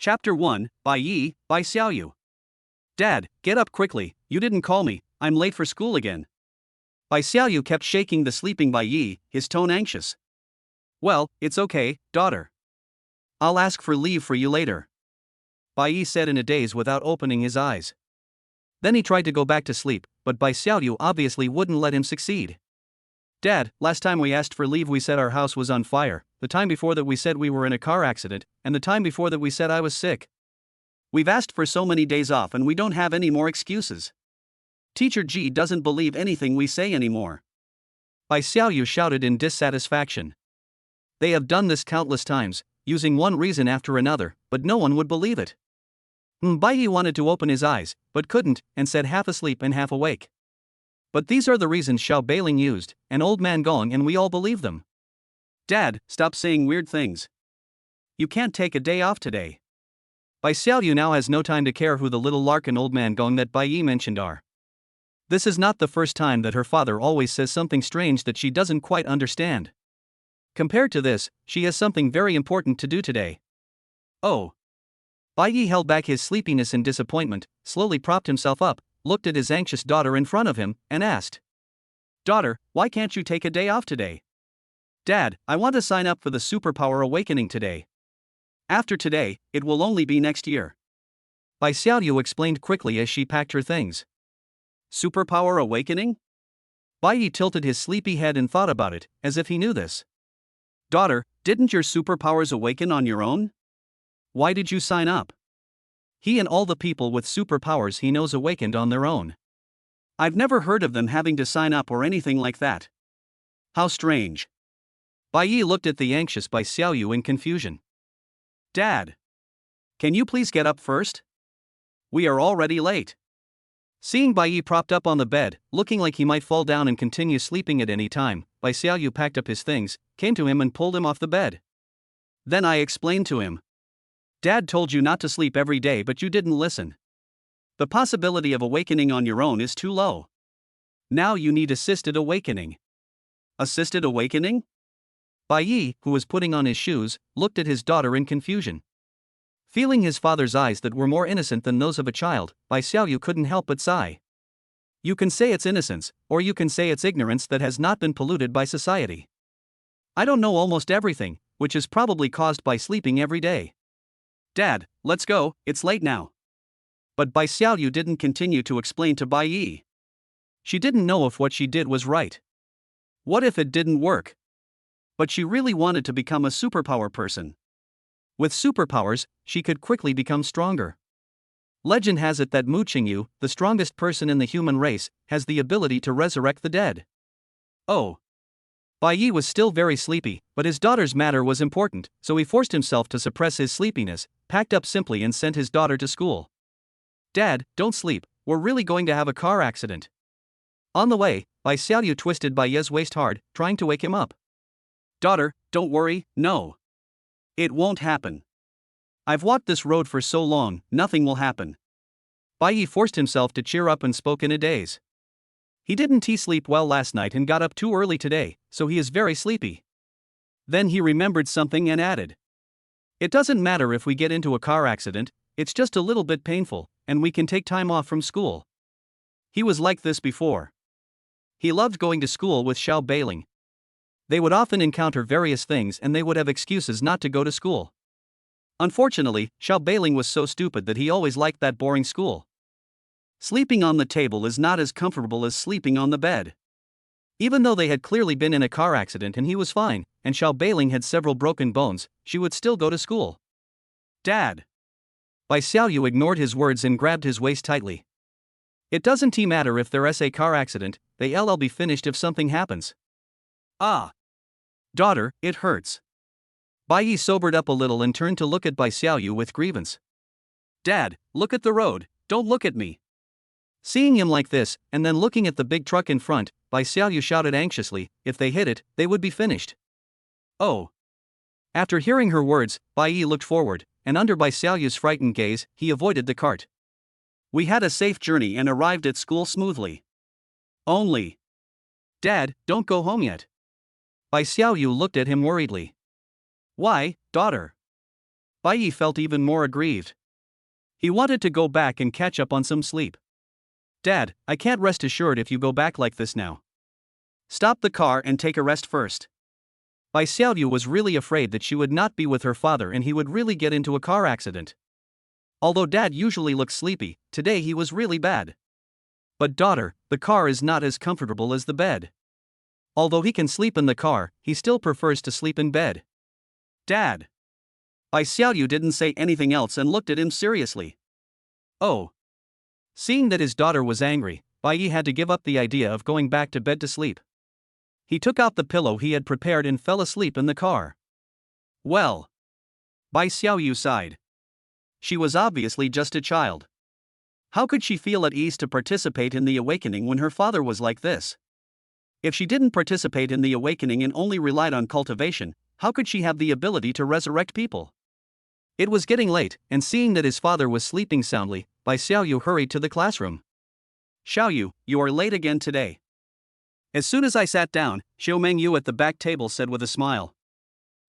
Chapter 1, by Yi, by Xiaoyu. Dad, get up quickly, you didn't call me, I'm late for school again. Bai Xiaoyu kept shaking the sleeping Bai Yi, his tone anxious. Well, it's okay, daughter. I'll ask for leave for you later. Bai Yi said in a daze without opening his eyes. Then he tried to go back to sleep, but Bai Xiaoyu obviously wouldn't let him succeed. Dad, last time we asked for leave we said our house was on fire, the time before that we said we were in a car accident, and the time before that we said I was sick. We've asked for so many days off and we don't have any more excuses. Teacher Ji doesn't believe anything we say anymore. Bai Xiaoyu shouted in dissatisfaction. They have done this countless times, using one reason after another, but no one would believe it. Bai Yi wanted to open his eyes, but couldn't, and said half asleep and half awake. But these are the reasons Xiao Beiling used, and old man Gong, and we all believe them. Dad, stop saying weird things. You can't take a day off today. Bai Xiaoyu now has no time to care who the little lark and old man Gong that Bai Yi mentioned are. This is not the first time that her father always says something strange that she doesn't quite understand. Compared to this, she has something very important to do today. Oh. Bai Yi held back his sleepiness and disappointment, slowly propped himself up, looked at his anxious daughter in front of him, and asked. Daughter, why can't you take a day off today? Dad, I want to sign up for the Superpower Awakening today. After today, it will only be next year. Bai Xiaoyu explained quickly as she packed her things. Superpower Awakening? Bai Yi tilted his sleepy head and thought about it, as if he knew this. Daughter, didn't your superpowers awaken on your own? Why did you sign up? He and all the people with superpowers he knows awakened on their own. I've never heard of them having to sign up or anything like that. How strange. Bai Yi looked at the anxious Bai Xiaoyu in confusion. Dad. Can you please get up first? We are already late. Seeing Bai Yi propped up on the bed, looking like he might fall down and continue sleeping at any time, Bai Xiaoyu packed up his things, came to him and pulled him off the bed. Then I explained to him. Dad told you not to sleep every day but you didn't listen. The possibility of awakening on your own is too low. Now you need assisted awakening. Assisted awakening? Bai Yi, who was putting on his shoes, looked at his daughter in confusion. Feeling his father's eyes that were more innocent than those of a child, Bai Xiaoyu couldn't help but sigh. You can say it's innocence, or you can say it's ignorance that has not been polluted by society. I don't know almost everything, which is probably caused by sleeping every day. Dad, let's go, it's late now. But Bai Xiaoyu didn't continue to explain to Bai Yi. She didn't know if what she did was right. What if it didn't work? But she really wanted to become a superpower person. With superpowers, she could quickly become stronger. Legend has it that Mu Qingyu, the strongest person in the human race, has the ability to resurrect the dead. Oh. Bai Yi was still very sleepy, but his daughter's matter was important, so he forced himself to suppress his sleepiness, packed up simply and sent his daughter to school. Dad, don't sleep, we're really going to have a car accident. On the way, Bai Xiaoyu twisted Bai Ye's waist hard, trying to wake him up. Daughter, don't worry, no. It won't happen. I've walked this road for so long, nothing will happen. Bai Yi forced himself to cheer up and spoke in a daze. He didn't sleep well last night and got up too early today, so he is very sleepy. Then he remembered something and added. It doesn't matter if we get into a car accident, it's just a little bit painful, and we can take time off from school. He was like this before. He loved going to school with Xiao Beiling. They would often encounter various things and they would have excuses not to go to school. Unfortunately, Xiao Beiling was so stupid that he always liked that boring school. Sleeping on the table is not as comfortable as sleeping on the bed. Even though they had clearly been in a car accident and he was fine, and Xiao Beiling had several broken bones, she would still go to school. Dad. Bai Xiaoyu ignored his words and grabbed his waist tightly. It doesn't matter if there's a car accident, they'll be finished if something happens. Ah. Daughter, it hurts. Bai Yi sobered up a little and turned to look at Bai Xiaoyu with grievance. Dad, look at the road, don't look at me. Seeing him like this, and then looking at the big truck in front, Bai Xiaoyu shouted anxiously, if they hit it, they would be finished. Oh. After hearing her words, Bai Yi looked forward, and under Bai Xiaoyu's frightened gaze, he avoided the cart. We had a safe journey and arrived at school smoothly. Only. Dad, don't go home yet. Bai Xiaoyu looked at him worriedly. Why, daughter? Bai Yi felt even more aggrieved. He wanted to go back and catch up on some sleep. Dad, I can't rest assured if you go back like this now. Stop the car and take a rest first. Bai Xiaoyu was really afraid that she would not be with her father and he would really get into a car accident. Although Dad usually looks sleepy, today he was really bad. But daughter, the car is not as comfortable as the bed. Although he can sleep in the car, he still prefers to sleep in bed. Dad. Bai Xiaoyu didn't say anything else and looked at him seriously. Oh. Seeing that his daughter was angry, Bai Yi had to give up the idea of going back to bed to sleep. He took out the pillow he had prepared and fell asleep in the car. Well. Bai Xiaoyu sighed. She was obviously just a child. How could she feel at ease to participate in the awakening when her father was like this? If she didn't participate in the awakening and only relied on cultivation, how could she have the ability to resurrect people? It was getting late, and seeing that his father was sleeping soundly, Bai Xiaoyu hurried to the classroom. Xiaoyu, you are late again today. As soon as I sat down, Xiao Mengyu at the back table said with a smile.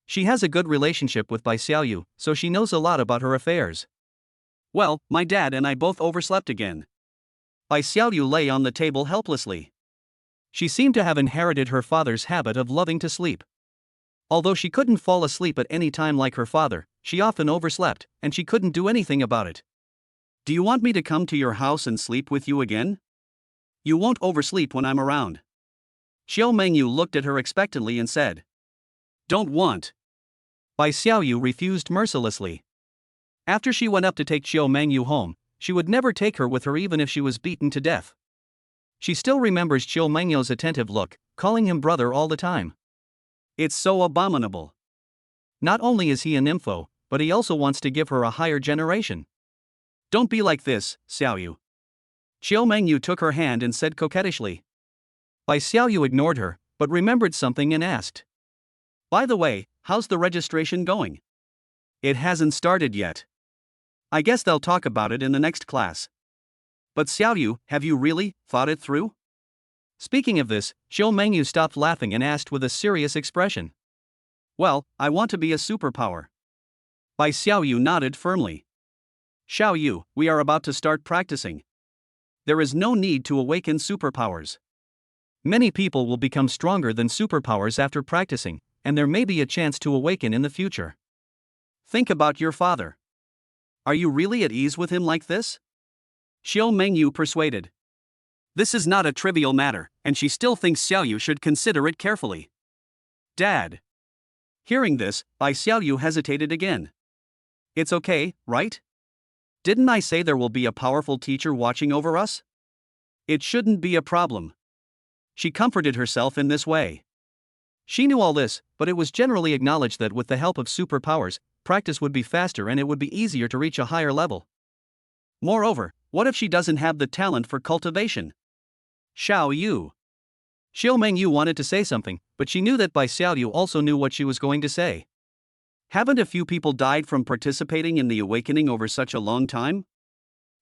She has a good relationship with Bai Xiaoyu, so she knows a lot about her affairs. Well, my dad and I both overslept again. Bai Xiaoyu lay on the table helplessly. She seemed to have inherited her father's habit of loving to sleep. Although she couldn't fall asleep at any time like her father, she often overslept, and she couldn't do anything about it. Do you want me to come to your house and sleep with you again? You won't oversleep when I'm around. Xiao Mengyu looked at her expectantly and said. Don't want. Bai Xiaoyu refused mercilessly. After she went up to take Xiao Mengyu home, she would never take her with her even if she was beaten to death. She still remembers Xiao Mengyu's attentive look, calling him brother all the time. It's so abominable. Not only is he a nympho, but he also wants to give her a higher generation. Don't be like this, Xiaoyu. Xiao Mengyu took her hand and said coquettishly. Bai Xiaoyu ignored her, but remembered something and asked. By the way, how's the registration going? It hasn't started yet. I guess they'll talk about it in the next class. But Xiaoyu, have you really thought it through? Speaking of this, Xiao Mengyu stopped laughing and asked with a serious expression. Well, I want to be a superpower. Bai Xiaoyu nodded firmly. Xiaoyu, we are about to start practicing. There is no need to awaken superpowers. Many people will become stronger than superpowers after practicing, and there may be a chance to awaken in the future. Think about your father. Are you really at ease with him like this? Xiao Mengyu persuaded. This is not a trivial matter, and she still thinks Xiaoyu should consider it carefully. Dad. Hearing this, Bai Xiaoyu hesitated again. It's okay, right? Didn't I say there will be a powerful teacher watching over us? It shouldn't be a problem. She comforted herself in this way. She knew all this, but it was generally acknowledged that with the help of superpowers, practice would be faster and it would be easier to reach a higher level. Moreover, what if she doesn't have the talent for cultivation? Xiaoyu. Xiao Mengyu wanted to say something, but she knew that Bai Xiaoyu also knew what she was going to say. Haven't a few people died from participating in the awakening over such a long time?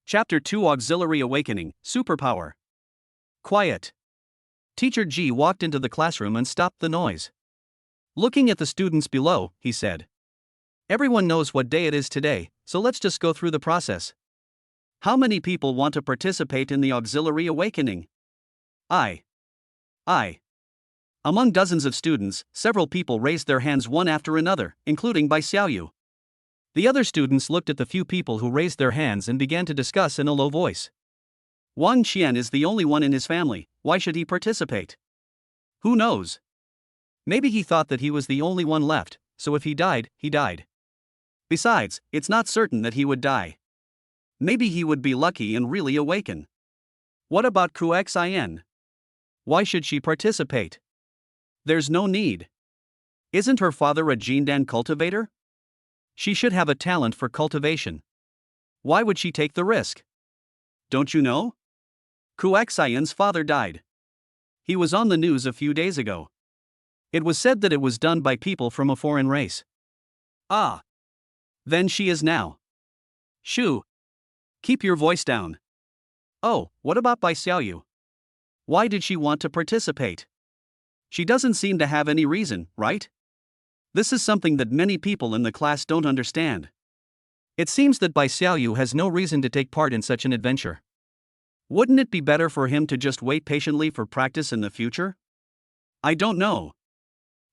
Chapter 2 Auxiliary Awakening, Superpower. Quiet. Teacher Ji walked into the classroom and stopped the noise. Looking at the students below, he said. Everyone knows what day it is today, so let's just go through the process. How many people want to participate in the auxiliary awakening? I. Among dozens of students, several people raised their hands one after another, including Bai Xiaoyu. The other students looked at the few people who raised their hands and began to discuss in a low voice. Wang Qian is the only one in his family, why should he participate? Who knows? Maybe he thought that he was the only one left, so if he died, he died. Besides, it's not certain that he would die. Maybe he would be lucky and really awaken. What about Xin? Why should she participate? There's no need. Isn't her father a Jindan cultivator? She should have a talent for cultivation. Why would she take the risk? Don't you know? Xian's father died. He was on the news a few days ago. It was said that it was done by people from a foreign race. Ah. Then she is now. Shoo. Keep your voice down. Oh, what about Bai Xiaoyu? Why did she want to participate? She doesn't seem to have any reason, right? This is something that many people in the class don't understand. It seems that Bai Xiaoyu has no reason to take part in such an adventure. Wouldn't it be better for him to just wait patiently for practice in the future? I don't know.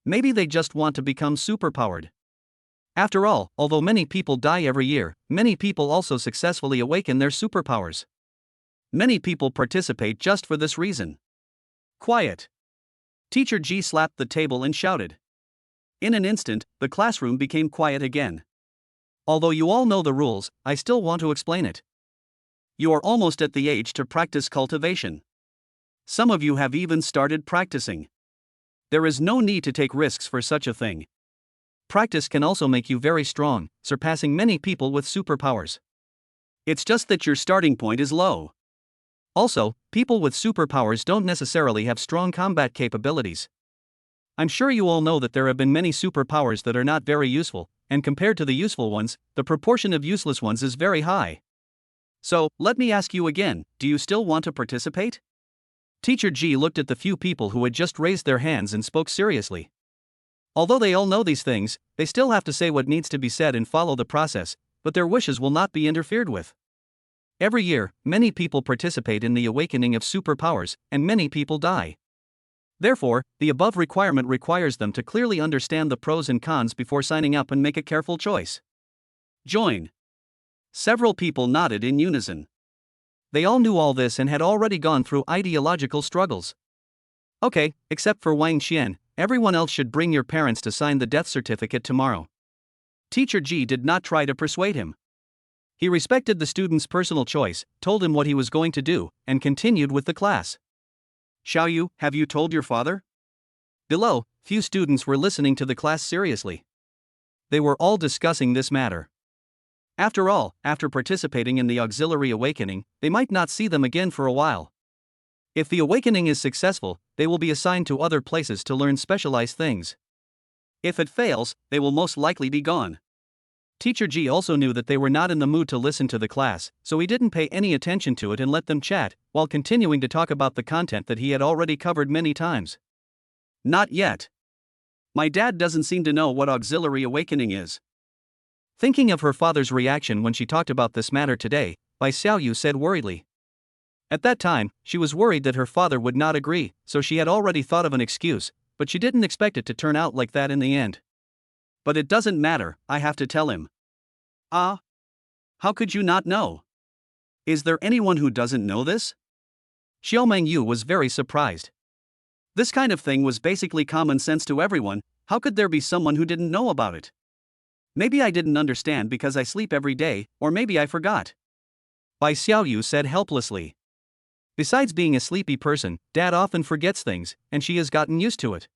Maybe they just want to become superpowered. After all, although many people die every year, many people also successfully awaken their superpowers. Many people participate just for this reason. Quiet. Teacher Ji slapped the table and shouted. In an instant, the classroom became quiet again. Although you all know the rules, I still want to explain it. You are almost at the age to practice cultivation. Some of you have even started practicing. There is no need to take risks for such a thing. Practice can also make you very strong, surpassing many people with superpowers. It's just that your starting point is low. Also, people with superpowers don't necessarily have strong combat capabilities. I'm sure you all know that there have been many superpowers that are not very useful, and compared to the useful ones, the proportion of useless ones is very high. So, let me ask you again, do you still want to participate? Teacher Ji looked at the few people who had just raised their hands and spoke seriously. Although they all know these things, they still have to say what needs to be said and follow the process, but their wishes will not be interfered with. Every year, many people participate in the awakening of superpowers, and many people die. Therefore, the above requirement requires them to clearly understand the pros and cons before signing up and make a careful choice. Join. Several people nodded in unison. They all knew all this and had already gone through ideological struggles. Okay, except for Wang Xian, everyone else should bring your parents to sign the death certificate tomorrow. Teacher Ji did not try to persuade him. He respected the student's personal choice, told him what he was going to do, and continued with the class. Xiaoyu, have you told your father? Below, few students were listening to the class seriously. They were all discussing this matter. After all, after participating in the auxiliary awakening, they might not see them again for a while. If the awakening is successful, they will be assigned to other places to learn specialized things. If it fails, they will most likely be gone. Teacher Ji also knew that they were not in the mood to listen to the class, so he didn't pay any attention to it and let them chat, while continuing to talk about the content that he had already covered many times. Not yet. My dad doesn't seem to know what auxiliary awakening is. Thinking of her father's reaction when she talked about this matter today, Bai Xiaoyu said worriedly. At that time, she was worried that her father would not agree, so she had already thought of an excuse, but she didn't expect it to turn out like that in the end. But it doesn't matter, I have to tell him. Ah? How could you not know? Is there anyone who doesn't know this? Xiao Mengyu was very surprised. This kind of thing was basically common sense to everyone, how could there be someone who didn't know about it? Maybe I didn't understand because I sleep every day, or maybe I forgot. Bai Xiaoyu said helplessly. Besides being a sleepy person, Dad often forgets things, and she has gotten used to it.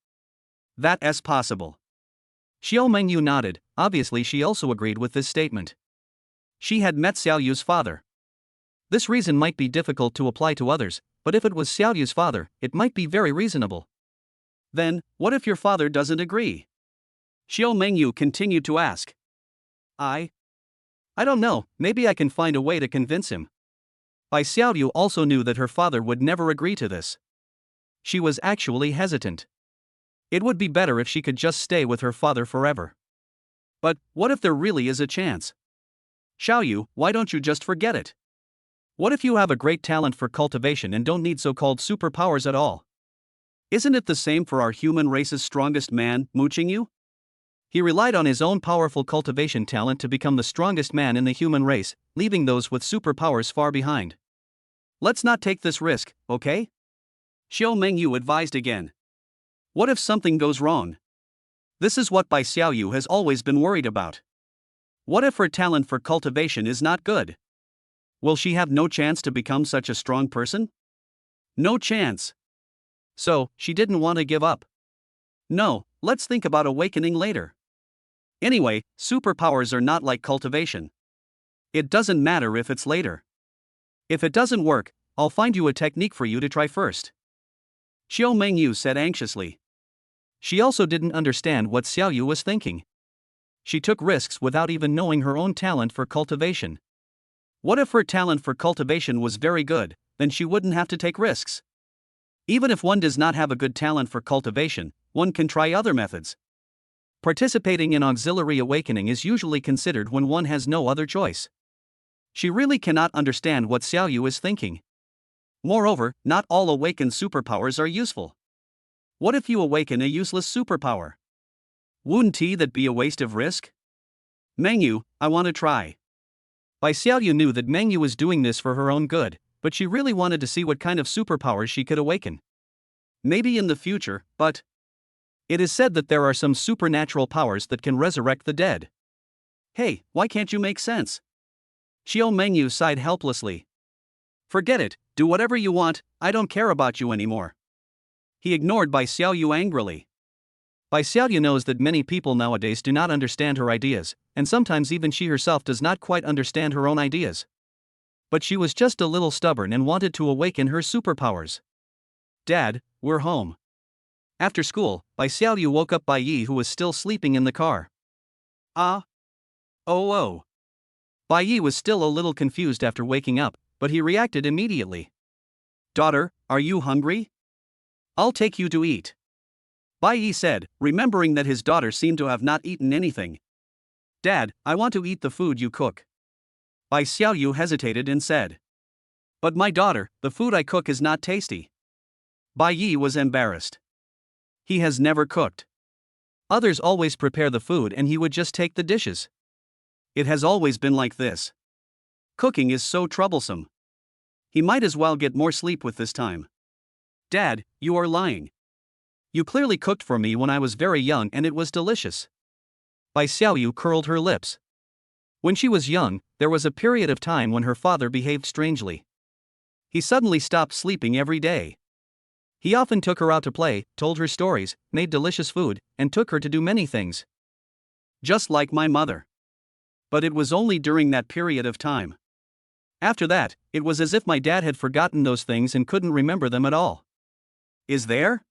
That's possible. Xiao Mengyu nodded, obviously she also agreed with this statement. She had met Xiaoyu's father. This reason might be difficult to apply to others, but if it was Xiaoyu's father, it might be very reasonable. Then, what if your father doesn't agree? Xiao Mengyu continued to ask. I don't know, maybe I can find a way to convince him. Bai Xiaoyu also knew that her father would never agree to this. She was actually hesitant. It would be better if she could just stay with her father forever. But, what if there really is a chance? Xiaoyu, why don't you just forget it? What if you have a great talent for cultivation and don't need so-called superpowers at all? Isn't it the same for our human race's strongest man, Mu Qingyu? He relied on his own powerful cultivation talent to become the strongest man in the human race, leaving those with superpowers far behind. Let's not take this risk, okay? Xiao Mengyu advised again. What if something goes wrong? This is what Bai Xiaoyu has always been worried about. What if her talent for cultivation is not good? Will she have no chance to become such a strong person? No chance. So, she didn't want to give up. No, let's think about awakening later. Anyway, superpowers are not like cultivation. It doesn't matter if it's later. If it doesn't work, I'll find you a technique for you to try first. Xiao Mengyu said anxiously. She also didn't understand what Xiaoyu was thinking. She took risks without even knowing her own talent for cultivation. What if her talent for cultivation was very good, then she wouldn't have to take risks. Even if one does not have a good talent for cultivation, one can try other methods. Participating in auxiliary awakening is usually considered when one has no other choice. She really cannot understand what Xiaoyu is thinking. Moreover, not all awakened superpowers are useful. What if you awaken a useless superpower? Wouldn't that be a waste of risk? Mengyu, I want to try. Bai Xiaoyu knew that Mengyu was doing this for her own good, but she really wanted to see what kind of superpowers she could awaken. Maybe in the future, but it is said that there are some supernatural powers that can resurrect the dead. Hey, why can't you make sense? Xiao Mengyu sighed helplessly. Forget it, do whatever you want, I don't care about you anymore. He ignored Bai Xiaoyu angrily. Bai Xiaoyu knows that many people nowadays do not understand her ideas, and sometimes even she herself does not quite understand her own ideas. But she was just a little stubborn and wanted to awaken her superpowers. Dad, we're home. After school, Bai Xiaoyu woke up Bai Yi, who was still sleeping in the car. Oh. Bai Yi was still a little confused after waking up, but he reacted immediately. Daughter, are you hungry? I'll take you to eat. Bai Yi said, remembering that his daughter seemed to have not eaten anything. Dad, I want to eat the food you cook. Bai Xiaoyu hesitated and said. But my daughter, the food I cook is not tasty. Bai Yi was embarrassed. He has never cooked. Others always prepare the food and he would just take the dishes. It has always been like this. Cooking is so troublesome. He might as well get more sleep with this time. Dad, you are lying. You clearly cooked for me when I was very young and it was delicious. Bai Xiaoyu curled her lips. When she was young, there was a period of time when her father behaved strangely. He suddenly stopped sleeping every day. He often took her out to play, told her stories, made delicious food, and took her to do many things. Just like my mother. But it was only during that period of time. After that, it was as if my dad had forgotten those things and couldn't remember them at all. Is there?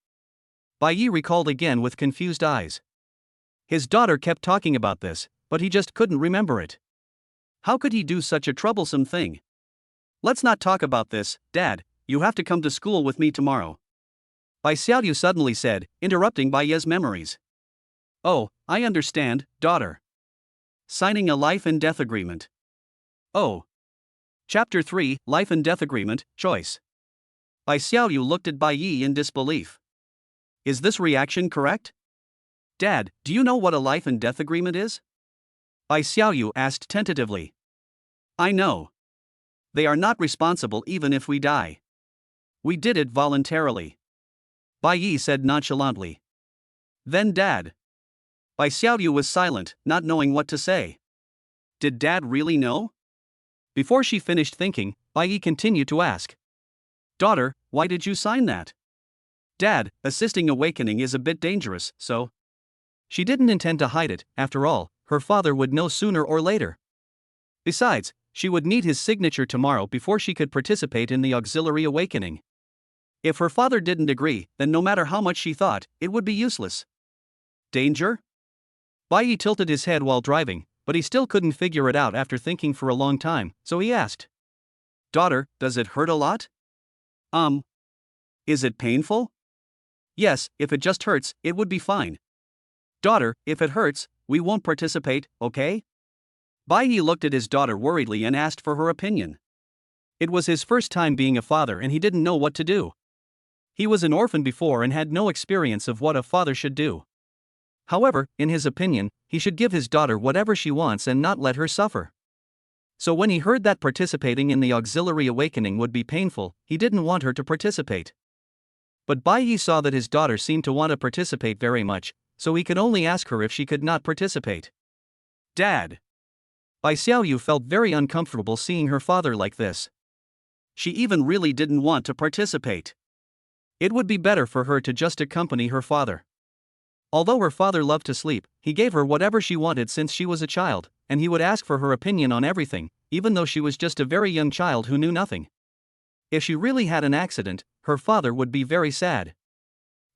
Bai Yi recalled again with confused eyes. His daughter kept talking about this, but he just couldn't remember it. How could he do such a troublesome thing? Let's not talk about this, Dad, you have to come to school with me tomorrow. Bai Xiaoyu suddenly said, interrupting Bai Ye's memories. Oh, I understand, daughter. Signing a life and death agreement. Oh. Chapter 3, Life and Death Agreement, Choice. Bai Xiaoyu looked at Bai Yi in disbelief. Is this reaction correct? Dad, do you know what a life and death agreement is? Bai Xiaoyu asked tentatively. I know. They are not responsible even if we die. We did it voluntarily. Bai Yi said nonchalantly. Then Dad. Bai Xiaoyu was silent, not knowing what to say. Did Dad really know? Before she finished thinking, Bai Yi continued to ask. Daughter, why did you sign that? Dad, assisting awakening is a bit dangerous, so. She didn't intend to hide it, after all, her father would know sooner or later. Besides, she would need his signature tomorrow before she could participate in the auxiliary awakening. If her father didn't agree, then no matter how much she thought, it would be useless. Danger? Bai Yi tilted his head while driving, but he still couldn't figure it out after thinking for a long time, so he asked. Daughter, does it hurt a lot? Is it painful? Yes, if it just hurts, it would be fine. Daughter, if it hurts, we won't participate, okay? Bai Yi looked at his daughter worriedly and asked for her opinion. It was his first time being a father and he didn't know what to do. He was an orphan before and had no experience of what a father should do. However, in his opinion, he should give his daughter whatever she wants and not let her suffer. So when he heard that participating in the auxiliary awakening would be painful, he didn't want her to participate. But Bai Yi saw that his daughter seemed to want to participate very much, so he could only ask her if she could not participate. Dad. Bai Xiaoyu felt very uncomfortable seeing her father like this. She even really didn't want to participate. It would be better for her to just accompany her father. Although her father loved to sleep, he gave her whatever she wanted since she was a child, and he would ask for her opinion on everything, even though she was just a very young child who knew nothing. If she really had an accident, her father would be very sad.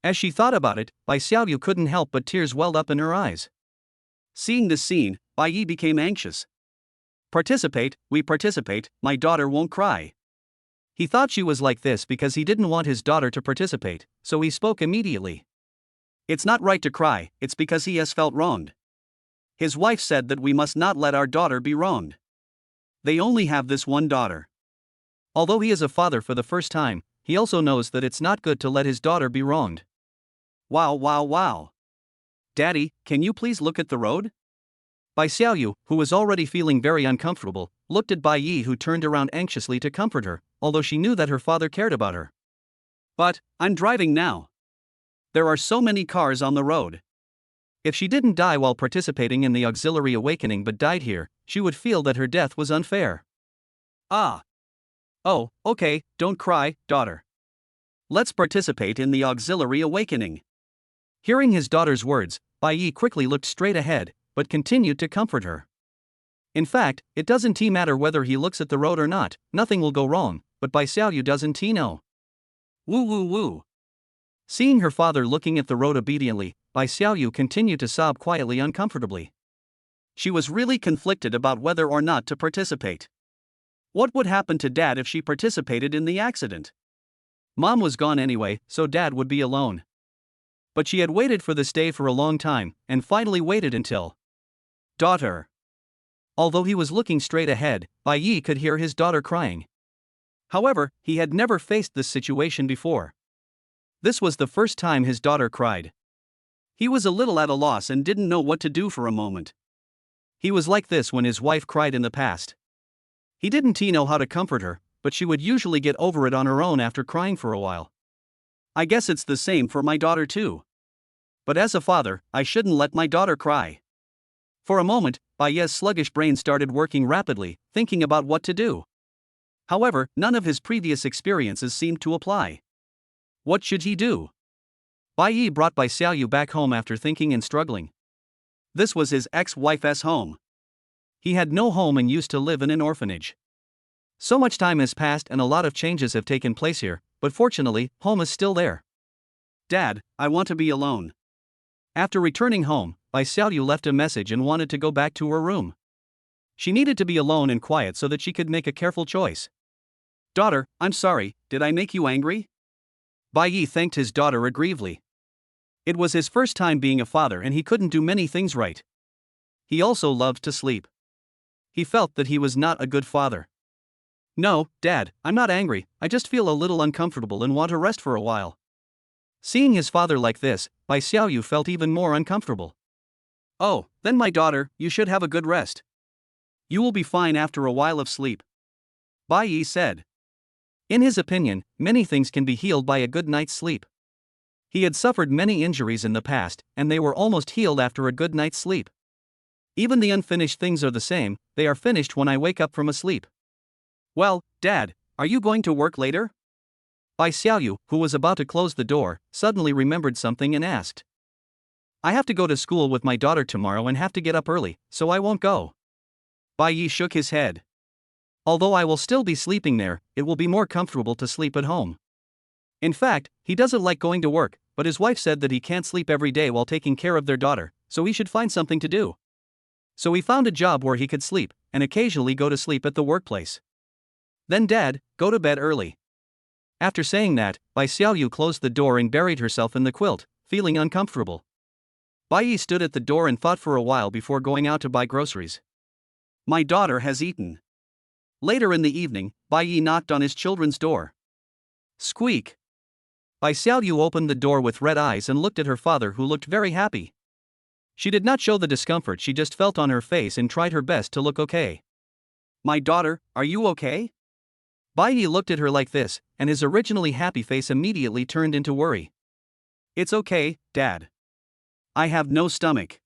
As she thought about it, Bai Xiaoyu couldn't help but tears welled up in her eyes. Seeing this scene, Bai Yi became anxious. Participate, we participate, my daughter won't cry. He thought she was like this because he didn't want his daughter to participate, so he spoke immediately. It's not right to cry, it's because he has felt wronged. His wife said that we must not let our daughter be wronged. They only have this one daughter. Although he is a father for the first time, he also knows that it's not good to let his daughter be wronged. Wow, wow, wow. Daddy, can you please look at the road? Bai Xiaoyu, who was already feeling very uncomfortable, looked at Bai Yi, who turned around anxiously to comfort her, although she knew that her father cared about her. But, I'm driving now. There are so many cars on the road. If she didn't die while participating in the auxiliary awakening but died here, she would feel that her death was unfair. Ah. Oh, okay, don't cry, daughter. Let's participate in the auxiliary awakening. Hearing his daughter's words, Bai Yi quickly looked straight ahead, but continued to comfort her. In fact, it doesn't matter whether he looks at the road or not, nothing will go wrong, but Bai Xiaoyu doesn't know. Woo woo woo. Seeing her father looking at the road obediently, Bai Xiaoyu continued to sob quietly uncomfortably. She was really conflicted about whether or not to participate. What would happen to Dad if she participated in the accident? Mom was gone anyway, so Dad would be alone. But she had waited for this day for a long time, and finally waited until. Daughter. Although he was looking straight ahead, Bai Yi could hear his daughter crying. However, he had never faced this situation before. This was the first time his daughter cried. He was a little at a loss and didn't know what to do for a moment. He was like this when his wife cried in the past. He didn't know how to comfort her, but she would usually get over it on her own after crying for a while. I guess it's the same for my daughter too. But as a father, I shouldn't let my daughter cry. For a moment, Bai Ye's sluggish brain started working rapidly, thinking about what to do. However, none of his previous experiences seemed to apply. What should he do? Bai Yi brought Bai Xiaoyu back home after thinking and struggling. This was his ex-wife's home. He had no home and used to live in an orphanage. So much time has passed and a lot of changes have taken place here, but fortunately, home is still there. Dad, I want to be alone. After returning home, Bai Xiaoyu left a message and wanted to go back to her room. She needed to be alone and quiet so that she could make a careful choice. Daughter, I'm sorry, did I make you angry? Bai Yi thanked his daughter aggrievely. It was his first time being a father and he couldn't do many things right. He also loved to sleep. He felt that he was not a good father. No, Dad, I'm not angry, I just feel a little uncomfortable and want to rest for a while. Seeing his father like this, Bai Xiaoyu felt even more uncomfortable. Oh, then my daughter, you should have a good rest. You will be fine after a while of sleep. Bai Yi said. In his opinion, many things can be healed by a good night's sleep. He had suffered many injuries in the past, and they were almost healed after a good night's sleep. Even the unfinished things are the same, they are finished when I wake up from a sleep. Well, Dad, are you going to work later? Bai Xiaoyu, who was about to close the door, suddenly remembered something and asked. I have to go to school with my daughter tomorrow and have to get up early, so I won't go. Bai Yi shook his head. Although I will still be sleeping there, it will be more comfortable to sleep at home. In fact, he doesn't like going to work, but his wife said that he can't sleep every day while taking care of their daughter, so he should find something to do. So he found a job where he could sleep, and occasionally go to sleep at the workplace. Then Dad, go to bed early. After saying that, Bai Xiaoyu closed the door and buried herself in the quilt, feeling uncomfortable. Bai Yi stood at the door and thought for a while before going out to buy groceries. My daughter has eaten. Later in the evening, Bai Yi knocked on his children's door. Squeak. Bai Xiaoyu opened the door with red eyes and looked at her father, who looked very happy. She did not show the discomfort she just felt on her face and tried her best to look okay. My daughter, are you okay? Bai Yi looked at her like this, and his originally happy face immediately turned into worry. It's okay, Dad. I have no stomach.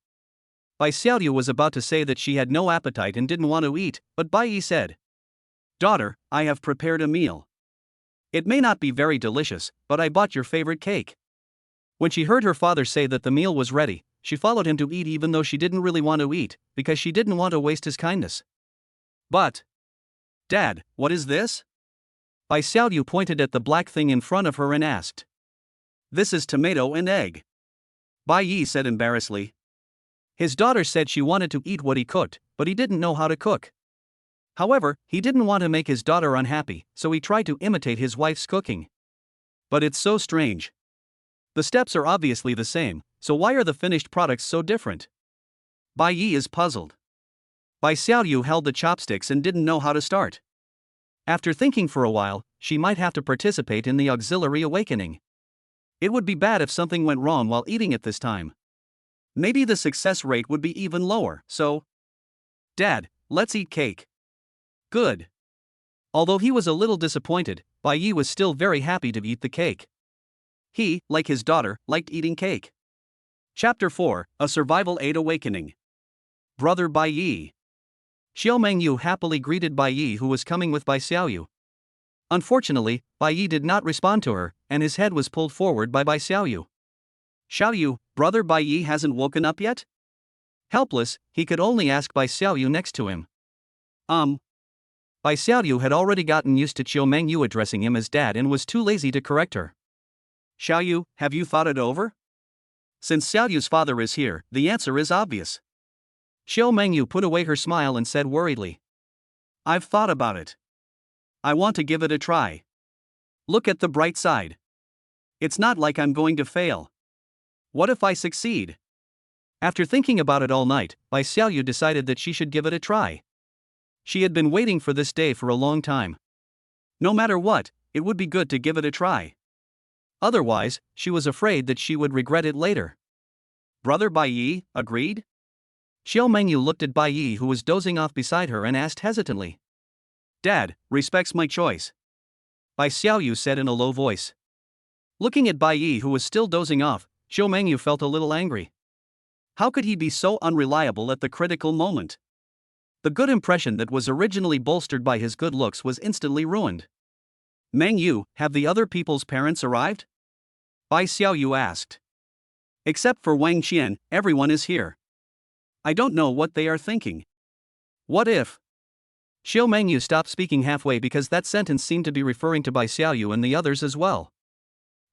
Bai Xiaoyu was about to say that she had no appetite and didn't want to eat, but Bai Yi said, Daughter, I have prepared a meal. It may not be very delicious, but I bought your favorite cake. When she heard her father say that the meal was ready, she followed him to eat even though she didn't really want to eat, because she didn't want to waste his kindness. But, Dad, what is this? Bai Xiaoyu pointed at the black thing in front of her and asked. This is tomato and egg. Bai Yi said embarrassedly. His daughter said she wanted to eat what he cooked, but he didn't know how to cook. However, he didn't want to make his daughter unhappy, so he tried to imitate his wife's cooking. But it's so strange. The steps are obviously the same, So why are the finished products so different? Bai Yi is puzzled. Bai Xiaoyu held the chopsticks and didn't know how to start. After thinking for a while, she might have to participate in the auxiliary awakening. It would be bad if something went wrong while eating it this time. Maybe the success rate would be even lower, so... Dad, let's eat cake. Good. Although he was a little disappointed, Bai Yi was still very happy to eat the cake. He, like his daughter, liked eating cake. Chapter 4, A Survival Aid Awakening. Brother Bai Yi. Xiao Mengyu happily greeted Bai Yi, who was coming with Bai Xiaoyu. Unfortunately, Bai Yi did not respond to her, and his head was pulled forward by Bai Xiaoyu. Xiaoyu, brother Bai Yi hasn't woken up yet? Helpless, he could only ask Bai Xiaoyu next to him. Bai Xiaoyu had already gotten used to Xiao Mengyu addressing him as dad and was too lazy to correct her. Xiaoyu, have you thought it over? Since Xiaoyu's father is here, the answer is obvious. Xiao Mengyu put away her smile and said worriedly. I've thought about it. I want to give it a try. Look at the bright side. It's not like I'm going to fail. What if I succeed? After thinking about it all night, Bai Xiaoyu decided that she should give it a try. She had been waiting for this day for a long time. No matter what, it would be good to give it a try. Otherwise, she was afraid that she would regret it later. Brother Bai Yi, agreed? Xiao Mengyu looked at Bai Yi, who was dozing off beside her, and asked hesitantly. Dad, respects my choice. Bai Xiaoyu said in a low voice. Looking at Bai Yi, who was still dozing off, Xiao Mengyu felt a little angry. How could he be so unreliable at the critical moment? The good impression that was originally bolstered by his good looks was instantly ruined. Mengyu, have the other people's parents arrived? Bai Xiaoyu asked. Except for Wang Qian, everyone is here. I don't know what they are thinking. What if? Xiao Mengyu stopped speaking halfway because that sentence seemed to be referring to Bai Xiaoyu and the others as well.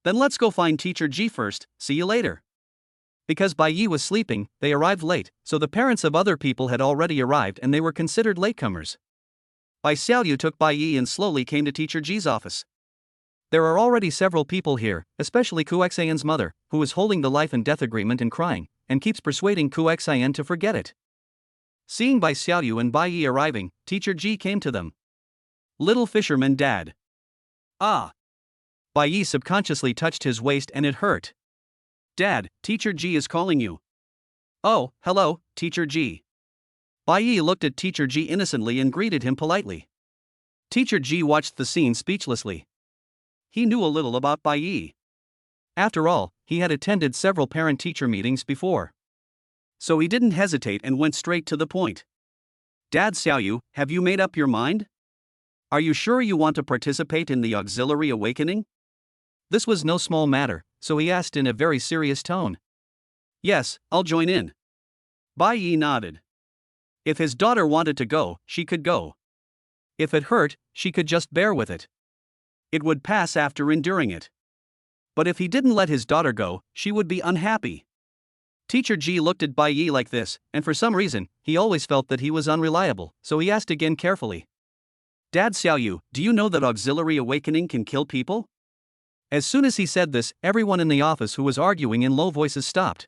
Then let's go find Teacher Ji first, see you later. Because Bai Yi was sleeping, they arrived late, so the parents of other people had already arrived and they were considered latecomers. Bai Xiaoyu took Bai Yi and slowly came to Teacher Ji's office. There are already several people here, especially Ku Xian's mother, who is holding the life and death agreement and crying, and keeps persuading Ku Xian to forget it. Seeing Bai Xiaoyu and Bai Yi arriving, Teacher Ji came to them. Little fisherman dad. Ah! Bai Yi subconsciously touched his waist and it hurt. Dad, Teacher Ji is calling you. Oh, hello, Teacher Ji. Bai Yi looked at Teacher Ji innocently and greeted him politely. Teacher Ji watched the scene speechlessly. He knew a little about Bai Yi. After all, he had attended several parent-teacher meetings before. So he didn't hesitate and went straight to the point. Dad Xiaoyu, have you made up your mind? Are you sure you want to participate in the auxiliary awakening? This was no small matter, so he asked in a very serious tone. Yes, I'll join in. Bai Yi nodded. If his daughter wanted to go, she could go. If it hurt, she could just bear with it. It would pass after enduring it. But if he didn't let his daughter go, she would be unhappy. Teacher Ji looked at Bai Yi like this, and for some reason, he always felt that he was unreliable, so he asked again carefully. Dad Xiaoyu, do you know that auxiliary awakening can kill people? As soon as he said this, everyone in the office who was arguing in low voices stopped.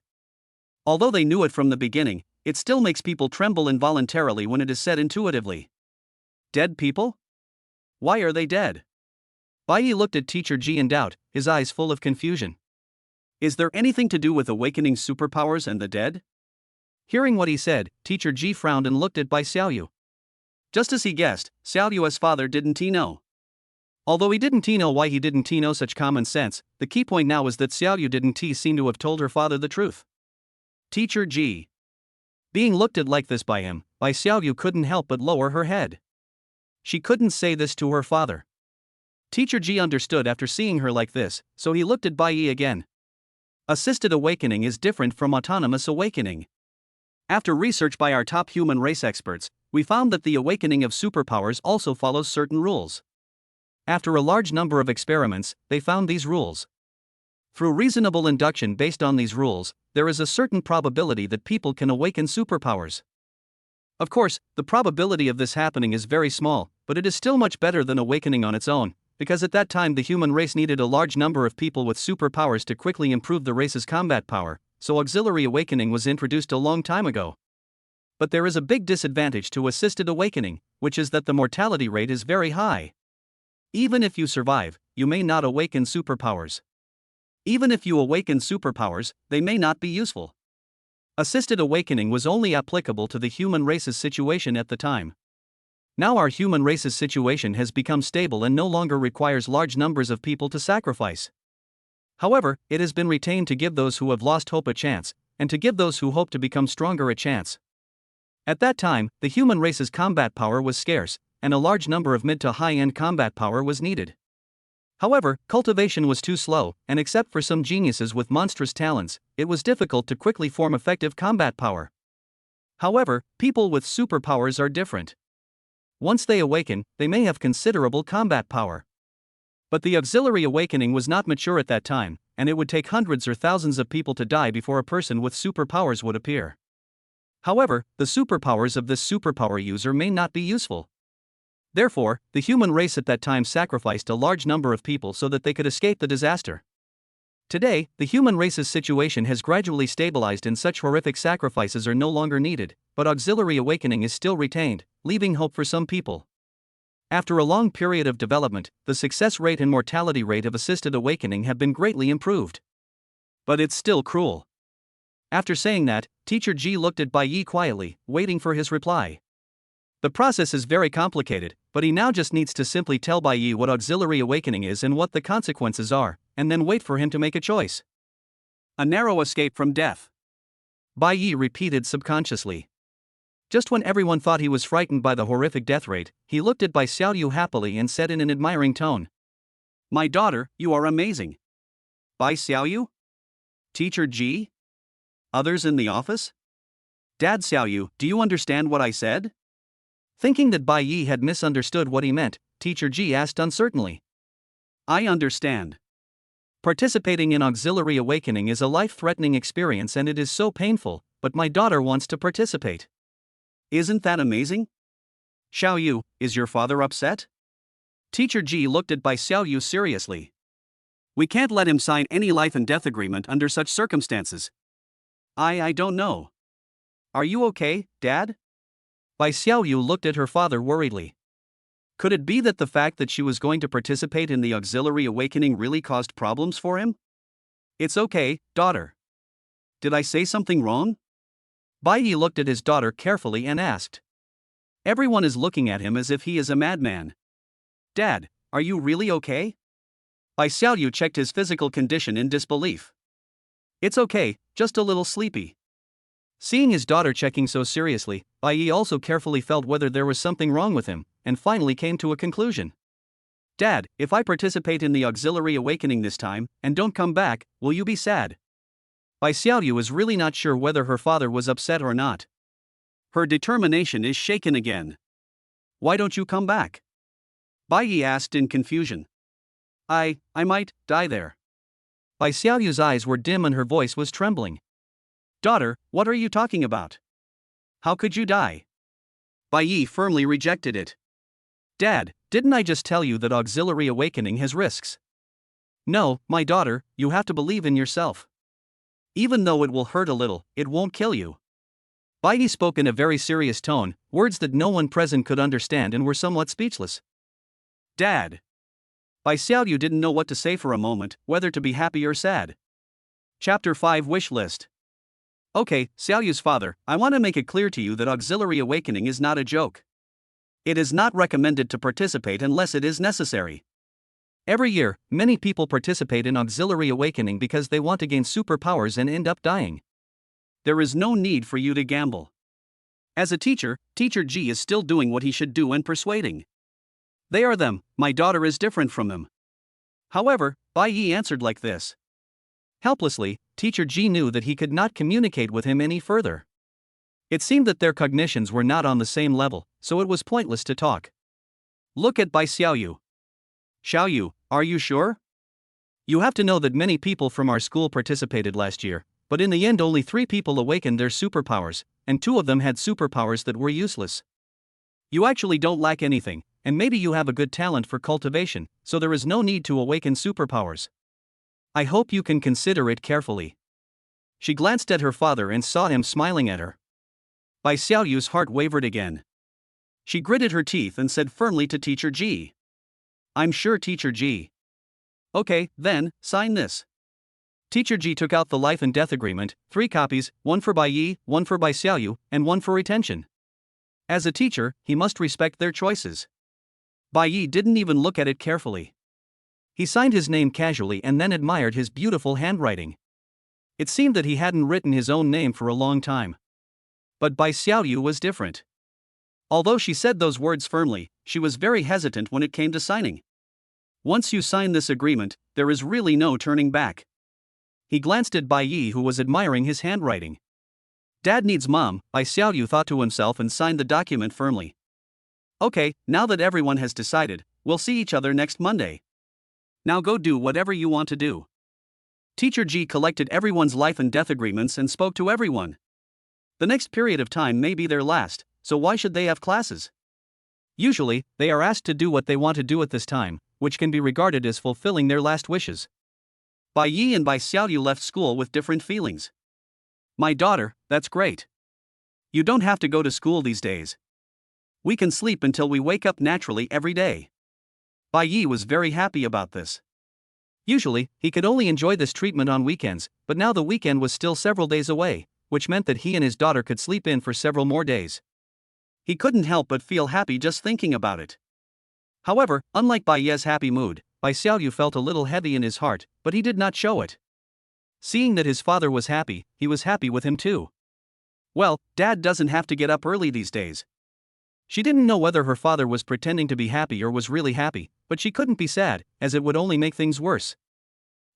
Although they knew it from the beginning, it still makes people tremble involuntarily when it is said intuitively. Dead people? Why are they dead? Bai Yi looked at Teacher Ji in doubt, his eyes full of confusion. Is there anything to do with awakening superpowers and the dead? Hearing what he said, Teacher Ji frowned and looked at Bai Xiaoyu. Just as he guessed, Xiaoyu's father didn't know. Although he didn't know why he didn't know such common sense, the key point now was that Xiaoyu didn't seem to have told her father the truth. Teacher Ji. Being looked at like this by him, Bai Xiaoyu couldn't help but lower her head. She couldn't say this to her father. Teacher Ji understood after seeing her like this, so he looked at Bai Yi again. Assisted awakening is different from autonomous awakening. After research by our top human race experts, we found that the awakening of superpowers also follows certain rules. After a large number of experiments, they found these rules. Through reasonable induction based on these rules, there is a certain probability that people can awaken superpowers. Of course, the probability of this happening is very small, but it is still much better than awakening on its own, because at that time the human race needed a large number of people with superpowers to quickly improve the race's combat power, so auxiliary awakening was introduced a long time ago. But there is a big disadvantage to assisted awakening, which is that the mortality rate is very high. Even if you survive, you may not awaken superpowers. Even if you awaken superpowers, they may not be useful. Assisted awakening was only applicable to the human race's situation at the time. Now our human race's situation has become stable and no longer requires large numbers of people to sacrifice. However, it has been retained to give those who have lost hope a chance, and to give those who hope to become stronger a chance. At that time, the human race's combat power was scarce, and a large number of mid to high-end combat power was needed. However, cultivation was too slow, and except for some geniuses with monstrous talents, it was difficult to quickly form effective combat power. However, people with superpowers are different. Once they awaken, they may have considerable combat power. But the auxiliary awakening was not mature at that time, and it would take hundreds or thousands of people to die before a person with superpowers would appear. However, the superpowers of this superpower user may not be useful. Therefore, the human race at that time sacrificed a large number of people so that they could escape the disaster. Today, the human race's situation has gradually stabilized and such horrific sacrifices are no longer needed, but auxiliary awakening is still retained, leaving hope for some people. After a long period of development, the success rate and mortality rate of assisted awakening have been greatly improved. But it's still cruel. After saying that, Teacher G looked at Bai Yi quietly, waiting for his reply. The process is very complicated, but he now just needs to simply tell Bai Yi what auxiliary awakening is and what the consequences are, and then wait for him to make a choice. A narrow escape from death. Bai Yi repeated subconsciously. Just when everyone thought he was frightened by the horrific death rate, he looked at Bai Xiaoyu happily and said in an admiring tone, "My daughter, you are amazing." Bai Xiaoyu? Teacher G? Others in the office? Dad Xiaoyu, do you understand what I said? Thinking that Bai Yi had misunderstood what he meant, Teacher G asked uncertainly. I understand. Participating in auxiliary awakening is a life-threatening experience and it is so painful, but my daughter wants to participate. Isn't that amazing? Xiaoyu, is your father upset? Teacher G looked at Bai Xiaoyu seriously. We can't let him sign any life and death agreement under such circumstances. I don't know. Are you okay, Dad? Bai Xiaoyu looked at her father worriedly. Could it be that the fact that she was going to participate in the auxiliary awakening really caused problems for him? It's okay, daughter. Did I say something wrong? Bai Yi looked at his daughter carefully and asked. Everyone is looking at him as if he is a madman. Dad, are you really okay? Bai Xiaoyu checked his physical condition in disbelief. It's okay, just a little sleepy. Seeing his daughter checking so seriously, Bai Yi also carefully felt whether there was something wrong with him, and finally came to a conclusion. Dad, if I participate in the auxiliary awakening this time, and don't come back, will you be sad? Bai Xiaoyu was really not sure whether her father was upset or not. Her determination is shaken again. Why don't you come back? Bai Yi asked in confusion. I might die there. Bai Xiaoyu's eyes were dim and her voice was trembling. Daughter, what are you talking about? How could you die? Bai Yi firmly rejected it. Dad, didn't I just tell you that auxiliary awakening has risks? No, my daughter, you have to believe in yourself. Even though it will hurt a little, it won't kill you. Bai Yi spoke in a very serious tone, words that no one present could understand and were somewhat speechless. Dad. Bai Xiaoyu didn't know what to say for a moment, whether to be happy or sad. Chapter 5 Wish List. Okay, Xiaoyu's father, I want to make it clear to you that auxiliary awakening is not a joke. It is not recommended to participate unless it is necessary. Every year, many people participate in auxiliary awakening because they want to gain superpowers and end up dying. There is no need for you to gamble. As a teacher, Teacher G is still doing what he should do and persuading. They are them, my daughter is different from them. However, Bai Yi answered like this. Helplessly, Teacher G knew that he could not communicate with him any further. It seemed that their cognitions were not on the same level, so it was pointless to talk. Look at Bai Xiaoyu. Xiaoyu, are you sure? You have to know that many people from our school participated last year, but in the end only 3 people awakened their superpowers, and 2 of them had superpowers that were useless. You actually don't lack anything, and maybe you have a good talent for cultivation, so there is no need to awaken superpowers. I hope you can consider it carefully. She glanced at her father and saw him smiling at her. Bai Xiaoyu's heart wavered again. She gritted her teeth and said firmly to Teacher Ji. I'm sure, Teacher Ji. Okay, then, sign this. Teacher Ji took out the life and death agreement, 3 copies, one for Bai Yi, one for Bai Xiaoyu, and one for retention. As a teacher, he must respect their choices. Bai Yi didn't even look at it carefully. He signed his name casually and then admired his beautiful handwriting. It seemed that he hadn't written his own name for a long time. But Bai Xiaoyu was different. Although she said those words firmly, she was very hesitant when it came to signing. Once you sign this agreement, there is really no turning back. He glanced at Bai Yi, who was admiring his handwriting. Dad needs mom, Bai Xiaoyu thought to himself and signed the document firmly. Okay, now that everyone has decided, we'll see each other next Monday. Now go do whatever you want to do. Teacher Ji collected everyone's life and death agreements and spoke to everyone. The next period of time may be their last, so why should they have classes? Usually, they are asked to do what they want to do at this time, which can be regarded as fulfilling their last wishes. Bai Yi and Bai Xiaoyu left school with different feelings. My daughter, that's great. You don't have to go to school these days. We can sleep until we wake up naturally every day. Bai Yi was very happy about this. Usually, he could only enjoy this treatment on weekends, but now the weekend was still several days away, which meant that he and his daughter could sleep in for several more days. He couldn't help but feel happy just thinking about it. However, unlike Bai Yi's happy mood, Bai Xiaoyu felt a little heavy in his heart, but he did not show it. Seeing that his father was happy, he was happy with him too. Well, Dad doesn't have to get up early these days. She didn't know whether her father was pretending to be happy or was really happy, but she couldn't be sad, as it would only make things worse.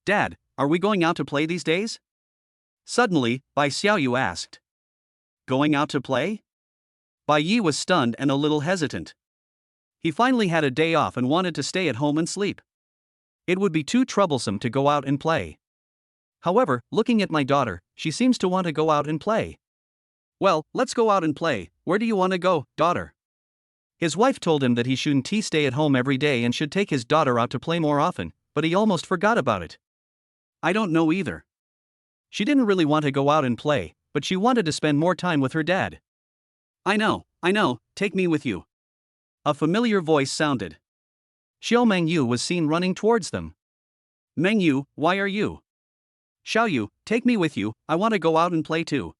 Dad, are we going out to play these days? Suddenly, Bai Xiaoyu asked. Going out to play? Bai Yi was stunned and a little hesitant. He finally had a day off and wanted to stay at home and sleep. It would be too troublesome to go out and play. However, looking at my daughter, she seems to want to go out and play. Well, let's go out and play. Where do you want to go, daughter? His wife told him that he shouldn't stay at home every day and should take his daughter out to play more often, but he almost forgot about it. I don't know either. She didn't really want to go out and play, but she wanted to spend more time with her dad. I know, take me with you. A familiar voice sounded. Xiao Mengyu was seen running towards them. Mengyu, why are you? Xiaoyu, take me with you, I want to go out and play too.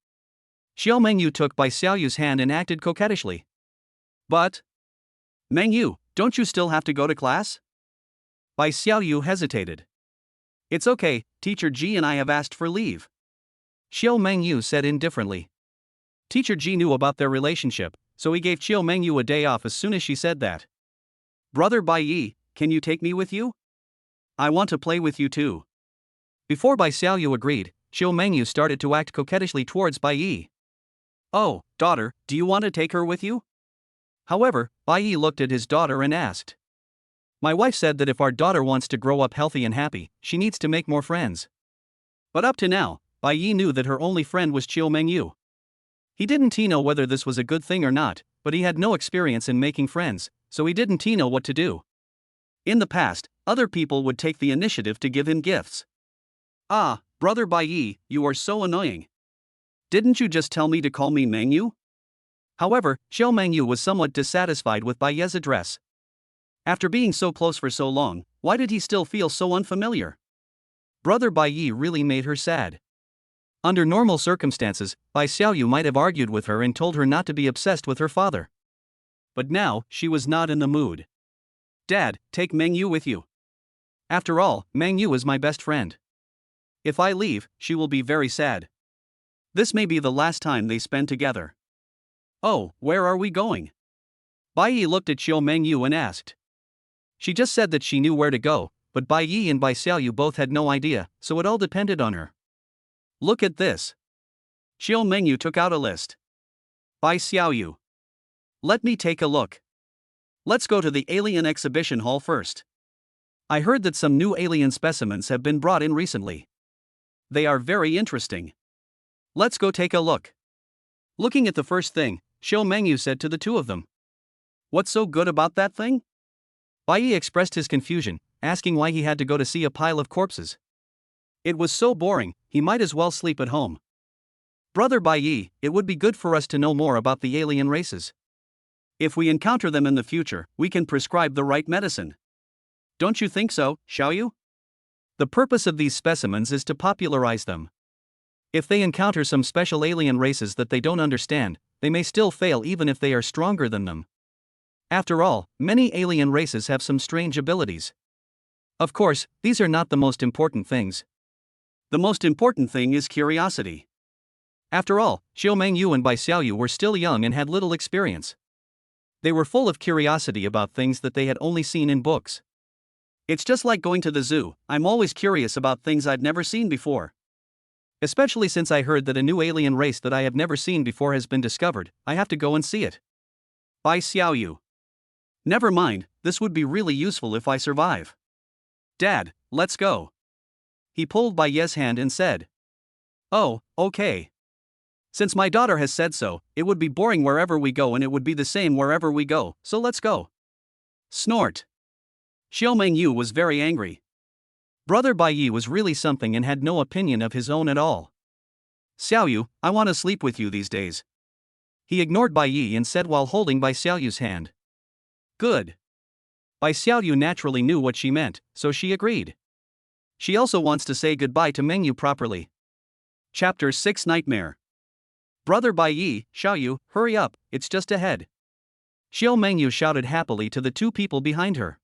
Xiao Mengyu took Bai Xiaoyu's hand and acted coquettishly. But... Mengyu, don't you still have to go to class? Bai Xiaoyu hesitated. It's okay, Teacher Ji and I have asked for leave. Xiao Mengyu said indifferently. Teacher Ji knew about their relationship, so he gave Xiao Mengyu a day off as soon as she said that. Brother Bai Yi, can you take me with you? I want to play with you too. Before Bai Xiaoyu agreed, Xiao Mengyu started to act coquettishly towards Bai Yi. Oh, daughter, do you want to take her with you? However, Bai Yi looked at his daughter and asked. My wife said that if our daughter wants to grow up healthy and happy, she needs to make more friends. But up to now, Bai Yi knew that her only friend was Xiao Mengyu. He didn't know whether this was a good thing or not, but he had no experience in making friends, so he didn't know what to do. In the past, other people would take the initiative to give him gifts. Ah, brother Bai Yi, you are so annoying. Didn't you just tell me to call me Mengyu? However, Xiao Mengyu was somewhat dissatisfied with Bai Yi's address. After being so close for so long, why did he still feel so unfamiliar? Brother Bai Yi really made her sad. Under normal circumstances, Bai Xiaoyu might have argued with her and told her not to be obsessed with her father. But now, she was not in the mood. Dad, take Mengyu with you. After all, Mengyu is my best friend. If I leave, she will be very sad. This may be the last time they spend together. Oh, where are we going? Bai Yi looked at Xiao Mengyu and asked. She just said that she knew where to go, but Bai Yi and Bai Xiaoyu both had no idea, so it all depended on her. Look at this. Xiao Mengyu took out a list. Bai Xiaoyu. Let me take a look. Let's go to the alien exhibition hall first. I heard that some new alien specimens have been brought in recently. They are very interesting. Let's go take a look. Looking at the first thing, Xiao Mengyu said to the two of them. What's so good about that thing? Bai Yi expressed his confusion, asking why he had to go to see a pile of corpses. It was so boring, he might as well sleep at home. Brother Bai Yi, it would be good for us to know more about the alien races. If we encounter them in the future, we can prescribe the right medicine. Don't you think so, Xiaoyu? The purpose of these specimens is to popularize them. If they encounter some special alien races that they don't understand, they may still fail even if they are stronger than them. After all, many alien races have some strange abilities. Of course, these are not the most important things. The most important thing is curiosity. After all, Xiao Mengyu and Bai Xiaoyu were still young and had little experience. They were full of curiosity about things that they had only seen in books. It's just like going to the zoo, I'm always curious about things I'd never seen before. Especially since I heard that a new alien race that I have never seen before has been discovered, I have to go and see it. Bai Xiaoyu. Never mind, this would be really useful if I survive. Dad, let's go. He pulled Bai Ye's hand and said. Oh, okay. Since my daughter has said so, it would be boring wherever we go and it would be the same wherever we go, so let's go. Snort. Xiao Mengyu was very angry. Brother Bai Yi was really something and had no opinion of his own at all. Xiaoyu, I want to sleep with you these days. He ignored Bai Yi and said while holding Bai Xiaoyu's hand. Good. Bai Xiaoyu naturally knew what she meant, so she agreed. She also wants to say goodbye to Mengyu properly. Chapter 6 Nightmare. Brother Bai Yi, Xiaoyu, hurry up, it's just ahead. Xiao Mengyu shouted happily to the two people behind her.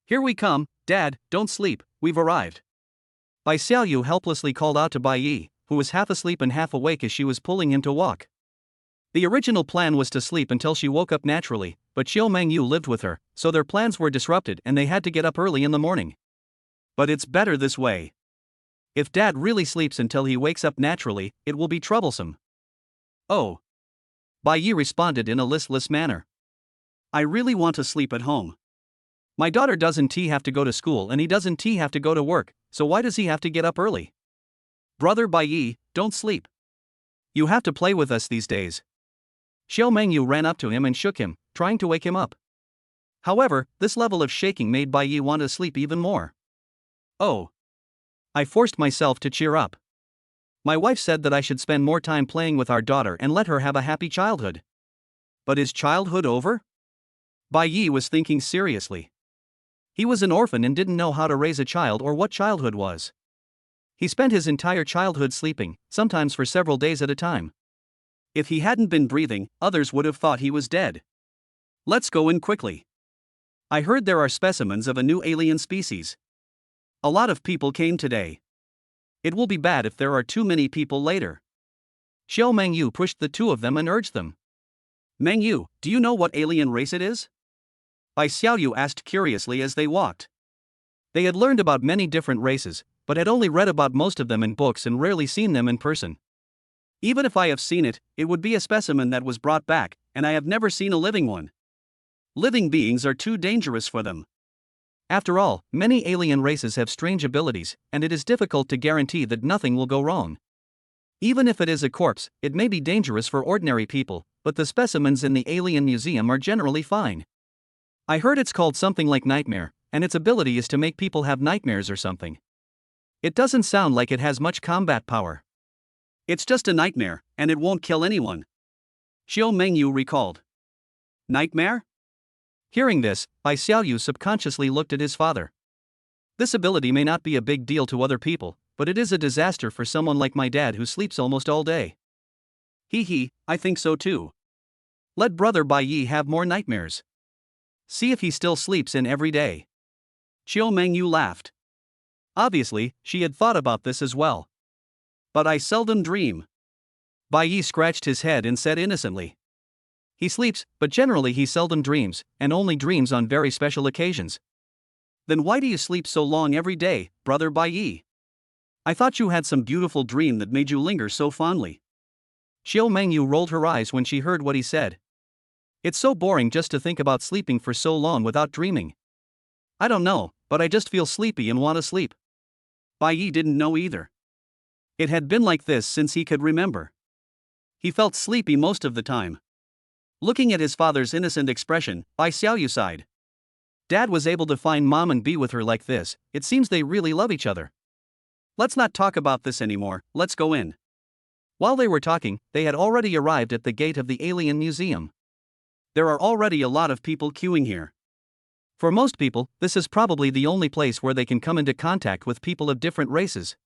Here we come, Dad, don't sleep, we've arrived. Bai Xiaoyu helplessly called out to Bai Yi, who was half asleep and half awake as she was pulling him to walk. The original plan was to sleep until she woke up naturally, but Xiao Mengyu lived with her, so their plans were disrupted and they had to get up early in the morning. But it's better this way. If Dad really sleeps until he wakes up naturally, it will be troublesome. Oh. Bai Yi responded in a listless manner. I really want to sleep at home. My daughter doesn't have to go to school and he doesn't have to go to work, so why does he have to get up early? Brother Bai Yi, don't sleep. You have to play with us these days. Xiao Mengyu ran up to him and shook him, trying to wake him up. However, this level of shaking made Bai Yi want to sleep even more. Oh. I forced myself to cheer up. My wife said that I should spend more time playing with our daughter and let her have a happy childhood. But is childhood over? Bai Yi was thinking seriously. He was an orphan and didn't know how to raise a child or what childhood was. He spent his entire childhood sleeping, sometimes for several days at a time. If he hadn't been breathing, others would have thought he was dead. Let's go in quickly. I heard there are specimens of a new alien species. A lot of people came today. It will be bad if there are too many people later. Xiao Mengyu pushed the two of them and urged them. Mengyu, do you know what alien race it is? Bai Xiaoyu asked curiously as they walked. They had learned about many different races, but had only read about most of them in books and rarely seen them in person. Even if I have seen it, it would be a specimen that was brought back, and I have never seen a living one. Living beings are too dangerous for them. After all, many alien races have strange abilities, and it is difficult to guarantee that nothing will go wrong. Even if it is a corpse, it may be dangerous for ordinary people, but the specimens in the alien museum are generally fine. I heard it's called something like nightmare, and its ability is to make people have nightmares or something. It doesn't sound like it has much combat power. It's just a nightmare, and it won't kill anyone. Xiao Mengyu recalled. Nightmare? Hearing this, Bai Xiaoyu subconsciously looked at his father. This ability may not be a big deal to other people, but it is a disaster for someone like my dad who sleeps almost all day. I think so too. Let brother Bai Yi have more nightmares. See if he still sleeps in every day. Xiao Mengyu laughed. Obviously, she had thought about this as well. But I seldom dream. Bai Yi scratched his head and said innocently. He sleeps, but generally he seldom dreams, and only dreams on very special occasions. Then why do you sleep so long every day, brother Bai Yi? I thought you had some beautiful dream that made you linger so fondly. Xiao Mengyu rolled her eyes when she heard what he said. It's so boring just to think about sleeping for so long without dreaming. I don't know, but I just feel sleepy and want to sleep. Bai Yi didn't know either. It had been like this since he could remember. He felt sleepy most of the time. Looking at his father's innocent expression, Bai Xiaoyu sighed. Dad was able to find mom and be with her like this, it seems they really love each other. Let's not talk about this anymore, let's go in. While they were talking, they had already arrived at the gate of the Alien Museum. There are already a lot of people queuing here. For most people, this is probably the only place where they can come into contact with people of different races.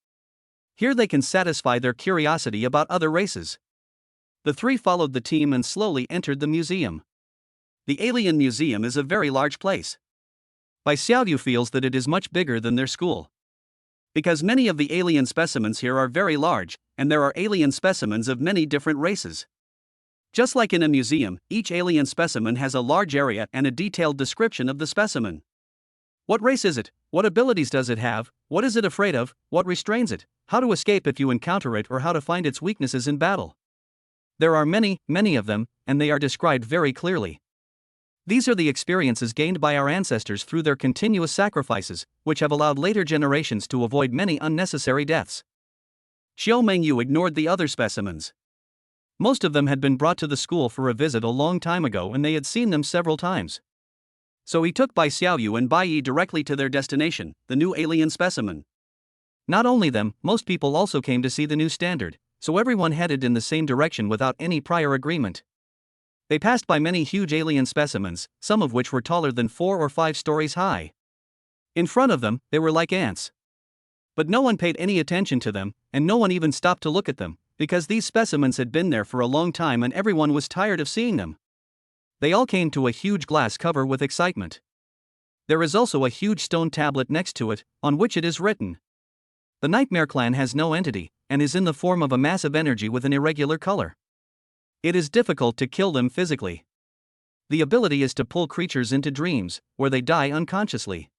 Here they can satisfy their curiosity about other races. The three followed the team and slowly entered the museum. The Alien Museum is a very large place. Bai Xiaoyu feels that it is much bigger than their school. Because many of the alien specimens here are very large, and there are alien specimens of many different races. Just like in a museum, each alien specimen has a large area and a detailed description of the specimen. What race is it? What abilities does it have? What is it afraid of? What restrains it? How to escape if you encounter it, or how to find its weaknesses in battle? There are many of them, and they are described very clearly. These are the experiences gained by our ancestors through their continuous sacrifices, which have allowed later generations to avoid many unnecessary deaths. Xiao Mengyu ignored the other specimens. Most of them had been brought to the school for a visit a long time ago, and they had seen them several times. So he took Bai Xiaoyu and Bai Yi directly to their destination, the new alien specimen. Not only them, most people also came to see the new standard, so everyone headed in the same direction without any prior agreement. They passed by many huge alien specimens, some of which were taller than 4 or 5 stories high. In front of them, they were like ants. But no one paid any attention to them, and no one even stopped to look at them, because these specimens had been there for a long time and everyone was tired of seeing them. They all came to a huge glass cover with excitement. There is also a huge stone tablet next to it, on which it is written. The Nightmare Clan has no entity, and is in the form of a massive energy with an irregular color. It is difficult to kill them physically. The ability is to pull creatures into dreams, where they die unconsciously.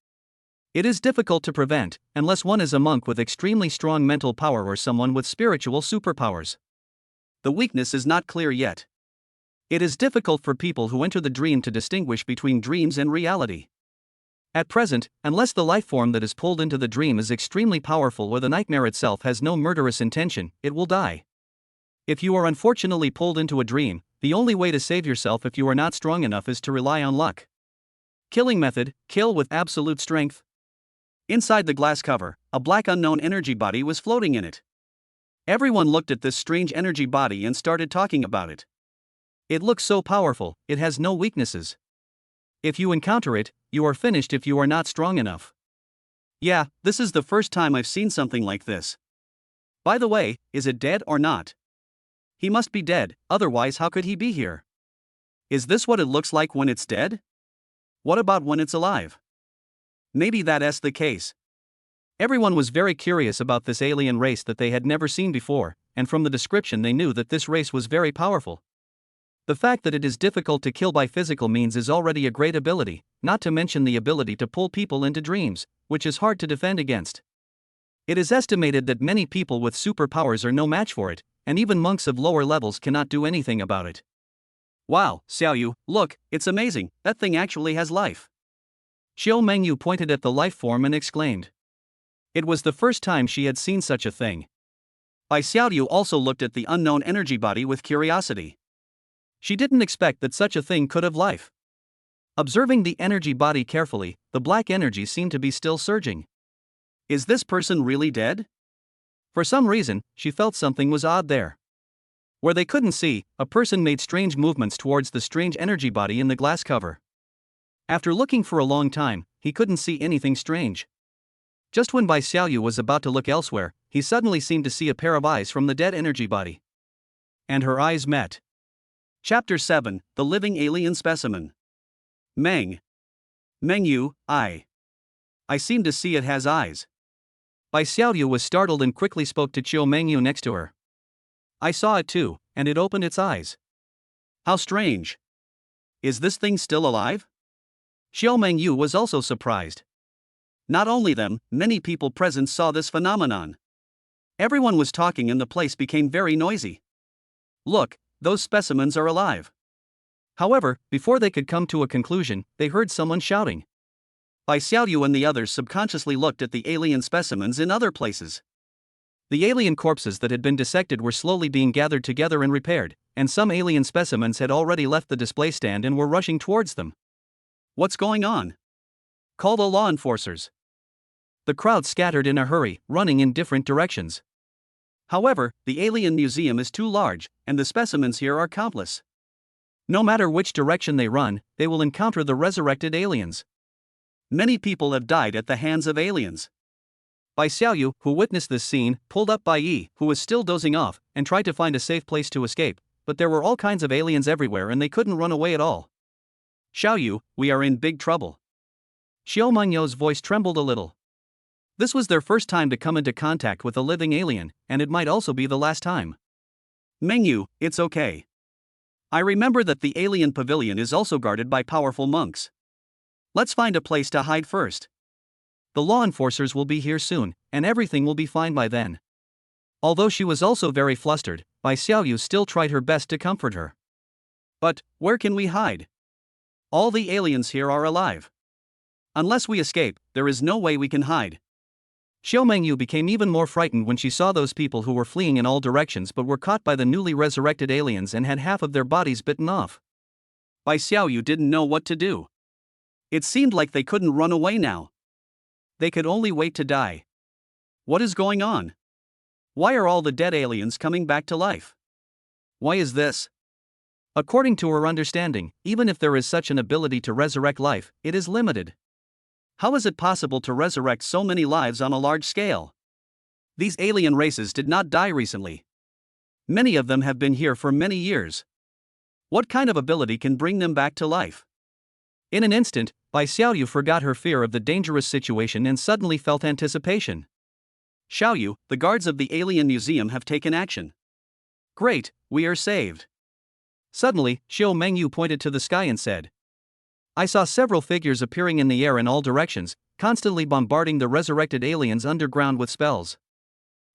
It is difficult to prevent, unless one is a monk with extremely strong mental power or someone with spiritual superpowers. The weakness is not clear yet. It is difficult for people who enter the dream to distinguish between dreams and reality. At present, unless the life form that is pulled into the dream is extremely powerful or the nightmare itself has no murderous intention, it will die. If you are unfortunately pulled into a dream, the only way to save yourself if you are not strong enough is to rely on luck. Killing method: kill with absolute strength. Inside the glass cover, a black unknown energy body was floating in it. Everyone looked at this strange energy body and started talking about it. It looks so powerful, it has no weaknesses. If you encounter it, you are finished if you are not strong enough. Yeah, this is the first time I've seen something like this. By the way, is it dead or not? He must be dead, otherwise how could he be here? Is this what it looks like when it's dead? What about when it's alive? Maybe that's the case. Everyone was very curious about this alien race that they had never seen before, and from the description they knew that this race was very powerful. The fact that it is difficult to kill by physical means is already a great ability, not to mention the ability to pull people into dreams, which is hard to defend against. It is estimated that many people with superpowers are no match for it, and even monks of lower levels cannot do anything about it. Wow, Xiaoyu, look, it's amazing, that thing actually has life. Xiao Mengyu pointed at the life form and exclaimed. It was the first time she had seen such a thing. Bai Xiaoyu also looked at the unknown energy body with curiosity. She didn't expect that such a thing could have life. Observing the energy body carefully, the black energy seemed to be still surging. Is this person really dead? For some reason, she felt something was odd there. Where they couldn't see, a person made strange movements towards the strange energy body in the glass cover. After looking for a long time, he couldn't see anything strange. Just when Bai Xiaoyu was about to look elsewhere, he suddenly seemed to see a pair of eyes from the dead energy body. And her eyes met. Chapter 7, The Living Alien Specimen. Mengyu, I seem to see it has eyes. Bai Xiaoyu was startled and quickly spoke to Qiu Mengyu next to her. I saw it too, and it opened its eyes. How strange. Is this thing still alive? Xiao Mengyu was also surprised. Not only them, many people present saw this phenomenon. Everyone was talking and the place became very noisy. Look, those specimens are alive. However, before they could come to a conclusion, they heard someone shouting. Bai Xiaoyu and the others subconsciously looked at the alien specimens in other places. The alien corpses that had been dissected were slowly being gathered together and repaired, and some alien specimens had already left the display stand and were rushing towards them. What's going on? Call the law enforcers. The crowd scattered in a hurry, running in different directions. However, the alien museum is too large, and the specimens here are countless. No matter which direction they run, they will encounter the resurrected aliens. Many people have died at the hands of aliens. Bai Xiaoyu, who witnessed this scene, pulled up Bai Yi, who was still dozing off, and tried to find a safe place to escape, but there were all kinds of aliens everywhere and they couldn't run away at all. Xiaoyu, we are in big trouble. Xiao Mengyo's voice trembled a little. This was their first time to come into contact with a living alien, and it might also be the last time. Mengyu, it's okay. I remember that the alien pavilion is also guarded by powerful monks. Let's find a place to hide first. The law enforcers will be here soon, and everything will be fine by then. Although she was also very flustered, Bai Xiaoyu still tried her best to comfort her. But, where can we hide? All the aliens here are alive. Unless we escape, there is no way we can hide. Xiao Mengyu became even more frightened when she saw those people who were fleeing in all directions but were caught by the newly resurrected aliens and had half of their bodies bitten off. Bai Xiaoyu didn't know what to do. It seemed like they couldn't run away now. They could only wait to die. What is going on? Why are all the dead aliens coming back to life? Why is this? According to her understanding, even if there is such an ability to resurrect life, it is limited. How is it possible to resurrect so many lives on a large scale? These alien races did not die recently. Many of them have been here for many years. What kind of ability can bring them back to life? In an instant, Bai Xiaoyu forgot her fear of the dangerous situation and suddenly felt anticipation. Xiaoyu, the guards of the alien museum have taken action. Great, we are saved. Suddenly, Xiao Mengyu pointed to the sky and said, I saw several figures appearing in the air in all directions, constantly bombarding the resurrected aliens underground with spells.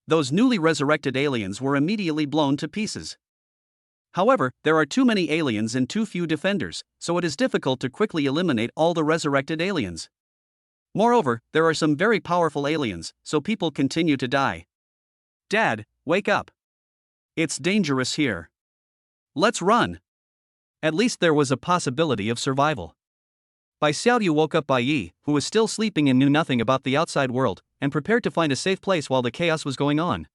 Those newly resurrected aliens were immediately blown to pieces. However, there are too many aliens and too few defenders, so it is difficult to quickly eliminate all the resurrected aliens. Moreover, there are some very powerful aliens, so people continue to die. Dad, wake up. It's dangerous here. Let's run. At least there was a possibility of survival. Bai Xiaoyu woke up Bai Yi, who was still sleeping and knew nothing about the outside world, and prepared to find a safe place while the chaos was going on.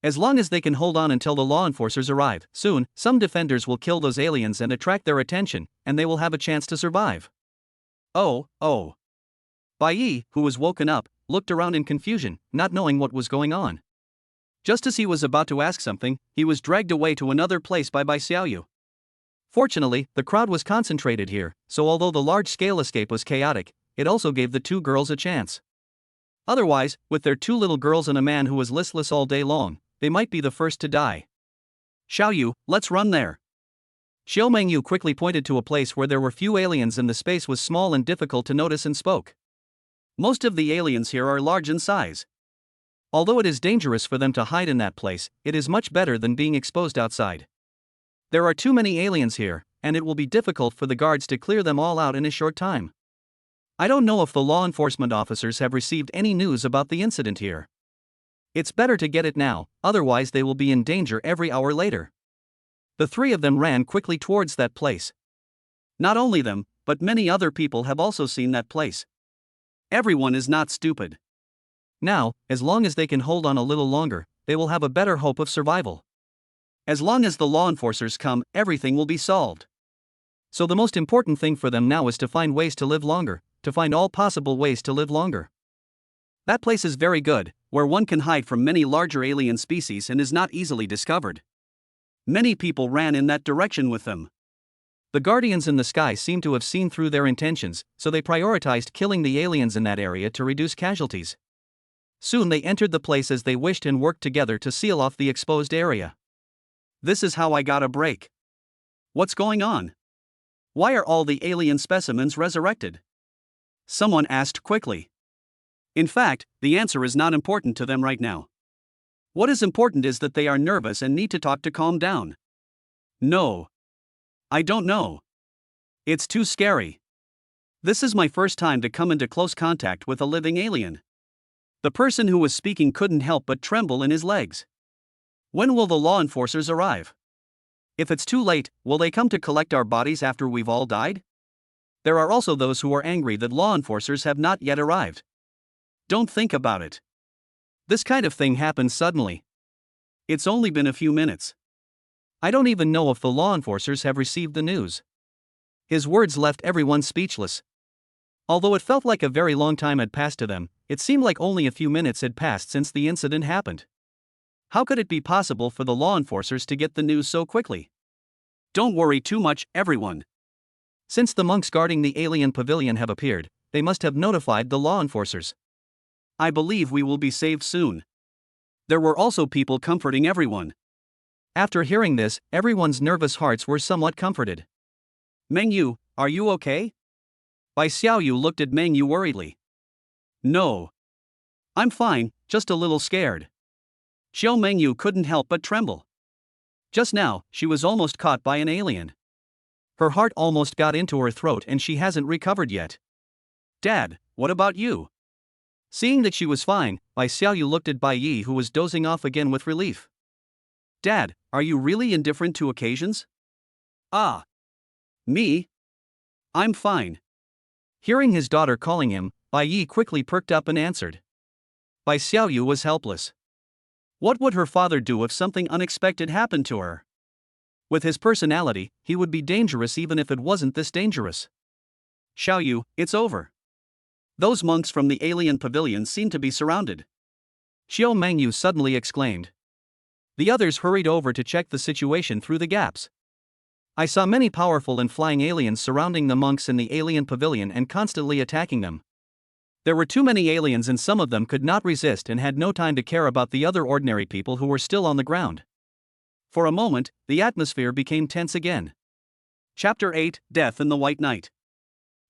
As long as they can hold on until the law enforcers arrive, soon, some defenders will kill those aliens and attract their attention, and they will have a chance to survive. Oh. Bai Yi, who was woken up, looked around in confusion, not knowing what was going on. Just as he was about to ask something, he was dragged away to another place by Bai Xiaoyu. Fortunately, the crowd was concentrated here, so although the large-scale escape was chaotic, it also gave the two girls a chance. Otherwise, with their two little girls and a man who was listless all day long, they might be the first to die. Xiaoyu, let's run there. Xiao Mengyu quickly pointed to a place where there were few aliens and the space was small and difficult to notice and spoke. Most of the aliens here are large in size. Although it is dangerous for them to hide in that place, it is much better than being exposed outside. There are too many aliens here, and it will be difficult for the guards to clear them all out in a short time. I don't know if the law enforcement officers have received any news about the incident here. It's better to get it now, otherwise they will be in danger every hour later. The three of them ran quickly towards that place. Not only them, but many other people have also seen that place. Everyone is not stupid. Now, as long as they can hold on a little longer, they will have a better hope of survival. As long as the law enforcers come, everything will be solved. So the most important thing for them now is to find ways to live longer, to find all possible ways to live longer. That place is very good, where one can hide from many larger alien species and is not easily discovered. Many people ran in that direction with them. The guardians in the sky seem to have seen through their intentions, so they prioritized killing the aliens in that area to reduce casualties. Soon they entered the place as they wished and worked together to seal off the exposed area. This is how I got a break. What's going on? Why are all the alien specimens resurrected? Someone asked quickly. In fact, the answer is not important to them right now. What is important is that they are nervous and need to talk to calm down. No. I don't know. It's too scary. This is my first time to come into close contact with a living alien. The person who was speaking couldn't help but tremble in his legs. When will the law enforcers arrive? If it's too late, will they come to collect our bodies after we've all died? There are also those who are angry that law enforcers have not yet arrived. Don't think about it. This kind of thing happens suddenly. It's only been a few minutes. I don't even know if the law enforcers have received the news." His words left everyone speechless. Although it felt like a very long time had passed to them, it seemed like only a few minutes had passed since the incident happened. How could it be possible for the law enforcers to get the news so quickly? Don't worry too much, everyone. Since the monks guarding the alien pavilion have appeared, they must have notified the law enforcers. I believe we will be saved soon. There were also people comforting everyone. After hearing this, everyone's nervous hearts were somewhat comforted. Meng Yu, are you okay? Bai Xiaoyu looked at Meng Yu worriedly. No. I'm fine, just a little scared. Xiao Meng Yu couldn't help but tremble. Just now, she was almost caught by an alien. Her heart almost got into her throat and she hasn't recovered yet. Dad, what about you? Seeing that she was fine, Bai Xiaoyu looked at Bai Yi, who was dozing off again with relief. Dad, are you really indifferent to occasions? Ah. Me? I'm fine. Hearing his daughter calling him, Bai Yi quickly perked up and answered. Bai Xiaoyu was helpless. What would her father do if something unexpected happened to her? With his personality, he would be dangerous even if it wasn't this dangerous. Xiaoyu, it's over. Those monks from the alien pavilion seem to be surrounded. Xiao Mengyu suddenly exclaimed. The others hurried over to check the situation through the gaps. I saw many powerful and flying aliens surrounding the monks in the alien pavilion and constantly attacking them. There were too many aliens and some of them could not resist and had no time to care about the other ordinary people who were still on the ground. For a moment, the atmosphere became tense again. Chapter 8, Death in the White Night.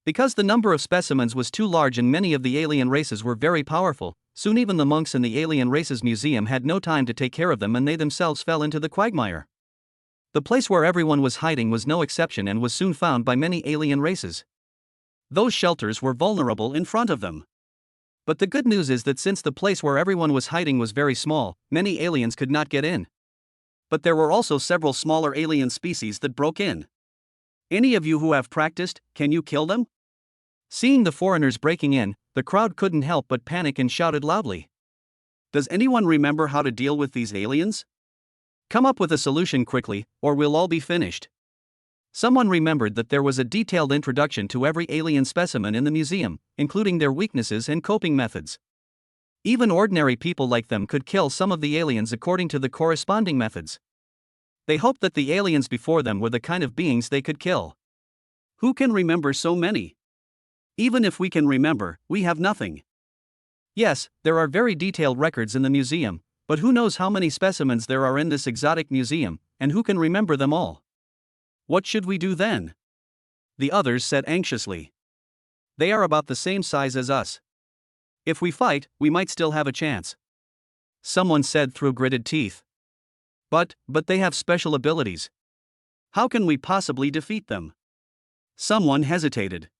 Because the number of specimens was too large and many of the alien races were very powerful, soon even the monks in the alien races museum had no time to take care of them and they themselves fell into the quagmire. The place where everyone was hiding was no exception and was soon found by many alien races. Those shelters were vulnerable in front of them. But the good news is that since the place where everyone was hiding was very small, many aliens could not get in. But there were also several smaller alien species that broke in. Any of you who have practiced, can you kill them? Seeing the foreigners breaking in, the crowd couldn't help but panic and shouted loudly. Does anyone remember how to deal with these aliens? Come up with a solution quickly, or we'll all be finished. Someone remembered that there was a detailed introduction to every alien specimen in the museum, including their weaknesses and coping methods. Even ordinary people like them could kill some of the aliens according to the corresponding methods. They hoped that the aliens before them were the kind of beings they could kill. Who can remember so many? Even if we can remember, we have nothing. Yes, there are very detailed records in the museum, but who knows how many specimens there are in this exotic museum, and who can remember them all? What should we do then? The others said anxiously. They are about the same size as us. If we fight, we might still have a chance. Someone said through gritted teeth. But they have special abilities. How can we possibly defeat them? Someone hesitated.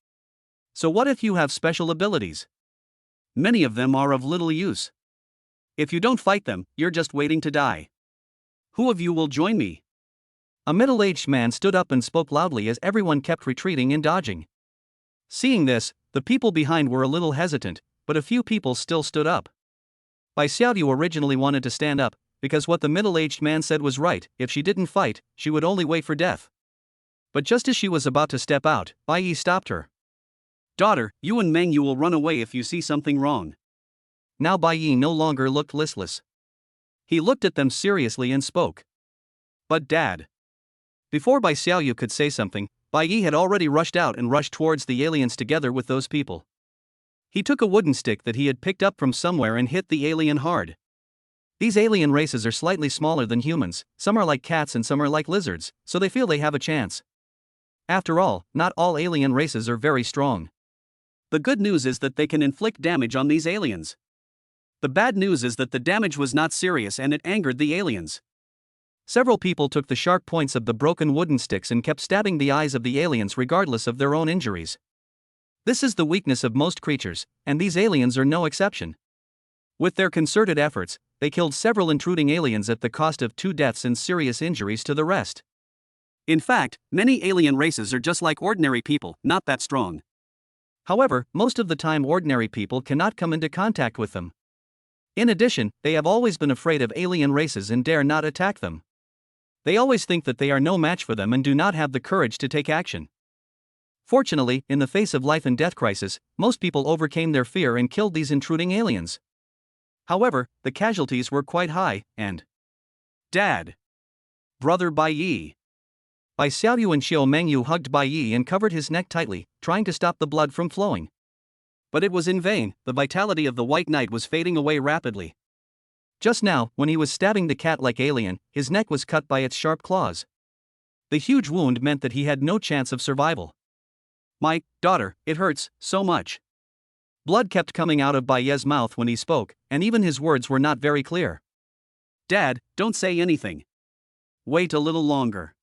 So what if you have special abilities? Many of them are of little use. If you don't fight them, you're just waiting to die. Who of you will join me? A middle-aged man stood up and spoke loudly as everyone kept retreating and dodging. Seeing this, the people behind were a little hesitant, but a few people still stood up. Bai Xiaoyu originally wanted to stand up, because what the middle-aged man said was right. If she didn't fight, she would only wait for death. But just as she was about to step out, Bai Yi stopped her. Daughter, you and Meng Yu will run away if you see something wrong. Now Bai Yi no longer looked listless. He looked at them seriously and spoke. But Dad. Before Bai Xiaoyu could say something, Bai Yi had already rushed out and rushed towards the aliens together with those people. He took a wooden stick that he had picked up from somewhere and hit the alien hard. These alien races are slightly smaller than humans, some are like cats and some are like lizards, so they feel they have a chance. After all, not all alien races are very strong. The good news is that they can inflict damage on these aliens. The bad news is that the damage was not serious and it angered the aliens. Several people took the sharp points of the broken wooden sticks and kept stabbing the eyes of the aliens regardless of their own injuries. This is the weakness of most creatures, and these aliens are no exception. With their concerted efforts, they killed several intruding aliens at the cost of 2 deaths and serious injuries to the rest. In fact, many alien races are just like ordinary people, not that strong. However, most of the time ordinary people cannot come into contact with them. In addition, they have always been afraid of alien races and dare not attack them. They always think that they are no match for them and do not have the courage to take action. Fortunately, in the face of life and death crisis, most people overcame their fear and killed these intruding aliens. However, the casualties were quite high, and Dad. Brother Bai Yi. Bai Xiaoyu and Xiao Mengyu hugged Bai Yi and covered his neck tightly, trying to stop the blood from flowing. But it was in vain, the vitality of the White Knight was fading away rapidly. Just now, when he was stabbing the cat-like alien, his neck was cut by its sharp claws. The huge wound meant that he had no chance of survival. My daughter, it hurts so much. Blood kept coming out of Bai Ye's mouth when he spoke, and even his words were not very clear. Dad, don't say anything. Wait a little longer.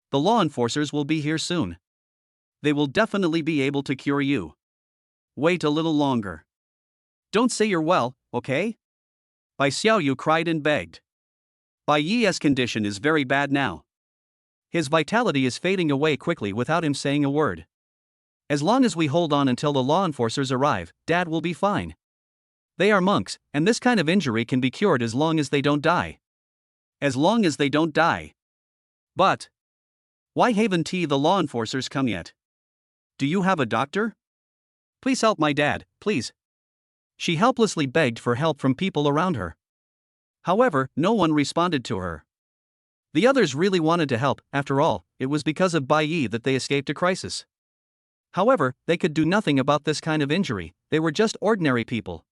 The law enforcers will be here soon. They will definitely be able to cure you. Wait a little longer. Don't say you're well, okay? Bai Xiaoyu cried and begged. Bai Yi's condition is very bad now. His vitality is fading away quickly without him saying a word. As long as we hold on until the law enforcers arrive, Dad will be fine. They are monks, and this kind of injury can be cured as long as they don't die. As long as they don't die. But why haven't the law enforcers come yet? Do you have a doctor? Please help my dad, please. She helplessly begged for help from people around her. However, no one responded to her. The others really wanted to help. After all, it was because of Bai Yi that they escaped a crisis. However, they could do nothing about this kind of injury, they were just ordinary people.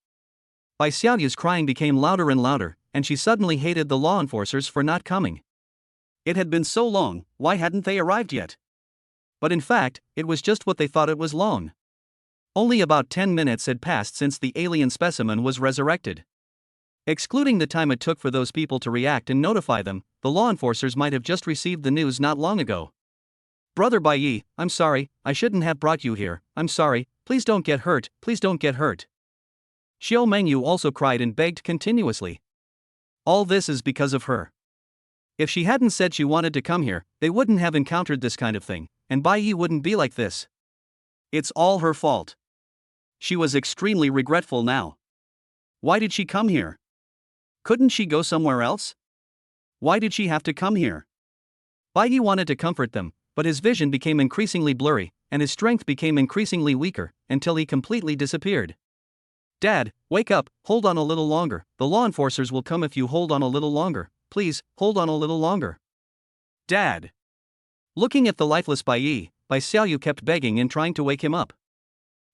Bai Xiaoyu's crying became louder and louder, and she suddenly hated the law enforcers for not coming. It had been so long, why hadn't they arrived yet? But in fact, it was just what they thought it was long. Only about 10 minutes had passed since the alien specimen was resurrected. Excluding the time it took for those people to react and notify them, the law enforcers might have just received the news not long ago. Brother Bai Yi, I'm sorry, I shouldn't have brought you here, I'm sorry, please don't get hurt, please don't get hurt. Xiao Mengyu also cried and begged continuously. All this is because of her. If she hadn't said she wanted to come here, they wouldn't have encountered this kind of thing, and Bai Yi wouldn't be like this. It's all her fault. She was extremely regretful now. Why did she come here? Couldn't she go somewhere else? Why did she have to come here? Bai Yi wanted to comfort them, but his vision became increasingly blurry, and his strength became increasingly weaker, until he completely disappeared. Dad, wake up, hold on a little longer, the law enforcers will come if you hold on a little longer, please, hold on a little longer. Dad. Looking at the lifeless Bai Yi, Bai Xiaoyu kept begging and trying to wake him up.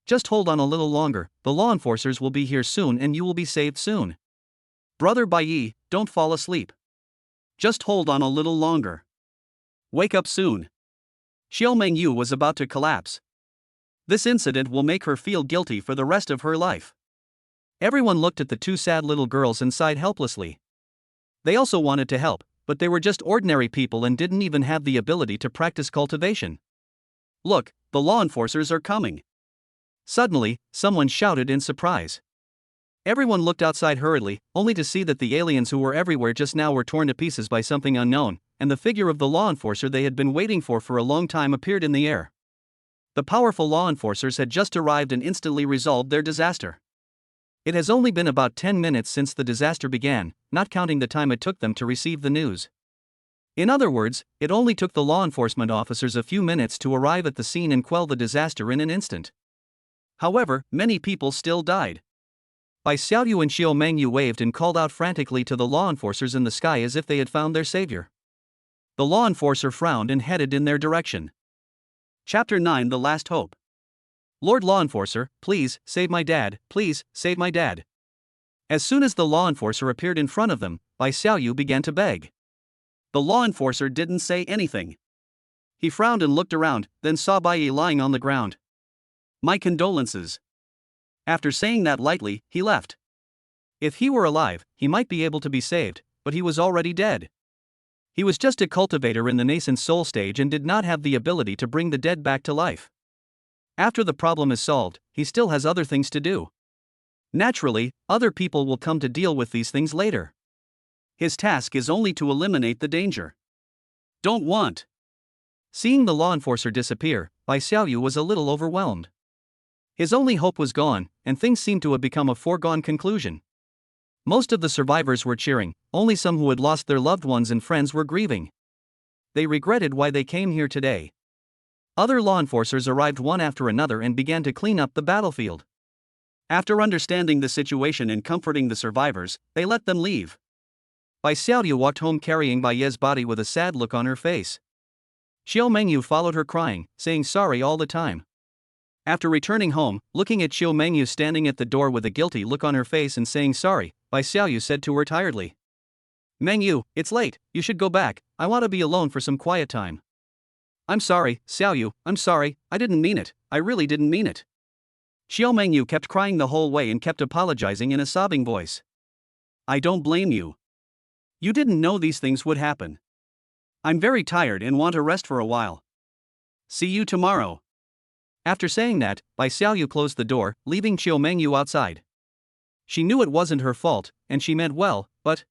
Just hold on a little longer, the law enforcers will be here soon and you will be saved soon. Brother Bai Yi, don't fall asleep. Just hold on a little longer. Wake up soon. Xiao Mengyu was about to collapse. This incident will make her feel guilty for the rest of her life. Everyone looked at the two sad little girls and sighed helplessly. They also wanted to help, but they were just ordinary people and didn't even have the ability to practice cultivation. Look, the law enforcers are coming. Suddenly, someone shouted in surprise. Everyone looked outside hurriedly, only to see that the aliens who were everywhere just now were torn to pieces by something unknown, and the figure of the law enforcer they had been waiting for a long time appeared in the air. The powerful law enforcers had just arrived and instantly resolved their disaster. It has only been about 10 minutes since the disaster began, not counting the time it took them to receive the news. In other words, it only took the law enforcement officers a few minutes to arrive at the scene and quell the disaster in an instant. However, many people still died. Bai Xiaoyu and Xiao Mengyu waved and called out frantically to the law enforcers in the sky as if they had found their savior. The law enforcer frowned and headed in their direction. Chapter 9: The Last Hope. Lord Law Enforcer, please, save my dad, please, save my dad. As soon as the law enforcer appeared in front of them, Bai Xiaoyu began to beg. The law enforcer didn't say anything. He frowned and looked around, then saw Bai Yi lying on the ground. My condolences. After saying that lightly, he left. If he were alive, he might be able to be saved, but he was already dead. He was just a cultivator in the nascent soul stage and did not have the ability to bring the dead back to life. After the problem is solved, he still has other things to do. Naturally, other people will come to deal with these things later. His task is only to eliminate the danger. Don't want. Seeing the law enforcer disappear, Bai Xiaoyu was a little overwhelmed. His only hope was gone, and things seemed to have become a foregone conclusion. Most of the survivors were cheering, only some who had lost their loved ones and friends were grieving. They regretted why they came here today. Other law enforcers arrived one after another and began to clean up the battlefield. After understanding the situation and comforting the survivors, they let them leave. Bai Xiaoyu walked home carrying Bai Ye's body with a sad look on her face. Xiao Mengyu followed her crying, saying sorry all the time. After returning home, looking at Xiao Mengyu standing at the door with a guilty look on her face and saying sorry, Bai Xiaoyu said to her tiredly, "Mengyu, it's late, you should go back, I want to be alone for some quiet time." "I'm sorry, Xiaoyu, I'm sorry, I didn't mean it, I really didn't mean it." Xiao Mengyu kept crying the whole way and kept apologizing in a sobbing voice. "I don't blame you. You didn't know these things would happen. I'm very tired and want to rest for a while. See you tomorrow." After saying that, Bai Xiaoyu closed the door, leaving Xiao Mengyu outside. She knew it wasn't her fault, and she meant well, but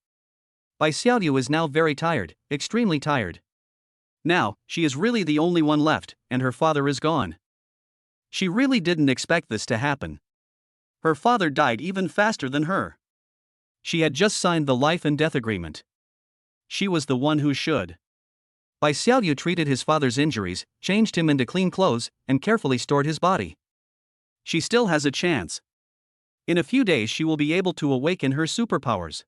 Bai Xiaoyu is now very tired, extremely tired. Now, she is really the only one left, and her father is gone. She really didn't expect this to happen. Her father died even faster than her. She had just signed the life and death agreement. She was the one who should. Bai Xiaoyu treated his father's injuries, changed him into clean clothes, and carefully stored his body. She still has a chance. In a few days she will be able to awaken her superpowers.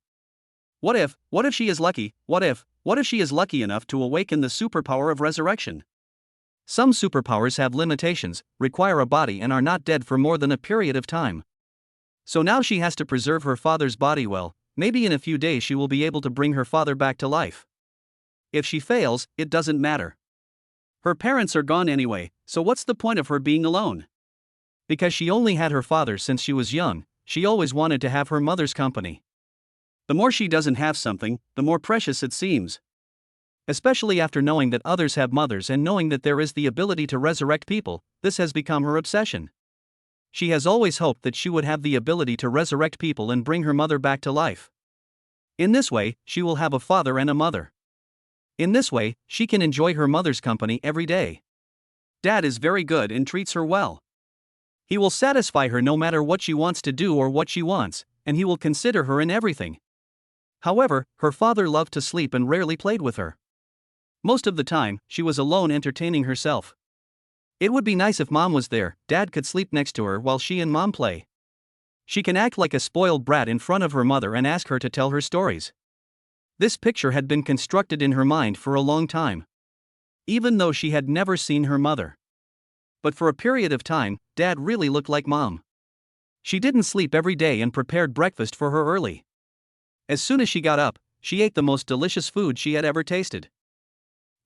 What if she is lucky, what if she is lucky enough to awaken the superpower of resurrection? Some superpowers have limitations, require a body and are not dead for more than a period of time. So now she has to preserve her father's body well, maybe in a few days she will be able to bring her father back to life. If she fails, it doesn't matter. Her parents are gone anyway, so what's the point of her being alone? Because she only had her father since she was young, she always wanted to have her mother's company. The more she doesn't have something, the more precious it seems. Especially after knowing that others have mothers and knowing that there is the ability to resurrect people, this has become her obsession. She has always hoped that she would have the ability to resurrect people and bring her mother back to life. In this way, she will have a father and a mother. In this way, she can enjoy her mother's company every day. Dad is very good and treats her well. He will satisfy her no matter what she wants to do or what she wants, and he will consider her in everything. However, her father loved to sleep and rarely played with her. Most of the time, she was alone entertaining herself. It would be nice if mom was there, dad could sleep next to her while she and mom play. She can act like a spoiled brat in front of her mother and ask her to tell her stories. This picture had been constructed in her mind for a long time. Even though she had never seen her mother. But for a period of time, dad really looked like mom. She didn't sleep every day and prepared breakfast for her early. As soon as she got up, she ate the most delicious food she had ever tasted.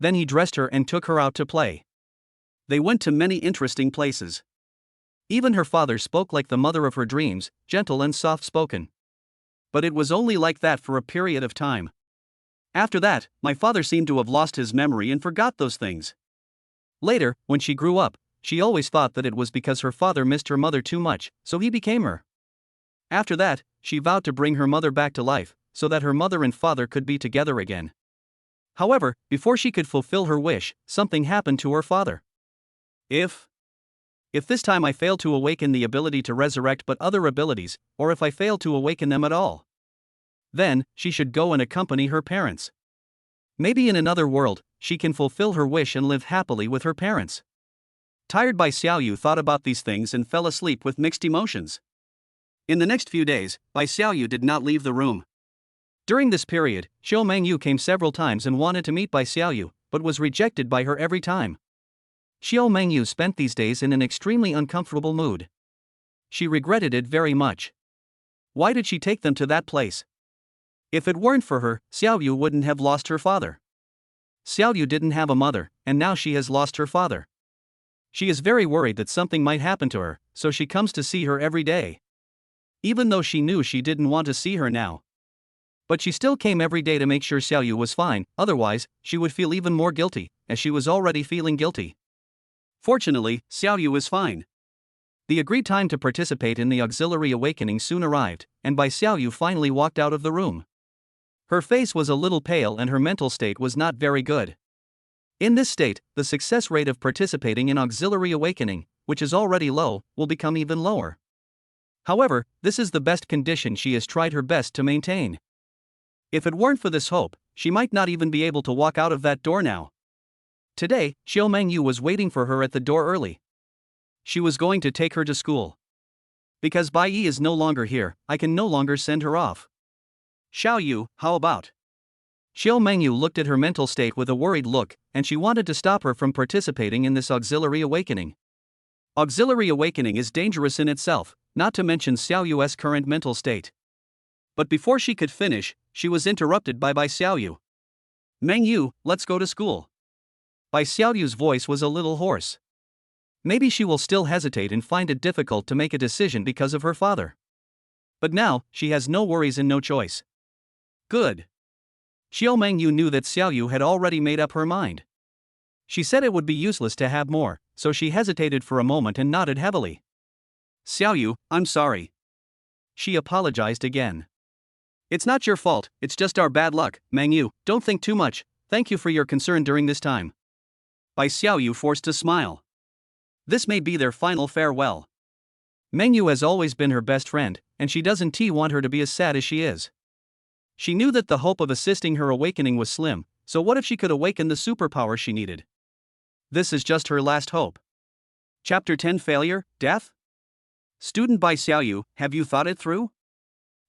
Then he dressed her and took her out to play. They went to many interesting places. Even her father spoke like the mother of her dreams, gentle and soft-spoken. But it was only like that for a period of time. After that, my father seemed to have lost his memory and forgot those things. Later, when she grew up, she always thought that it was because her father missed her mother too much, so he became her. After that, she vowed to bring her mother back to life, so that her mother and father could be together again. However, before she could fulfill her wish, something happened to her father. If this time I fail to awaken the ability to resurrect but other abilities, or if I fail to awaken them at all, then she should go and accompany her parents. Maybe in another world, she can fulfill her wish and live happily with her parents. Tired Bai Xiaoyu thought about these things and fell asleep with mixed emotions. In the next few days, Bai Xiaoyu did not leave the room. During this period, Xiao Mengyu came several times and wanted to meet Bai Xiaoyu, but was rejected by her every time. Xiao Mengyu spent these days in an extremely uncomfortable mood. She regretted it very much. Why did she take them to that place? If it weren't for her, Xiaoyu wouldn't have lost her father. Xiaoyu didn't have a mother, and now she has lost her father. She is very worried that something might happen to her, so she comes to see her every day. Even though she knew she didn't want to see her now. But she still came every day to make sure Xiaoyu was fine, otherwise, she would feel even more guilty, as she was already feeling guilty. Fortunately, Xiaoyu is fine. The agreed time to participate in the auxiliary awakening soon arrived, and Bai Xiaoyu finally walked out of the room. Her face was a little pale and her mental state was not very good. In this state, the success rate of participating in auxiliary awakening which is already low, will become even lower. However, this is the best condition she has tried her best to maintain. If it weren't for this hope, she might not even be able to walk out of that door now. Today, Xiao Mengyu was waiting for her at the door early. She was going to take her to school. Because Bai Yi is no longer here, I can no longer send her off. Xiao Yu, how about? Xiao Mengyu looked at her mental state with a worried look, and she wanted to stop her from participating in this auxiliary awakening. Auxiliary awakening is dangerous in itself, not to mention Xiao Yu's current mental state. But before she could finish, she was interrupted by Bai Xiaoyu. Mengyu, let's go to school. Bai Xiaoyu's voice was a little hoarse. Maybe she will still hesitate and find it difficult to make a decision because of her father. But now, she has no worries and no choice. Good. Xiao Mengyu knew that Xiaoyu had already made up her mind. She said it would be useless to have more, so she hesitated for a moment and nodded heavily. Xiaoyu, I'm sorry. She apologized again. It's not your fault, it's just our bad luck, Mengyu, don't think too much, thank you for your concern during this time. Bai Xiaoyu forced a smile. This may be their final farewell. Mengyu has always been her best friend, and she doesn't want her to be as sad as she is. She knew that the hope of assisting her awakening was slim, so what if she could awaken the superpower she needed? This is just her last hope. Chapter 10 Failure, Death? Student Bai Xiaoyu, have you thought it through?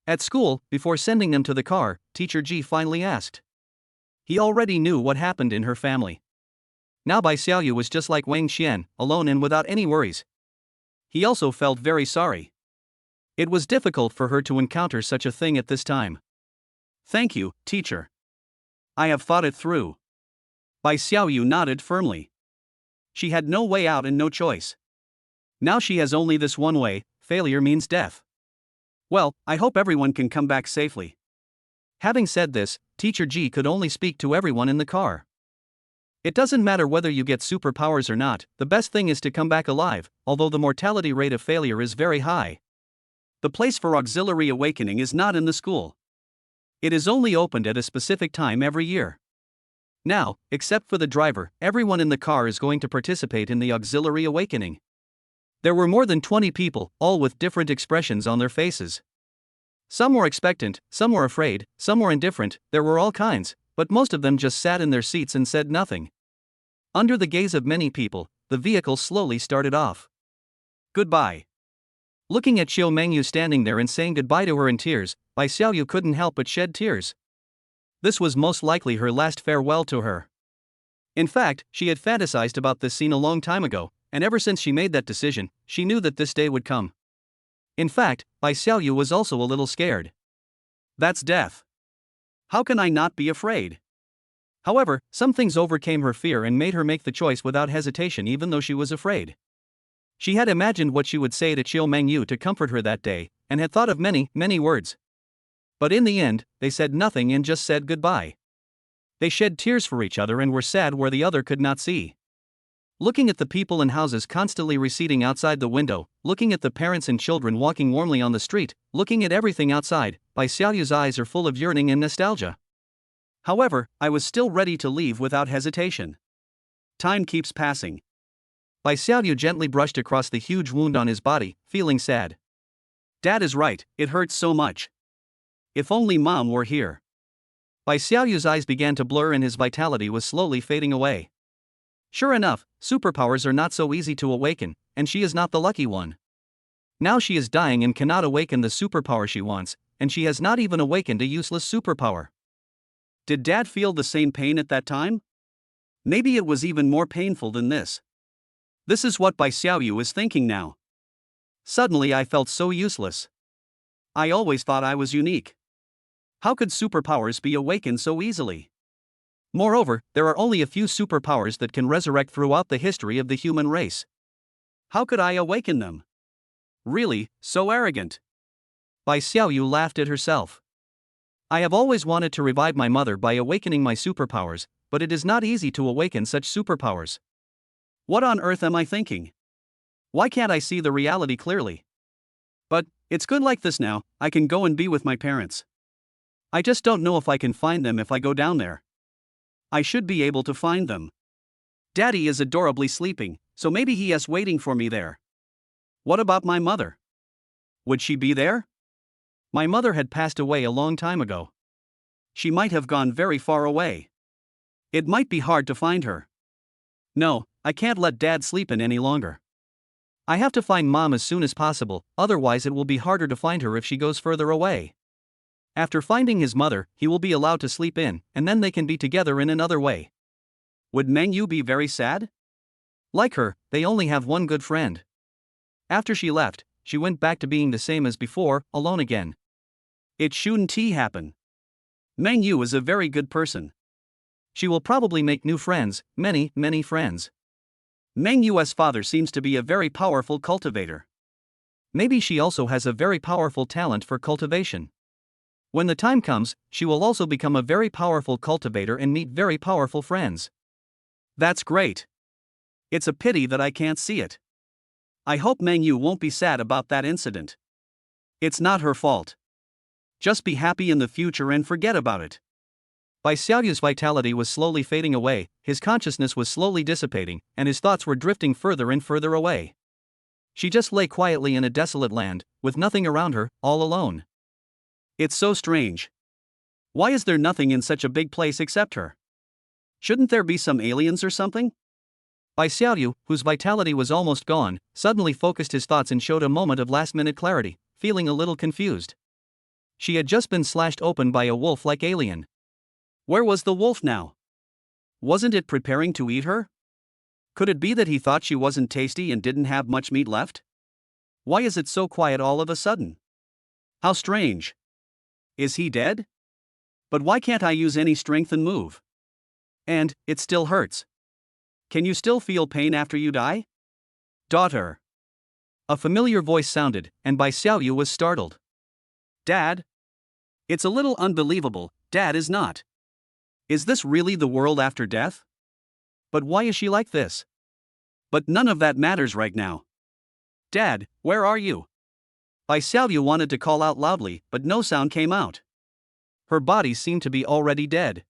At school, before sending them to the car, Teacher Ji finally asked. He already knew what happened in her family. Now Bai Xiaoyu was just like Wang Xian, alone and without any worries. He also felt very sorry. It was difficult for her to encounter such a thing at this time. Thank you, teacher. I have thought it through. Bai Xiaoyu nodded firmly. She had no way out and no choice. Now she has only this one way, failure means death. Well, I hope everyone can come back safely. Having said this, Teacher Ji could only speak to everyone in the car. It doesn't matter whether you get superpowers or not, the best thing is to come back alive, although the mortality rate of failure is very high. The place for auxiliary awakening is not in the school. It is only opened at a specific time every year. Now, except for the driver, everyone in the car is going to participate in the auxiliary awakening. There were more than 20 people, all with different expressions on their faces. Some were expectant, some were afraid, some were indifferent, there were all kinds, but most of them just sat in their seats and said nothing. Under the gaze of many people, the vehicle slowly started off. Goodbye. Looking at Xiao Mengyu standing there and saying goodbye to her in tears, Bai Xiaoyu couldn't help but shed tears. This was most likely her last farewell to her. In fact, she had fantasized about this scene a long time ago, and ever since she made that decision, she knew that this day would come. In fact, Bai Xiaoyu was also a little scared. That's death. How can I not be afraid? However, some things overcame her fear and made her make the choice without hesitation even though she was afraid. She had imagined what she would say to Xiao Mengyu to comfort her that day, and had thought of many, many words. But in the end, they said nothing and just said goodbye. They shed tears for each other and were sad where the other could not see. Looking at the people and houses constantly receding outside the window, looking at the parents and children walking warmly on the street, looking at everything outside, Bai Xiaoyu's eyes are full of yearning and nostalgia. However, I was still ready to leave without hesitation. Time keeps passing. Bai Xiaoyu gently brushed across the huge wound on his body, feeling sad. Dad is right, it hurts so much. If only Mom were here. Bai Xiaoyu's eyes began to blur and his vitality was slowly fading away. Sure enough, superpowers are not so easy to awaken, and she is not the lucky one. Now she is dying and cannot awaken the superpower she wants, and she has not even awakened a useless superpower. Did Dad feel the same pain at that time? Maybe it was even more painful than this. This is what Bai Xiaoyu is thinking now. Suddenly I felt so useless. I always thought I was unique. How could superpowers be awakened so easily? Moreover, there are only a few superpowers that can resurrect throughout the history of the human race. How could I awaken them? Really, so arrogant. Bai Xiaoyu laughed at herself. I have always wanted to revive my mother by awakening my superpowers, but it is not easy to awaken such superpowers. What on earth am I thinking? Why can't I see the reality clearly? But, it's good like this now, I can go and be with my parents. I just don't know if I can find them if I go down there. I should be able to find them. Daddy is adorably sleeping, So maybe he is waiting for me there. What about my mother? Would she be there? My mother had passed away a long time ago. She might have gone very far away. It might be hard to find her. No, I can't let Dad sleep in any longer. I have to find Mom as soon as possible, otherwise it will be harder to find her if she goes further away. After finding his mother, he will be allowed to sleep in, and then they can be together in another way. Would Meng Yu be very sad? Like her, they only have one good friend. After she left, she went back to being the same as before, alone again. It shouldn't happen. Meng Yu is a very good person. She will probably make new friends, many, many friends. Meng Yu's father seems to be a very powerful cultivator. Maybe she also has a very powerful talent for cultivation. When the time comes, she will also become a very powerful cultivator and meet very powerful friends. That's great. It's a pity that I can't see it. I hope Meng Yu won't be sad about that incident. It's not her fault. Just be happy in the future and forget about it. Bai Xiaoyu's vitality was slowly fading away, his consciousness was slowly dissipating, and his thoughts were drifting further and further away. She just lay quietly in a desolate land, with nothing around her, all alone. It's so strange. Why is there nothing in such a big place except her? Shouldn't there be some aliens or something? Bai Xiaoyu, whose vitality was almost gone, suddenly focused his thoughts and showed a moment of last-minute clarity, feeling a little confused. She had just been slashed open by a wolf-like alien. Where was the wolf now? Wasn't it preparing to eat her? Could it be that he thought she wasn't tasty and didn't have much meat left? Why is it so quiet all of a sudden? How strange. Is he dead? But why can't I use any strength and move? And, it still hurts. Can you still feel pain after you die? Daughter. A familiar voice sounded, and Bai Xiaoyu was startled. Dad? It's a little unbelievable, Dad is not. Is this really the world after death? But why is she like this? But none of that matters right now. Dad, where are you? Bai Xiaoyu wanted to call out loudly, but no sound came out. Her body seemed to be already dead.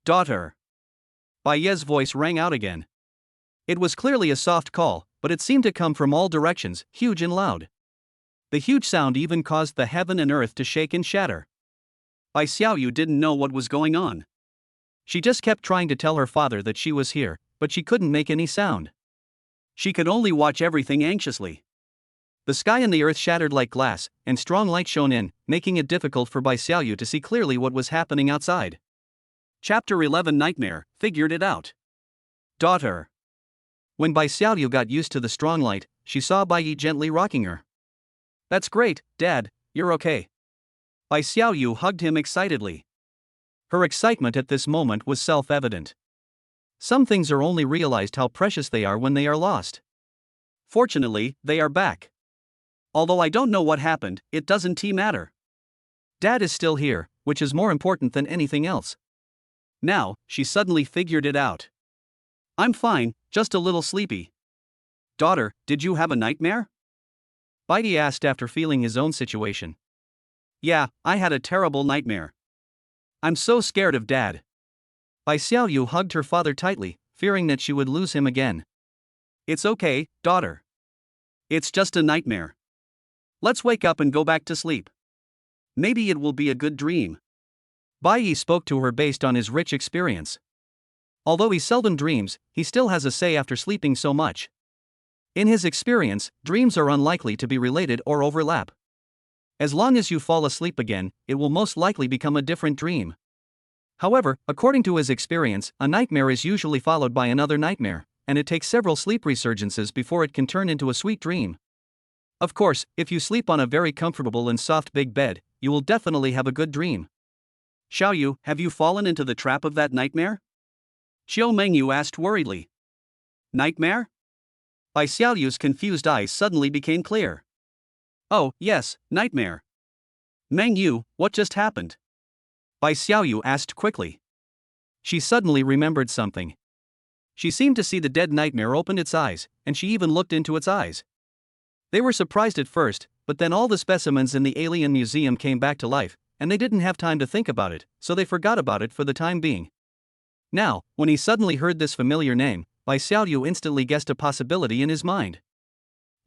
Daughter. Bai Ye's voice rang out again. It was clearly a soft call, but it seemed to come from all directions, huge and loud. The huge sound even caused the heaven and earth to shake and shatter. Bai Xiaoyu didn't know what was going on. She just kept trying to tell her father that she was here, but she couldn't make any sound. She could only watch everything anxiously. The sky and the earth shattered like glass, and strong light shone in, making it difficult for Bai Xiaoyu to see clearly what was happening outside. Chapter 11 Nightmare, figured it out. Daughter. When Bai Xiaoyu got used to the strong light, she saw Bai Yi gently rocking her. That's great, Dad, you're okay. Bai Xiaoyu hugged him excitedly. Her excitement at this moment was self-evident. Some things are only realized how precious they are when they are lost. Fortunately, they are back. Although I don't know what happened, it doesn't matter. Dad is still here, which is more important than anything else. Now, she suddenly figured it out. I'm fine, just a little sleepy. Daughter, did you have a nightmare? Bai Yi asked after feeling his own situation. Yeah, I had a terrible nightmare. I'm so scared of Dad. Bai Xiaoyu hugged her father tightly, fearing that she would lose him again. It's okay, daughter. It's just a nightmare. Let's wake up and go back to sleep. Maybe it will be a good dream. Bai Yi spoke to her based on his rich experience. Although he seldom dreams, he still has a say after sleeping so much. In his experience, dreams are unlikely to be related or overlap. As long as you fall asleep again, it will most likely become a different dream. However, according to his experience, a nightmare is usually followed by another nightmare, and it takes several sleep resurgences before it can turn into a sweet dream. Of course, if you sleep on a very comfortable and soft big bed, you will definitely have a good dream. Xiaoyu, have you fallen into the trap of that nightmare? Qiu Mengyu asked worriedly. Nightmare? Bai Xiaoyu's confused eyes suddenly became clear. Oh, yes, nightmare. Mengyu, what just happened? Bai Xiaoyu asked quickly. She suddenly remembered something. She seemed to see the dead nightmare open its eyes, and she even looked into its eyes. They were surprised at first, but then all the specimens in the alien museum came back to life, and they didn't have time to think about it, so they forgot about it for the time being. Now, when he suddenly heard this familiar name, Bai Xiaoyu instantly guessed a possibility in his mind.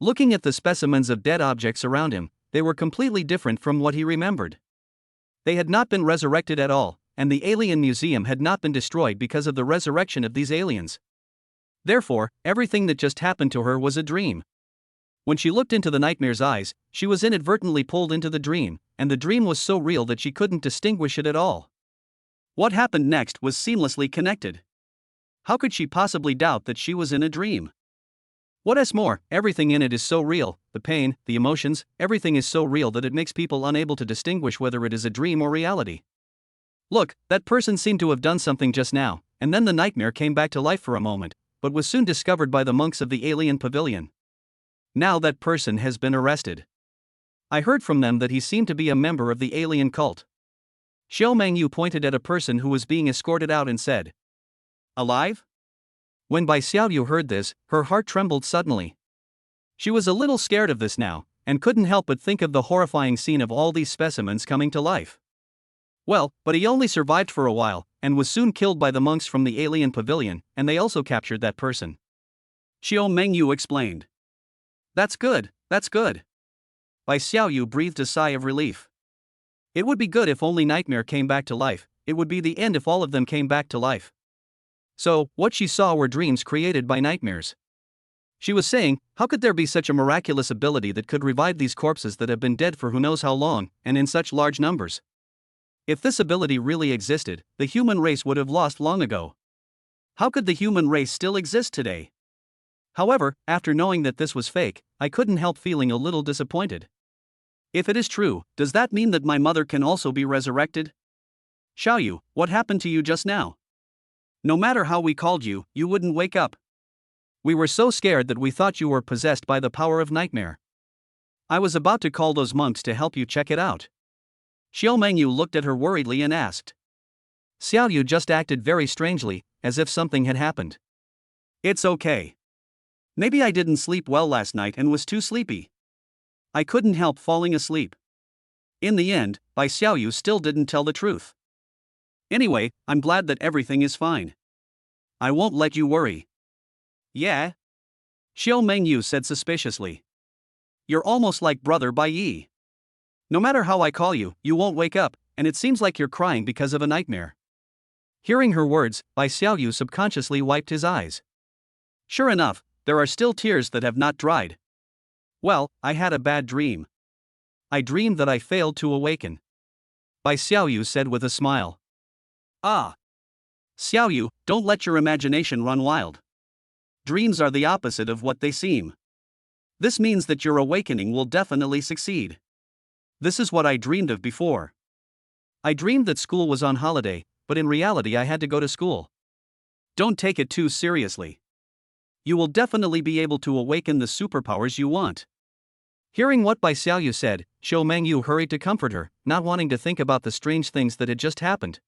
Looking at the specimens of dead objects around him, they were completely different from what he remembered. They had not been resurrected at all, and the alien museum had not been destroyed because of the resurrection of these aliens. Therefore, everything that just happened to her was a dream. When she looked into the nightmare's eyes, she was inadvertently pulled into the dream, and the dream was so real that she couldn't distinguish it at all. What happened next was seamlessly connected. How could she possibly doubt that she was in a dream? What's more, everything in it is so real, the pain, the emotions, everything is so real that it makes people unable to distinguish whether it is a dream or reality. Look, that person seemed to have done something just now, and then the nightmare came back to life for a moment, but was soon discovered by the monks of the alien pavilion. Now that person has been arrested. I heard from them that he seemed to be a member of the alien cult. Xiao Mengyu pointed at a person who was being escorted out and said, "Alive?" When Bai Xiaoyu heard this, her heart trembled suddenly. She was a little scared of this now, and couldn't help but think of the horrifying scene of all these specimens coming to life. Well, but he only survived for a while, and was soon killed by the monks from the alien pavilion, and they also captured that person. Xiao Mengyu explained. That's good, that's good. Bai Xiaoyu breathed a sigh of relief. It would be good if only Nightmare came back to life, it would be the end if all of them came back to life. So, what she saw were dreams created by nightmares. She was saying, how could there be such a miraculous ability that could revive these corpses that have been dead for who knows how long, and in such large numbers? If this ability really existed, the human race would have lost long ago. How could the human race still exist today? However, after knowing that this was fake, I couldn't help feeling a little disappointed. If it is true, does that mean that my mother can also be resurrected? Xiaoyu, what happened to you just now? No matter how we called you, you wouldn't wake up. We were so scared that we thought you were possessed by the power of nightmare. I was about to call those monks to help you check it out. Xiao Mengyu looked at her worriedly and asked. Xiaoyu just acted very strangely, as if something had happened. It's okay. Maybe I didn't sleep well last night and was too sleepy. I couldn't help falling asleep. In the end, Bai Xiaoyu still didn't tell the truth. Anyway, I'm glad that everything is fine. I won't let you worry. Yeah? Xiao Mengyu said suspiciously. You're almost like brother Bai Yi. No matter how I call you, you won't wake up, and it seems like you're crying because of a nightmare. Hearing her words, Bai Xiaoyu subconsciously wiped his eyes. Sure enough, there are still tears that have not dried. Well, I had a bad dream. I dreamed that I failed to awaken. Bai Xiaoyu said with a smile. Ah. Xiaoyu, don't let your imagination run wild. Dreams are the opposite of what they seem. This means that your awakening will definitely succeed. This is what I dreamed of before. I dreamed that school was on holiday, but in reality I had to go to school. Don't take it too seriously. You will definitely be able to awaken the superpowers you want. Hearing what Bai Xiaoyu said, Xiao Mengyu hurried to comfort her, not wanting to think about the strange things that had just happened.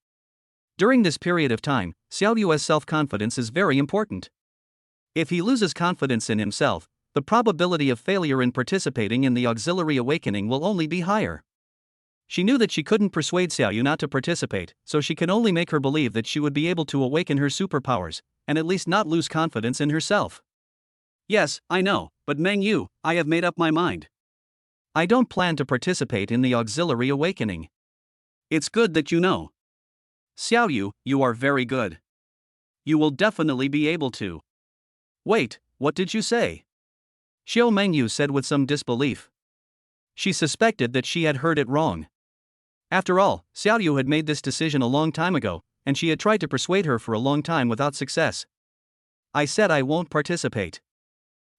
During this period of time, Xiaoyu's self-confidence is very important. If he loses confidence in himself, the probability of failure in participating in the auxiliary awakening will only be higher. She knew that she couldn't persuade Xiaoyu not to participate, so she can only make her believe that she would be able to awaken her superpowers, and at least not lose confidence in herself. Yes, I know, but Mengyu, I have made up my mind. I don't plan to participate in the auxiliary awakening. It's good that you know. Xiaoyu, you are very good. You will definitely be able to. Wait, what did you say? Xiao Mengyu said with some disbelief. She suspected that she had heard it wrong. After all, Xiaoyu had made this decision a long time ago, and she had tried to persuade her for a long time without success. I said I won't participate.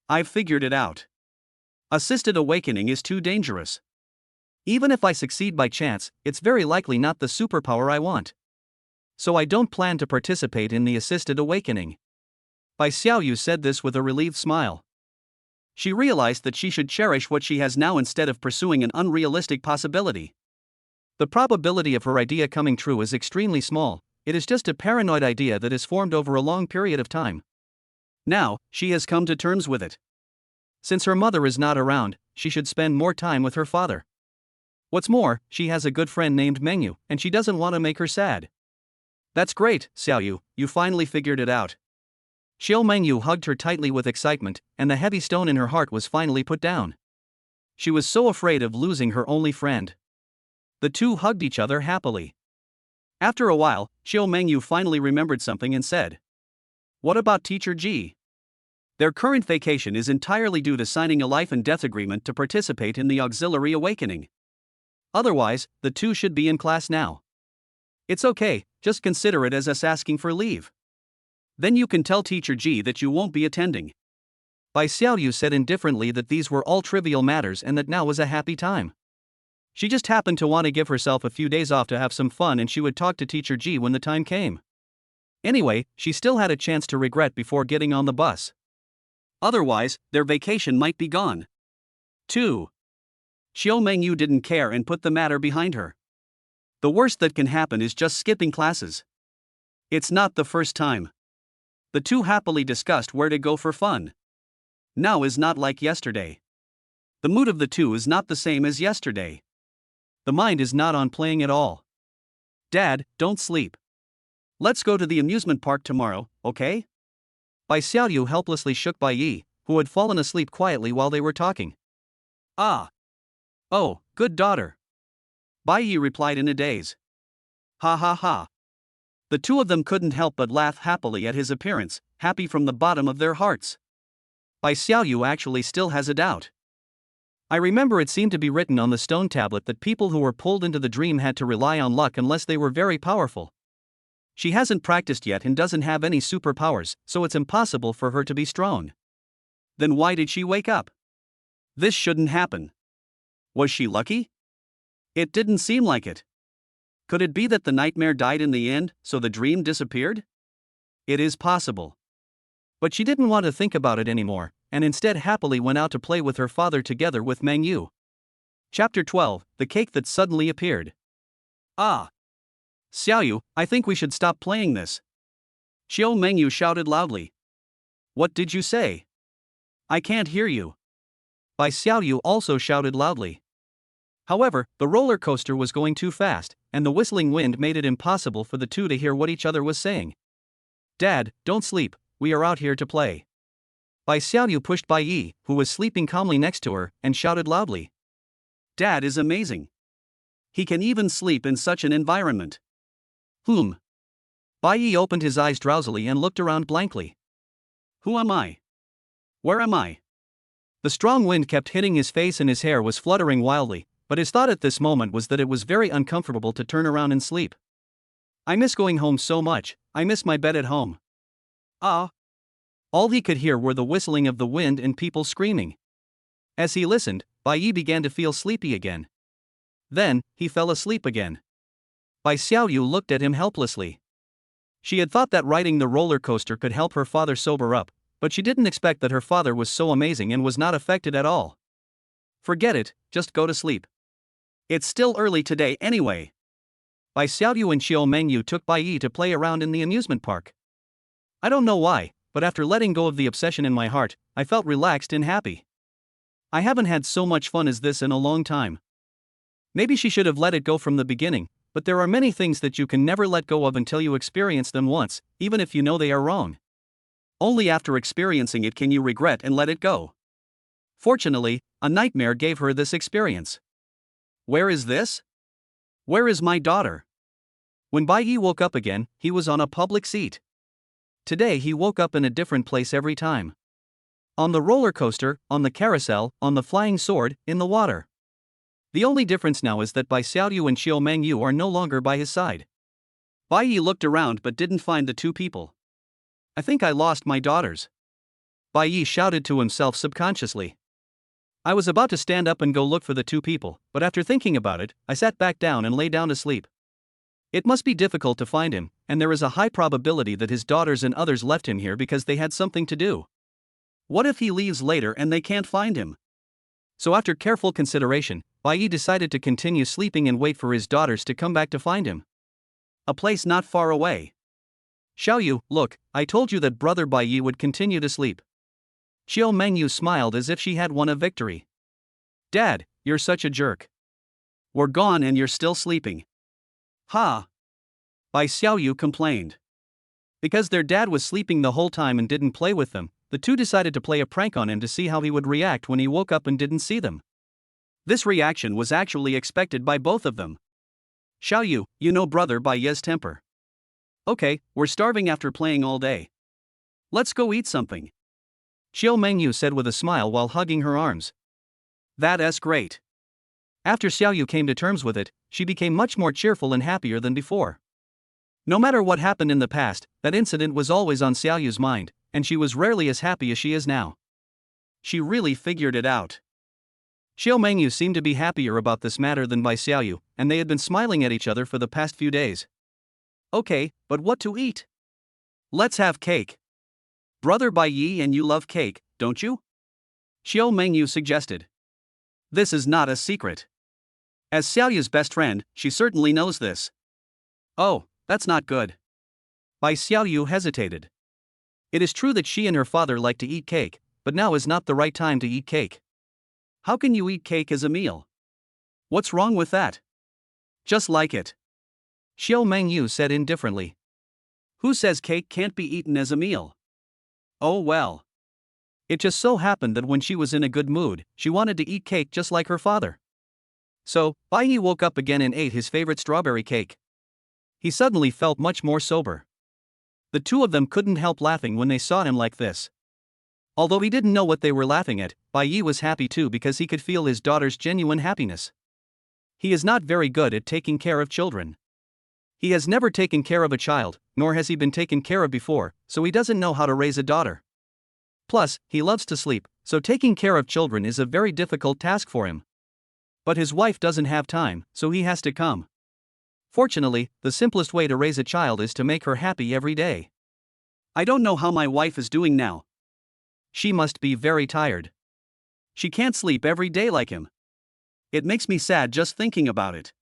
I've figured it out. Assisted awakening is too dangerous. Even if I succeed by chance, it's very likely not the superpower I want. So I don't plan to participate in the assisted awakening. Bai Xiaoyu said this with a relieved smile. She realized that she should cherish what she has now instead of pursuing an unrealistic possibility. The probability of her idea coming true is extremely small, it is just a paranoid idea that is formed over a long period of time. Now, she has come to terms with it. Since her mother is not around, she should spend more time with her father. What's more, she has a good friend named Mengyu, and she doesn't want to make her sad. That's great, Xiaoyu, you finally figured it out. Xiao Mengyu hugged her tightly with excitement, and the heavy stone in her heart was finally put down. She was so afraid of losing her only friend. The two hugged each other happily. After a while, Xiao Mengyu finally remembered something and said, "What about Teacher Ji? Their current vacation is entirely due to signing a life and death agreement to participate in the auxiliary awakening. Otherwise, the two should be in class now. It's okay, just consider it as us asking for leave. Then you can tell Teacher Ji that you won't be attending." Bai Xiaoyu said indifferently that these were all trivial matters and that now was a happy time. She just happened to want to give herself a few days off to have some fun, and she would talk to Teacher Ji when the time came. Anyway, she still had a chance to regret before getting on the bus. Otherwise, their vacation might be gone. 2. Xiao Mengyu didn't care and put the matter behind her. The worst that can happen is just skipping classes. It's not the first time. The two happily discussed where to go for fun. Now is not like yesterday. The mood of the two is not the same as yesterday. The mind is not on playing at all. "Dad, don't sleep. Let's go to the amusement park tomorrow, okay?" Bai Xiaoyu helplessly shook Bai Yi, who had fallen asleep quietly while they were talking. "Ah. Oh, good daughter." Bai Yi replied in a daze. "Ha ha ha." The two of them couldn't help but laugh happily at his appearance, happy from the bottom of their hearts. Bai Xiaoyu actually still has a doubt. "I remember it seemed to be written on the stone tablet that people who were pulled into the dream had to rely on luck unless they were very powerful. She hasn't practiced yet and doesn't have any superpowers, so it's impossible for her to be strong. Then why did she wake up? This shouldn't happen. Was she lucky? It didn't seem like it. Could it be that the nightmare died in the end, so the dream disappeared? It is possible." But she didn't want to think about it anymore, and instead happily went out to play with her father together with Meng Yu. Chapter 12, The Cake That Suddenly Appeared. "Ah! Xiaoyu, I think we should stop playing this." Xiao Mengyu shouted loudly. "What did you say? I can't hear you." Bai Xiaoyu also shouted loudly. However, the roller coaster was going too fast, and the whistling wind made it impossible for the two to hear what each other was saying. "Dad, don't sleep, we are out here to play." Bai Xiaoyu pushed Bai Yi, who was sleeping calmly next to her, and shouted loudly. "Dad is amazing. He can even sleep in such an environment." Bai Yi opened his eyes drowsily and looked around blankly. "Who am I? Where am I?" The strong wind kept hitting his face and his hair was fluttering wildly, but his thought at this moment was that it was very uncomfortable to turn around and sleep. "I miss going home so much, I miss my bed at home." "Ah." All he could hear were the whistling of the wind and people screaming. As he listened, Bai Yi began to feel sleepy again. Then, he fell asleep again. Bai Xiaoyu looked at him helplessly. She had thought that riding the roller coaster could help her father sober up, but she didn't expect that her father was so amazing and was not affected at all. "Forget it, just go to sleep. It's still early today anyway." Bai Xiaoyu and Xiao Mengyu took Bai Yi to play around in the amusement park. I don't know why, but after letting go of the obsession in my heart, I felt relaxed and happy. I haven't had so much fun as this in a long time. Maybe she should have let it go from the beginning, but there are many things that you can never let go of until you experience them once, even if you know they are wrong. Only after experiencing it can you regret and let it go. Fortunately, a nightmare gave her this experience. Where is this? Where is my daughter? When Bai Yi woke up again, he was on a public seat. Today he woke up in a different place every time. On the roller coaster, on the carousel, on the flying sword, in the water. The only difference now is that Bai Xiaoyu and Xiao Mengyu are no longer by his side. Bai Yi looked around but didn't find the two people. "I think I lost my daughters." Bai Yi shouted to himself subconsciously. I was about to stand up and go look for the two people, but after thinking about it, I sat back down and lay down to sleep. It must be difficult to find him, and there is a high probability that his daughters and others left him here because they had something to do. What if he leaves later and they can't find him? So after careful consideration, Bai Yi decided to continue sleeping and wait for his daughters to come back to find him. A place not far away. "Xiaoyu, look, I told you that brother Bai Yi would continue to sleep." Xiao Mengyu smiled as if she had won a victory. "Dad, you're such a jerk. We're gone and you're still sleeping." "Ha!" Bai Xiaoyu complained. Because their dad was sleeping the whole time and didn't play with them, the two decided to play a prank on him to see how he would react when he woke up and didn't see them. This reaction was actually expected by both of them. Xiaoyu, you know brother by Ye's temper. Okay, we're starving after playing all day. Let's go eat something. Xiao Mengyu said with a smile while hugging her arms. That's great. After Xiaoyu came to terms with it, she became much more cheerful and happier than before. No matter what happened in the past, that incident was always on Xiaoyu's mind, and she was rarely as happy as she is now. She really figured it out. Xiao Mengyu seemed to be happier about this matter than Bai Xiaoyu, and they had been smiling at each other for the past few days. Okay, but what to eat? Let's have cake. Brother Bai Yi and you love cake, don't you? Xiao Mengyu suggested. This is not a secret. As Xiaoyu's best friend, she certainly knows this. Oh, that's not good. Bai Xiaoyu hesitated. It is true that she and her father like to eat cake, but now is not the right time to eat cake. How can you eat cake as a meal? What's wrong with that? Just like it. Xiao Mengyu said indifferently. Who says cake can't be eaten as a meal? Oh well. It just so happened that when she was in a good mood, she wanted to eat cake just like her father. So, Bai Yi woke up again and ate his favorite strawberry cake. He suddenly felt much more sober. The two of them couldn't help laughing when they saw him like this. Although he didn't know what they were laughing at, Bai Yi was happy too because he could feel his daughter's genuine happiness. He is not very good at taking care of children. He has never taken care of a child, nor has he been taken care of before, so he doesn't know how to raise a daughter. Plus, he loves to sleep, so taking care of children is a very difficult task for him. But his wife doesn't have time, so he has to come. Fortunately, the simplest way to raise a child is to make her happy every day. I don't know how my wife is doing now. She must be very tired. She can't sleep every day like him. It makes me sad just thinking about it.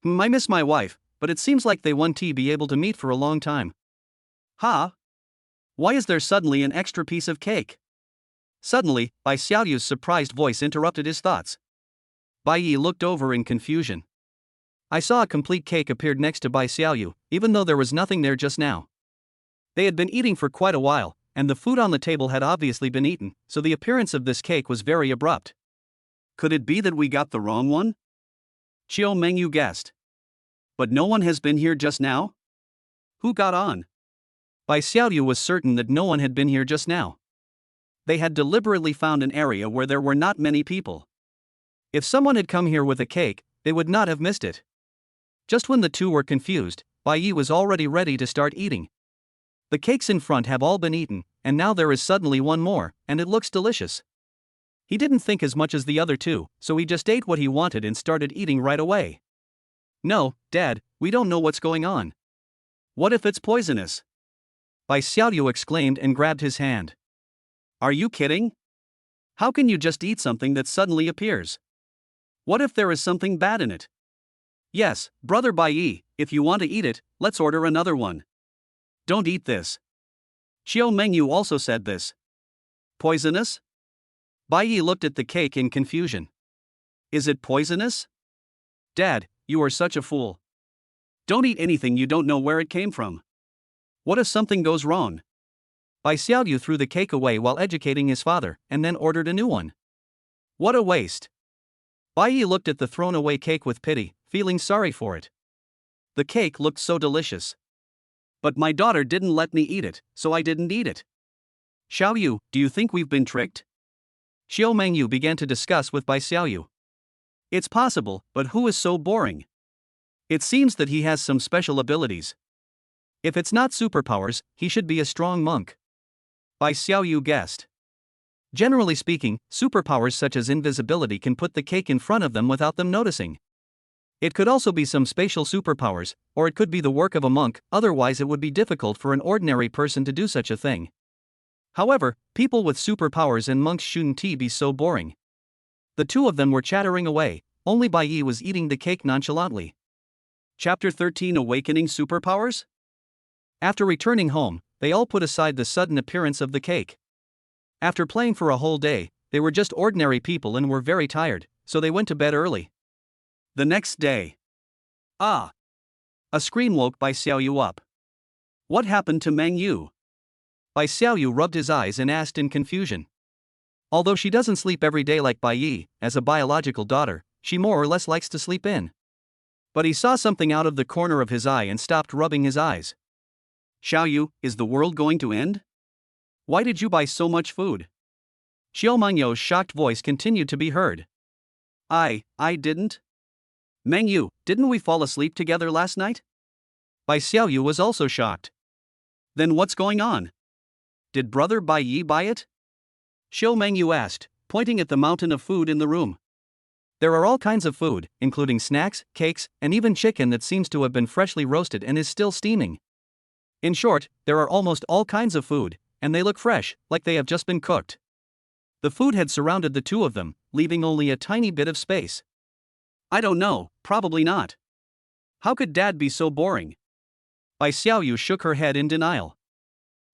I miss my wife, but it seems like they won't be able to meet for a long time. Huh? Why is there suddenly an extra piece of cake? Suddenly, Bai Xiaoyu's surprised voice interrupted his thoughts. Bai Yi looked over in confusion. I saw a complete cake appeared next to Bai Xiaoyu, even though there was nothing there just now. They had been eating for quite a while, and the food on the table had obviously been eaten, so the appearance of this cake was very abrupt. Could it be that we got the wrong one? Xiao Mengyu guessed. But no one has been here just now? Who got on? Bai Xiaoyu was certain that no one had been here just now. They had deliberately found an area where there were not many people. If someone had come here with a cake, they would not have missed it. Just when the two were confused, Bai Yi was already ready to start eating. The cakes in front have all been eaten, and now there is suddenly one more, and it looks delicious. He didn't think as much as the other two, so he just ate what he wanted and started eating right away. No, Dad, we don't know what's going on. What if it's poisonous? Bai Xiaoyu exclaimed and grabbed his hand. Are you kidding? How can you just eat something that suddenly appears? What if there is something bad in it? Yes, brother Bai Yi, if you want to eat it, let's order another one. Don't eat this. Xiao Mengyu also said this. Poisonous? Bai Yi looked at the cake in confusion. Is it poisonous? Dad, you are such a fool. Don't eat anything you don't know where it came from. What if something goes wrong? Bai Xiaoyu threw the cake away while educating his father, and then ordered a new one. What a waste. Bai Yi looked at the thrown-away cake with pity, feeling sorry for it. The cake looked so delicious. But my daughter didn't let me eat it, so I didn't eat it. Xiaoyu, do you think we've been tricked? Xiao Mengyu began to discuss with Bai Xiaoyu. It's possible, but who is so boring? It seems that he has some special abilities. If it's not superpowers, he should be a strong monk. Bai Xiaoyu guessed. Generally speaking, superpowers such as invisibility can put the cake in front of them without them noticing. It could also be some spatial superpowers, or it could be the work of a monk, otherwise it would be difficult for an ordinary person to do such a thing. However, people with superpowers and monks shouldn't be so boring. The two of them were chattering away, only Bai Yi was eating the cake nonchalantly. Chapter 13 Awakening Superpowers? After returning home, they all put aside the sudden appearance of the cake. After playing for a whole day, they were just ordinary people and were very tired, so they went to bed early. The next day. Ah! A scream woke Bai Xiaoyu up. What happened to Meng Yu? Bai Xiaoyu rubbed his eyes and asked in confusion. Although she doesn't sleep every day like Bai Yi, as a biological daughter, she more or less likes to sleep in. But he saw something out of the corner of his eye and stopped rubbing his eyes. Xiaoyu, is the world going to end? Why did you buy so much food? Xiao Mangyou's shocked voice continued to be heard. I didn't. Meng Yu, didn't we fall asleep together last night? Bai Xiaoyu was also shocked. Then what's going on? Did brother Bai Yi buy it? Xiao Mengyu asked, pointing at the mountain of food in the room. There are all kinds of food, including snacks, cakes, and even chicken that seems to have been freshly roasted and is still steaming. In short, there are almost all kinds of food, and they look fresh, like they have just been cooked. The food had surrounded the two of them, leaving only a tiny bit of space. I don't know, probably not. How could Dad be so boring? Bai Xiaoyu shook her head in denial.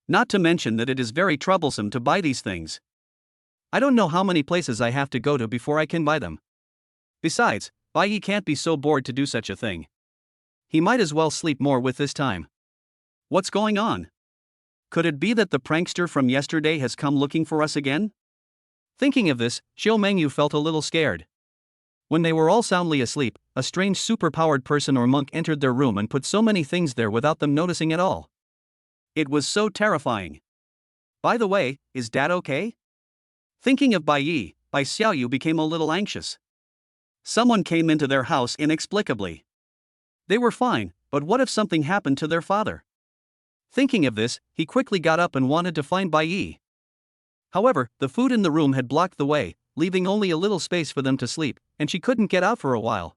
Not to mention that it is very troublesome to buy these things. I don't know how many places I have to go to before I can buy them. Besides, Bai Yi can't be so bored to do such a thing. He might as well sleep more with this time. What's going on? Could it be that the prankster from yesterday has come looking for us again? Thinking of this, Xiao Mengyu felt a little scared. When they were all soundly asleep, a strange super-powered person or monk entered their room and put so many things there without them noticing at all. It was so terrifying. By the way, is Dad okay? Thinking of Bai Yi, Bai Xiaoyu became a little anxious. Someone came into their house inexplicably. They were fine, but what if something happened to their father? Thinking of this, he quickly got up and wanted to find Bai Yi. However, the food in the room had blocked the way, leaving only a little space for them to sleep, and she couldn't get out for a while.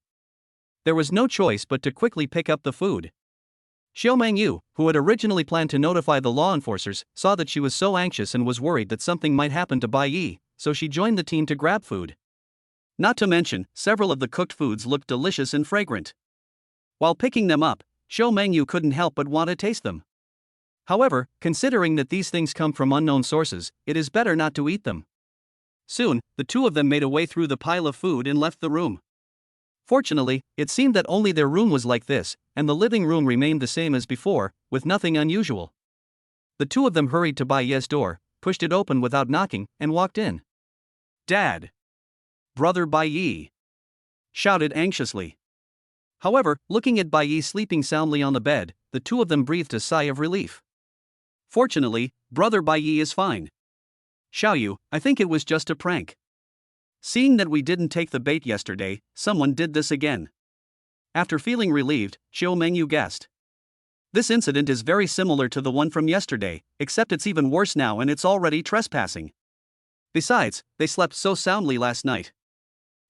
There was no choice but to quickly pick up the food. Xiao Mengyu, who had originally planned to notify the law enforcers, saw that she was so anxious and was worried that something might happen to Bai Yi, so she joined the team to grab food. Not to mention, several of the cooked foods looked delicious and fragrant. While picking them up, Xiao Mengyu couldn't help but want to taste them. However, considering that these things come from unknown sources, it is better not to eat them. Soon, the two of them made a way through the pile of food and left the room. Fortunately, it seemed that only their room was like this, and the living room remained the same as before, with nothing unusual. The two of them hurried to Bai Yi's door, pushed it open without knocking, and walked in. Dad! Brother Bai Yi! Shouted anxiously. However, looking at Bai Yi sleeping soundly on the bed, the two of them breathed a sigh of relief. Fortunately, brother Bai Yi is fine. Xiaoyu, I think it was just a prank. Seeing that we didn't take the bait yesterday, someone did this again. After feeling relieved, Xiao Mengyu guessed. This incident is very similar to the one from yesterday, except it's even worse now and it's already trespassing. Besides, they slept so soundly last night.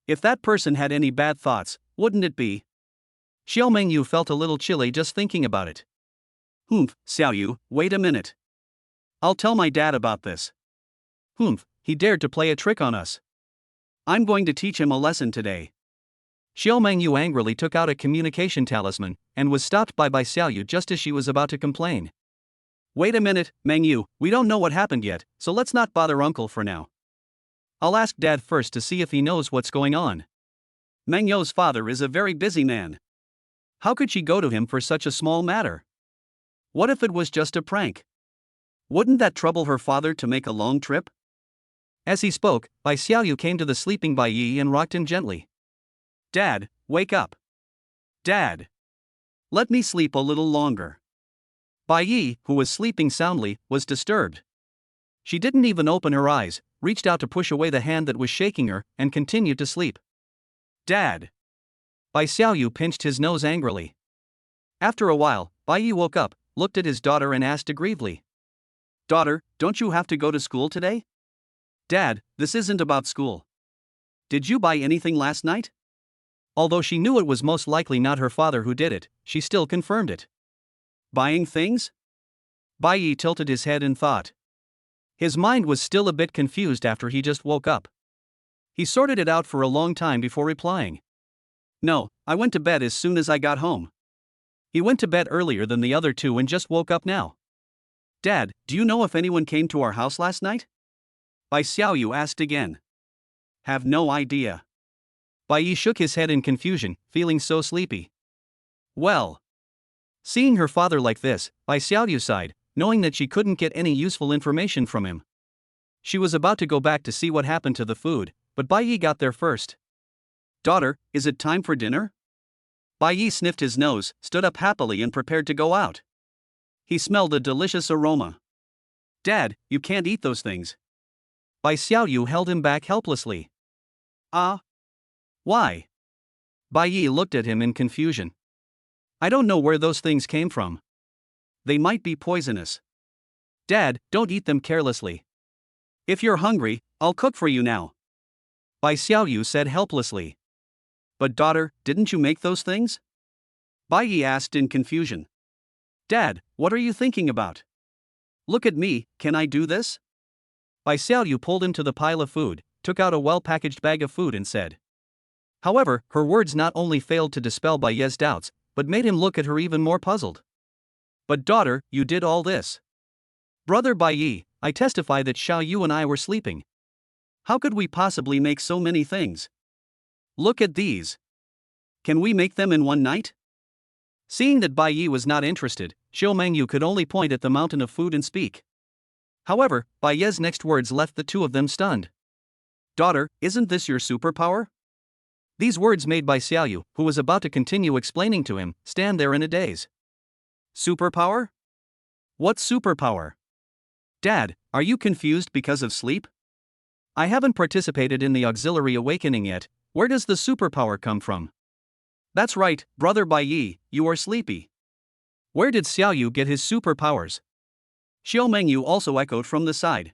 If that person had any bad thoughts, wouldn't it be? Xiao Mengyu felt a little chilly just thinking about it. Xiaoyu, wait a minute. I'll tell my dad about this. He dared to play a trick on us. I'm going to teach him a lesson today. Xiao Mengyu angrily took out a communication talisman, and was stopped by Bai Xiaoyu just as she was about to complain. Wait a minute, Mengyu, we don't know what happened yet, so let's not bother Uncle for now. I'll ask Dad first to see if he knows what's going on. Mengyu's father is a very busy man. How could she go to him for such a small matter? What if it was just a prank? Wouldn't that trouble her father to make a long trip? As he spoke, Bai Xiaoyu came to the sleeping Bai Yi and rocked him gently. Dad, wake up. Dad. Let me sleep a little longer. Bai Yi, who was sleeping soundly, was disturbed. She didn't even open her eyes, reached out to push away the hand that was shaking her, and continued to sleep. Dad. Bai Xiaoyu pinched his nose angrily. After a while, Bai Yi woke up, looked at his daughter and asked aggrievedly. Daughter, don't you have to go to school today? Dad, this isn't about school. Did you buy anything last night? Although she knew it was most likely not her father who did it, she still confirmed it. Buying things? Bai Yi tilted his head in thought. His mind was still a bit confused after he just woke up. He sorted it out for a long time before replying. No, I went to bed as soon as I got home. He went to bed earlier than the other two and just woke up now. Dad, do you know if anyone came to our house last night? Bai Xiaoyu asked again. Have no idea. Bai Yi shook his head in confusion, feeling so sleepy. Well. Seeing her father like this, Bai Xiaoyu sighed, knowing that she couldn't get any useful information from him. She was about to go back to see what happened to the food, but Bai Yi got there first. Daughter, is it time for dinner? Bai Yi sniffed his nose, stood up happily and prepared to go out. He smelled a delicious aroma. Dad, you can't eat those things. Bai Xiaoyu held him back helplessly. Ah? Why? Bai Yi looked at him in confusion. I don't know where those things came from. They might be poisonous. Dad, don't eat them carelessly. If you're hungry, I'll cook for you now. Bai Xiaoyu said helplessly. But daughter, didn't you make those things? Bai Yi asked in confusion. Dad, what are you thinking about? Look at me, can I do this? Bai Xiaoyu pulled him to the pile of food, took out a well-packaged bag of food and said. However, her words not only failed to dispel Bai Ye's doubts, but made him look at her even more puzzled. But daughter, you did all this. Brother Bai Yi, I testify that Xiao Yu and I were sleeping. How could we possibly make so many things? Look at these. Can we make them in one night? Seeing that Bai Yi was not interested, Xiao Mengyu could only point at the mountain of food and speak. However, Bai Ye's next words left the two of them stunned. Daughter, isn't this your superpower? These words made Bai Xiaoyu, who was about to continue explaining to him, stand there in a daze. Superpower? What superpower? Dad, are you confused because of sleep? I haven't participated in the auxiliary awakening yet. Where does the superpower come from? That's right, brother Bai Yi, you are sleepy. Where did Xiaoyu get his superpowers? Xiao Mengyu also echoed from the side.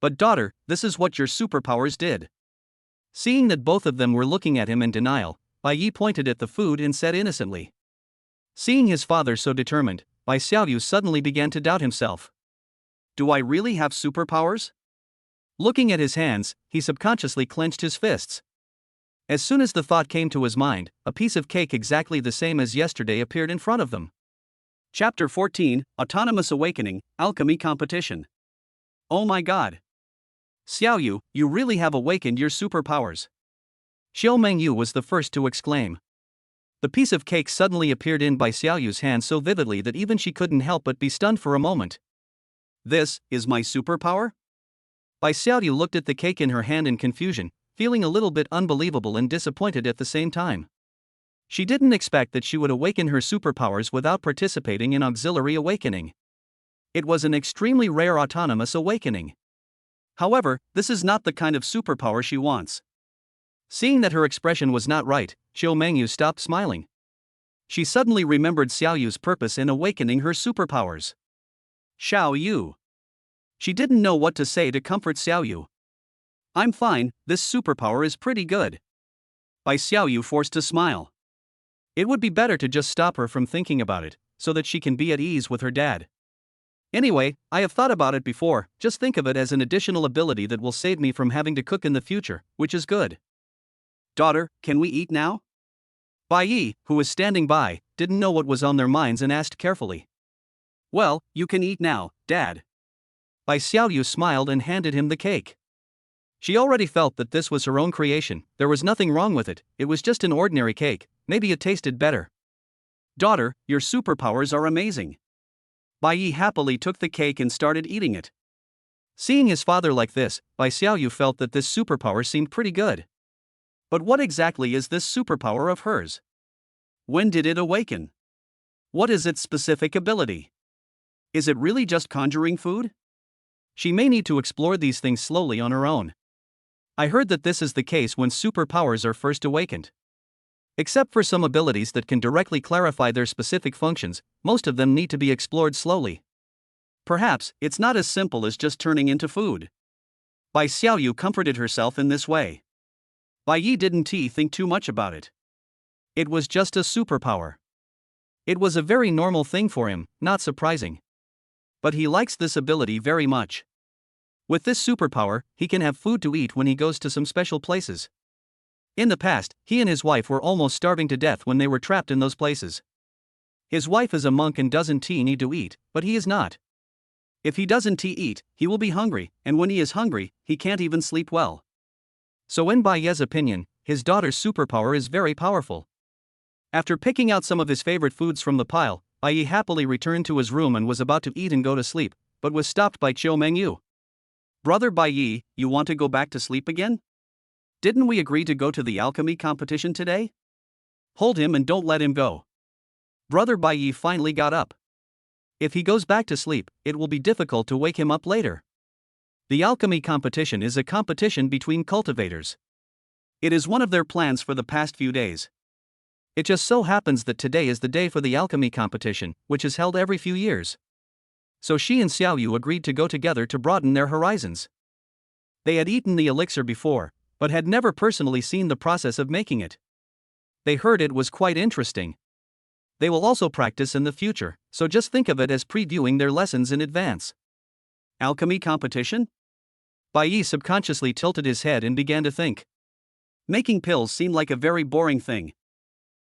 But daughter, this is what your superpowers did. Seeing that both of them were looking at him in denial, Bai Yi pointed at the food and said innocently. Seeing his father so determined, Bai Xiaoyu suddenly began to doubt himself. Do I really have superpowers? Looking at his hands, he subconsciously clenched his fists. As soon as the thought came to his mind, a piece of cake exactly the same as yesterday appeared in front of them. Chapter 14, Autonomous Awakening, Alchemy Competition. Oh my god. Xiaoyu, you really have awakened your superpowers. Xiao Mengyu was the first to exclaim. The piece of cake suddenly appeared in Bai Xiaoyu's hand so vividly that even she couldn't help but be stunned for a moment. This is my superpower? Bai Xiaoyu looked at the cake in her hand in confusion, feeling a little bit unbelievable and disappointed at the same time. She didn't expect that she would awaken her superpowers without participating in auxiliary awakening. It was an extremely rare autonomous awakening. However, this is not the kind of superpower she wants. Seeing that her expression was not right, Xiao Mengyu stopped smiling. She suddenly remembered Xiaoyu's purpose in awakening her superpowers. Xiao Yu. She didn't know what to say to comfort Xiaoyu. I'm fine, this superpower is pretty good. Bai Xiaoyu forced a smile. It would be better to just stop her from thinking about it, so that she can be at ease with her dad. Anyway, I have thought about it before, just think of it as an additional ability that will save me from having to cook in the future, which is good. Daughter, can we eat now? Bai Yi, who was standing by, didn't know what was on their minds and asked carefully. Well, you can eat now, Dad. Bai Xiaoyu smiled and handed him the cake. She already felt that this was her own creation, there was nothing wrong with it, it was just an ordinary cake, maybe it tasted better. Daughter, your superpowers are amazing. Bai Yi happily took the cake and started eating it. Seeing his father like this, Bai Xiaoyu felt that this superpower seemed pretty good. But what exactly is this superpower of hers? When did it awaken? What is its specific ability? Is it really just conjuring food? She may need to explore these things slowly on her own. I heard that this is the case when superpowers are first awakened. Except for some abilities that can directly clarify their specific functions, most of them need to be explored slowly. Perhaps, it's not as simple as just turning into food. Bai Xiaoyu comforted herself in this way. Bai Yi didn't think too much about it. It was just a superpower. It was a very normal thing for him, not surprising. But he likes this ability very much. With this superpower, he can have food to eat when he goes to some special places. In the past, he and his wife were almost starving to death when they were trapped in those places. His wife is a monk and doesn't need to eat, but he is not. If he doesn't eat, he will be hungry, and when he is hungry, he can't even sleep well. So in Bai Ye's opinion, his daughter's superpower is very powerful. After picking out some of his favorite foods from the pile, Bai Yi happily returned to his room and was about to eat and go to sleep, but was stopped by Qiu Mengyu. Brother Bai Yi, you want to go back to sleep again? Didn't we agree to go to the alchemy competition today? Hold him and don't let him go. Brother Bai Yi finally got up. If he goes back to sleep, it will be difficult to wake him up later. The alchemy competition is a competition between cultivators. It is one of their plans for the past few days. It just so happens that today is the day for the alchemy competition, which is held every few years. So she and Xiaoyu agreed to go together to broaden their horizons. They had eaten the elixir before, but had never personally seen the process of making it. They heard it was quite interesting. They will also practice in the future, so just think of it as previewing their lessons in advance. Alchemy competition? Bai Yi subconsciously tilted his head and began to think. Making pills seemed like a very boring thing.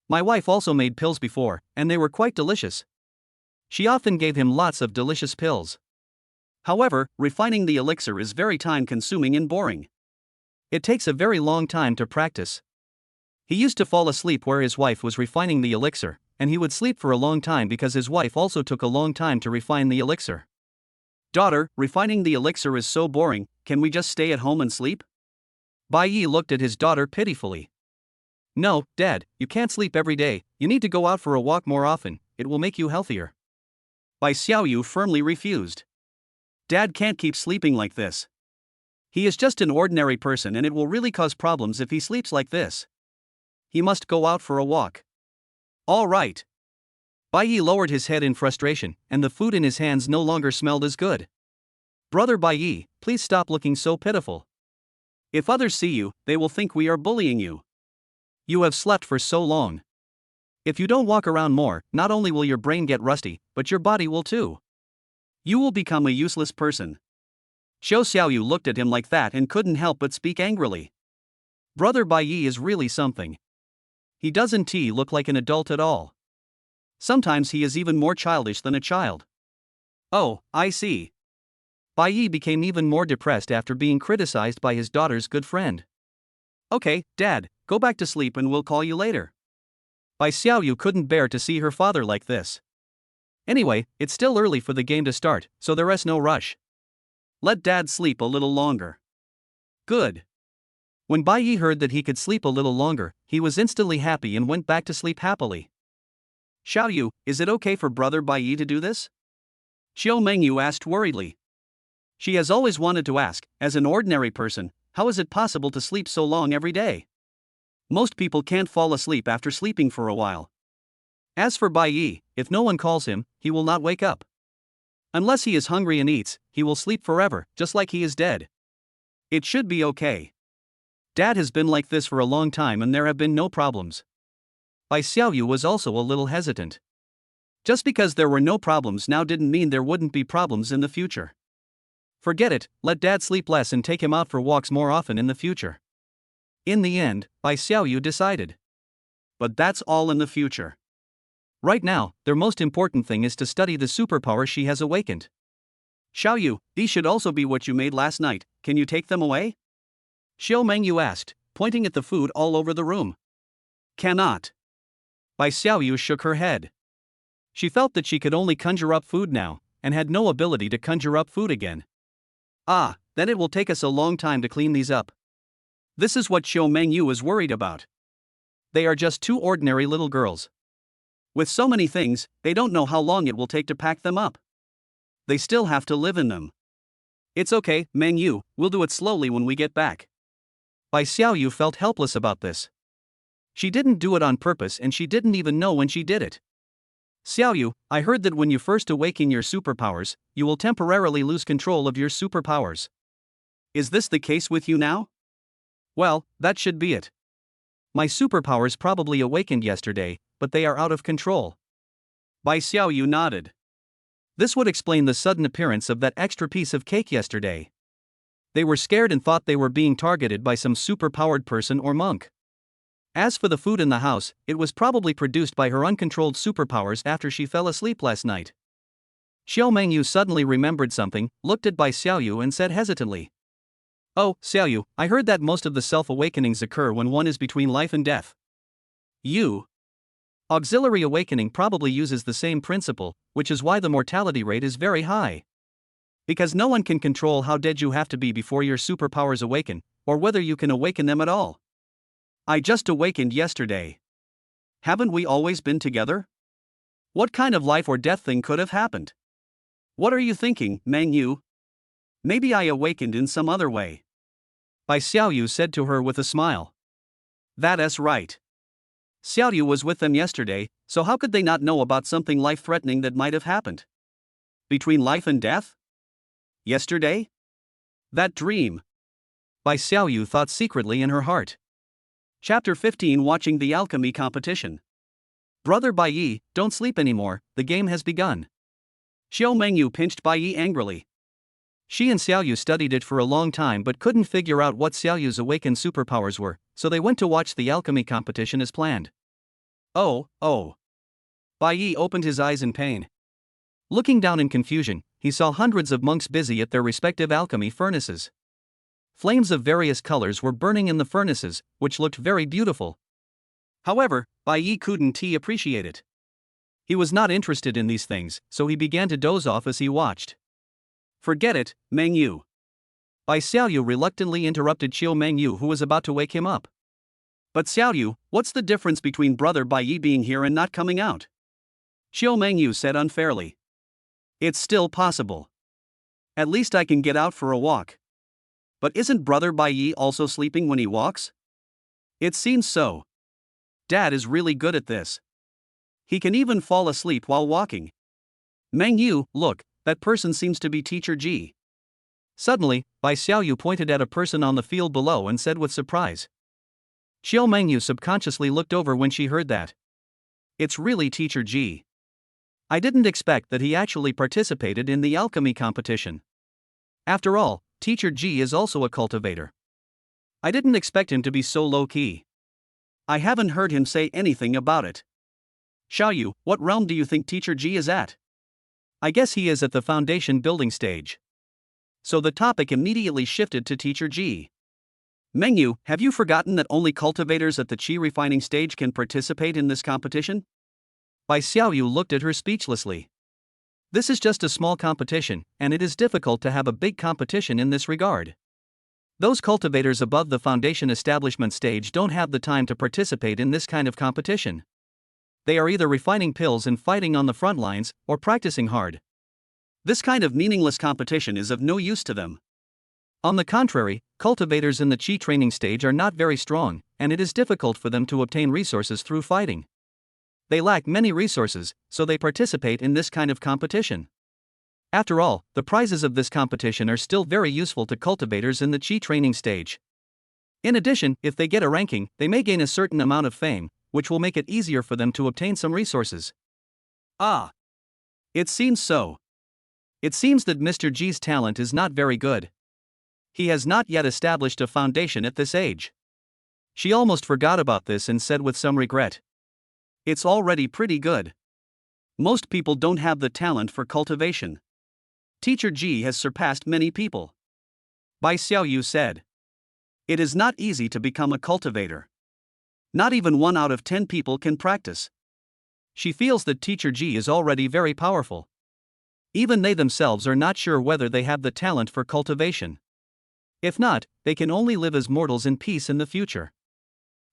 My wife also made pills before, and they were quite delicious. She often gave him lots of delicious pills. However, refining the elixir is very time-consuming and boring. It takes a very long time to practice. He used to fall asleep where his wife was refining the elixir, and he would sleep for a long time because his wife also took a long time to refine the elixir. Daughter, refining the elixir is so boring, can we just stay at home and sleep? Bai Yi looked at his daughter pitifully. No, Dad, you can't sleep every day, you need to go out for a walk more often, it will make you healthier. Bai Xiaoyu firmly refused. Dad can't keep sleeping like this. He is just an ordinary person and it will really cause problems if he sleeps like this. He must go out for a walk. All right. Bai Yi lowered his head in frustration, and the food in his hands no longer smelled as good. Brother Bai Yi, please stop looking so pitiful. If others see you, they will think we are bullying you. You have slept for so long. If you don't walk around more, not only will your brain get rusty, but your body will too. You will become a useless person. Xiao Xiaoyu looked at him like that and couldn't help but speak angrily. Brother Bai Yi is really something. He doesn't look like an adult at all. Sometimes he is even more childish than a child. Oh, I see. Bai Yi became even more depressed after being criticized by his daughter's good friend. Okay, Dad, go back to sleep and we'll call you later. Bai Xiaoyu couldn't bear to see her father like this. Anyway, it's still early for the game to start, so there is no rush. Let Dad sleep a little longer. Good. When Bai Yi heard that he could sleep a little longer, he was instantly happy and went back to sleep happily. Xiaoyu, is it okay for Brother Bai Yi to do this? Qiu Mengyu asked worriedly. She has always wanted to ask, as an ordinary person, how is it possible to sleep so long every day? Most people can't fall asleep after sleeping for a while. As for Bai Yi, if no one calls him, he will not wake up. Unless he is hungry and eats, he will sleep forever, just like he is dead. It should be okay. Dad has been like this for a long time and there have been no problems. Bai Xiaoyu was also a little hesitant. Just because there were no problems now didn't mean there wouldn't be problems in the future. Forget it, let Dad sleep less and take him out for walks more often in the future. In the end, Bai Xiaoyu decided. But that's all in the future. Right now, their most important thing is to study the superpower she has awakened. Xiaoyu, these should also be what you made last night, can you take them away? Xiu Mengyu asked, pointing at the food all over the room. Cannot. Bai Xiaoyu shook her head. She felt that she could only conjure up food now, and had no ability to conjure up food again. Ah, then it will take us a long time to clean these up. This is what Xiu Mengyu is worried about. They are just two ordinary little girls. With so many things, they don't know how long it will take to pack them up. They still have to live in them. It's okay, Mengyu, we'll do it slowly when we get back. Bai Xiaoyu felt helpless about this. She didn't do it on purpose and she didn't even know when she did it. Xiaoyu, I heard that when you first awaken your superpowers, you will temporarily lose control of your superpowers. Is this the case with you now? Well, that should be it. My superpowers probably awakened yesterday, but they are out of control. Bai Xiaoyu nodded. This would explain the sudden appearance of that extra piece of cake yesterday. They were scared and thought they were being targeted by some super-powered person or monk. As for the food in the house, it was probably produced by her uncontrolled superpowers after she fell asleep last night. Xiao Mengyu suddenly remembered something, looked at Bai Xiaoyu and said hesitantly. Oh, Xiaoyu, I heard that most of the self-awakenings occur when one is between life and death. You. Auxiliary awakening probably uses the same principle, which is why the mortality rate is very high. Because no one can control how dead you have to be before your superpowers awaken, or whether you can awaken them at all. I just awakened yesterday. Haven't we always been together? What kind of life or death thing could have happened? What are you thinking, Meng Yu? Maybe I awakened in some other way. Bai Xiaoyu said to her with a smile. That's right. Xiaoyu was with them yesterday, so how could they not know about something life-threatening that might have happened? Between life and death? Yesterday? That dream. Bai Xiaoyu thought secretly in her heart. Chapter 15 Watching the Alchemy Competition. Brother Bai Yi, don't sleep anymore, the game has begun. Xiao Mengyu pinched Bai Yi angrily. She and Xiaoyu studied it for a long time but couldn't figure out what Xiaoyu's awakened superpowers were, so they went to watch the alchemy competition as planned. Oh. Bai Yi opened his eyes in pain. Looking down in confusion, he saw hundreds of monks busy at their respective alchemy furnaces. Flames of various colors were burning in the furnaces, which looked very beautiful. However, Bai Yi couldn't appreciate it. He was not interested in these things, so he began to doze off as he watched. Forget it, Meng Yu. Bai Xiaoyu reluctantly interrupted Xiao Meng Yu, who was about to wake him up. But Xiaoyu, what's the difference between brother Bai Yi being here and not coming out? Xiao Meng Yu said unfairly. It's still possible. At least I can get out for a walk. But isn't brother Bai Yi also sleeping when he walks? It seems so. Dad is really good at this. He can even fall asleep while walking. Meng Yu, look, that person seems to be Teacher Ji. Suddenly, Bai Xiaoyu pointed at a person on the field below and said with surprise. Xiao Mengyu subconsciously looked over when she heard that. It's really Teacher Ji. I didn't expect that he actually participated in the alchemy competition. After all, Teacher Ji is also a cultivator. I didn't expect him to be so low-key. I haven't heard him say anything about it. Xiaoyu, what realm do you think Teacher Ji is at? I guess he is at the foundation building stage. So the topic immediately shifted to Teacher Ji. Mengyu, have you forgotten that only cultivators at the qi refining stage can participate in this competition? Bai Xiaoyu looked at her speechlessly. This is just a small competition, and it is difficult to have a big competition in this regard. Those cultivators above the foundation establishment stage don't have the time to participate in this kind of competition. They are either refining pills and fighting on the front lines, or practicing hard. This kind of meaningless competition is of no use to them. On the contrary, cultivators in the qi training stage are not very strong, and it is difficult for them to obtain resources through fighting. They lack many resources, so they participate in this kind of competition. After all, the prizes of this competition are still very useful to cultivators in the qi training stage. In addition, if they get a ranking, they may gain a certain amount of fame, which will make it easier for them to obtain some resources. Ah. It seems so. It seems that Mr. G's talent is not very good. He has not yet established a foundation at this age. She almost forgot about this and said with some regret. It's already pretty good. Most people don't have the talent for cultivation. Teacher Ji has surpassed many people. Bai Xiaoyu said. It is not easy to become a cultivator. Not even 1 out of 10 people can practice. She feels that Teacher Ji is already very powerful. Even they themselves are not sure whether they have the talent for cultivation. If not, they can only live as mortals in peace in the future.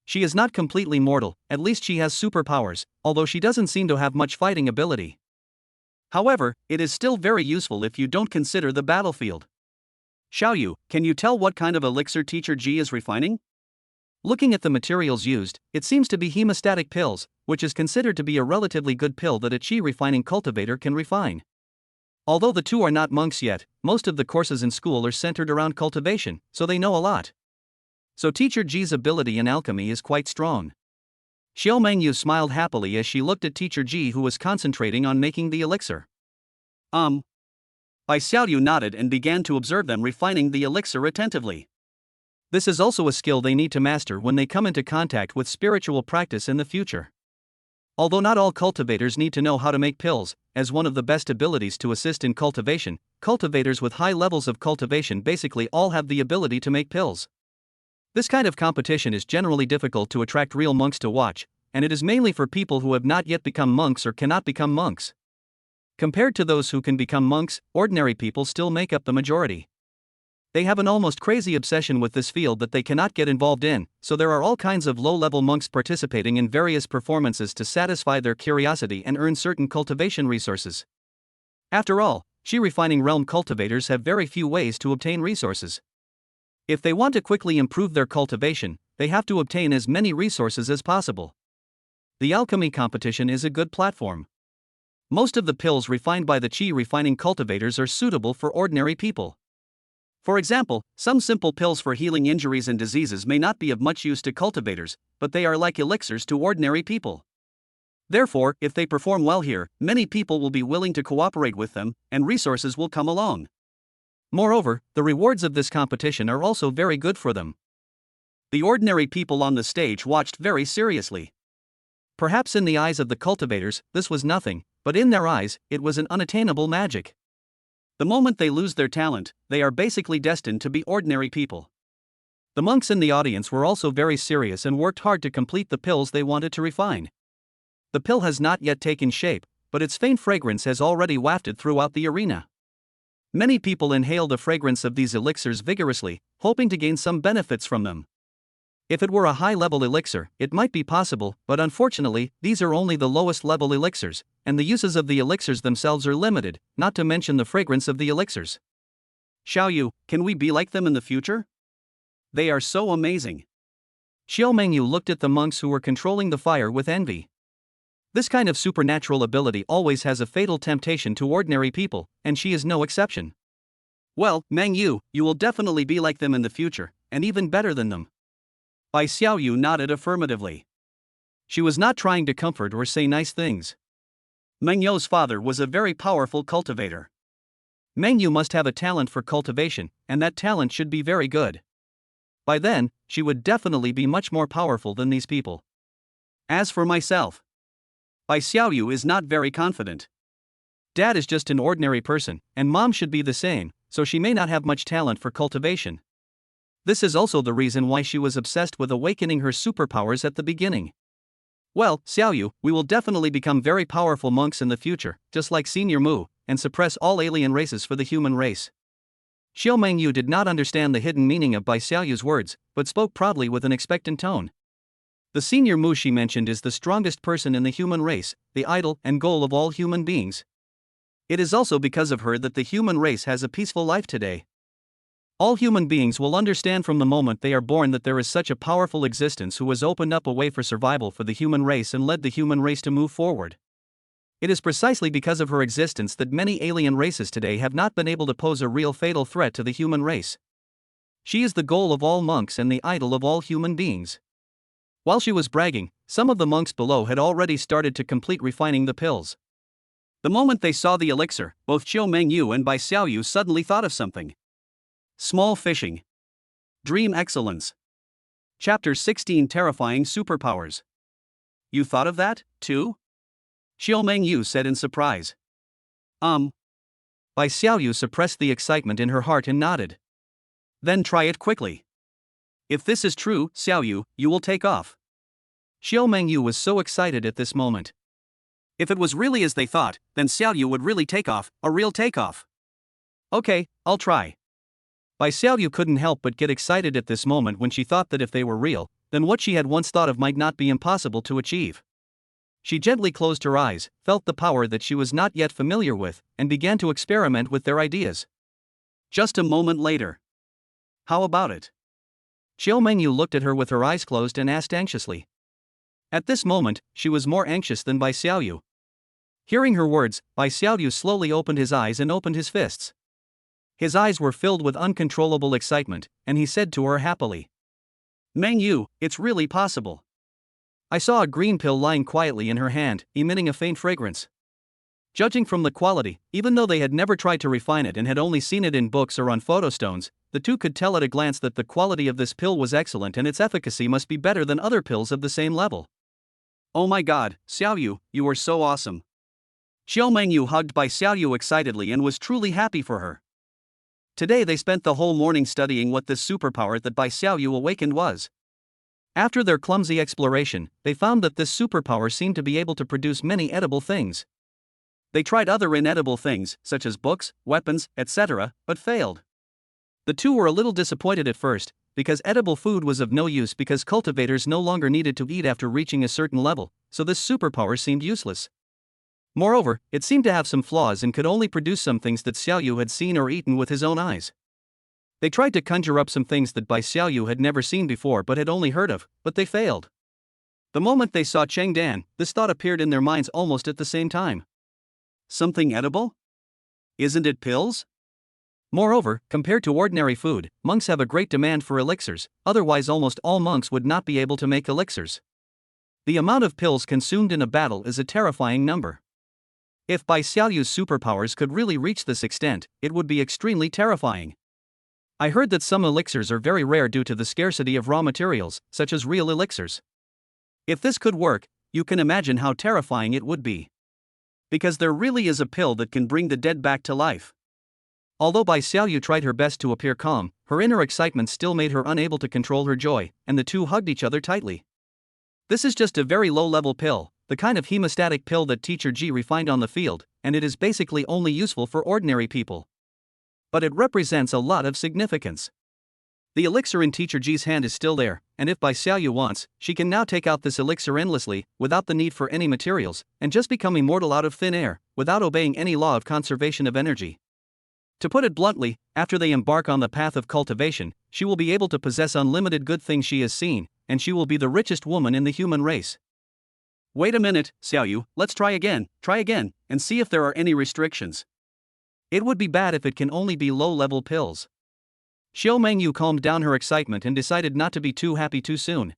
She is not completely mortal, at least she has superpowers, although she doesn't seem to have much fighting ability. However, it is still very useful if you don't consider the battlefield. Xiaoyu, can you tell what kind of elixir Teacher Ji is refining? Looking at the materials used, it seems to be hemostatic pills, which is considered to be a relatively good pill that a qi refining cultivator can refine. Although the two are not monks yet, most of the courses in school are centered around cultivation, so they know a lot. So Teacher Ji's ability in alchemy is quite strong. Xiao Mengyu smiled happily as she looked at Teacher Ji, who was concentrating on making the elixir. Bai Xiaoyu nodded and began to observe them refining the elixir attentively. This is also a skill they need to master when they come into contact with spiritual practice in the future. Although not all cultivators need to know how to make pills, as one of the best abilities to assist in cultivation, cultivators with high levels of cultivation basically all have the ability to make pills. This kind of competition is generally difficult to attract real monks to watch, and it is mainly for people who have not yet become monks or cannot become monks. Compared to those who can become monks, ordinary people still make up the majority. They have an almost crazy obsession with this field that they cannot get involved in, so there are all kinds of low-level monks participating in various performances to satisfy their curiosity and earn certain cultivation resources. After all, Qi refining realm cultivators have very few ways to obtain resources. If they want to quickly improve their cultivation, they have to obtain as many resources as possible. The alchemy competition is a good platform. Most of the pills refined by the Qi refining cultivators are suitable for ordinary people. For example, some simple pills for healing injuries and diseases may not be of much use to cultivators, but they are like elixirs to ordinary people. Therefore, if they perform well here, many people will be willing to cooperate with them, and resources will come along. Moreover, the rewards of this competition are also very good for them. The ordinary people on the stage watched very seriously. Perhaps in the eyes of the cultivators, this was nothing, but in their eyes, it was an unattainable magic. The moment they lose their talent, they are basically destined to be ordinary people. The monks in the audience were also very serious and worked hard to complete the pills they wanted to refine. The pill has not yet taken shape, but its faint fragrance has already wafted throughout the arena. Many people inhale the fragrance of these elixirs vigorously, hoping to gain some benefits from them. If it were a high-level elixir, it might be possible, but unfortunately, these are only the lowest-level elixirs, and the uses of the elixirs themselves are limited, not to mention the fragrance of the elixirs. Xiaoyu, can we be like them in the future? They are so amazing. Xiao Mengyu looked at the monks who were controlling the fire with envy. This kind of supernatural ability always has a fatal temptation to ordinary people, and she is no exception. Well, Mengyu, you will definitely be like them in the future, and even better than them. Bai Xiaoyu nodded affirmatively. She was not trying to comfort or say nice things. Mengyu's father was a very powerful cultivator. Mengyu must have a talent for cultivation, and that talent should be very good. By then, she would definitely be much more powerful than these people. As for myself, Bai Xiaoyu is not very confident. Dad is just an ordinary person, and mom should be the same, so she may not have much talent for cultivation. This is also the reason why she was obsessed with awakening her superpowers at the beginning. Well, Xiaoyu, we will definitely become very powerful monks in the future, just like Senior Mu, and suppress all alien races for the human race. Xiao Mengyu did not understand the hidden meaning of Bai Xiaoyu's words, but spoke proudly with an expectant tone. The Senior Mu she mentioned is the strongest person in the human race, the idol and goal of all human beings. It is also because of her that the human race has a peaceful life today. All human beings will understand from the moment they are born that there is such a powerful existence who has opened up a way for survival for the human race and led the human race to move forward. It is precisely because of her existence that many alien races today have not been able to pose a real fatal threat to the human race. She is the goal of all monks and the idol of all human beings. While she was bragging, some of the monks below had already started to complete refining the pills. The moment they saw the elixir, both Xiao Mengyu and Bai Xiaoyu suddenly thought of something. Small fishing. Dream excellence. Chapter 16 Terrifying Superpowers. You thought of that, too? Xiao Mengyu said in surprise. Bai Xiaoyu suppressed the excitement in her heart and nodded. Then try it quickly. If this is true, Xiaoyu, you will take off. Xiao Mengyu was so excited at this moment. If it was really as they thought, then Xiaoyu would really take off, a real takeoff. Okay, I'll try. Bai Xiaoyu couldn't help but get excited at this moment when she thought that if they were real, then what she had once thought of might not be impossible to achieve. She gently closed her eyes, felt the power that she was not yet familiar with, and began to experiment with their ideas. Just a moment later. How about it? Xiao Mengyu looked at her with her eyes closed and asked anxiously. At this moment, she was more anxious than Bai Xiaoyu. Hearing her words, Bai Xiaoyu slowly opened his eyes and opened his fists. His eyes were filled with uncontrollable excitement, and he said to her happily. Mengyu, it's really possible. I saw a green pill lying quietly in her hand, emitting a faint fragrance. Judging from the quality, even though they had never tried to refine it and had only seen it in books or on photostones, the two could tell at a glance that the quality of this pill was excellent and its efficacy must be better than other pills of the same level. Oh my god, Xiaoyu, you are so awesome. Xiao Mengyu hugged Bai Xiaoyu excitedly and was truly happy for her. Today they spent the whole morning studying what this superpower that Bai Xiaoyu awakened was. After their clumsy exploration, they found that this superpower seemed to be able to produce many edible things. They tried other inedible things, such as books, weapons, etc., but failed. The two were a little disappointed at first, because edible food was of no use because cultivators no longer needed to eat after reaching a certain level, so this superpower seemed useless. Moreover, it seemed to have some flaws and could only produce some things that Xiaoyu had seen or eaten with his own eyes. They tried to conjure up some things that Bai Xiaoyu had never seen before but had only heard of, but they failed. The moment they saw Cheng Dan, this thought appeared in their minds almost at the same time. Something edible? Isn't it pills? Moreover, compared to ordinary food, monks have a great demand for elixirs, otherwise almost all monks would not be able to make elixirs. The amount of pills consumed in a battle is a terrifying number. If Bai Xiaoyu's superpowers could really reach this extent, it would be extremely terrifying. I heard that some elixirs are very rare due to the scarcity of raw materials, such as real elixirs. If this could work, you can imagine how terrifying it would be. Because there really is a pill that can bring the dead back to life. Although Bai Xiaoyu tried her best to appear calm, her inner excitement still made her unable to control her joy, and the two hugged each other tightly. This is just a very low-level pill, the kind of hemostatic pill that Teacher Ji refined on the field, and it is basically only useful for ordinary people. But it represents a lot of significance. The elixir in Teacher Ji's hand is still there, and if Bai Xiaoyu wants, she can now take out this elixir endlessly, without the need for any materials, and just become immortal out of thin air, without obeying any law of conservation of energy. To put it bluntly, after they embark on the path of cultivation, she will be able to possess unlimited good things she has seen, and she will be the richest woman in the human race. Wait a minute, Xiaoyu, let's try again, and see if there are any restrictions. It would be bad if it can only be low-level pills. Xiao Mengyu calmed down her excitement and decided not to be too happy too soon.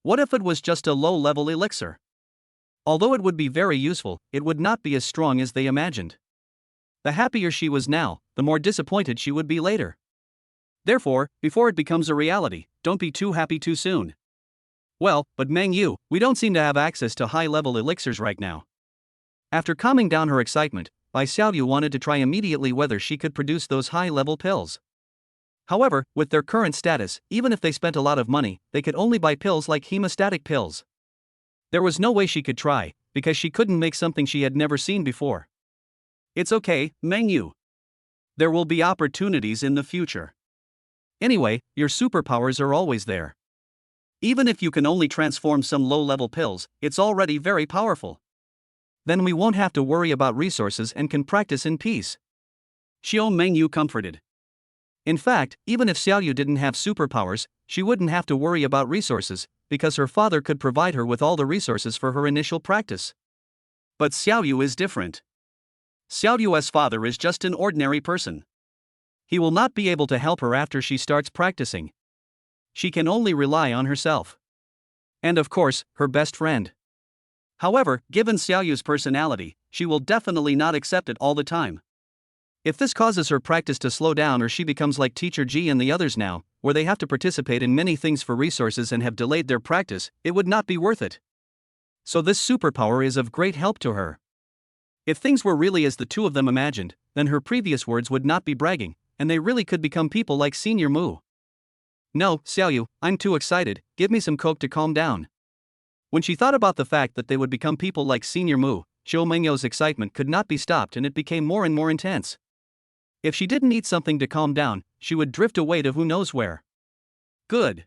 What if it was just a low-level elixir? Although it would be very useful, it would not be as strong as they imagined. The happier she was now, the more disappointed she would be later. Therefore, before it becomes a reality, don't be too happy too soon. Well, but Mengyu, we don't seem to have access to high-level elixirs right now. After calming down her excitement, Bai Xiaoyu wanted to try immediately whether she could produce those high-level pills. However, with their current status, even if they spent a lot of money, they could only buy pills like hemostatic pills. There was no way she could try, because she couldn't make something she had never seen before. It's okay, Mengyu. There will be opportunities in the future. Anyway, your superpowers are always there. Even if you can only transform some low-level pills, it's already very powerful. Then we won't have to worry about resources and can practice in peace. Xiao Mengyu comforted. In fact, even if Xiaoyu didn't have superpowers, she wouldn't have to worry about resources, because her father could provide her with all the resources for her initial practice. But Xiaoyu is different. Xiaoyu's father is just an ordinary person. He will not be able to help her after she starts practicing. She can only rely on herself. And of course, her best friend. However, given Xiaoyu's personality, she will definitely not accept it all the time. If this causes her practice to slow down or she becomes like Teacher Ji and the others now, where they have to participate in many things for resources and have delayed their practice, it would not be worth it. So this superpower is of great help to her. If things were really as the two of them imagined, then her previous words would not be bragging, and they really could become people like Senior Mu. No, Xiaoyu, I'm too excited, give me some coke to calm down. When she thought about the fact that they would become people like Senior Mu, Xiao Mengyu's excitement could not be stopped and it became more and more intense. If she didn't eat something to calm down, she would drift away to who knows where. Good.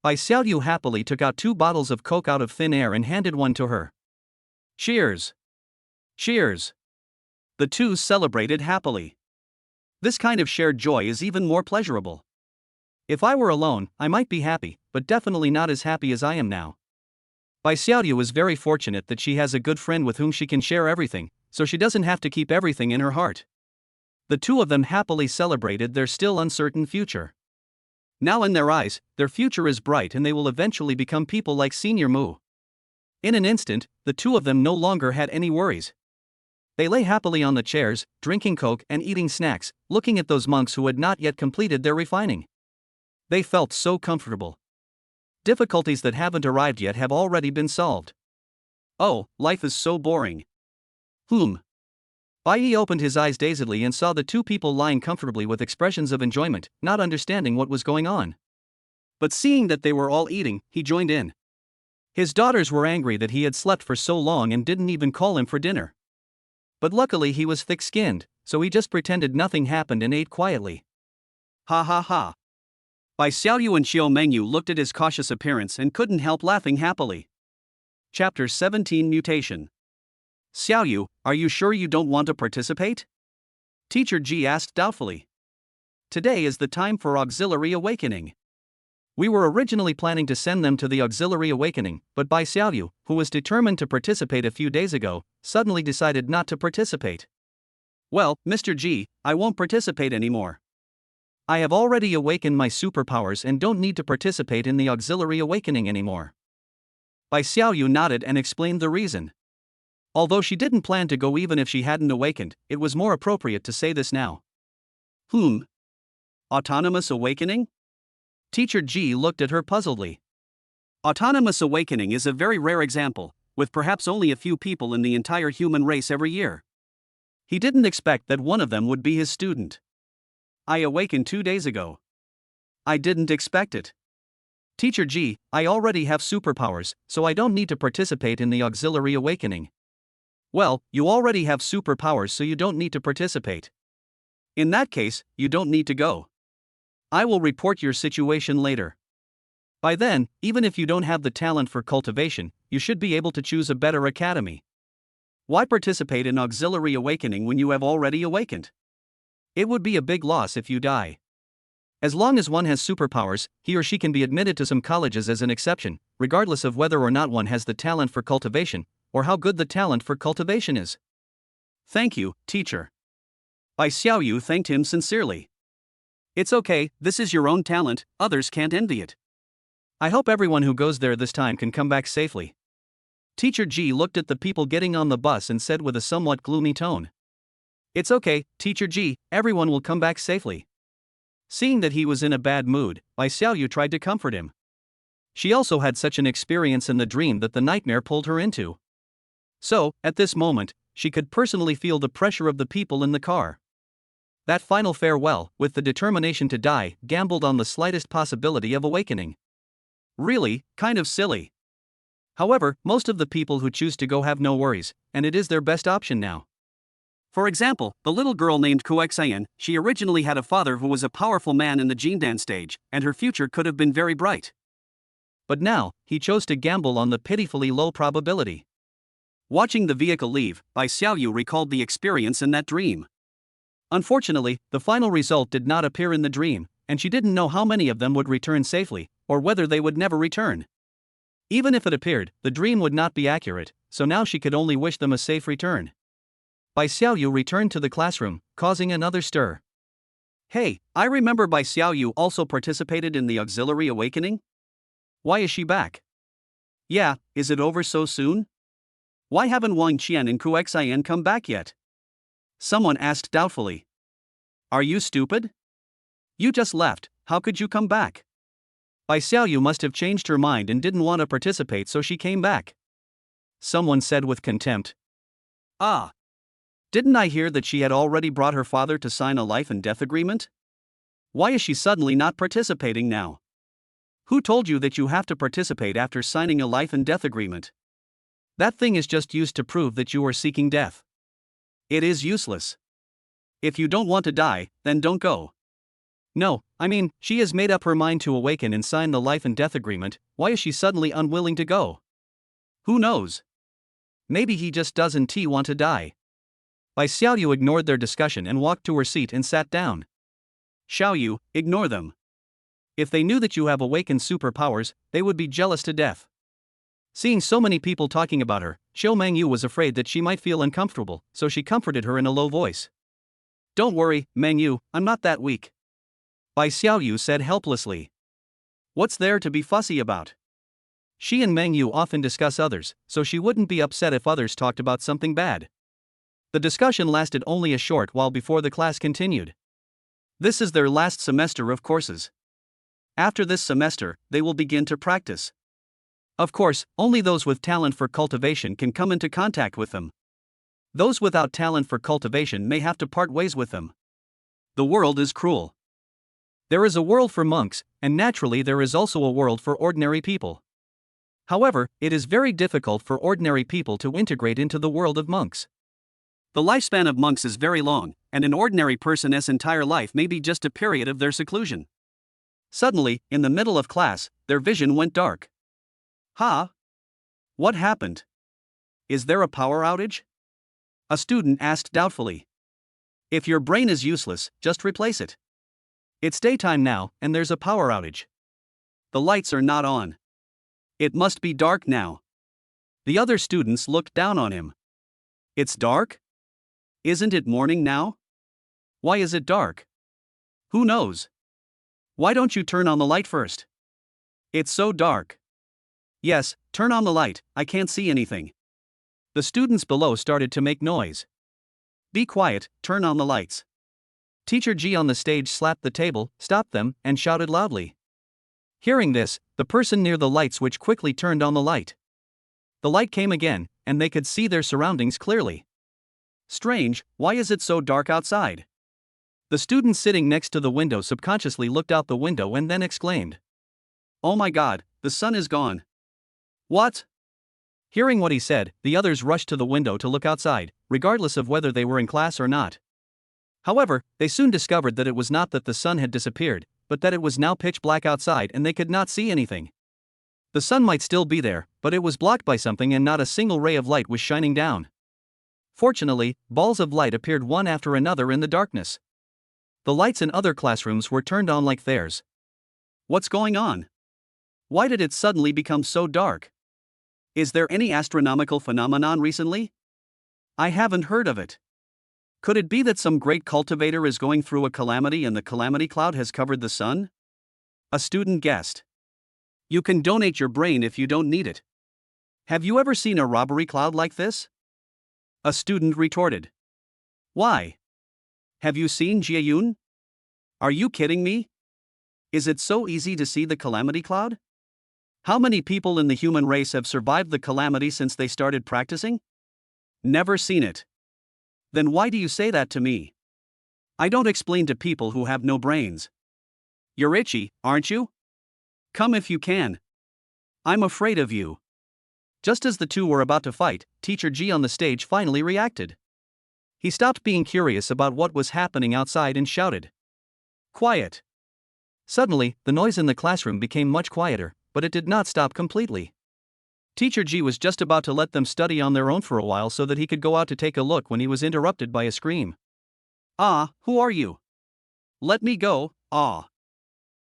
Bai Xiaoyu happily took out 2 bottles of coke out of thin air and handed one to her. Cheers! Cheers! The two celebrated happily. This kind of shared joy is even more pleasurable. If I were alone, I might be happy, but definitely not as happy as I am now. Bai Xiaoyu is very fortunate that she has a good friend with whom she can share everything, so she doesn't have to keep everything in her heart. The two of them happily celebrated their still uncertain future. Now in their eyes, their future is bright and they will eventually become people like Senior Mu. In an instant, the two of them no longer had any worries. They lay happily on the chairs, drinking coke and eating snacks, looking at those monks who had not yet completed their refining. They felt so comfortable. Difficulties that haven't arrived yet have already been solved. Oh, life is so boring. Bai Yi opened his eyes dazedly and saw the two people lying comfortably with expressions of enjoyment, not understanding what was going on. But seeing that they were all eating, he joined in. His daughters were angry that he had slept for so long and didn't even call him for dinner. But luckily he was thick-skinned, so he just pretended nothing happened and ate quietly. Ha ha ha. Bai Xiaoyu and Xiao Mengyu looked at his cautious appearance and couldn't help laughing happily. Chapter 17 Mutation. Xiaoyu, are you sure you don't want to participate? Teacher Ji asked doubtfully. Today is the time for auxiliary awakening. We were originally planning to send them to the auxiliary awakening, but Bai Xiaoyu, who was determined to participate a few days ago, suddenly decided not to participate. Well, Mr. Ji, I won't participate anymore. I have already awakened my superpowers and don't need to participate in the auxiliary awakening anymore. Bai Xiaoyu nodded and explained the reason. Although she didn't plan to go even if she hadn't awakened, it was more appropriate to say this now. Autonomous awakening? Teacher Ji looked at her puzzledly. Autonomous awakening is a very rare example, with perhaps only a few people in the entire human race every year. He didn't expect that one of them would be his student. I awakened 2 days ago. I didn't expect it. Teacher Ji, I already have superpowers, so I don't need to participate in the auxiliary awakening. Well, you already have superpowers, so you don't need to participate. In that case, you don't need to go. I will report your situation later. By then, even if you don't have the talent for cultivation, you should be able to choose a better academy. Why participate in auxiliary awakening when you have already awakened? It would be a big loss if you die. As long as one has superpowers, he or she can be admitted to some colleges as an exception, regardless of whether or not one has the talent for cultivation, or how good the talent for cultivation is. Thank you, teacher. Bai Xiaoyu thanked him sincerely. It's okay, this is your own talent, others can't envy it. I hope everyone who goes there this time can come back safely. Teacher Ji looked at the people getting on the bus and said with a somewhat gloomy tone. It's okay, Teacher Ji, everyone will come back safely. Seeing that he was in a bad mood, Bai Xiaoyu tried to comfort him. She also had such an experience in the dream that the nightmare pulled her into. So, at this moment, she could personally feel the pressure of the people in the car. That final farewell, with the determination to die, gambled on the slightest possibility of awakening. Really, kind of silly. However, most of the people who choose to go have no worries, and it is their best option now. For example, the little girl named Kuexayan, she originally had a father who was a powerful man in the Jindan stage, and her future could have been very bright. But now, he chose to gamble on the pitifully low probability. Watching the vehicle leave, Bai Xiaoyu recalled the experience in that dream. Unfortunately, the final result did not appear in the dream, and she didn't know how many of them would return safely, or whether they would never return. Even if it appeared, the dream would not be accurate, so now she could only wish them a safe return. Bai Xiaoyu returned to the classroom, causing another stir. Hey, I remember Bai Xiaoyu also participated in the auxiliary awakening? Why is she back? Yeah, is it over so soon? Why haven't Wang Qian and Kuexayan come back yet? Someone asked doubtfully. Are you stupid? You just left, how could you come back? Bai Xiaoyu must have changed her mind and didn't want to participate, so she came back. Someone said with contempt. Ah. Didn't I hear that she had already brought her father to sign a life and death agreement? Why is she suddenly not participating now? Who told you that you have to participate after signing a life and death agreement? That thing is just used to prove that you are seeking death. It is useless. If you don't want to die, then don't go. No, I mean, she has made up her mind to awaken and sign the life and death agreement, why is she suddenly unwilling to go? Who knows? Maybe he just doesn't want to die. Bai Xiaoyu ignored their discussion and walked to her seat and sat down. Xiaoyu, ignore them. If they knew that you have awakened superpowers, they would be jealous to death. Seeing so many people talking about her, Xiao Mengyu was afraid that she might feel uncomfortable, so she comforted her in a low voice. Don't worry, Mengyu, I'm not that weak. Bai Xiaoyu said helplessly. What's there to be fussy about? She and Mengyu often discuss others, so she wouldn't be upset if others talked about something bad. The discussion lasted only a short while before the class continued. This is their last semester of courses. After this semester, they will begin to practice. Of course, only those with talent for cultivation can come into contact with them. Those without talent for cultivation may have to part ways with them. The world is cruel. There is a world for monks, and naturally there is also a world for ordinary people. However, it is very difficult for ordinary people to integrate into the world of monks. The lifespan of monks is very long, and an ordinary person's entire life may be just a period of their seclusion. Suddenly, in the middle of class, their vision went dark. Huh? What happened? Is there a power outage? A student asked doubtfully. If your brain is useless, just replace it. It's daytime now, and there's a power outage. The lights are not on. It must be dark now. The other students looked down on him. It's dark? Isn't it morning now? Why is it dark? Who knows? Why don't you turn on the light first? It's so dark. Yes, turn on the light, I can't see anything. The students below started to make noise. Be quiet, turn on the lights. Teacher G on the stage slapped the table, stopped them, and shouted loudly. Hearing this, the person near the light switch quickly turned on the light. The light came again, and they could see their surroundings clearly. Strange, why is it so dark outside? The student sitting next to the window subconsciously looked out the window and then exclaimed. Oh my God, the sun is gone. What? Hearing what he said, the others rushed to the window to look outside, regardless of whether they were in class or not. However, they soon discovered that it was not that the sun had disappeared, but that it was now pitch black outside and they could not see anything. The sun might still be there, but it was blocked by something and not a single ray of light was shining down. Fortunately, balls of light appeared one after another in the darkness. The lights in other classrooms were turned on like theirs. What's going on? Why did it suddenly become so dark? Is there any astronomical phenomenon recently? I haven't heard of it. Could it be that some great cultivator is going through a calamity and the calamity cloud has covered the sun? A student guessed. You can donate your brain if you don't need it. Have you ever seen a robbery cloud like this? A student retorted. Why? Have you seen Jiayun? Are you kidding me? Is it so easy to see the calamity cloud? How many people in the human race have survived the calamity since they started practicing? Never seen it. Then why do you say that to me? I don't explain to people who have no brains. You're itchy, aren't you? Come if you can. I'm afraid of you. Just as the two were about to fight, Teacher G on the stage finally reacted. He stopped being curious about what was happening outside and shouted. Quiet. Suddenly, the noise in the classroom became much quieter, but it did not stop completely. Teacher G was just about to let them study on their own for a while so that he could go out to take a look when he was interrupted by a scream. Ah, who are you? Let me go, ah.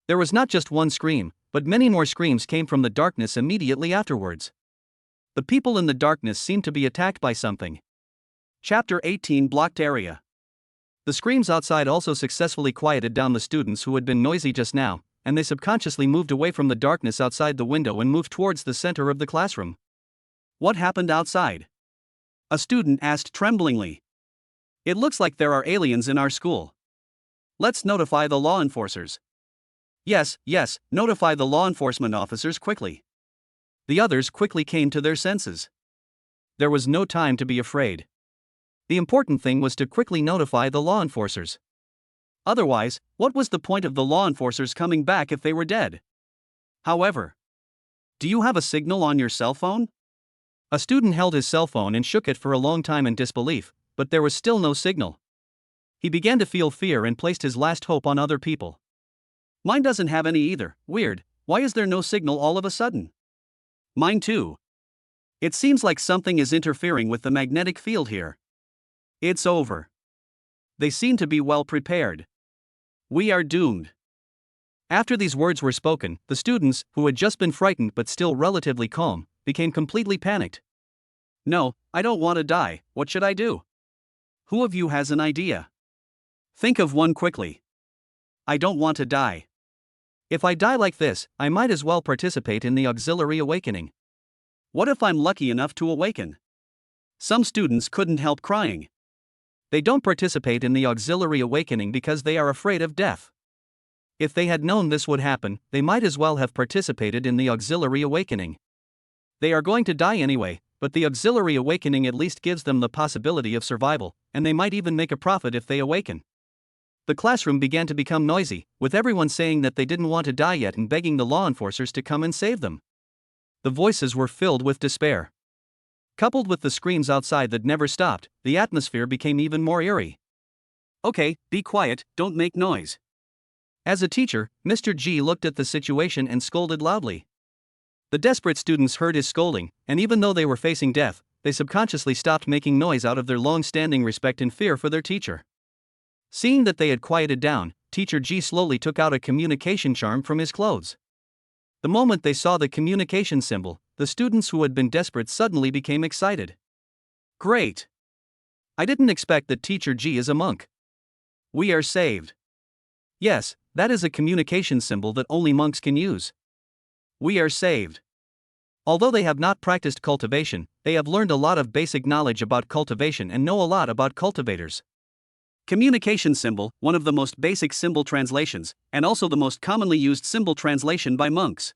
There was not just one scream, but many more screams came from the darkness immediately afterwards. The people in the darkness seemed to be attacked by something. Chapter 18 Blocked Area. The screams outside also successfully quieted down the students who had been noisy just now, and they subconsciously moved away from the darkness outside the window and moved towards the center of the classroom. What happened outside? A student asked tremblingly. It looks like there are aliens in our school. Let's notify the law enforcers. Yes, notify the law enforcement officers quickly. The others quickly came to their senses. There was no time to be afraid. The important thing was to quickly notify the law enforcers. Otherwise, what was the point of the law enforcers coming back if they were dead? However, do you have a signal on your cell phone? A student held his cell phone and shook it for a long time in disbelief, but there was still no signal. He began to feel fear and placed his last hope on other people. Mine doesn't have any either. Weird, why is there no signal all of a sudden? Mine too. It seems like something is interfering with the magnetic field here. It's over. They seem to be well prepared. We are doomed. After these words were spoken, the students, who had just been frightened but still relatively calm, became completely panicked. No, I don't want to die. What should I do? Who of you has an idea? Think of one quickly. I don't want to die. If I die like this, I might as well participate in the auxiliary awakening. What if I'm lucky enough to awaken? Some students couldn't help crying. They don't participate in the auxiliary awakening because they are afraid of death. If they had known this would happen, they might as well have participated in the auxiliary awakening. They are going to die anyway, but the auxiliary awakening at least gives them the possibility of survival, and they might even make a profit if they awaken. The classroom began to become noisy, with everyone saying that they didn't want to die yet and begging the law enforcers to come and save them. The voices were filled with despair. Coupled with the screams outside that never stopped, the atmosphere became even more eerie. Okay, be quiet, don't make noise. As a teacher, Mr. G looked at the situation and scolded loudly. The desperate students heard his scolding, and even though they were facing death, they subconsciously stopped making noise out of their long-standing respect and fear for their teacher. Seeing that they had quieted down, Teacher G slowly took out a communication charm from his clothes. The moment they saw the communication symbol, the students who had been desperate suddenly became excited. Great! I didn't expect that Teacher G is a monk. We are saved. Yes, that is a communication symbol that only monks can use. We are saved. Although they have not practiced cultivation, they have learned a lot of basic knowledge about cultivation and know a lot about cultivators. Communication symbol, one of the most basic symbol translations, and also the most commonly used symbol translation by monks.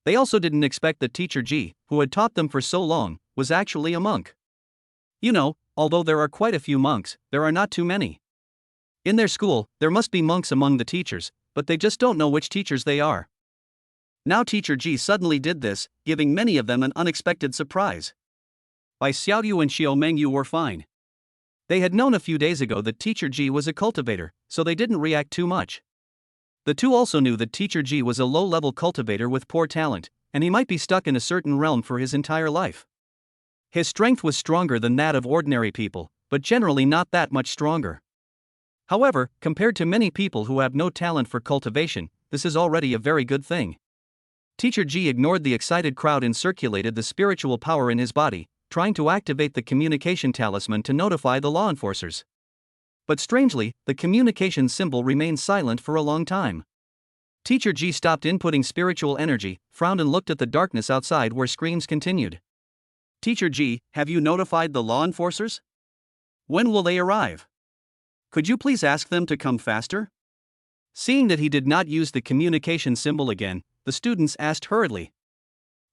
They also didn't expect that Teacher G, who had taught them for so long, was actually a monk. You know, although there are quite a few monks, there are not too many. In their school, there must be monks among the teachers, but they just don't know which teachers they are. Now Teacher G suddenly did this, giving many of them an unexpected surprise. Bai Xiaoyu and Xiaomengyu were fine. They had known a few days ago that Teacher G was a cultivator, so they didn't react too much. The two also knew that Teacher G was a low-level cultivator with poor talent, and he might be stuck in a certain realm for his entire life. His strength was stronger than that of ordinary people, but generally not that much stronger. However, compared to many people who have no talent for cultivation, this is already a very good thing. Teacher G ignored the excited crowd and circulated the spiritual power in his body, trying to activate the communication talisman to notify the law enforcers. But strangely, the communication symbol remained silent for a long time. Teacher G stopped inputting spiritual energy, frowned and looked at the darkness outside where screams continued. Teacher G, have you notified the law enforcers? When will they arrive? Could you please ask them to come faster? Seeing that he did not use the communication symbol again, the students asked hurriedly.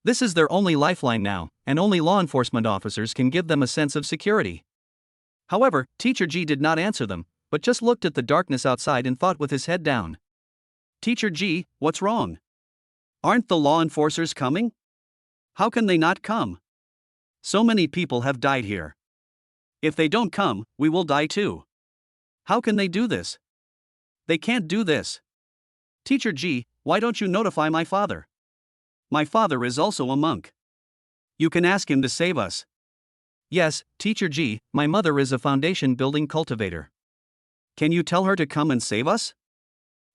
This is their only lifeline now, and only law enforcement officers can give them a sense of security. However, Teacher G did not answer them, but just looked at the darkness outside and thought with his head down. Teacher G, what's wrong? Aren't the law enforcers coming? How can they not come? So many people have died here. If they don't come, we will die too. How can they do this? They can't do this. Teacher G, why don't you notify my father? My father is also a monk. You can ask him to save us. Yes, Teacher G, my mother is a foundation-building cultivator. Can you tell her to come and save us?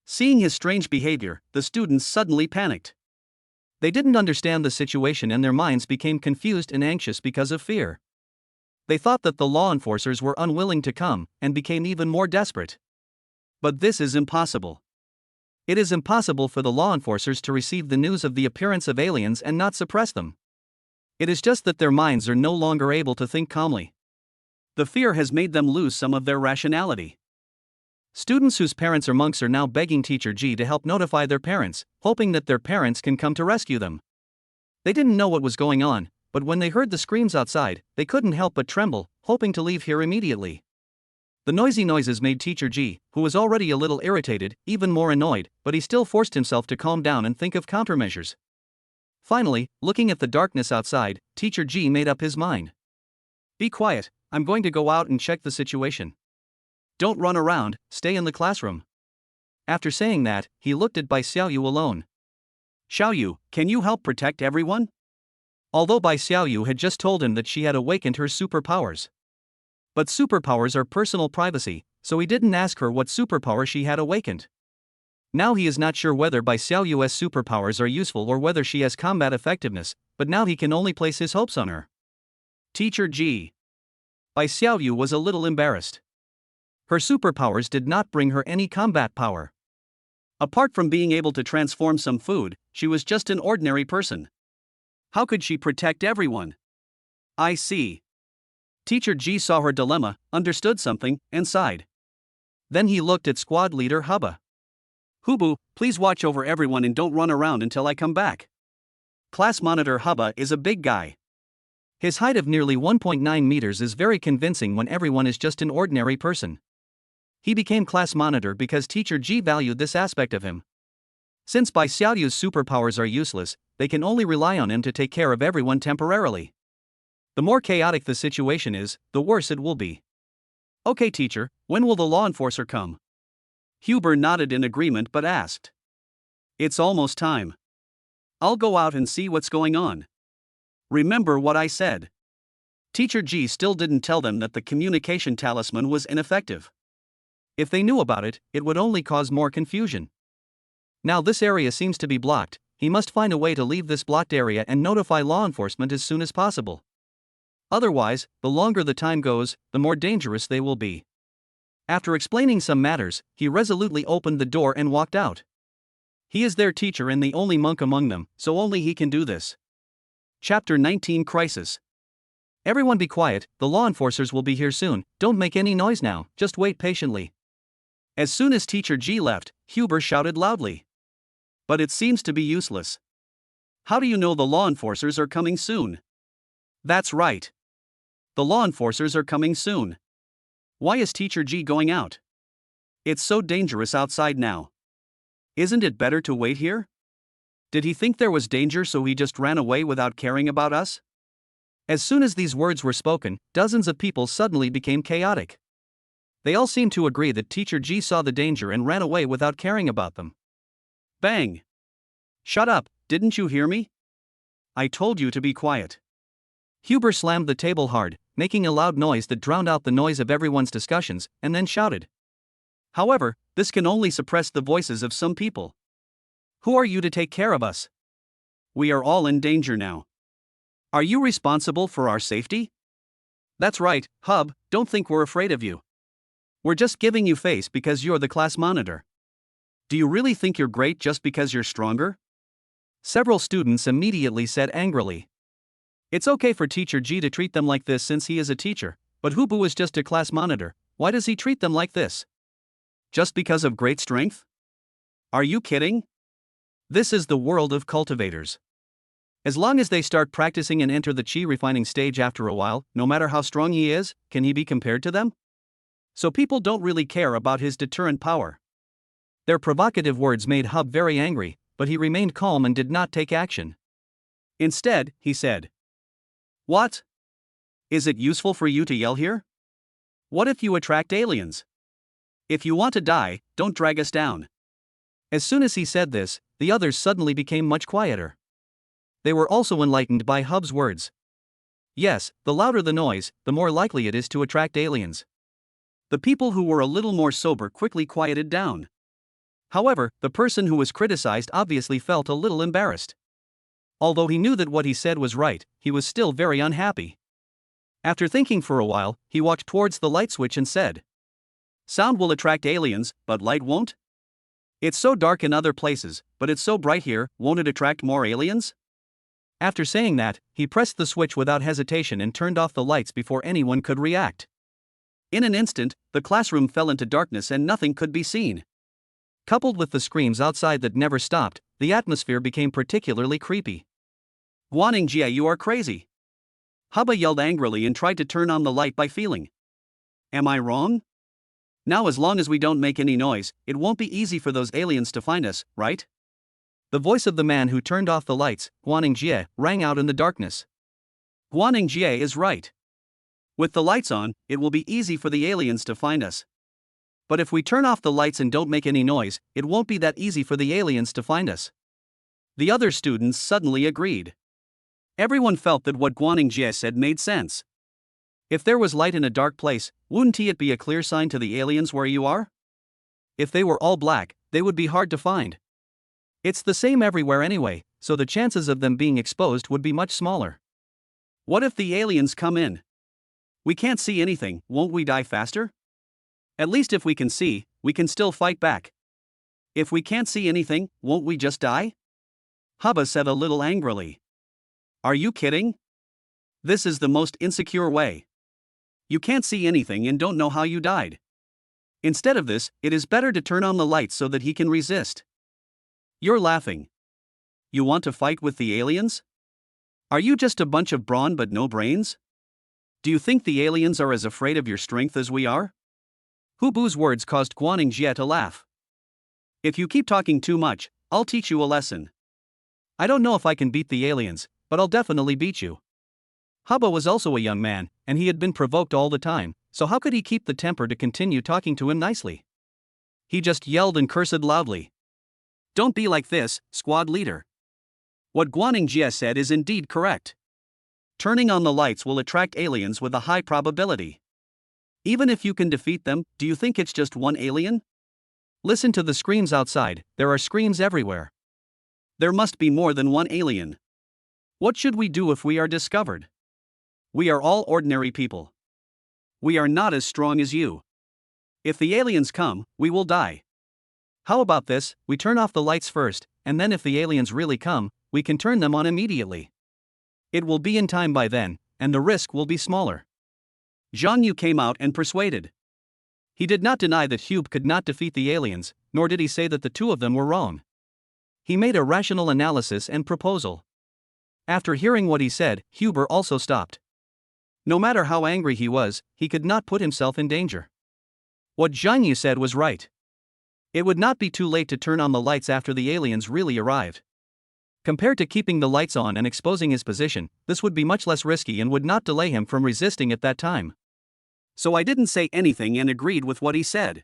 Seeing his strange behavior, the students suddenly panicked. They didn't understand the situation and their minds became confused and anxious because of fear. They thought that the law enforcers were unwilling to come and became even more desperate. But this is impossible. It is impossible for the law enforcers to receive the news of the appearance of aliens and not suppress them. It is just that their minds are no longer able to think calmly. The fear has made them lose some of their rationality. Students whose parents are monks are now begging Teacher G to help notify their parents, hoping that their parents can come to rescue them. They didn't know what was going on, but when they heard the screams outside, they couldn't help but tremble, hoping to leave here immediately. The noisy noises made Teacher G, who was already a little irritated, even more annoyed, but he still forced himself to calm down and think of countermeasures. Finally, looking at the darkness outside, Teacher G made up his mind. Be quiet, I'm going to go out and check the situation. Don't run around, stay in the classroom. After saying that, he looked at Bai Xiaoyu alone. Xiaoyu, can you help protect everyone? Although Bai Xiaoyu had just told him that she had awakened her superpowers. But superpowers are personal privacy, so he didn't ask her what superpower she had awakened. Now he is not sure whether Bai Xiaoyu's superpowers are useful or whether she has combat effectiveness, but now he can only place his hopes on her. Teacher G. Bai Xiaoyu was a little embarrassed. Her superpowers did not bring her any combat power. Apart from being able to transform some food, she was just an ordinary person. How could she protect everyone? I see. Teacher G saw her dilemma, understood something, and sighed. Then he looked at squad leader Hubba. Hubu, please watch over everyone and don't run around until I come back. Class monitor Hubba is a big guy. His height of nearly 1.9 meters is very convincing when everyone is just an ordinary person. He became class monitor because Teacher G valued this aspect of him. Since Bai Xiaoyu's superpowers are useless, they can only rely on him to take care of everyone temporarily. The more chaotic the situation is, the worse it will be. Okay, teacher, when will the law enforcer come? Huber nodded in agreement but asked. It's almost time. I'll go out and see what's going on. Remember what I said. Teacher G still didn't tell them that the communication talisman was ineffective. If they knew about it, it would only cause more confusion. Now this area seems to be blocked. He must find a way to leave this blocked area and notify law enforcement as soon as possible. Otherwise, the longer the time goes, the more dangerous they will be. After explaining some matters, he resolutely opened the door and walked out. He is their teacher and the only monk among them, so only he can do this. Chapter 19 Crisis. Everyone be quiet, the law enforcers will be here soon, don't make any noise now, just wait patiently. As soon as Teacher G left, Huber shouted loudly. But it seems to be useless. How do you know the law enforcers are coming soon? That's right. The law enforcers are coming soon. Why is Teacher G going out? It's so dangerous outside now. Isn't it better to wait here? Did he think there was danger so he just ran away without caring about us? As soon as these words were spoken, dozens of people suddenly became chaotic. They all seemed to agree that Teacher G saw the danger and ran away without caring about them. Bang! Shut up, didn't you hear me? I told you to be quiet. Huber slammed the table hard, making a loud noise that drowned out the noise of everyone's discussions, and then shouted. However, this can only suppress the voices of some people. Who are you to take care of us? We are all in danger now. Are you responsible for our safety? That's right, Hub, don't think we're afraid of you. We're just giving you face because you're the class monitor. Do you really think you're great just because you're stronger? Several students immediately said angrily. It's okay for Teacher G to treat them like this since he is a teacher, but Hubu is just a class monitor, why does he treat them like this? Just because of great strength? Are you kidding? This is the world of cultivators. As long as they start practicing and enter the chi refining stage after a while, no matter how strong he is, can he be compared to them? So people don't really care about his deterrent power. Their provocative words made Hub very angry, but he remained calm and did not take action. Instead, he said, What? Is it useful for you to yell here? What if you attract aliens? If you want to die, don't drag us down. As soon as he said this, the others suddenly became much quieter. They were also enlightened by Hub's words. Yes, the louder the noise, the more likely it is to attract aliens. The people who were a little more sober quickly quieted down. However, the person who was criticized obviously felt a little embarrassed. Although he knew that what he said was right, he was still very unhappy. After thinking for a while, he walked towards the light switch and said, Sound will attract aliens, but light won't? It's so dark in other places, but it's so bright here, won't it attract more aliens? After saying that, he pressed the switch without hesitation and turned off the lights before anyone could react. In an instant, the classroom fell into darkness and nothing could be seen. Coupled with the screams outside that never stopped, the atmosphere became particularly creepy. Guaningjie, you are crazy. Hubba yelled angrily and tried to turn on the light by feeling. Am I wrong? Now as long as we don't make any noise, it won't be easy for those aliens to find us, right? The voice of the man who turned off the lights, Guaningjie, rang out in the darkness. Guaningjie is right. With the lights on, it will be easy for the aliens to find us. But if we turn off the lights and don't make any noise, it won't be that easy for the aliens to find us. The other students suddenly agreed. Everyone felt that what Guaningjie said made sense. If there was light in a dark place, wouldn't it be a clear sign to the aliens where you are? If they were all black, they would be hard to find. It's the same everywhere anyway, so the chances of them being exposed would be much smaller. What if the aliens come in? We can't see anything, won't we die faster? At least if we can see, we can still fight back. If we can't see anything, won't we just die? Hubba said a little angrily. Are you kidding? This is the most insecure way. You can't see anything and don't know how you died. Instead of this, it is better to turn on the lights so that he can resist. You're laughing. You want to fight with the aliens? Are you just a bunch of brawn but no brains? Do you think the aliens are as afraid of your strength as we are? Hubu's words caused Guaning Jie to laugh. If you keep talking too much, I'll teach you a lesson. I don't know if I can beat the aliens, but I'll definitely beat you. Hubba was also a young man, and he had been provoked all the time, so how could he keep the temper to continue talking to him nicely? He just yelled and cursed loudly. Don't be like this, squad leader. What Guaning Jie said is indeed correct. Turning on the lights will attract aliens with a high probability. Even if you can defeat them, do you think it's just one alien? Listen to the screams outside, there are screams everywhere. There must be more than one alien. What should we do if we are discovered? We are all ordinary people. We are not as strong as you. If the aliens come, we will die. How about this, we turn off the lights first, and then if the aliens really come, we can turn them on immediately. It will be in time by then, and the risk will be smaller. Zhang Yu came out and persuaded. He did not deny that Hube could not defeat the aliens, nor did he say that the two of them were wrong. He made a rational analysis and proposal. After hearing what he said, Huber also stopped. No matter how angry he was, he could not put himself in danger. What Zhang Yu said was right. It would not be too late to turn on the lights after the aliens really arrived. Compared to keeping the lights on and exposing his position, this would be much less risky and would not delay him from resisting at that time. So I didn't say anything and agreed with what he said.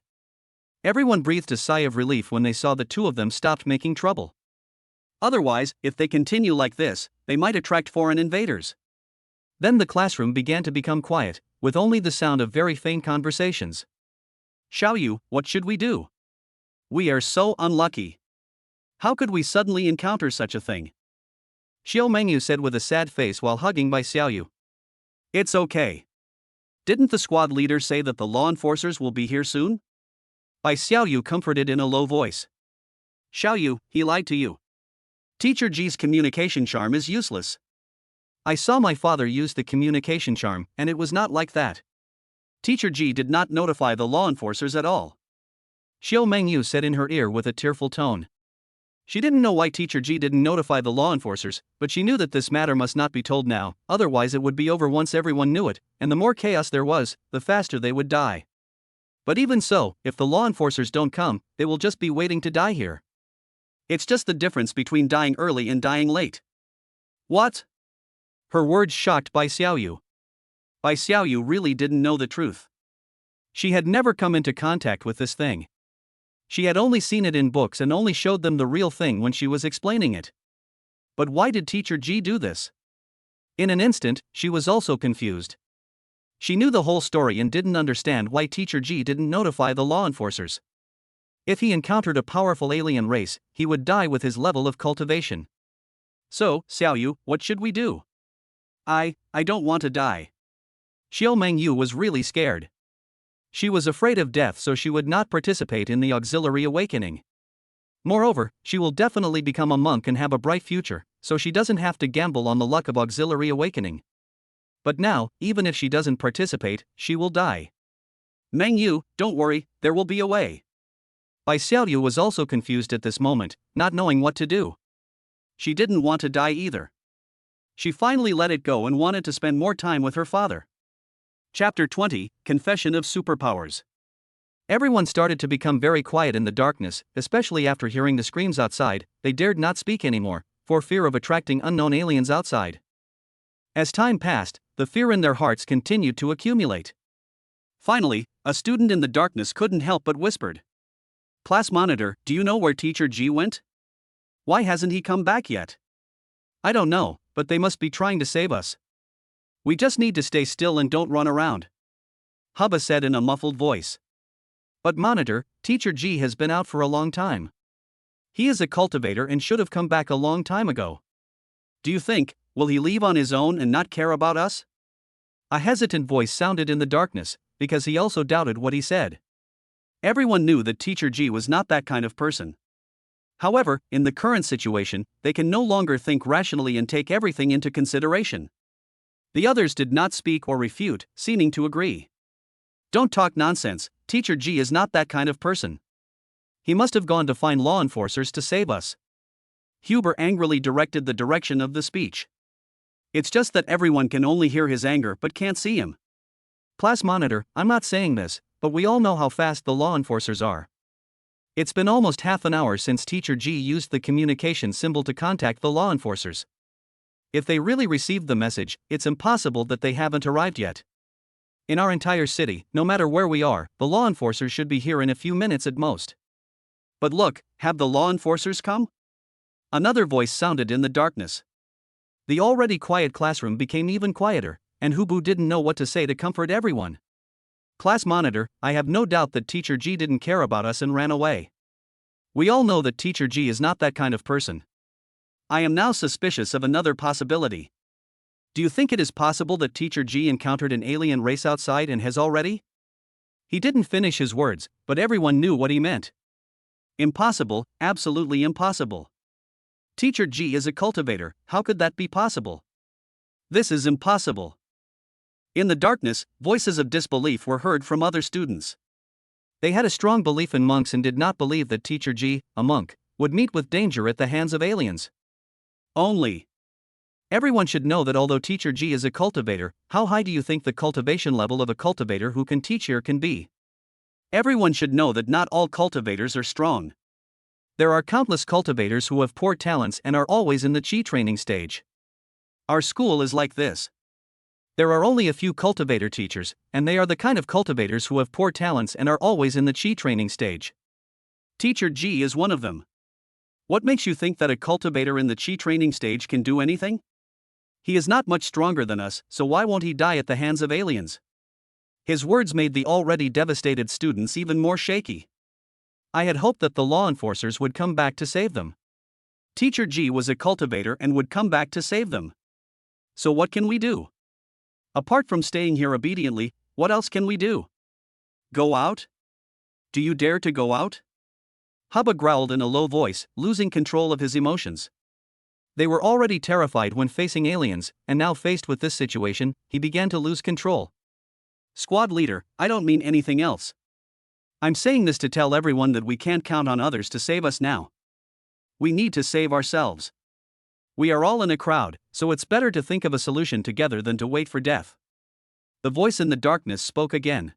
Everyone breathed a sigh of relief when they saw the two of them stopped making trouble. Otherwise, if they continue like this, they might attract foreign invaders. Then the classroom began to become quiet, with only the sound of very faint conversations. Xiaoyu, what should we do? We are so unlucky. How could we suddenly encounter such a thing? Xiao Mengyu said with a sad face while hugging by Xiaoyu. It's okay. Didn't the squad leader say that the law enforcers will be here soon? Bai Xiaoyu comforted in a low voice. Xiaoyu, he lied to you. Teacher Ji's communication charm is useless. I saw my father use the communication charm, and it was not like that. Teacher Ji did not notify the law enforcers at all. Xiao Mengyu said in her ear with a tearful tone. She didn't know why Teacher Ji didn't notify the law enforcers, but she knew that this matter must not be told now, otherwise it would be over once everyone knew it, and the more chaos there was, the faster they would die. But even so, if the law enforcers don't come, they will just be waiting to die here. It's just the difference between dying early and dying late. What? Her words shocked Bai Xiaoyu. Bai Xiaoyu really didn't know the truth. She had never come into contact with this thing. She had only seen it in books and only showed them the real thing when she was explaining it. But why did Teacher Ji do this? In an instant, she was also confused. She knew the whole story and didn't understand why Teacher Ji didn't notify the law enforcers. If he encountered a powerful alien race, he would die with his level of cultivation. So, Xiaoyu, what should we do? I don't want to die. Xiao Mengyu was really scared. She was afraid of death, so she would not participate in the auxiliary awakening. Moreover, she will definitely become a monk and have a bright future, so she doesn't have to gamble on the luck of auxiliary awakening. But now, even if she doesn't participate, she will die. Mengyu, don't worry, there will be a way. Bai Xiaoyu was also confused at this moment, not knowing what to do. She didn't want to die either. She finally let it go and wanted to spend more time with her father. Chapter 20, Confession of Superpowers. Everyone started to become very quiet in the darkness, especially after hearing the screams outside. They dared not speak anymore, for fear of attracting unknown aliens outside. As time passed, the fear in their hearts continued to accumulate. Finally, a student in the darkness couldn't help but whispered. Class monitor, do you know where Teacher Ji went? Why hasn't he come back yet? I don't know, but they must be trying to save us. We just need to stay still and don't run around. Hubba said in a muffled voice. But monitor, Teacher Ji has been out for a long time. He is a cultivator and should have come back a long time ago. Do you think, will he leave on his own and not care about us? A hesitant voice sounded in the darkness, because he also doubted what he said. Everyone knew that Teacher Ji was not that kind of person. However, in the current situation, they can no longer think rationally and take everything into consideration. The others did not speak or refute, seeming to agree. Don't talk nonsense, Teacher Ji is not that kind of person. He must have gone to find law enforcers to save us. Huber angrily directed the direction of the speech. It's just that everyone can only hear his anger but can't see him. Class monitor, I'm not saying this, but we all know how fast the law enforcers are. It's been almost half an hour since Teacher G used the communication symbol to contact the law enforcers. If they really received the message, it's impossible that they haven't arrived yet. In our entire city, no matter where we are, the law enforcers should be here in a few minutes at most. But look, have the law enforcers come? Another voice sounded in the darkness. The already quiet classroom became even quieter, and Hubu didn't know what to say to comfort everyone. Class monitor, I have no doubt that Teacher G didn't care about us and ran away. We all know that Teacher G is not that kind of person. I am now suspicious of another possibility. Do you think it is possible that Teacher G encountered an alien race outside and has already? He didn't finish his words, but everyone knew what he meant. Impossible, absolutely impossible. Teacher G is a cultivator, how could that be possible? This is impossible. In the darkness, voices of disbelief were heard from other students. They had a strong belief in monks and did not believe that Teacher G, a monk, would meet with danger at the hands of aliens. Only. Everyone should know that although Teacher G is a cultivator, how high do you think the cultivation level of a cultivator who can teach here can be? Everyone should know that not all cultivators are strong. There are countless cultivators who have poor talents and are always in the chi training stage. Our school is like this. There are only a few cultivator teachers, and they are the kind of cultivators who have poor talents and are always in the chi training stage. Teacher G is one of them. What makes you think that a cultivator in the chi training stage can do anything? He is not much stronger than us, so why won't he die at the hands of aliens? His words made the already devastated students even more shaky. I had hoped that the law enforcers would come back to save them. Teacher G was a cultivator and would come back to save them. So what can we do? Apart from staying here obediently, what else can we do? Go out? Do you dare to go out? Hubba growled in a low voice, losing control of his emotions. They were already terrified when facing aliens, and now faced with this situation, he began to lose control. Squad leader, I don't mean anything else. I'm saying this to tell everyone that we can't count on others to save us now. We need to save ourselves. We are all in a crowd, so it's better to think of a solution together than to wait for death. The voice in the darkness spoke again.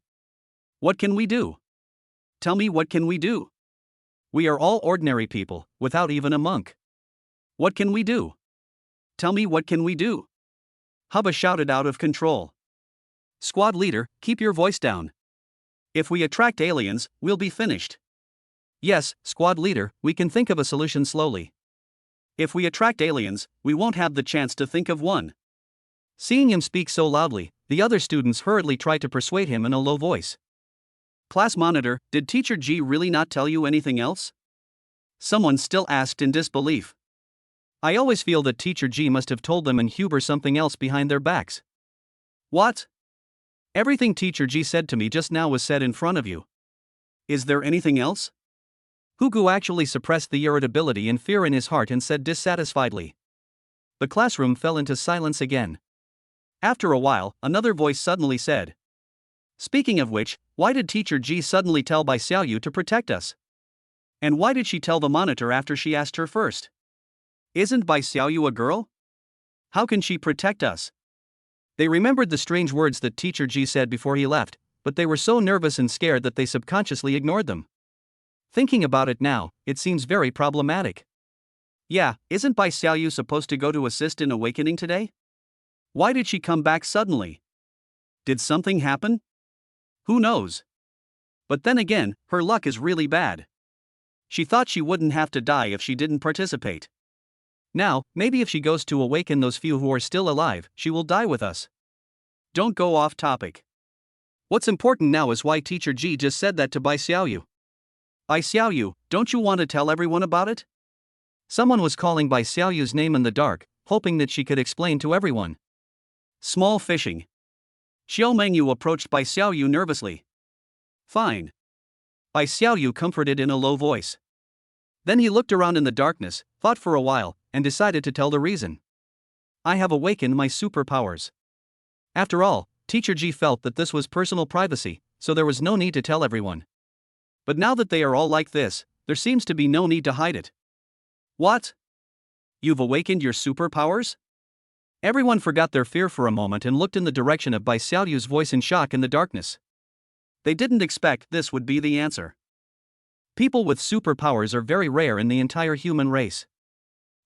What can we do? Tell me, what can we do? We are all ordinary people, without even a monk. What can we do? Tell me, what can we do? Hubba shouted out of control. Squad leader, keep your voice down. If we attract aliens, we'll be finished. Yes, squad leader, we can think of a solution slowly. If we attract aliens, we won't have the chance to think of one. Seeing him speak so loudly, the other students hurriedly tried to persuade him in a low voice. Class monitor, did Teacher G really not tell you anything else? Someone still asked in disbelief. I always feel that Teacher G must have told them and Huber something else behind their backs. What? Everything Teacher G said to me just now was said in front of you. Is there anything else? Hugu actually suppressed the irritability and fear in his heart and said dissatisfiedly. The classroom fell into silence again. After a while, another voice suddenly said. Speaking of which, why did Teacher G suddenly tell Bai Xiaoyu to protect us? And why did she tell the monitor after she asked her first? Isn't Bai Xiaoyu a girl? How can she protect us? They remembered the strange words that Teacher G said before he left, but they were so nervous and scared that they subconsciously ignored them. Thinking about it now, it seems very problematic. Yeah, isn't Bai Xiaoyu supposed to go to assist in awakening today? Why did she come back suddenly? Did something happen? Who knows? But then again, her luck is really bad. She thought she wouldn't have to die if she didn't participate. Now, maybe if she goes to awaken those few who are still alive, she will die with us. Don't go off topic. What's important now is why Teacher G just said that to Bai Xiaoyu. Bai Xiaoyu, don't you want to tell everyone about it? Someone was calling Bai Xiaoyu's name in the dark, hoping that she could explain to everyone. Small fishing. Xiao Mengyu approached Bai Xiaoyu nervously. Fine. Bai Xiaoyu comforted in a low voice. Then he looked around in the darkness, thought for a while, and decided to tell the reason. I have awakened my superpowers. After all, Teacher G felt that this was personal privacy, so there was no need to tell everyone. But now that they are all like this, there seems to be no need to hide it. What? You've awakened your superpowers? Everyone forgot their fear for a moment and looked in the direction of Bai Xiaoyu's voice in shock in the darkness. They didn't expect this would be the answer. People with superpowers are very rare in the entire human race.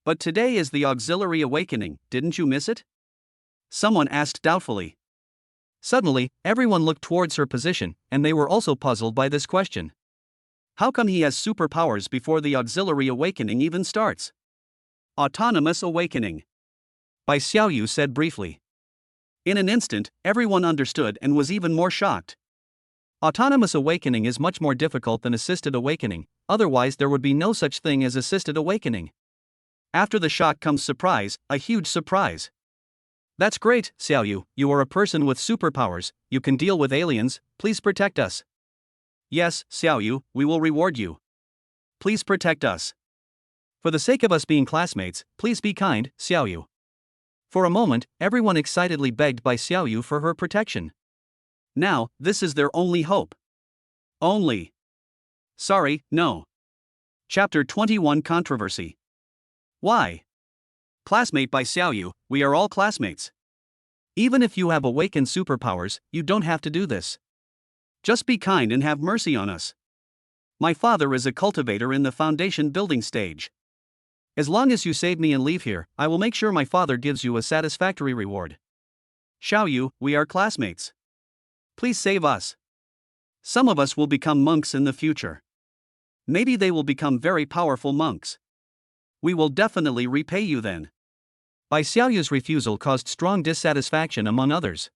But today is the auxiliary awakening, didn't you miss it? Someone asked doubtfully. Suddenly, everyone looked towards her position, and they were also puzzled by this question. How come he has superpowers before the auxiliary awakening even starts? Autonomous awakening. Bai Xiaoyu said briefly. In an instant, everyone understood and was even more shocked. Autonomous awakening is much more difficult than assisted awakening, otherwise there would be no such thing as assisted awakening. After the shock comes surprise, a huge surprise. That's great, Xiaoyu, you are a person with superpowers, you can deal with aliens, please protect us. Yes, Xiaoyu, we will reward you. Please protect us. For the sake of us being classmates, please be kind, Xiaoyu. For a moment, everyone excitedly begged Bai Xiaoyu for her protection. Now, this is their only hope. Only. Sorry, no. Chapter 21 Controversy. Why? Classmate Bai Xiaoyu, we are all classmates. Even if you have awakened superpowers, you don't have to do this. Just be kind and have mercy on us. My father is a cultivator in the foundation building stage. As long as you save me and leave here, I will make sure my father gives you a satisfactory reward. Xiaoyu, we are classmates. Please save us. Some of us will become monks in the future. Maybe they will become very powerful monks. We will definitely repay you then. Bai Xiaoyu's refusal caused strong dissatisfaction among others.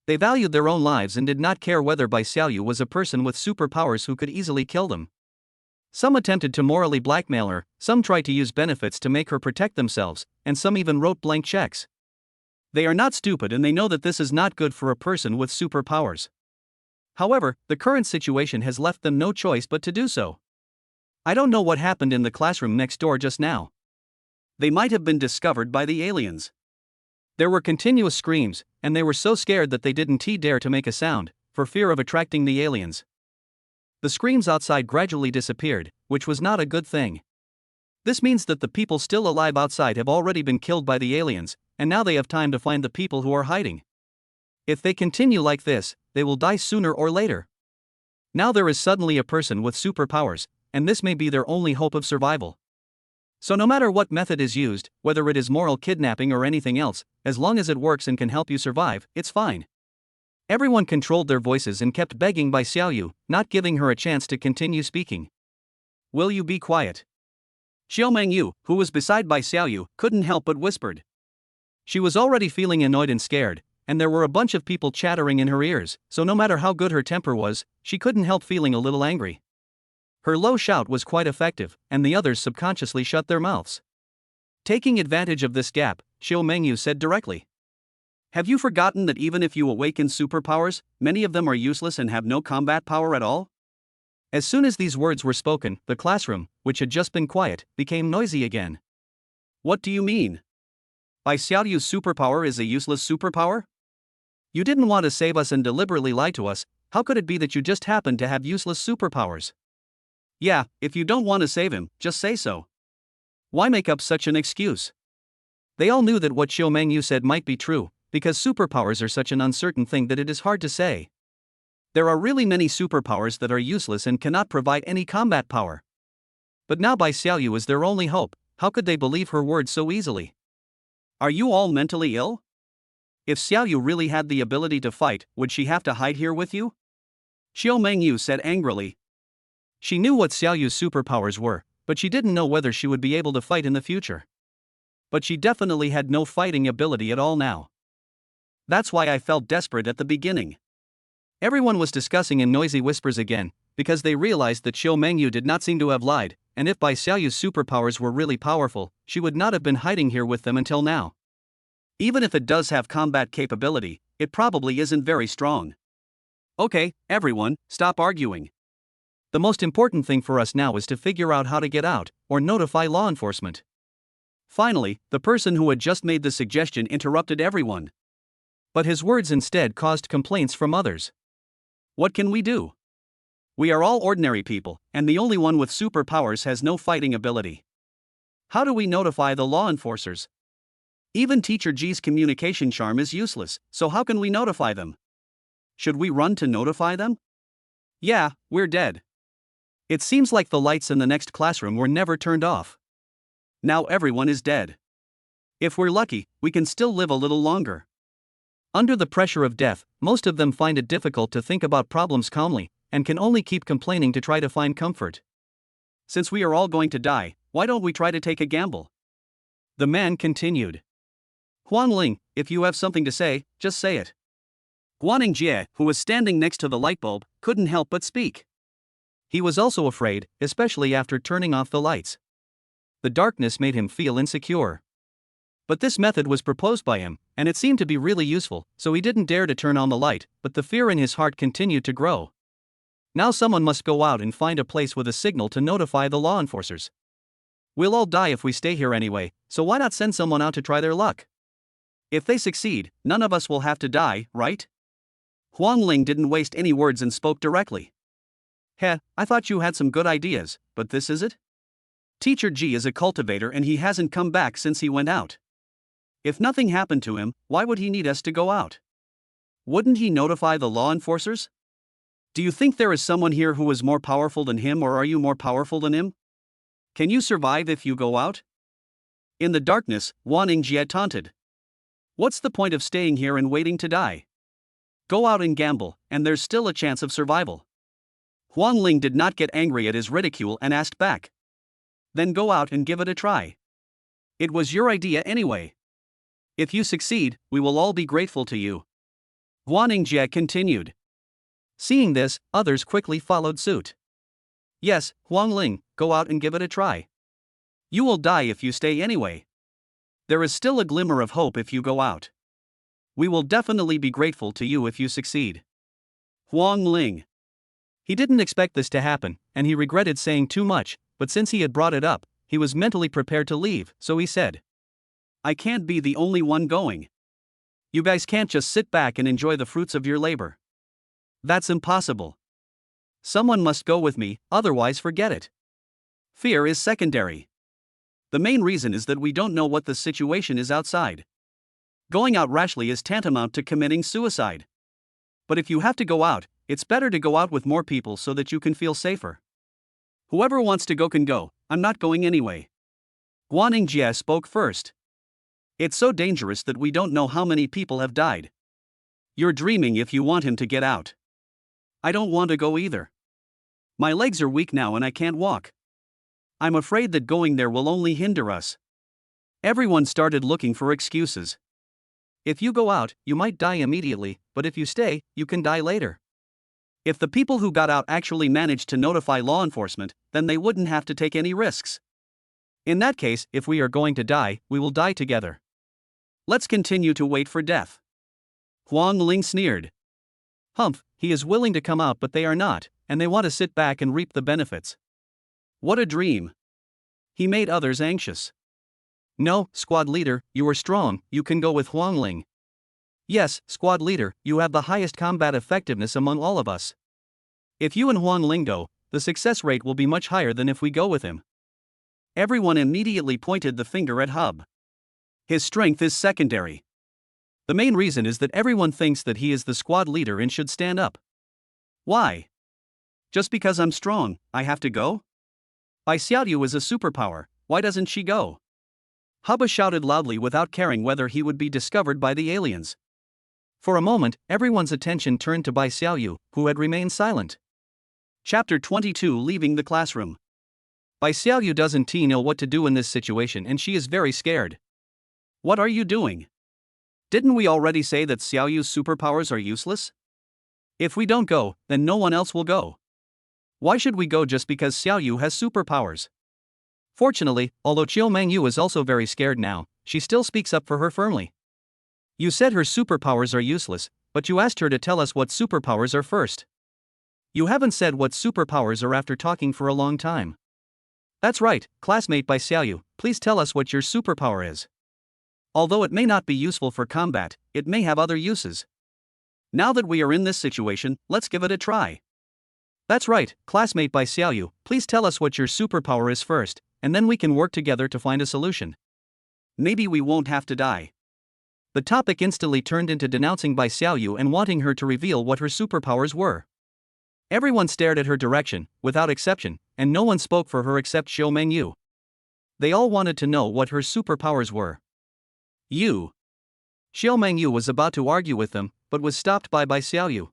They valued their own lives and did not care whether Bai Xiaoyu was a person with superpowers who could easily kill them. Some attempted to morally blackmail her, some tried to use benefits to make her protect themselves, and some even wrote blank checks. They are not stupid and they know that this is not good for a person with superpowers. However, the current situation has left them no choice but to do so. I don't know what happened in the classroom next door just now. They might have been discovered by the aliens. There were continuous screams, and they were so scared that they didn't dare to make a sound, for fear of attracting the aliens. The screams outside gradually disappeared, which was not a good thing. This means that the people still alive outside have already been killed by the aliens, and now they have time to find the people who are hiding. If they continue like this, they will die sooner or later. Now there is suddenly a person with superpowers, and this may be their only hope of survival. So no matter what method is used, whether it is moral kidnapping or anything else, as long as it works and can help you survive, it's fine. Everyone controlled their voices and kept begging Bai Xiaoyu, not giving her a chance to continue speaking. Will you be quiet? Xiao Mengyu, who was beside Bai Xiaoyu, couldn't help but whispered. She was already feeling annoyed and scared, and there were a bunch of people chattering in her ears, so no matter how good her temper was, she couldn't help feeling a little angry. Her low shout was quite effective, and the others subconsciously shut their mouths. Taking advantage of this gap, Xiao Mengyu said directly. Have you forgotten that even if you awaken superpowers, many of them are useless and have no combat power at all? As soon as these words were spoken, the classroom, which had just been quiet, became noisy again. What do you mean? Bai Xiaoyu's superpower is a useless superpower? You didn't want to save us and deliberately lie to us, how could it be that you just happened to have useless superpowers? Yeah, if you don't want to save him, just say so. Why make up such an excuse? They all knew that what Xiao Mengyu said might be true, because superpowers are such an uncertain thing that it is hard to say. There are really many superpowers that are useless and cannot provide any combat power. But now Bai Xiaoyu is their only hope, how could they believe her words so easily? Are you all mentally ill? If Xiaoyu really had the ability to fight, would she have to hide here with you? Xiao Mengyu said angrily. She knew what Xiaoyu's superpowers were, but she didn't know whether she would be able to fight in the future. But she definitely had no fighting ability at all now. That's why I felt desperate at the beginning. Everyone was discussing in noisy whispers again, because they realized that Xiao Mengyu did not seem to have lied, and if Bai Xiaoyu's superpowers were really powerful, she would not have been hiding here with them until now. Even if it does have combat capability, it probably isn't very strong. Okay, everyone, stop arguing. The most important thing for us now is to figure out how to get out, or notify law enforcement. Finally, the person who had just made the suggestion interrupted everyone. But his words instead caused complaints from others. What can we do? We are all ordinary people, and the only one with superpowers has no fighting ability. How do we notify the law enforcers? Even Teacher G's communication charm is useless, so how can we notify them? Should we run to notify them? Yeah, we're dead. It seems like the lights in the next classroom were never turned off. Now everyone is dead. If we're lucky, we can still live a little longer. Under the pressure of death, most of them find it difficult to think about problems calmly, and can only keep complaining to try to find comfort. Since we are all going to die, why don't we try to take a gamble? The man continued. Huang Ling, if you have something to say, just say it. Guaning Jie, who was standing next to the light bulb, couldn't help but speak. He was also afraid, especially after turning off the lights. The darkness made him feel insecure. But this method was proposed by him, and it seemed to be really useful, so he didn't dare to turn on the light, but the fear in his heart continued to grow. Now someone must go out and find a place with a signal to notify the law enforcers. We'll all die if we stay here anyway, so why not send someone out to try their luck? If they succeed, none of us will have to die, right? Huang Ling didn't waste any words and spoke directly. Heh, I thought you had some good ideas, but this is it? Teacher Ji is a cultivator and he hasn't come back since he went out. If nothing happened to him, why would he need us to go out? Wouldn't he notify the law enforcers? Do you think there is someone here who is more powerful than him, or are you more powerful than him? Can you survive if you go out? In the darkness, Guaning Jie taunted. What's the point of staying here and waiting to die? Go out and gamble, and there's still a chance of survival. Huang Ling did not get angry at his ridicule and asked back. Then go out and give it a try. It was your idea anyway. If you succeed, we will all be grateful to you. Guaning Jie continued. Seeing this, others quickly followed suit. Yes, Huang Ling, go out and give it a try. You will die if you stay anyway. There is still a glimmer of hope if you go out. We will definitely be grateful to you if you succeed. Huang Ling. He didn't expect this to happen, and he regretted saying too much, but since he had brought it up, he was mentally prepared to leave, so he said. I can't be the only one going. You guys can't just sit back and enjoy the fruits of your labor. That's impossible. Someone must go with me, otherwise forget it. Fear is secondary. The main reason is that we don't know what the situation is outside. Going out rashly is tantamount to committing suicide. But if you have to go out, it's better to go out with more people so that you can feel safer. Whoever wants to go can go, I'm not going anyway. Guaning Jie spoke first. It's so dangerous that we don't know how many people have died. You're dreaming if you want him to get out. I don't want to go either. My legs are weak now and I can't walk. I'm afraid that going there will only hinder us. Everyone started looking for excuses. If you go out, you might die immediately, but if you stay, you can die later. If the people who got out actually managed to notify law enforcement, then they wouldn't have to take any risks. In that case, if we are going to die, we will die together. Let's continue to wait for death. Huang Ling sneered. Humph, he is willing to come out but they are not, and they want to sit back and reap the benefits. What a dream. He made others anxious. No, squad leader, you are strong, you can go with Huang Ling. Yes, squad leader, you have the highest combat effectiveness among all of us. If you and Huang Ling go, the success rate will be much higher than if we go with him. Everyone immediately pointed the finger at Hub. His strength is secondary. The main reason is that everyone thinks that he is the squad leader and should stand up. Why? Just because I'm strong, I have to go? Bai Xiaoyu is a superpower, why doesn't she go? Hubba shouted loudly without caring whether he would be discovered by the aliens. For a moment, everyone's attention turned to Bai Xiaoyu, who had remained silent. Chapter 22 Leaving the Classroom. Bai Xiaoyu doesn't know what to do in this situation and she is very scared. What are you doing? Didn't we already say that Xiaoyu's superpowers are useless? If we don't go, then no one else will go. Why should we go just because Xiaoyu has superpowers? Fortunately, although Chiu Mengyu is also very scared now, she still speaks up for her firmly. You said her superpowers are useless, but you asked her to tell us what superpowers are first. You haven't said what superpowers are after talking for a long time. That's right, classmate Bai Xiaoyu, please tell us what your superpower is. Although it may not be useful for combat, it may have other uses. Now that we are in this situation, let's give it a try. That's right, classmate Bai Xiaoyu, please tell us what your superpower is first, and then we can work together to find a solution. Maybe we won't have to die. The topic instantly turned into denouncing Bai Xiaoyu and wanting her to reveal what her superpowers were. Everyone stared at her direction, without exception, and no one spoke for her except Xiao Mengyu. They all wanted to know what her superpowers were. Xiao Mengyu was about to argue with them, but was stopped by Xiaoyu.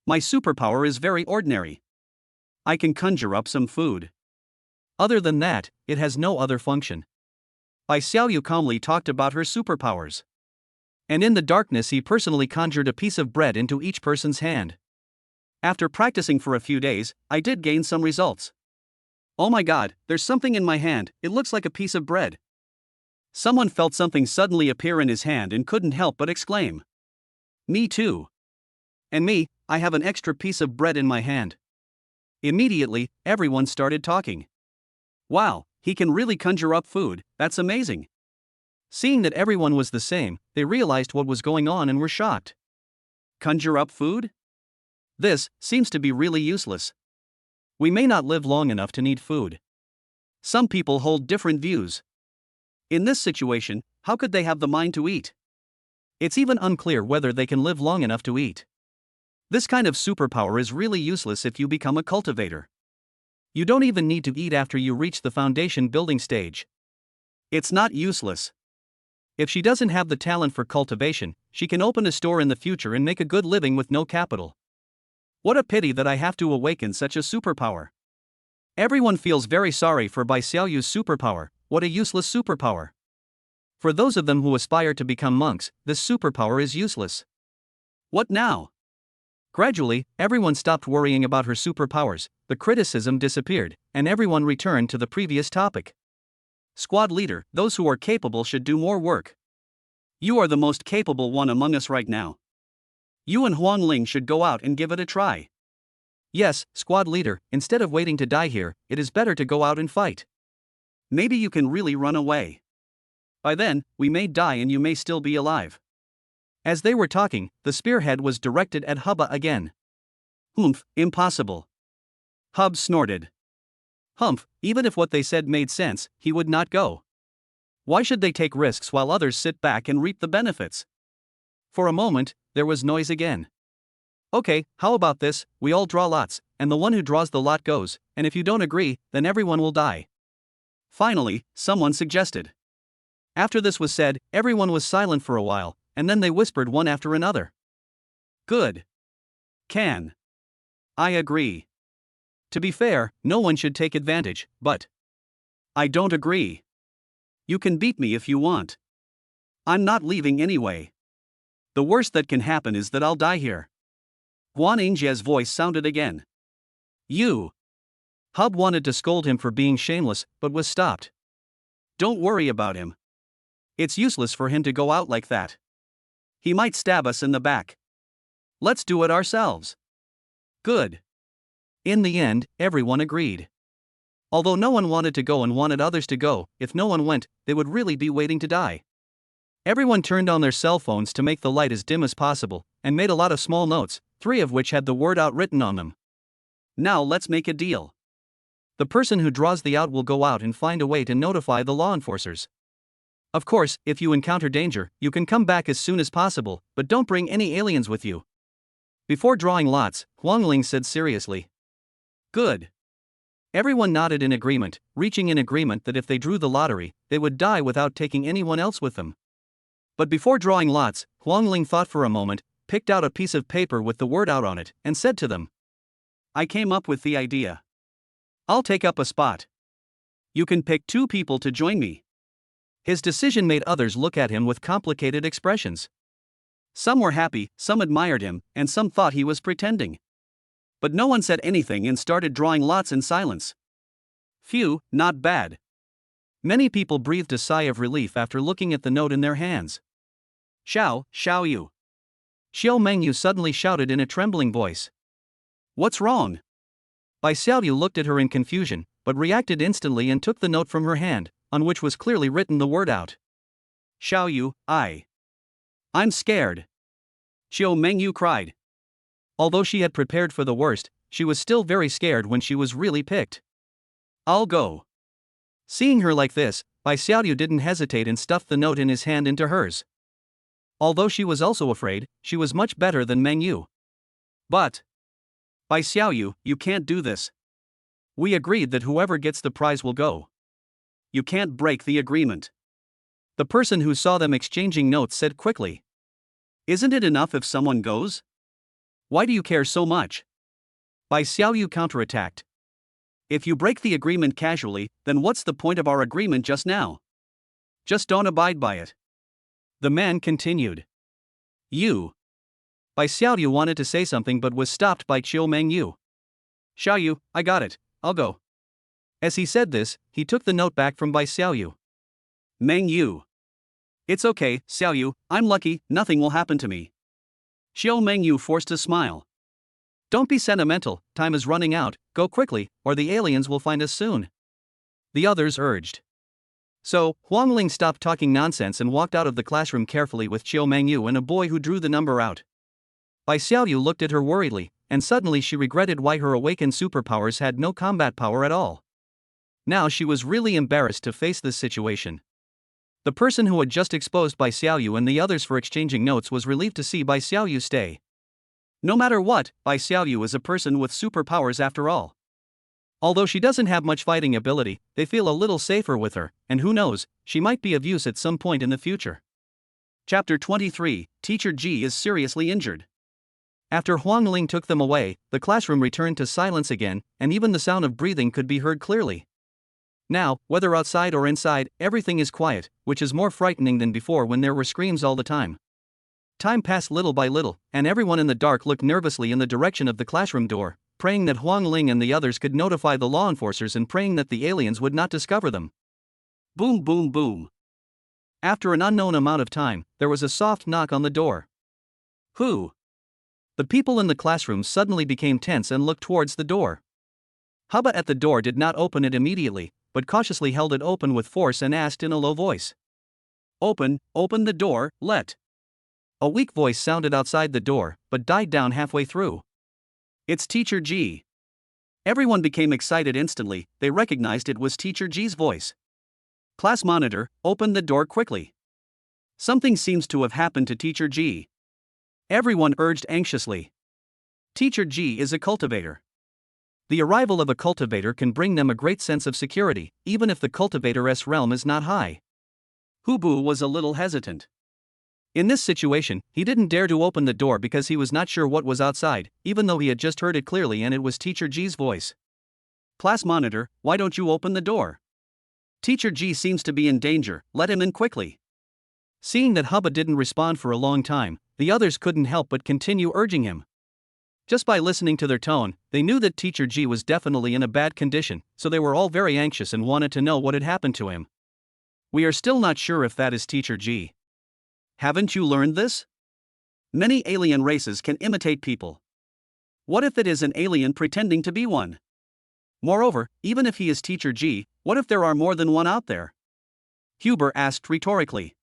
My superpower is very ordinary. I can conjure up some food. Other than that, it has no other function. Xiaoyu calmly talked about her superpowers. And in the darkness he personally conjured a piece of bread into each person's hand. After practicing for a few days, I did gain some results. Oh my god, there's something in my hand, it looks like a piece of bread. Someone felt something suddenly appear in his hand and couldn't help but exclaim. Me too. And me, I have an extra piece of bread in my hand. Immediately, everyone started talking. Wow, he can really conjure up food, that's amazing. Seeing that everyone was the same, they realized what was going on and were shocked. Conjure up food? This seems to be really useless. We may not live long enough to need food. Some people hold different views. In this situation, how could they have the mind to eat? It's even unclear whether they can live long enough to eat. This kind of superpower is really useless if you become a cultivator. You don't even need to eat after you reach the foundation building stage. It's not useless. If she doesn't have the talent for cultivation, she can open a store in the future and make a good living with no capital. What a pity that I have to awaken such a superpower. Everyone feels very sorry for Bai Xiaoyu's superpower. What a useless superpower. For those of them who aspire to become monks, this superpower is useless. What now? Gradually, everyone stopped worrying about her superpowers, the criticism disappeared, and everyone returned to the previous topic. Squad leader, those who are capable should do more work. You are the most capable one among us right now. You and Huang Ling should go out and give it a try. Yes, squad leader, instead of waiting to die here, it is better to go out and fight. Maybe you can really run away. By then, we may die and you may still be alive. As they were talking, the spearhead was directed at Hubba again. Humph, impossible. Hub snorted. Humph, even if what they said made sense, he would not go. Why should they take risks while others sit back and reap the benefits? For a moment, there was noise again. Okay, how about this, we all draw lots, and the one who draws the lot goes, and if you don't agree, then everyone will die. Finally, someone suggested. After this was said, everyone was silent for a while, and then they whispered one after another. Good. Can. I agree. To be fair, no one should take advantage, but I don't agree. You can beat me if you want. I'm not leaving anyway. The worst that can happen is that I'll die here. Guan Yingjia's voice sounded again. You. Hub wanted to scold him for being shameless, but was stopped. Don't worry about him. It's useless for him to go out like that. He might stab us in the back. Let's do it ourselves. Good. In the end, everyone agreed. Although no one wanted to go and wanted others to go, if no one went, they would really be waiting to die. Everyone turned on their cell phones to make the light as dim as possible, and made a lot of small notes, 3 of which had the word out written on them. Now let's make a deal. The person who draws the out will go out and find a way to notify the law enforcers. Of course, if you encounter danger, you can come back as soon as possible, but don't bring any aliens with you. Before drawing lots, Huang Ling said seriously. Good. Everyone nodded in agreement, reaching an agreement that if they drew the lottery, they would die without taking anyone else with them. But before drawing lots, Huang Ling thought for a moment, picked out a piece of paper with the word out on it, and said to them. I came up with the idea. I'll take up a spot. You can pick 2 people to join me. His decision made others look at him with complicated expressions. Some were happy, some admired him, and some thought he was pretending. But no one said anything and started drawing lots in silence. Phew, not bad. Many people breathed a sigh of relief after looking at the note in their hands. Xiao Yu. Xiao Mengyu suddenly shouted in a trembling voice. What's wrong? Bai Xiaoyu looked at her in confusion, but reacted instantly and took the note from her hand, on which was clearly written the word out. Xiaoyu, I'm scared. Xiao Mengyu cried. Although she had prepared for the worst, she was still very scared when she was really picked. I'll go. Seeing her like this, Bai Xiaoyu didn't hesitate and stuffed the note in his hand into hers. Although she was also afraid, she was much better than Mengyu. But By Xiaoyu, you can't do this. We agreed that whoever gets the prize will go. You can't break the agreement. The person who saw them exchanging notes said quickly. Isn't it enough if someone goes? Why do you care so much? By Xiaoyu counterattacked. If you break the agreement casually, then what's the point of our agreement just now? Just don't abide by it. The man continued. You. Bai Xiaoyu wanted to say something but was stopped by Qiu Mengyu. Xiaoyu, I got it, I'll go. As he said this, he took the note back from Bai Xiaoyu. Mengyu. It's okay, Xiaoyu, I'm lucky, nothing will happen to me. Qiu Mengyu forced a smile. Don't be sentimental, time is running out, go quickly, or the aliens will find us soon. The others urged. So, Huangling stopped talking nonsense and walked out of the classroom carefully with Qiu Mengyu and a boy who drew the number out. Bai Xiaoyu looked at her worriedly, and suddenly she regretted why her awakened superpowers had no combat power at all. Now she was really embarrassed to face this situation. The person who had just exposed Bai Xiaoyu and the others for exchanging notes was relieved to see Bai Xiaoyu stay. No matter what, Bai Xiaoyu is a person with superpowers after all. Although she doesn't have much fighting ability, they feel a little safer with her, and who knows, she might be of use at some point in the future. Chapter 23, Teacher Ji is seriously injured. After Huangling took them away, the classroom returned to silence again, and even the sound of breathing could be heard clearly. Now, whether outside or inside, everything is quiet, which is more frightening than before when there were screams all the time. Time passed little by little, and everyone in the dark looked nervously in the direction of the classroom door, praying that Huangling and the others could notify the law enforcers and praying that the aliens would not discover them. Boom boom boom. After an unknown amount of time, there was a soft knock on the door. Who? The people in the classroom suddenly became tense and looked towards the door. Hubba at the door did not open it immediately, but cautiously held it open with force and asked in a low voice. Open the door, let. A weak voice sounded outside the door, but died down halfway through. It's Teacher Ji. Everyone became excited instantly, they recognized it was Teacher Ji's voice. Class monitor, open the door quickly. Something seems to have happened to Teacher Ji. Everyone urged anxiously. Teacher Ji is a cultivator. The arrival of a cultivator can bring them a great sense of security, even if the cultivator's realm is not high. Hubu was a little hesitant. In this situation, he didn't dare to open the door because he was not sure what was outside, even though he had just heard it clearly and it was Teacher Ji's voice. Class monitor, why don't you open the door? Teacher Ji seems to be in danger, let him in quickly. Seeing that Hubba didn't respond for a long time, the others couldn't help but continue urging him. Just by listening to their tone, they knew that Teacher Ji was definitely in a bad condition, so they were all very anxious and wanted to know what had happened to him. We are still not sure if that is Teacher Ji. Haven't you learned this? Many alien races can imitate people. What if it is an alien pretending to be one? Moreover, even if he is Teacher Ji, what if there are more than one out there? Huber asked rhetorically.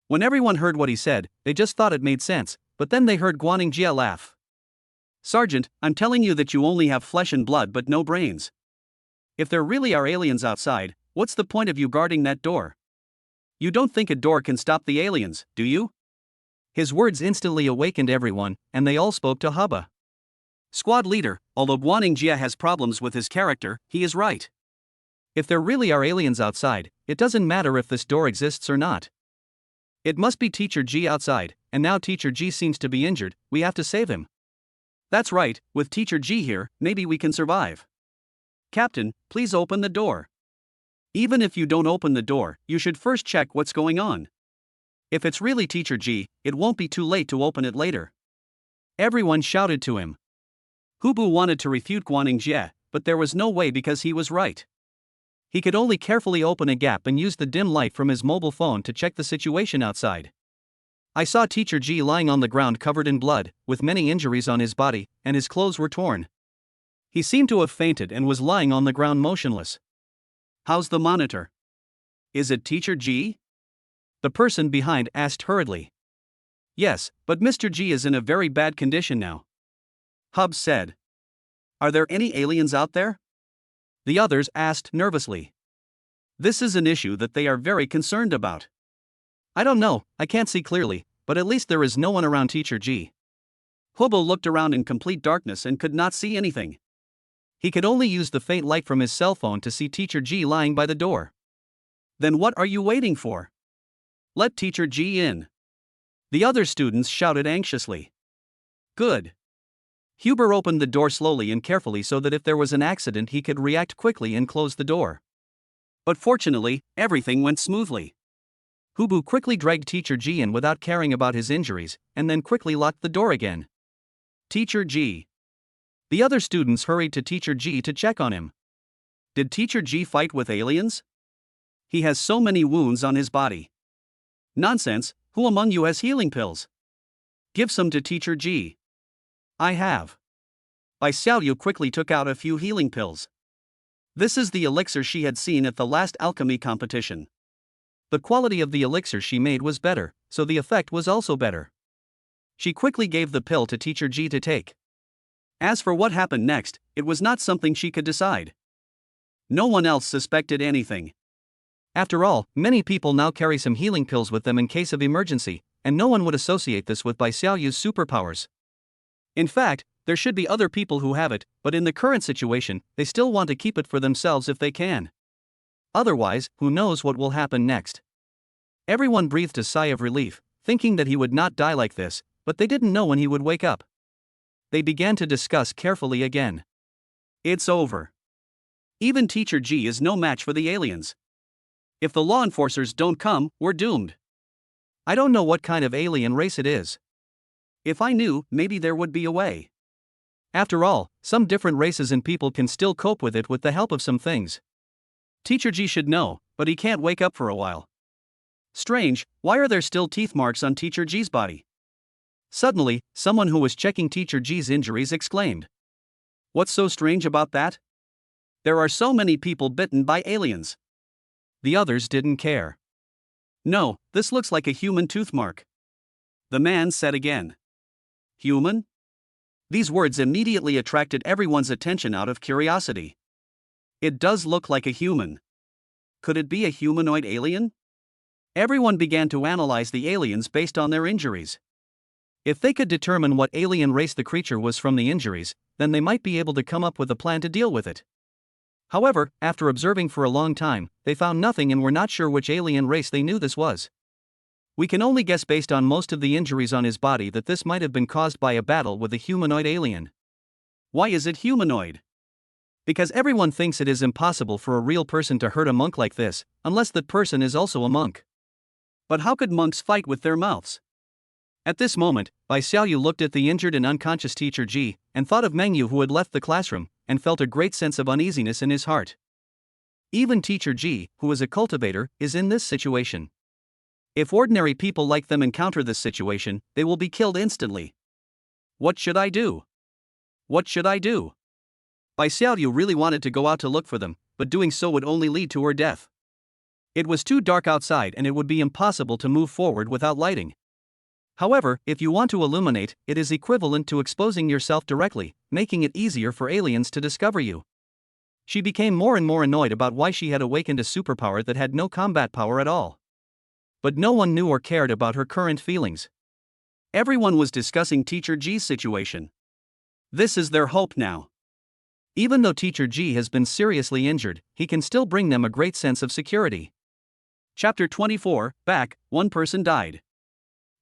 When everyone heard what he said, they just thought it made sense, but then they heard Guaning Jia laugh. Sergeant, I'm telling you that you only have flesh and blood but no brains. If there really are aliens outside, what's the point of you guarding that door? You don't think a door can stop the aliens, do you? His words instantly awakened everyone, and they all spoke to Hubba. Squad leader, although Guaning Jia has problems with his character, he is right. If there really are aliens outside, it doesn't matter if this door exists or not. It must be Teacher Ji outside, and now Teacher Ji seems to be injured, we have to save him. That's right, with Teacher Ji here, maybe we can survive. Captain, please open the door. Even if you don't open the door, you should first check what's going on. If it's really Teacher Ji, it won't be too late to open it later. Everyone shouted to him. Hubu wanted to refute Guaning Jie, but there was no way because he was right. He could only carefully open a gap and use the dim light from his mobile phone to check the situation outside. I saw Teacher Ji lying on the ground covered in blood, with many injuries on his body, and his clothes were torn. He seemed to have fainted and was lying on the ground motionless. How's the monitor? Is it Teacher Ji? The person behind asked hurriedly. Yes, but Mr. Ji is in a very bad condition now. Hub said. Are there any aliens out there? The others asked nervously. This is an issue that they are very concerned about. I don't know, I can't see clearly, but at least there is no one around Teacher Ji. Hobo looked around in complete darkness and could not see anything. He could only use the faint light from his cell phone to see Teacher G lying by the door. Then what are you waiting for? Let Teacher G in. The other students shouted anxiously. Good. Huber opened the door slowly and carefully so that if there was an accident he could react quickly and close the door. But fortunately, everything went smoothly. Hubu quickly dragged Teacher G in without caring about his injuries, and then quickly locked the door again. Teacher G. The other students hurried to Teacher G to check on him. Did Teacher G fight with aliens? He has so many wounds on his body. Nonsense, who among you has healing pills? Give some to Teacher G. I have. Bai Xiaoyu quickly took out a few healing pills. This is the elixir she had seen at the last alchemy competition. The quality of the elixir she made was better, so the effect was also better. She quickly gave the pill to Teacher G to take. As for what happened next, it was not something she could decide. No one else suspected anything. After all, many people now carry some healing pills with them in case of emergency, and no one would associate this with Bai Xiaoyu's superpowers. In fact, there should be other people who have it, but in the current situation, they still want to keep it for themselves if they can. Otherwise, who knows what will happen next? Everyone breathed a sigh of relief, thinking that he would not die like this, but they didn't know when he would wake up. They began to discuss carefully again. It's over. Even Teacher G is no match for the aliens. If the law enforcers don't come, we're doomed. I don't know what kind of alien race it is. If I knew, maybe there would be a way. After all, some different races and people can still cope with it with the help of some things. Teacher G should know, but he can't wake up for a while. Strange, why are there still teeth marks on Teacher G's body? Suddenly, someone who was checking Teacher G's injuries exclaimed. What's so strange about that? There are so many people bitten by aliens. The others didn't care. No, this looks like a human tooth mark. The man said again. Human? These words immediately attracted everyone's attention out of curiosity. It does look like a human. Could it be a humanoid alien? Everyone began to analyze the aliens based on their injuries. If they could determine what alien race the creature was from the injuries, then they might be able to come up with a plan to deal with it. However, after observing for a long time, they found nothing and were not sure which alien race they knew this was. We can only guess based on most of the injuries on his body that this might have been caused by a battle with a humanoid alien. Why is it humanoid? Because everyone thinks it is impossible for a real person to hurt a monk like this, unless that person is also a monk. But how could monks fight with their mouths? At this moment, Bai Xiaoyu looked at the injured and unconscious Teacher G, and thought of Mengyu who had left the classroom, and felt a great sense of uneasiness in his heart. Even Teacher G, who is a cultivator, is in this situation. If ordinary people like them encounter this situation, they will be killed instantly. What should I do? What should I do? Bai Xiaoyu really wanted to go out to look for them, but doing so would only lead to her death. It was too dark outside and it would be impossible to move forward without lighting. However, if you want to illuminate, it is equivalent to exposing yourself directly, making it easier for aliens to discover you. She became more and more annoyed about why she had awakened a superpower that had no combat power at all. But no one knew or cared about her current feelings. Everyone was discussing Teacher G's situation. This is their hope now. Even though Teacher G has been seriously injured, he can still bring them a great sense of security. Chapter 24, Back, one person died.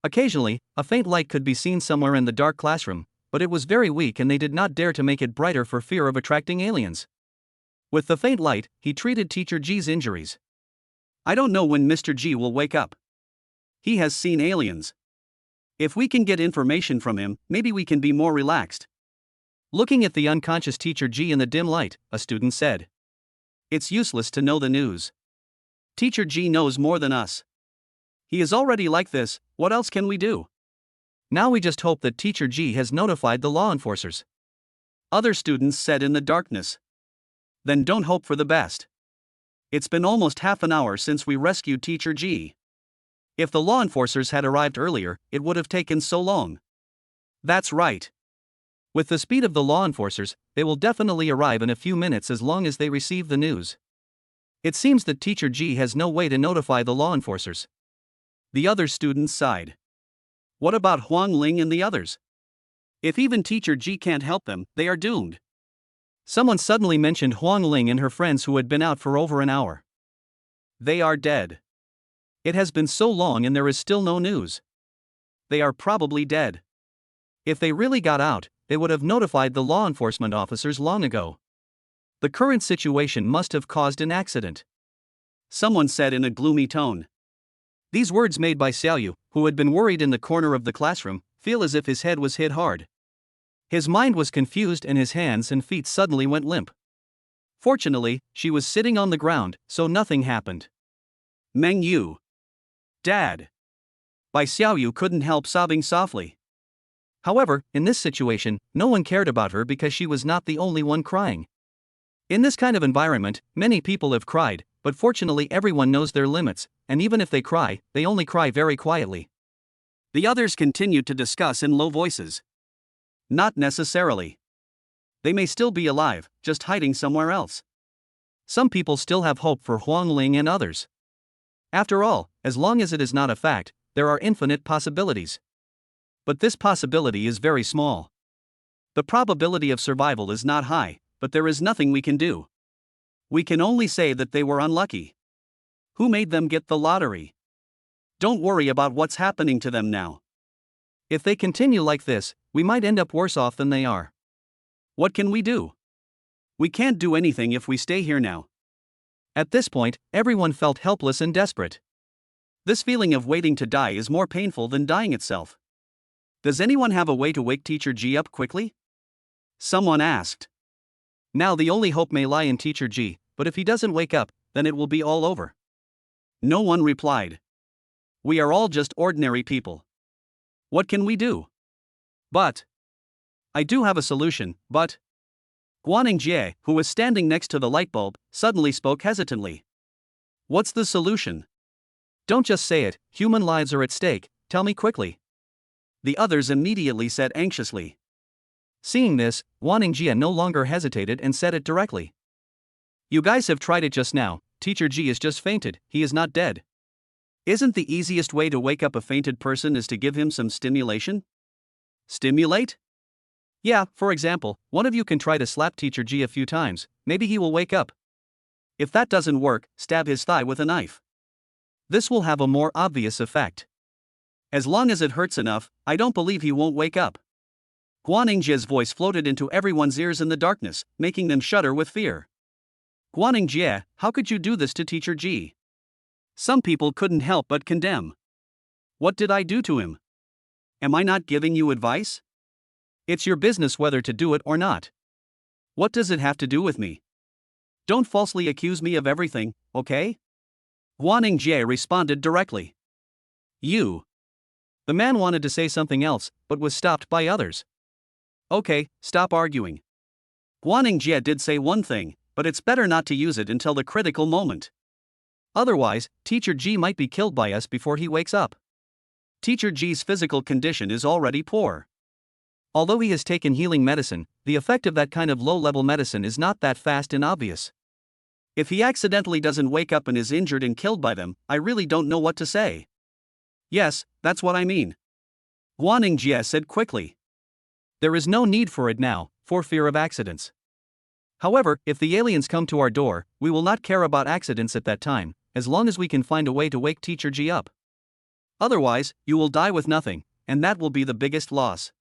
Occasionally, a faint light could be seen somewhere in the dark classroom, but it was very weak and they did not dare to make it brighter for fear of attracting aliens. With the faint light, he treated Teacher G's injuries. I don't know when Mr. G will wake up. He has seen aliens. If we can get information from him, maybe we can be more relaxed. Looking at the unconscious Teacher G in the dim light, a student said. It's useless to know the news. Teacher G knows more than us. He is already like this, what else can we do? Now we just hope that Teacher G has notified the law enforcers. Other students said in the darkness. Then don't hope for the best. It's been almost half an hour since we rescued Teacher G. If the law enforcers had arrived earlier, it would have taken so long. That's right. With the speed of the law enforcers, they will definitely arrive in a few minutes as long as they receive the news. It seems that Teacher G has no way to notify the law enforcers. The other students sighed. What about Huang Ling and the others? If even Teacher G can't help them, they are doomed. Someone suddenly mentioned Huang Ling and her friends who had been out for over an hour. They are dead. It has been so long and there is still no news. They are probably dead. If they really got out, they would have notified the law enforcement officers long ago. The current situation must have caused an accident. Someone said in a gloomy tone. These words made by Xiaoyu, who had been worried in the corner of the classroom, feel as if his head was hit hard. His mind was confused and his hands and feet suddenly went limp. Fortunately, she was sitting on the ground, so nothing happened. Meng Yu. Dad. Bai Xiaoyu couldn't help sobbing softly. However, in this situation, no one cared about her because she was not the only one crying. In this kind of environment, many people have cried, but fortunately everyone knows their limits, and even if they cry, they only cry very quietly. The others continued to discuss in low voices. Not necessarily. They may still be alive, just hiding somewhere else. Some people still have hope for Huang Ling and others. After all, as long as it is not a fact, there are infinite possibilities. But this possibility is very small. The probability of survival is not high, but there is nothing we can do. We can only say that they were unlucky. Who made them get the lottery? Don't worry about what's happening to them now. If they continue like this, we might end up worse off than they are. What can we do? We can't do anything if we stay here now. At this point, everyone felt helpless and desperate. This feeling of waiting to die is more painful than dying itself. Does anyone have a way to wake Teacher G up quickly? Someone asked. Now the only hope may lie in Teacher G, but if he doesn't wake up, then it will be all over. No one replied. We are all just ordinary people. What can we do? But I do have a solution, but Guaning Jie, who was standing next to the light bulb, suddenly spoke hesitantly. What's the solution? Don't just say it, human lives are at stake, tell me quickly. The others immediately said anxiously. Seeing this, Guaning Jie no longer hesitated and said it directly. You guys have tried it just now, Teacher G is just fainted, he is not dead. Isn't the easiest way to wake up a fainted person is to give him some stimulation? Stimulate? Yeah, for example, one of you can try to slap Teacher G a few times, maybe he will wake up. If that doesn't work, stab his thigh with a knife. This will have a more obvious effect. As long as it hurts enough, I don't believe he won't wake up. Guaning Jie's voice floated into everyone's ears in the darkness, making them shudder with fear. Guaning Jie, how could you do this to Teacher G? Some people couldn't help but condemn. What did I do to him? Am I not giving you advice? It's your business whether to do it or not. What does it have to do with me? Don't falsely accuse me of everything, okay? Guaning Jie responded directly. You. The man wanted to say something else, but was stopped by others. Okay, stop arguing. Guaning Jie did say one thing, but it's better not to use it until the critical moment. Otherwise, Teacher G might be killed by us before he wakes up. Teacher G's physical condition is already poor. Although he has taken healing medicine, the effect of that kind of low-level medicine is not that fast and obvious. If he accidentally doesn't wake up and is injured and killed by them, I really don't know what to say. Yes, that's what I mean. Guaning Jie said quickly. There is no need for it now, for fear of accidents. However, if the aliens come to our door, we will not care about accidents at that time, as long as we can find a way to wake Teacher G up. Otherwise, you will die with nothing, and that will be the biggest loss.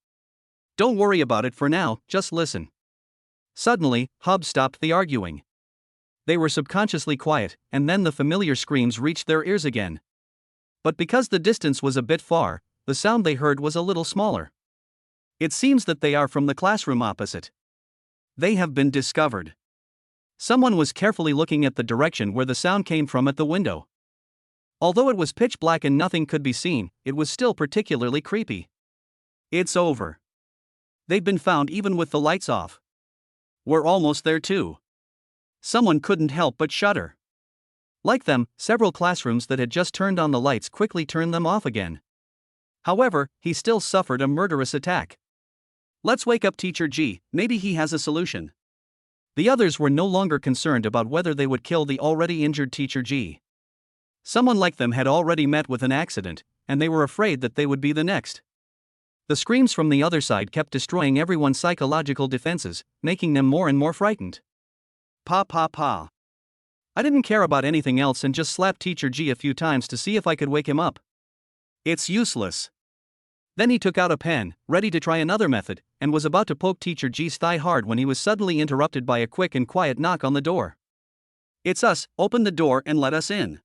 Don't worry about it for now, just listen. Suddenly, Hub stopped the arguing. They were subconsciously quiet, and then the familiar screams reached their ears again. But because the distance was a bit far, the sound they heard was a little smaller. It seems that they are from the classroom opposite. They have been discovered. Someone was carefully looking at the direction where the sound came from at the window. Although it was pitch black and nothing could be seen, it was still particularly creepy. It's over. They've been found even with the lights off. We're almost there too. Someone couldn't help but shudder. Like them, several classrooms that had just turned on the lights quickly turned them off again. However, he still suffered a murderous attack. Let's wake up Teacher G, maybe he has a solution. The others were no longer concerned about whether they would kill the already injured Teacher G. Someone like them had already met with an accident, and they were afraid that they would be the next. The screams from the other side kept destroying everyone's psychological defenses, making them more and more frightened. Pa pa pa. I didn't care about anything else and just slapped Teacher G a few times to see if I could wake him up. It's useless. Then he took out a pen, ready to try another method, and was about to poke Teacher G's thigh hard when he was suddenly interrupted by a quick and quiet knock on the door. It's us, open the door and let us in.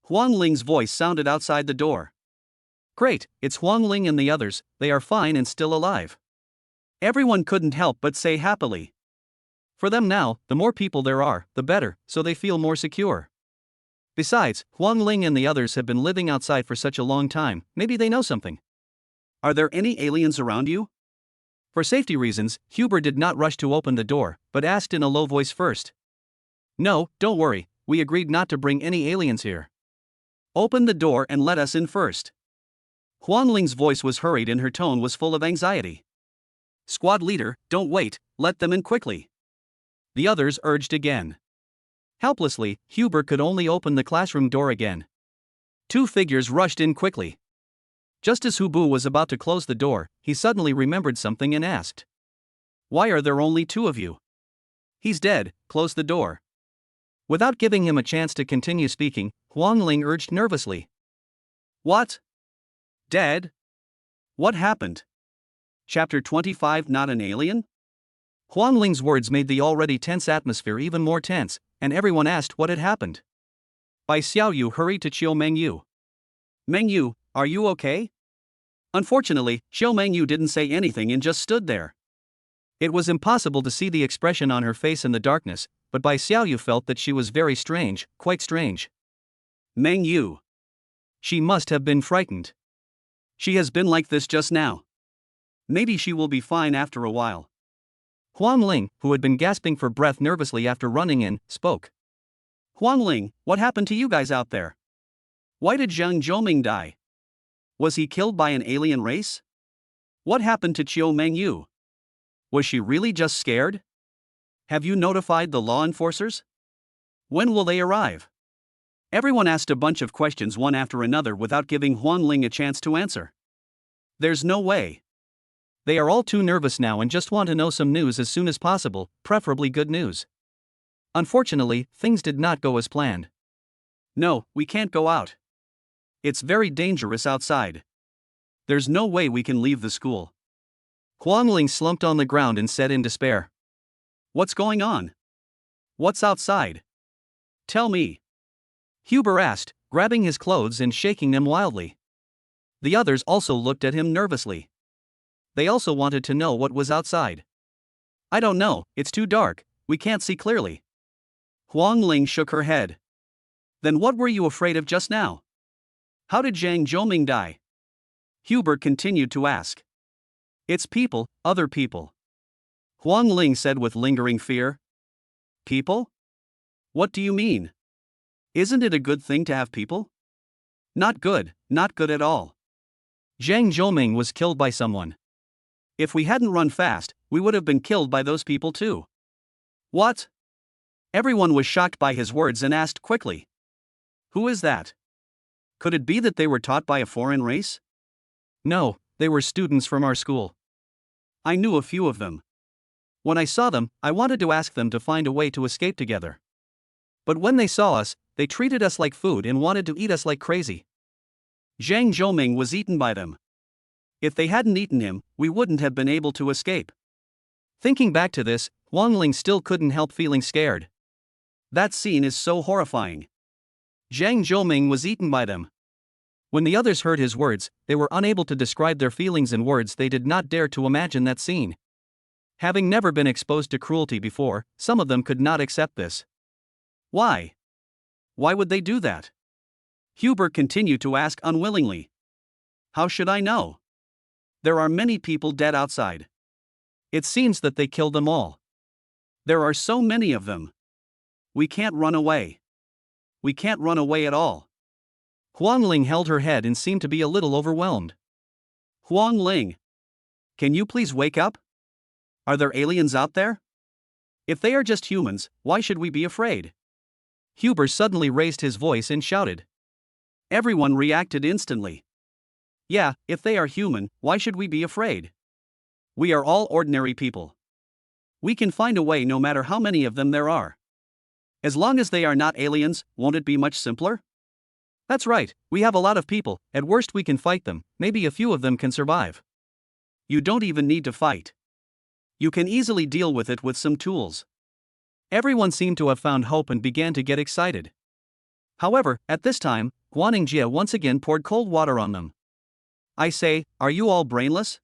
Huang Ling's voice sounded outside the door. Great, it's Huang Ling and the others, they are fine and still alive. Everyone couldn't help but say happily. For them now, the more people there are, the better, so they feel more secure. Besides, Huang Ling and the others have been living outside for such a long time, maybe they know something. Are there any aliens around you? For safety reasons, Huber did not rush to open the door, but asked in a low voice first. No, don't worry, we agreed not to bring any aliens here. Open the door and let us in first. Huang Ling's voice was hurried and her tone was full of anxiety. Squad leader, don't wait, let them in quickly. The others urged again. Helplessly, Huber could only open the classroom door again. Two figures rushed in quickly. Just as Hubu was about to close the door, he suddenly remembered something and asked. Why are there only two of you? He's dead, close the door. Without giving him a chance to continue speaking, Huang Ling urged nervously. What? Dead? What happened? Chapter 25 Not an alien? Huang Ling's words made the already tense atmosphere even more tense, and everyone asked what had happened. Bai Xiaoyu hurried to Qiu Mengyu. Mengyu, are you okay? Unfortunately, Qiu Mengyu didn't say anything and just stood there. It was impossible to see the expression on her face in the darkness, but Bai Xiaoyu felt that she was very strange, quite strange. Mengyu. She must have been frightened. She has been like this just now. Maybe she will be fine after a while. Huang Ling, who had been gasping for breath nervously after running in, spoke. Huang Ling, what happened to you guys out there? Why did Zhang Zhoming die? Was he killed by an alien race? What happened to Qiu Mengyu? Was she really just scared? Have you notified the law enforcers? When will they arrive? Everyone asked a bunch of questions one after another without giving Huang Ling a chance to answer. There's no way. They are all too nervous now and just want to know some news as soon as possible, preferably good news. Unfortunately, things did not go as planned. No, we can't go out. It's very dangerous outside. There's no way we can leave the school. Huang Ling slumped on the ground and said in despair. What's going on? What's outside? Tell me. Huber asked, grabbing his clothes and shaking them wildly. The others also looked at him nervously. They also wanted to know what was outside. I don't know, it's too dark, we can't see clearly. Huang Ling shook her head. Then what were you afraid of just now? How did Zhang Zhoming die? Huber continued to ask. It's people, other people. Huang Ling said with lingering fear. People? What do you mean? Isn't it a good thing to have people? Not good at all. Zhang Zhoming was killed by someone. If we hadn't run fast, we would have been killed by those people too. What? Everyone was shocked by his words and asked quickly. Who is that? Could it be that they were taught by a foreign race? No, they were students from our school. I knew a few of them. When I saw them, I wanted to ask them to find a way to escape together. But when they saw us, they treated us like food and wanted to eat us like crazy. Zhang Zhoming was eaten by them. If they hadn't eaten him, we wouldn't have been able to escape. Thinking back to this, Huang Ling still couldn't help feeling scared. That scene is so horrifying. Zhang Zhoming was eaten by them. When the others heard his words, they were unable to describe their feelings in words. They did not dare to imagine that scene. Having never been exposed to cruelty before, some of them could not accept this. Why? Why would they do that? Huber continued to ask unwillingly. How should I know? There are many people dead outside. It seems that they killed them all. There are so many of them. We can't run away. We can't run away at all. Huang Ling held her head and seemed to be a little overwhelmed. Huang Ling, can you please wake up? Are there aliens out there? If they are just humans, why should we be afraid? Huber suddenly raised his voice and shouted. Everyone reacted instantly. Yeah, if they are human, why should we be afraid? We are all ordinary people. We can find a way no matter how many of them there are. As long as they are not aliens, won't it be much simpler? That's right, we have a lot of people, at worst we can fight them, maybe a few of them can survive. You don't even need to fight. You can easily deal with it with some tools. Everyone seemed to have found hope and began to get excited. However, at this time, Guaningjie once again poured cold water on them. I say, are you all brainless?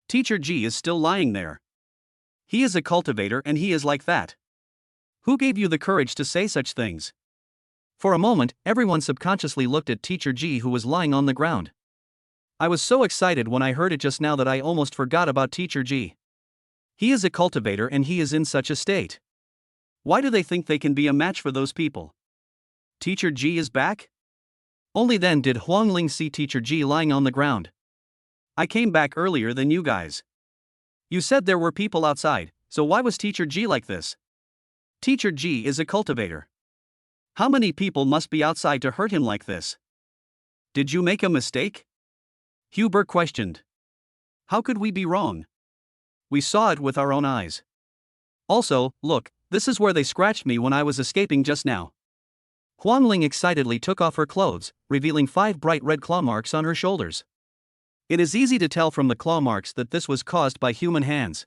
Teacher G is still lying there. He is a cultivator and he is like that. Who gave you the courage to say such things? For a moment, everyone subconsciously looked at Teacher G, who was lying on the ground. I was so excited when I heard it just now that I almost forgot about Teacher G. He is a cultivator and he is in such a state. Why do they think they can be a match for those people? Teacher G is back? Only then did Huangling see Teacher G lying on the ground. I came back earlier than you guys. You said there were people outside, so why was Teacher G like this? Teacher G is a cultivator. How many people must be outside to hurt him like this? Did you make a mistake? Huber questioned. How could we be wrong? We saw it with our own eyes. Also, look, this is where they scratched me when I was escaping just now. Huangling excitedly took off her clothes, revealing 5 bright red claw marks on her shoulders. It is easy to tell from the claw marks that this was caused by human hands.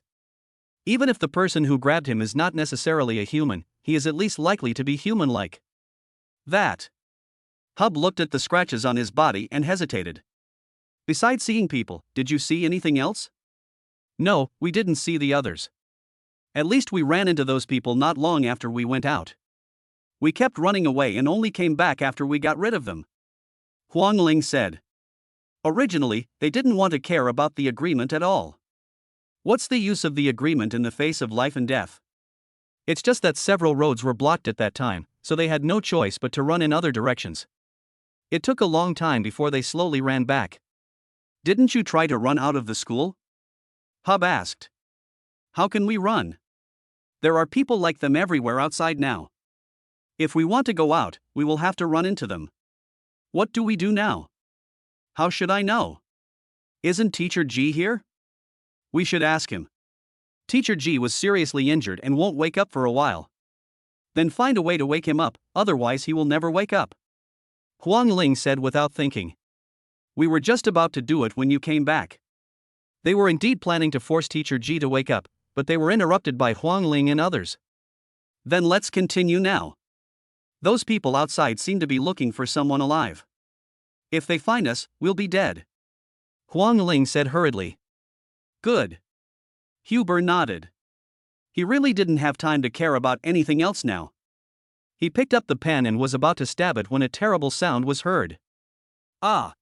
Even if the person who grabbed him is not necessarily a human, he is at least likely to be human-like. That. Hub looked at the scratches on his body and hesitated. Besides seeing people, did you see anything else? No, we didn't see the others. At least we ran into those people not long after we went out. We kept running away and only came back after we got rid of them. Huangling said. Originally, they didn't want to care about the agreement at all. What's the use of the agreement in the face of life and death? It's just that several roads were blocked at that time, so they had no choice but to run in other directions. It took a long time before they slowly ran back. Didn't you try to run out of the school? Hub asked. How can we run? There are people like them everywhere outside now. If we want to go out, we will have to run into them. What do we do now? How should I know? Isn't Teacher G here? We should ask him. Teacher G was seriously injured and won't wake up for a while. Then find a way to wake him up, otherwise he will never wake up. Huangling said without thinking. We were just about to do it when you came back. They were indeed planning to force Teacher G to wake up, but they were interrupted by Huangling and others. Then let's continue now. Those people outside seem to be looking for someone alive. If they find us, we'll be dead. Huangling said hurriedly. Good. Huber nodded. He really didn't have time to care about anything else now. He picked up the pen and was about to stab it when a terrible sound was heard. Ah!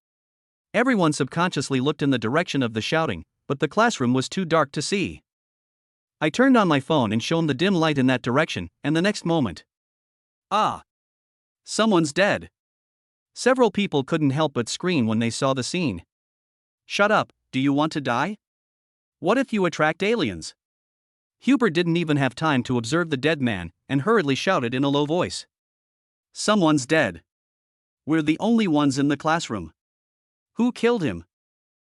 Everyone subconsciously looked in the direction of the shouting, but the classroom was too dark to see. I turned on my phone and shone the dim light in that direction, and the next moment. Ah! Someone's dead. Several people couldn't help but scream when they saw the scene. Shut up, do you want to die? What if you attract aliens? Huber didn't even have time to observe the dead man, and hurriedly shouted in a low voice. Someone's dead. We're the only ones in the classroom. Who killed him?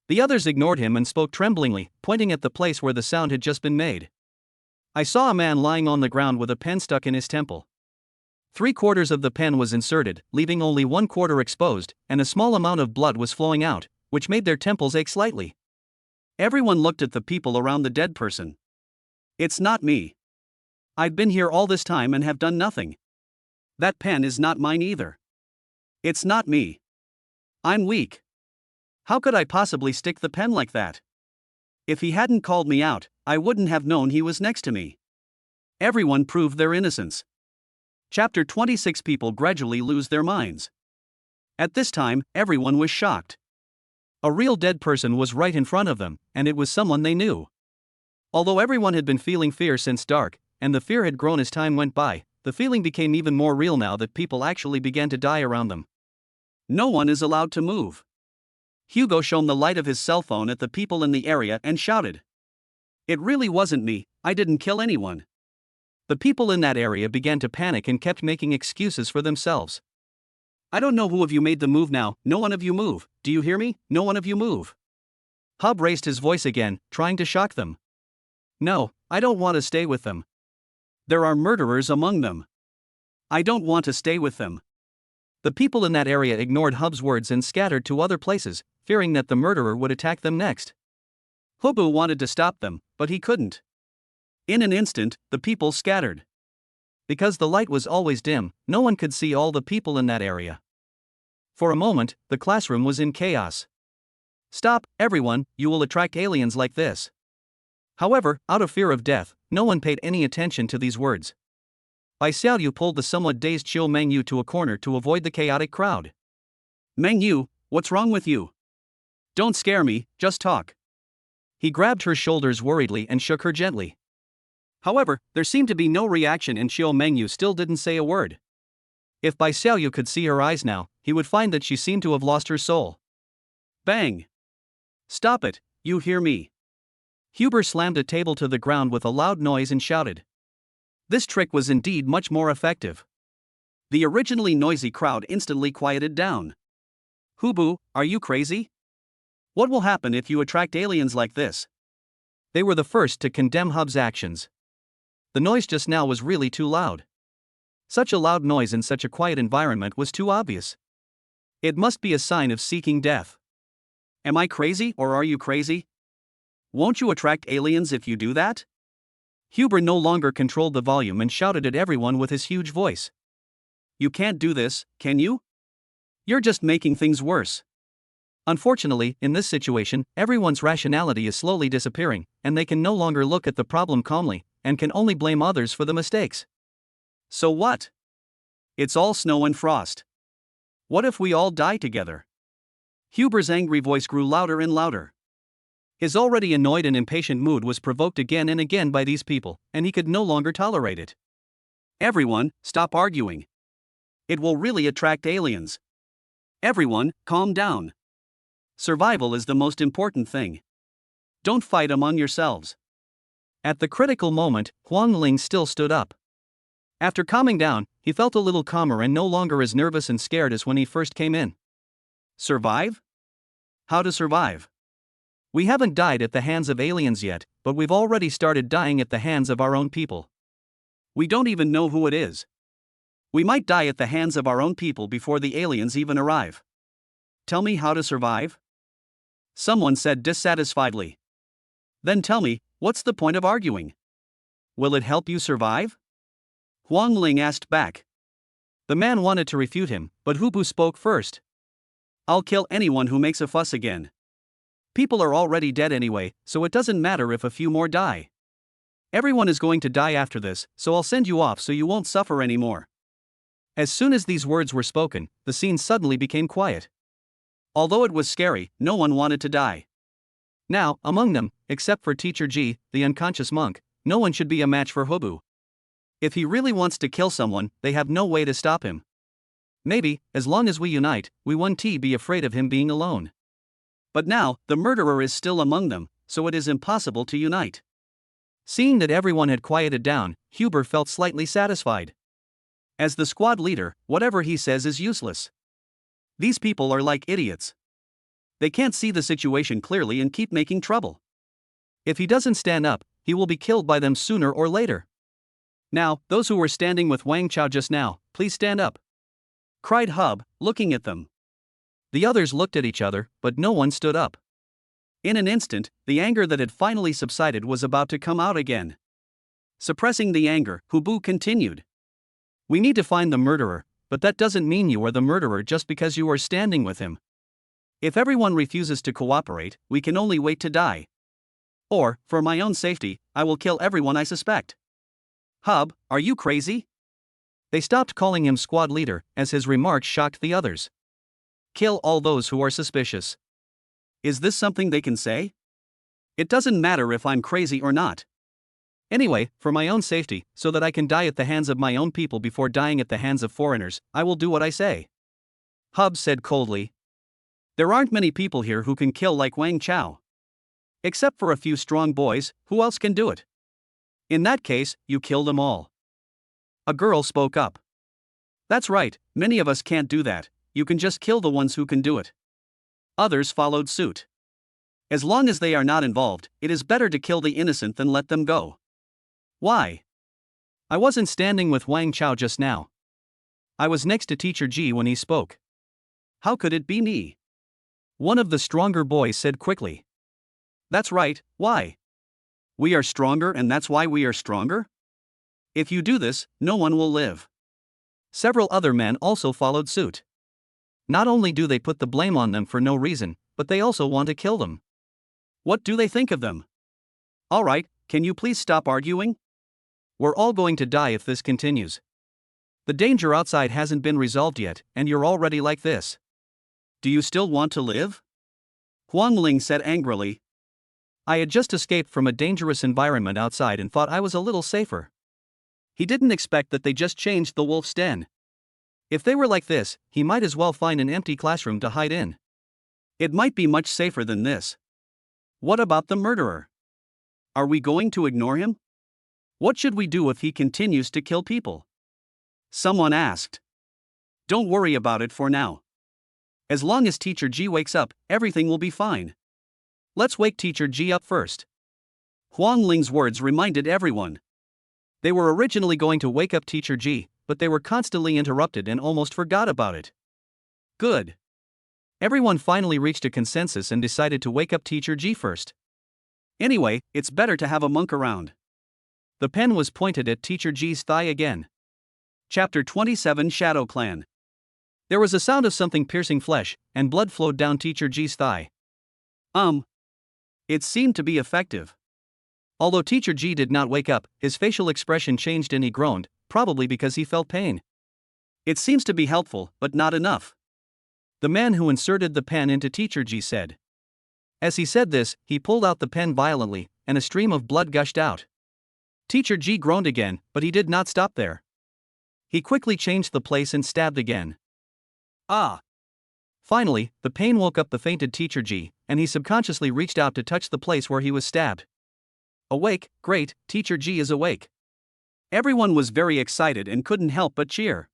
The others ignored him and spoke tremblingly, pointing at the place where the sound had just been made. I saw a man lying on the ground with a pen stuck in his temple. 3/4 of the pen was inserted, leaving only 1/4 exposed, and a small amount of blood was flowing out, which made their temples ache slightly. Everyone looked at the people around the dead person. It's not me. I've been here all this time and have done nothing. That pen is not mine either. It's not me. I'm weak. How could I possibly stick the pen like that? If he hadn't called me out, I wouldn't have known he was next to me. Everyone proved their innocence. Chapter 26. People gradually lose their minds. At this time, everyone was shocked. A real dead person was right in front of them, and it was someone they knew. Although everyone had been feeling fear since dark, and the fear had grown as time went by, the feeling became even more real now that people actually began to die around them. No one is allowed to move. Hugo shone the light of his cell phone at the people in the area and shouted. It really wasn't me, I didn't kill anyone. The people in that area began to panic and kept making excuses for themselves. I don't know who of you made the move now, no one of you move, do you hear me? No one of you move. Hub raised his voice again, trying to shock them. No, I don't want to stay with them. There are murderers among them. I don't want to stay with them. The people in that area ignored Hub's words and scattered to other places, fearing that the murderer would attack them next. Hubu wanted to stop them, but he couldn't. In an instant, the people scattered. Because the light was always dim, no one could see all the people in that area. For a moment, the classroom was in chaos. Stop, everyone, you will attract aliens like this. However, out of fear of death, no one paid any attention to these words. Bai Xiaoyu pulled the somewhat dazed Xiu Mengyu to a corner to avoid the chaotic crowd. Mengyu, what's wrong with you? Don't scare me, just talk. He grabbed her shoulders worriedly and shook her gently. However, there seemed to be no reaction and Xiu Mengyu still didn't say a word. If Bai Xiaoyu could see her eyes now, he would find that she seemed to have lost her soul. Bang! Stop it, you hear me? Huber slammed a table to the ground with a loud noise and shouted. This trick was indeed much more effective. The originally noisy crowd instantly quieted down. Hubu, are you crazy? What will happen if you attract aliens like this? They were the first to condemn Hub's actions. The noise just now was really too loud. Such a loud noise in such a quiet environment was too obvious. It must be a sign of seeking death. Am I crazy or are you crazy? Won't you attract aliens if you do that? Huber no longer controlled the volume and shouted at everyone with his huge voice. You can't do this, can you? You're just making things worse. Unfortunately, in this situation, everyone's rationality is slowly disappearing, and they can no longer look at the problem calmly, and can only blame others for the mistakes. So what? It's all snow and frost. What if we all die together? Huber's angry voice grew louder and louder. His already annoyed and impatient mood was provoked again and again by these people, and he could no longer tolerate it. Everyone, stop arguing. It will really attract aliens. Everyone, calm down. Survival is the most important thing. Don't fight among yourselves. At the critical moment, Huang Ling still stood up. After calming down, he felt a little calmer and no longer as nervous and scared as when he first came in. Survive? How to survive? We haven't died at the hands of aliens yet, but we've already started dying at the hands of our own people. We don't even know who it is. We might die at the hands of our own people before the aliens even arrive. Tell me how to survive? Someone said dissatisfiedly. Then tell me, what's the point of arguing? Will it help you survive? Huang Ling asked back. The man wanted to refute him, but Hubu spoke first. I'll kill anyone who makes a fuss again. People are already dead anyway, so it doesn't matter if a few more die. Everyone is going to die after this, so I'll send you off so you won't suffer anymore. As soon as these words were spoken, the scene suddenly became quiet. Although it was scary, no one wanted to die. Now, among them, except for Teacher Ji, the unconscious monk, no one should be a match for Hubu. If he really wants to kill someone, they have no way to stop him. Maybe, as long as we unite, we won't be afraid of him being alone. But now, the murderer is still among them, so it is impossible to unite. Seeing that everyone had quieted down, Huber felt slightly satisfied. As the squad leader, whatever he says is useless. These people are like idiots. They can't see the situation clearly and keep making trouble. If he doesn't stand up, he will be killed by them sooner or later. Now, those who were standing with Wang Chao just now, please stand up, cried Hub, looking at them. The others looked at each other, but no one stood up. In an instant, the anger that had finally subsided was about to come out again. Suppressing the anger, Hubu continued. We need to find the murderer, but that doesn't mean you are the murderer just because you are standing with him. If everyone refuses to cooperate, we can only wait to die. Or, for my own safety, I will kill everyone I suspect. Hub, are you crazy? They stopped calling him squad leader, as his remarks shocked the others. Kill all those who are suspicious. Is this something they can say? It doesn't matter if I'm crazy or not. Anyway, for my own safety, so that I can die at the hands of my own people before dying at the hands of foreigners, I will do what I say. Hub said coldly. There aren't many people here who can kill like Wang Chao. Except for a few strong boys, who else can do it? In that case, you kill them all. A girl spoke up. That's right, many of us can't do that, you can just kill the ones who can do it. Others followed suit. As long as they are not involved, it is better to kill the innocent than let them go. Why? I wasn't standing with Wang Chao just now. I was next to Teacher Ji when he spoke. How could it be me? One of the stronger boys said quickly. That's right, why? We are stronger and that's why we are stronger? If you do this, no one will live. Several other men also followed suit. Not only do they put the blame on them for no reason, but they also want to kill them. What do they think of them? Alright, can you please stop arguing? We're all going to die if this continues. The danger outside hasn't been resolved yet, and you're already like this. Do you still want to live? Huang Ling said angrily. I had just escaped from a dangerous environment outside and thought I was a little safer. He didn't expect that they just changed the wolf's den. If they were like this, he might as well find an empty classroom to hide in. It might be much safer than this. What about the murderer? Are we going to ignore him? What should we do if he continues to kill people? Someone asked. Don't worry about it for now. As long as Teacher Ji wakes up, everything will be fine. Let's wake Teacher Ji up first. Huang Ling's words reminded everyone. They were originally going to wake up Teacher Ji, but they were constantly interrupted and almost forgot about it. Good. Everyone finally reached a consensus and decided to wake up Teacher Ji first. Anyway, it's better to have a monk around. The pen was pointed at Teacher Ji's thigh again. Chapter 27 Shadow Clan. There was a sound of something piercing flesh, and blood flowed down Teacher Ji's thigh. It seemed to be effective. Although Teacher Ji did not wake up, his facial expression changed and he groaned, probably because he felt pain. It seems to be helpful, but not enough. The man who inserted the pen into Teacher Ji said. As he said this, he pulled out the pen violently, and a stream of blood gushed out. Teacher Ji groaned again, but he did not stop there. He quickly changed the place and stabbed again. Finally, the pain woke up the fainted Teacher Ji, and he subconsciously reached out to touch the place where he was stabbed. Awake, great, Teacher Ji is awake. Everyone was very excited and couldn't help but cheer.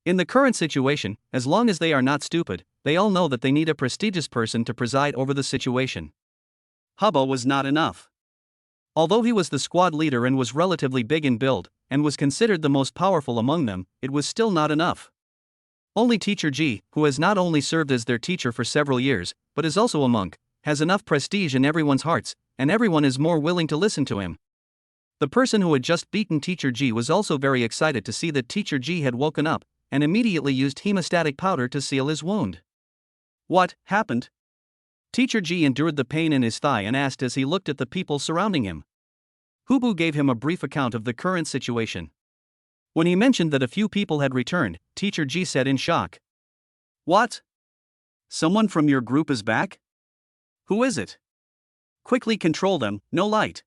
In the current situation, as long as they are not stupid, they all know that they need a prestigious person to preside over the situation. Hubba was not enough. Although he was the squad leader and was relatively big in build, and was considered the most powerful among them, it was still not enough. Only Teacher Ji, who has not only served as their teacher for several years, but is also a monk, has enough prestige in everyone's hearts, and everyone is more willing to listen to him. The person who had just beaten Teacher Ji was also very excited to see that Teacher Ji had woken up, and immediately used hemostatic powder to seal his wound. What happened? Teacher Ji endured the pain in his thigh and asked as he looked at the people surrounding him. Hubu gave him a brief account of the current situation. When he mentioned that a few people had returned, Teacher Ji said in shock. What? Someone from your group is back? Who is it? Quickly control them, no light.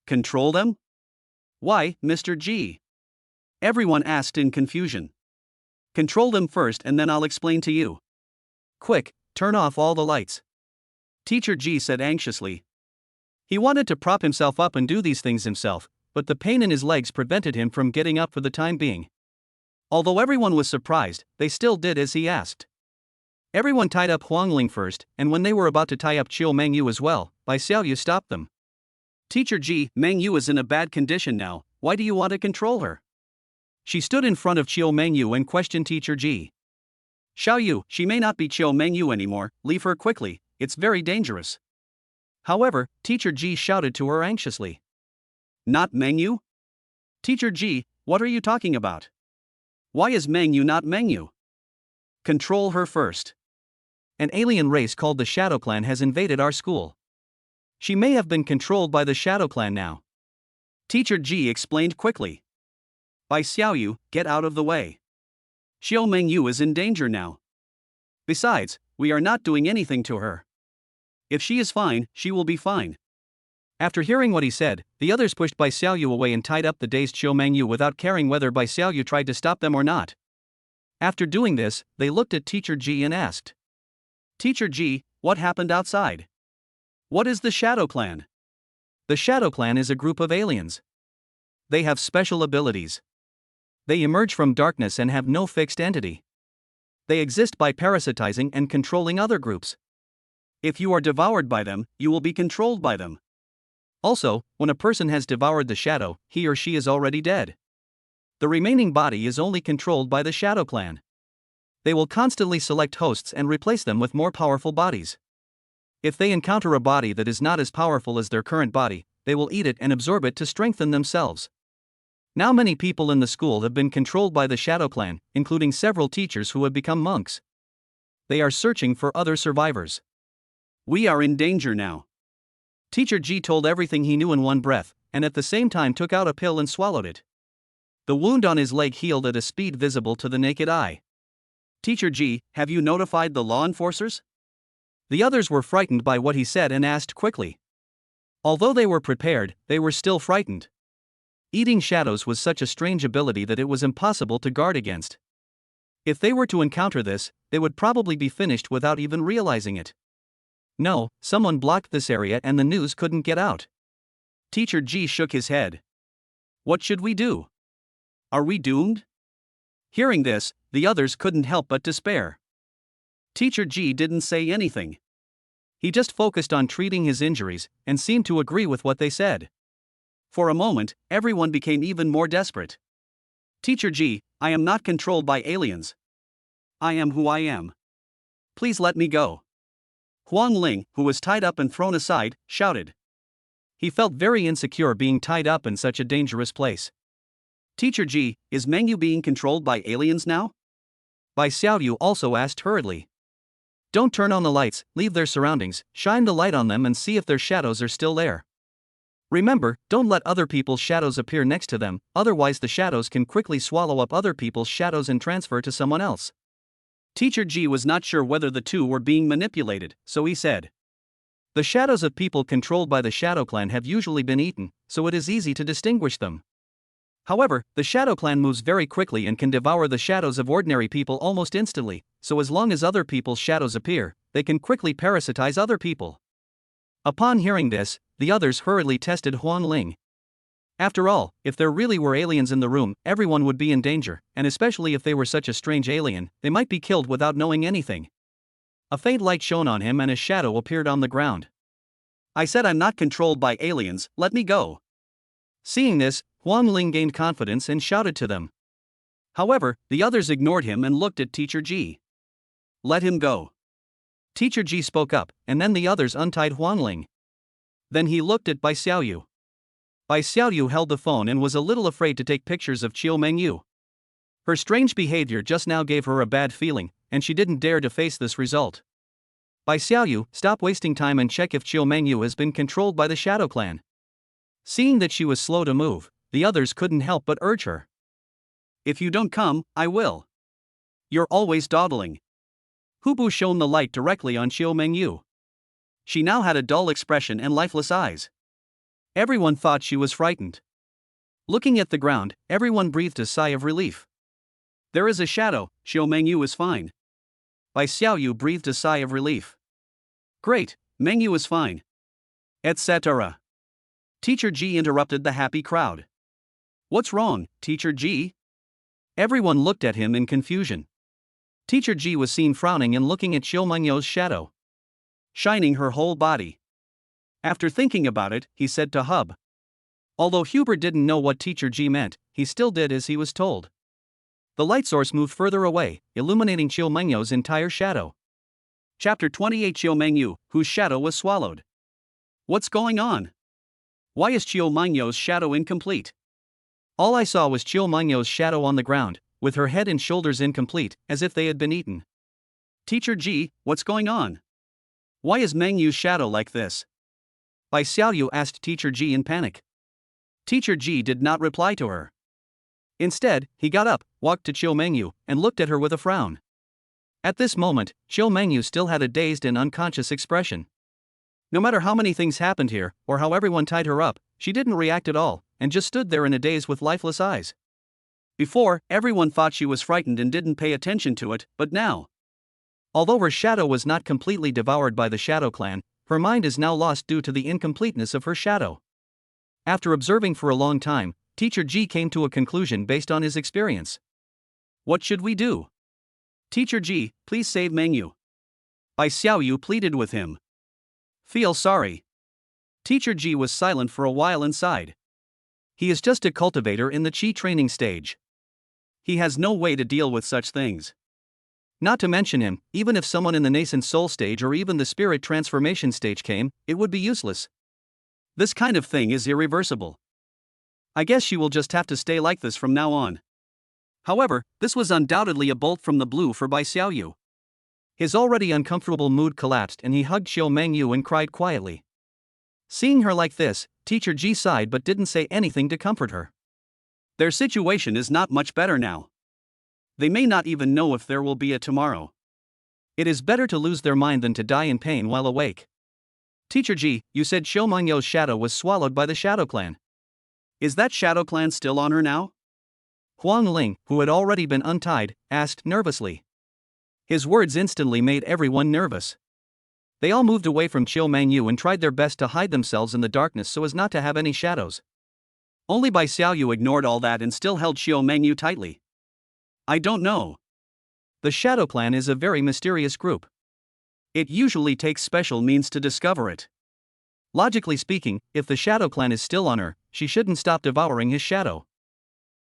Control them? Why, Mr. Ji? Everyone asked in confusion. Control them first and then I'll explain to you. Quick, turn off all the lights. Teacher Ji said anxiously. He wanted to prop himself up and do these things himself, but the pain in his legs prevented him from getting up for the time being. Although everyone was surprised, they still did as he asked. Everyone tied up Huang Ling first, and when they were about to tie up Chiu Mengyu as well, Bai Xiaoyu stopped them. Teacher Ji, Mengyu is in a bad condition now, why do you want to control her? She stood in front of Chiu Mengyu and questioned Teacher Ji. Xiaoyu, she may not be Chiu Mengyu anymore, leave her quickly, it's very dangerous. However, Teacher Ji shouted to her anxiously. Not Mengyu? Teacher Ji, what are you talking about? Why is Mengyu not Mengyu? Control her first. An alien race called the Shadow Clan has invaded our school. She may have been controlled by the Shadow Clan now. Teacher Ji explained quickly. Bai Xiaoyu, get out of the way. Xiu Mengyu is in danger now. Besides, we are not doing anything to her. If she is fine, she will be fine. After hearing what he said, the others pushed Bai Xiaoyu away and tied up the dazed Xiu Mengyu without caring whether Bai Xiaoyu tried to stop them or not. After doing this, they looked at Teacher Ji and asked. Teacher Ji, what happened outside? What is the Shadow Clan? The Shadow Clan is a group of aliens. They have special abilities. They emerge from darkness and have no fixed entity. They exist by parasitizing and controlling other groups. If you are devoured by them, you will be controlled by them. Also, when a person has devoured the shadow, he or she is already dead. The remaining body is only controlled by the shadow clan. They will constantly select hosts and replace them with more powerful bodies. If they encounter a body that is not as powerful as their current body, they will eat it and absorb it to strengthen themselves. Now many people in the school have been controlled by the shadow clan, including several teachers who have become monks. They are searching for other survivors. We are in danger now. Teacher G told everything he knew in one breath, and at the same time took out a pill and swallowed it. The wound on his leg healed at a speed visible to the naked eye. Teacher G, have you notified the law enforcers? The others were frightened by what he said and asked quickly. Although they were prepared, they were still frightened. Eating shadows was such a strange ability that it was impossible to guard against. If they were to encounter this, they would probably be finished without even realizing it. No, someone blocked this area and the news couldn't get out. Teacher G shook his head. What should we do? Are we doomed? Hearing this, the others couldn't help but despair. Teacher G didn't say anything. He just focused on treating his injuries and seemed to agree with what they said. For a moment, everyone became even more desperate. Teacher G, I am not controlled by aliens. I am who I am. Please let me go. Huang Ling, who was tied up and thrown aside, shouted. He felt very insecure being tied up in such a dangerous place. Teacher G, is Mengyu being controlled by aliens now? Bai Xiaoyu also asked hurriedly. Don't turn on the lights, leave their surroundings, shine the light on them and see if their shadows are still there. Remember, don't let other people's shadows appear next to them, otherwise the shadows can quickly swallow up other people's shadows and transfer to someone else. Teacher G was not sure whether the two were being manipulated, so he said. The shadows of people controlled by the Shadow Clan have usually been eaten, so it is easy to distinguish them. However, the Shadow Clan moves very quickly and can devour the shadows of ordinary people almost instantly, so as long as other people's shadows appear, they can quickly parasitize other people. Upon hearing this, the others hurriedly tested Huang Ling. After all, if there really were aliens in the room, everyone would be in danger, and especially if they were such a strange alien, they might be killed without knowing anything. A faint light shone on him and a shadow appeared on the ground. I said I'm not controlled by aliens, let me go. Seeing this, Huang Ling gained confidence and shouted to them. However, the others ignored him and looked at Teacher G. Let him go. Teacher G spoke up, and then the others untied Huang Ling. Then he looked at Bai Xiaoyu. Bai Xiaoyu held the phone and was a little afraid to take pictures of Qiu Mengyu. Her strange behavior just now gave her a bad feeling, and she didn't dare to face this result. Bai Xiaoyu, stop wasting time and check if Qiu Mengyu has been controlled by the Shadow Clan. Seeing that she was slow to move, the others couldn't help but urge her. If you don't come, I will. You're always dawdling. Hubu shone the light directly on Qiu Mengyu. She now had a dull expression and lifeless eyes. Everyone thought she was frightened. Looking at the ground, everyone breathed a sigh of relief. There is a shadow, Qiu Mengyu is fine. Bai Xiaoyu breathed a sigh of relief. Great, Mengyu is fine. Etc. Teacher G interrupted the happy crowd. What's wrong, Teacher G? Everyone looked at him in confusion. Teacher G was seen frowning and looking at Qiu Mengyu's shadow, shining her whole body. After thinking about it, he said to Hub. Although Hubert didn't know what Teacher G meant, he still did as he was told. The light source moved further away, illuminating Qiu Mengyu's entire shadow. Chapter 28 Qiu Mengyu, whose shadow was swallowed. What's going on? Why is Qiu Mengyu's shadow incomplete? All I saw was Qiu Mengyu's shadow on the ground, with her head and shoulders incomplete, as if they had been eaten. Teacher G, what's going on? Why is Mengyu's shadow like this? Bai Xiaoyu asked Teacher G in panic. Teacher G did not reply to her. Instead, he got up, walked to Qiu Mengyu, and looked at her with a frown. At this moment, Qiu Mengyu still had a dazed and unconscious expression. No matter how many things happened here, or how everyone tied her up, she didn't react at all, and just stood there in a daze with lifeless eyes. Before, everyone thought she was frightened and didn't pay attention to it, but now. Although her shadow was not completely devoured by the Shadow Clan, her mind is now lost due to the incompleteness of her shadow. After observing for a long time, Teacher G came to a conclusion based on his experience. What should we do? Teacher Ji, please save Mengyu. Bai Xiaoyu pleaded with him. Feel sorry. Teacher Ji was silent for a while and sighed. He is just a cultivator in the Qi training stage. He has no way to deal with such things. Not to mention him, even if someone in the nascent soul stage or even the spirit transformation stage came, it would be useless. This kind of thing is irreversible. I guess she will just have to stay like this from now on. However, this was undoubtedly a bolt from the blue for Bai Xiaoyu. His already uncomfortable mood collapsed and he hugged Xiao Mengyu and cried quietly. Seeing her like this, Teacher Ji sighed but didn't say anything to comfort her. Their situation is not much better now. They may not even know if there will be a tomorrow. It is better to lose their mind than to die in pain while awake. Teacher Ji, you said Xiao Mengyu's shadow was swallowed by the Shadow Clan. Is that Shadow Clan still on her now? Huang Ling, who had already been untied, asked nervously. His words instantly made everyone nervous. They all moved away from Xiao Mengyu and tried their best to hide themselves in the darkness so as not to have any shadows. Only Bai Xiaoyu ignored all that and still held Xiao Mengyu tightly. I don't know. The Shadow Clan is a very mysterious group. It usually takes special means to discover it. Logically speaking, if the Shadow Clan is still on her, she shouldn't stop devouring his shadow.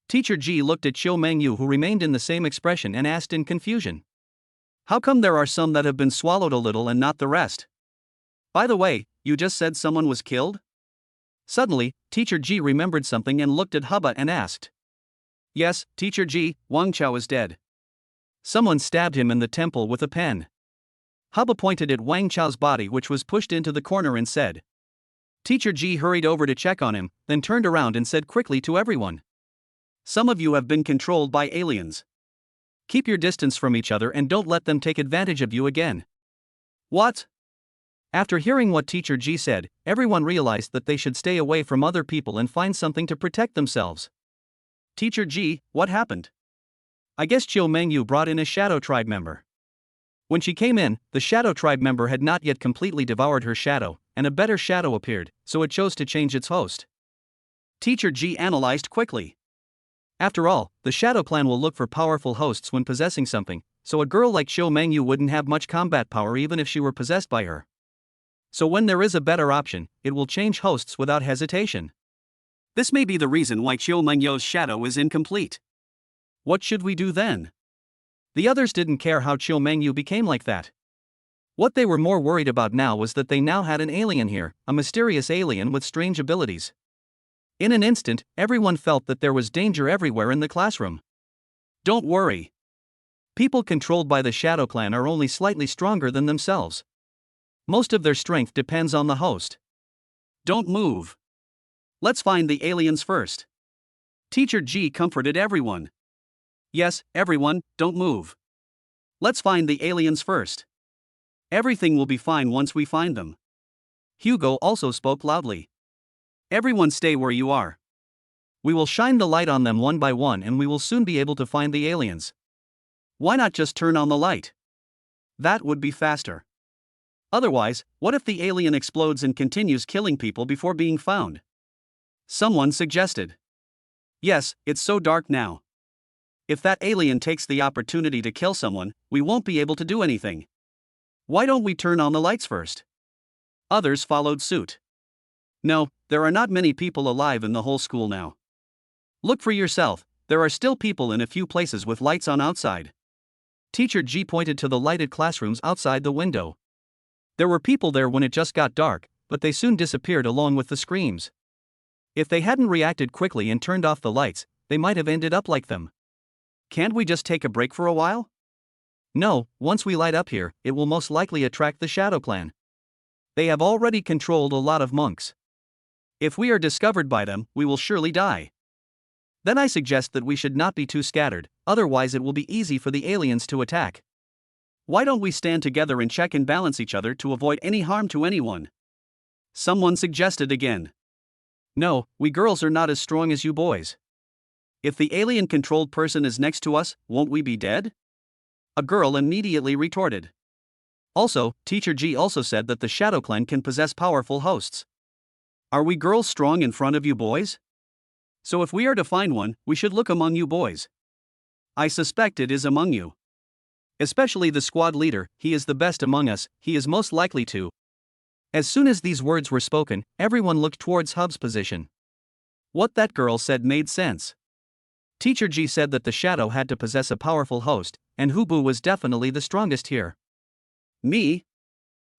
Teacher Ji looked at Xiao Mengyu, who remained in the same expression, and asked in confusion. How come there are some that have been swallowed a little and not the rest? By the way, you just said someone was killed? Suddenly, Teacher Ji remembered something and looked at Hubba and asked. Yes, Teacher Ji, Wang Chao is dead. Someone stabbed him in the temple with a pen. Hubba pointed at Wang Chao's body, which was pushed into the corner, and said. Teacher Ji hurried over to check on him, then turned around and said quickly to everyone. Some of you have been controlled by aliens. Keep your distance from each other and don't let them take advantage of you again. What? After hearing what Teacher Ji said, everyone realized that they should stay away from other people and find something to protect themselves. Teacher Ji, what happened? I guess Xiao Mengyu brought in a Shadow Tribe member. When she came in, the Shadow Tribe member had not yet completely devoured her shadow, and a better shadow appeared, so it chose to change its host. Teacher Ji analyzed quickly. After all, the Shadow Clan will look for powerful hosts when possessing something, so a girl like Xiao Mengyu wouldn't have much combat power even if she were possessed by her. So when there is a better option, it will change hosts without hesitation. This may be the reason why Xiao Mengyu's shadow is incomplete. What should we do then? The others didn't care how Xiao Mengyu became like that. What they were more worried about now was that they now had an alien here, a mysterious alien with strange abilities. In an instant, everyone felt that there was danger everywhere in the classroom. Don't worry. People controlled by the Shadow Clan are only slightly stronger than themselves. Most of their strength depends on the host. Don't move. Let's find the aliens first. Teacher Ji comforted everyone. Yes, everyone, don't move. Let's find the aliens first. Everything will be fine once we find them. Hugo also spoke loudly. Everyone stay where you are. We will shine the light on them one by one and we will soon be able to find the aliens. Why not just turn on the light? That would be faster. Otherwise, what if the alien explodes and continues killing people before being found? Someone suggested. Yes, it's so dark now. If that alien takes the opportunity to kill someone, we won't be able to do anything. Why don't we turn on the lights first? Others followed suit. No, there are not many people alive in the whole school now. Look for yourself, there are still people in a few places with lights on outside. Teacher Ji pointed to the lighted classrooms outside the window. There were people there when it just got dark, but they soon disappeared along with the screams. If they hadn't reacted quickly and turned off the lights, they might have ended up like them. Can't we just take a break for a while? No, once we light up here, it will most likely attract the Shadow Clan. They have already controlled a lot of monks. If we are discovered by them, we will surely die. Then I suggest that we should not be too scattered, otherwise it will be easy for the aliens to attack. Why don't we stand together and check and balance each other to avoid any harm to anyone? Someone suggested again. No, we girls are not as strong as you boys. If the alien-controlled person is next to us, won't we be dead? A girl immediately retorted. Also, Teacher Ji also said that the Shadow Clan can possess powerful hosts. Are we girls strong in front of you boys? So if we are to find one, we should look among you boys. I suspect it is among you. Especially the squad leader, he is the best among us, he is most likely to. As soon as these words were spoken, everyone looked towards Hub's position. What that girl said made sense. Teacher G said that the shadow had to possess a powerful host, and Hubu was definitely the strongest here. Me?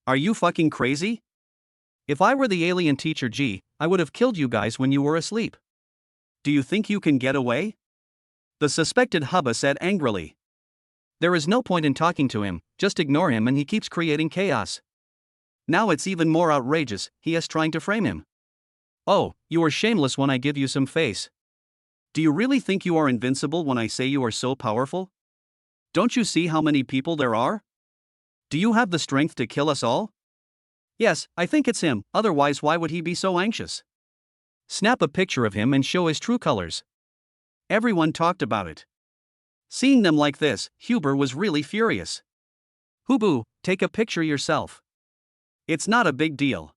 Are you fucking crazy? If I were the alien Teacher G, I would have killed you guys when you were asleep. Do you think you can get away? The suspected Hubba said angrily. There is no point in talking to him, just ignore him and he keeps creating chaos. Now it's even more outrageous, he is trying to frame him. Oh, you are shameless when I give you some face. Do you really think you are invincible when I say you are so powerful? Don't you see how many people there are? Do you have the strength to kill us all? Yes, I think it's him, otherwise why would he be so anxious? Snap a picture of him and show his true colors. Everyone talked about it. Seeing them like this, Huber was really furious. Hubu, take a picture yourself. It's not a big deal.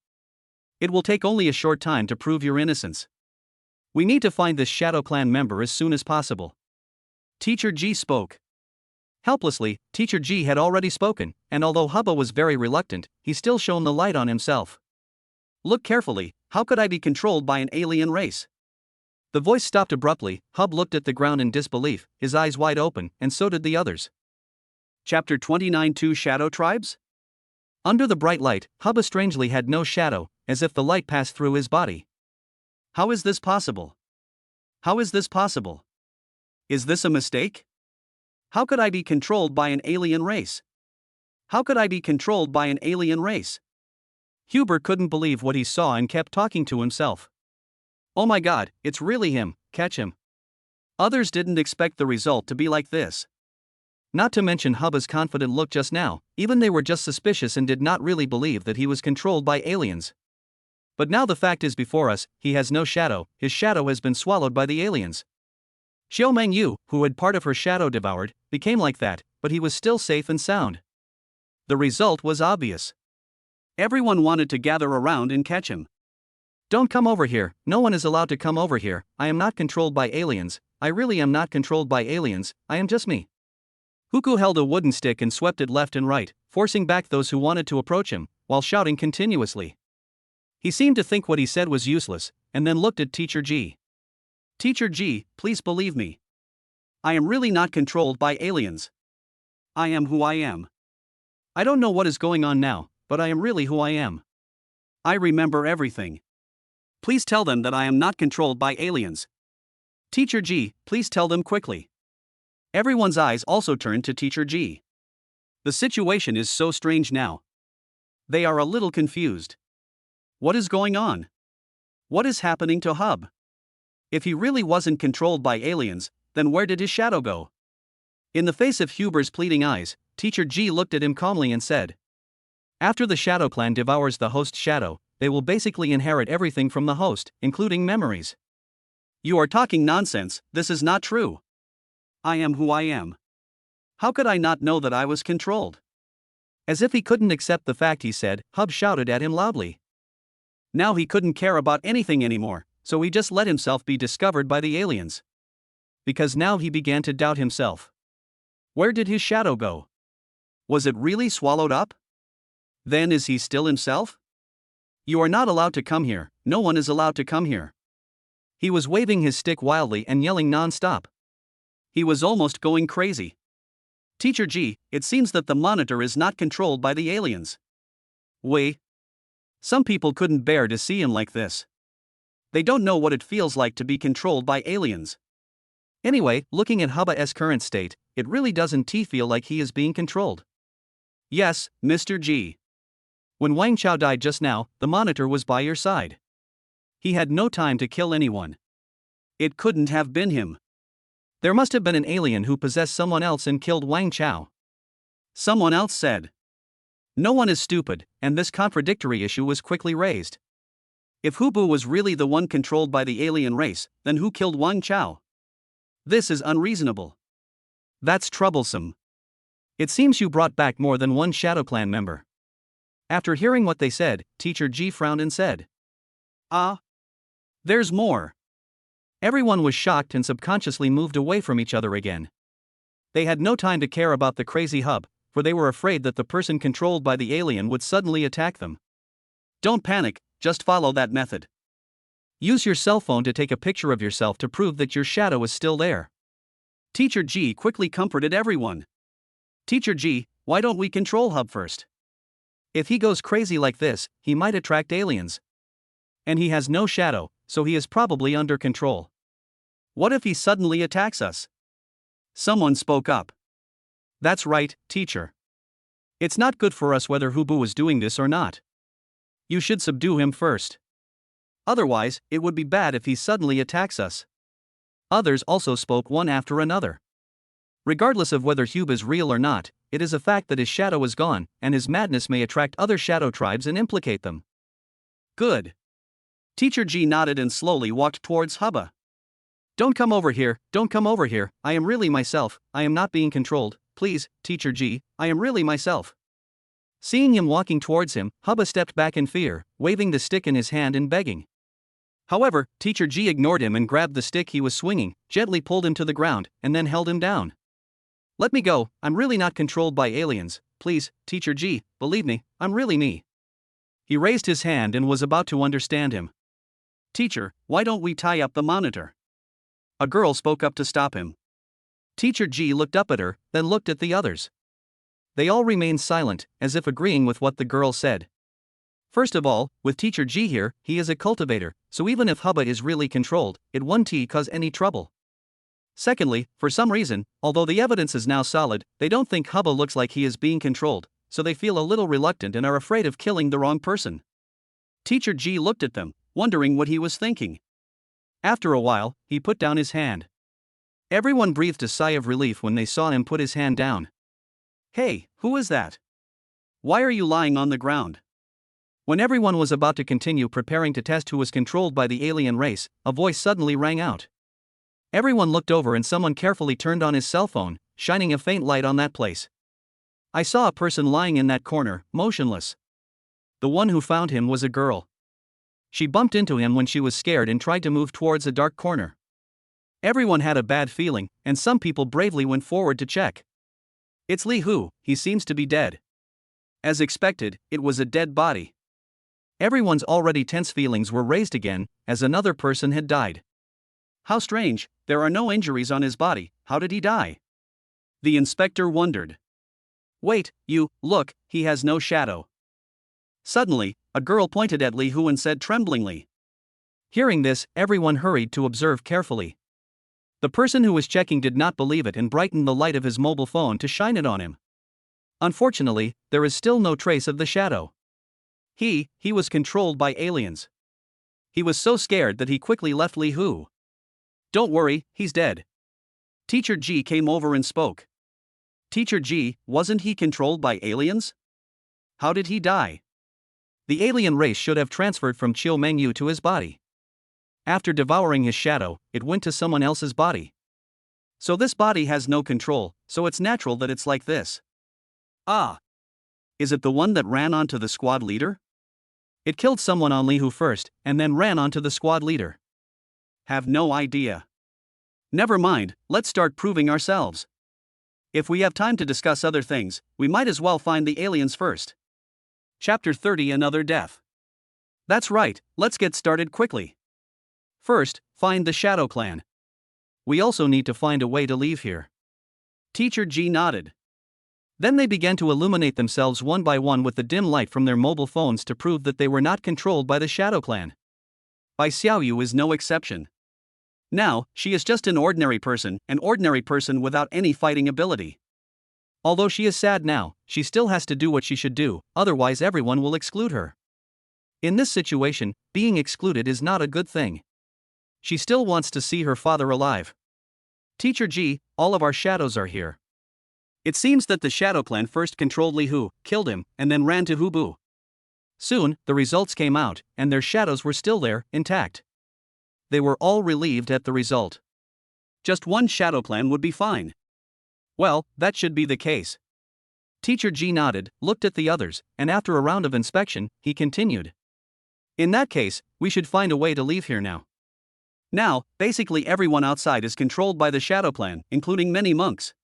It will take only a short time to prove your innocence. We need to find this Shadow Clan member as soon as possible. Teacher G spoke. Helplessly, Teacher G had already spoken, and although Hubba was very reluctant, he still shone the light on himself. Look carefully, how could I be controlled by an alien race? The voice stopped abruptly. Hub looked at the ground in disbelief, his eyes wide open, and so did the others. Chapter 29 Two Shadow Tribes? Under the bright light, Hubba strangely had no shadow, as if the light passed through his body. How is this possible? How is this possible? Is this a mistake? How could I be controlled by an alien race? How could I be controlled by an alien race? Huber couldn't believe what he saw and kept talking to himself. Oh my god, it's really him, catch him. Others didn't expect the result to be like this. Not to mention Hubba's confident look just now, even they were just suspicious and did not really believe that he was controlled by aliens. But now the fact is before us, he has no shadow, his shadow has been swallowed by the aliens. Xiao Mengyu, who had part of her shadow devoured, became like that, but he was still safe and sound. The result was obvious. Everyone wanted to gather around and catch him. Don't come over here, no one is allowed to come over here, I am not controlled by aliens, I really am not controlled by aliens, I am just me. Huku held a wooden stick and swept it left and right, forcing back those who wanted to approach him, while shouting continuously. He seemed to think what he said was useless, and then looked at Teacher G. Teacher G, please believe me. I am really not controlled by aliens. I am who I am. I don't know what is going on now, but I am really who I am. I remember everything. Please tell them that I am not controlled by aliens. Teacher G, please tell them quickly. Everyone's eyes also turned to Teacher G. The situation is so strange now. They are a little confused. What is going on? What is happening to Hub? If he really wasn't controlled by aliens, then where did his shadow go? In the face of Huber's pleading eyes, Teacher G looked at him calmly and said, after the Shadow Clan devours the host's shadow, they will basically inherit everything from the host, including memories. You are talking nonsense, this is not true. I am who I am. How could I not know that I was controlled? As if he couldn't accept the fact he said, Hub shouted at him loudly. Now he couldn't care about anything anymore, so he just let himself be discovered by the aliens. Because now he began to doubt himself. Where did his shadow go? Was it really swallowed up? Then is he still himself? You are not allowed to come here, no one is allowed to come here. He was waving his stick wildly and yelling non-stop. He was almost going crazy. Teacher G, it seems that the monitor is not controlled by the aliens. Wait. Some people couldn't bear to see him like this. They don't know what it feels like to be controlled by aliens. Anyway, looking at Hubba's current state, it really doesn't feel like he is being controlled. Yes, Mr. G. When Wang Chao died just now, the monitor was by your side. He had no time to kill anyone. It couldn't have been him. There must have been an alien who possessed someone else and killed Wang Chao. Someone else said. No one is stupid, and this contradictory issue was quickly raised. If Hubu was really the one controlled by the alien race, then who killed Wang Chao? This is unreasonable. That's troublesome. It seems you brought back more than one Shadow Clan member. After hearing what they said, Teacher G frowned and said, there's more. Everyone was shocked and subconsciously moved away from each other again. They had no time to care about the crazy hub, for they were afraid that the person controlled by the alien would suddenly attack them. Don't panic, just follow that method. Use your cell phone to take a picture of yourself to prove that your shadow is still there. Teacher G quickly comforted everyone. Teacher G, why don't we control Hub first? If he goes crazy like this, he might attract aliens. And he has no shadow, so he is probably under control. What if he suddenly attacks us? Someone spoke up. That's right, teacher. It's not good for us whether Hubu is doing this or not. You should subdue him first. Otherwise, it would be bad if he suddenly attacks us. Others also spoke one after another. Regardless of whether Hub is real or not, it is a fact that his shadow is gone, and his madness may attract other shadow tribes and implicate them. Good. Teacher G nodded and slowly walked towards Hubba. Don't come over here, I am really myself, I am not being controlled, please, Teacher G, I am really myself. Seeing him walking towards him, Hubba stepped back in fear, waving the stick in his hand and begging. However, Teacher G ignored him and grabbed the stick he was swinging, gently pulled him to the ground, and then held him down. Let me go, I'm really not controlled by aliens, please, Teacher G, believe me, I'm really me. He raised his hand and was about to understand him. Teacher, why don't we tie up the monitor? A girl spoke up to stop him. Teacher G looked up at her, then looked at the others. They all remained silent, as if agreeing with what the girl said. First of all, with Teacher G here, he is a cultivator, so even if Hubba is really controlled, it won't cause any trouble. Secondly, for some reason, although the evidence is now solid, they don't think Hubba looks like he is being controlled, so they feel a little reluctant and are afraid of killing the wrong person. Teacher G looked at them, wondering what he was thinking. After a while, he put down his hand. Everyone breathed a sigh of relief when they saw him put his hand down. Hey, who is that? Why are you lying on the ground? When everyone was about to continue preparing to test who was controlled by the alien race, a voice suddenly rang out. Everyone looked over and someone carefully turned on his cell phone, shining a faint light on that place. I saw a person lying in that corner, motionless. The one who found him was a girl. She bumped into him when she was scared and tried to move towards a dark corner. Everyone had a bad feeling, and some people bravely went forward to check. It's Li Hu, he seems to be dead. As expected, it was a dead body. Everyone's already tense feelings were raised again, as another person had died. How strange, there are no injuries on his body, how did he die? The inspector wondered. Wait, look, he has no shadow. Suddenly, a girl pointed at Li Hu and said tremblingly. Hearing this, everyone hurried to observe carefully. The person who was checking did not believe it and brightened the light of his mobile phone to shine it on him. Unfortunately, there is still no trace of the shadow. He was controlled by aliens. He was so scared that he quickly left Li Hu. Don't worry, he's dead. Teacher G came over and spoke. Teacher G, wasn't he controlled by aliens? How did he die? The alien race should have transferred from Chiu Mengyu to his body. After devouring his shadow, it went to someone else's body. So this body has no control, so it's natural that it's like this. Ah! Is it the one that ran onto the squad leader? It killed someone on Li Hu first, and then ran onto the squad leader. Have no idea. Never mind, let's start proving ourselves. If we have time to discuss other things, we might as well find the aliens first. Chapter 30 Another Death. That's right, let's get started quickly. First, find the Shadow Clan. We also need to find a way to leave here. Teacher G nodded. Then they began to illuminate themselves one by one with the dim light from their mobile phones to prove that they were not controlled by the Shadow Clan. Bai Xiaoyu is no exception. Now, she is just an ordinary person without any fighting ability. Although she is sad now, she still has to do what she should do, otherwise everyone will exclude her. In this situation, being excluded is not a good thing. She still wants to see her father alive. Teacher G, all of our shadows are here. It seems that the Shadow Clan first controlled Li Hu, killed him, and then ran to Hubu. Soon, the results came out, and their shadows were still there, intact. They were all relieved at the result. Just one Shadow Clan would be fine. Well, that should be the case. Teacher G nodded, looked at the others, and after a round of inspection, he continued. In that case, we should find a way to leave here now. Now, basically everyone outside is controlled by the Shadow Clan, including many monks.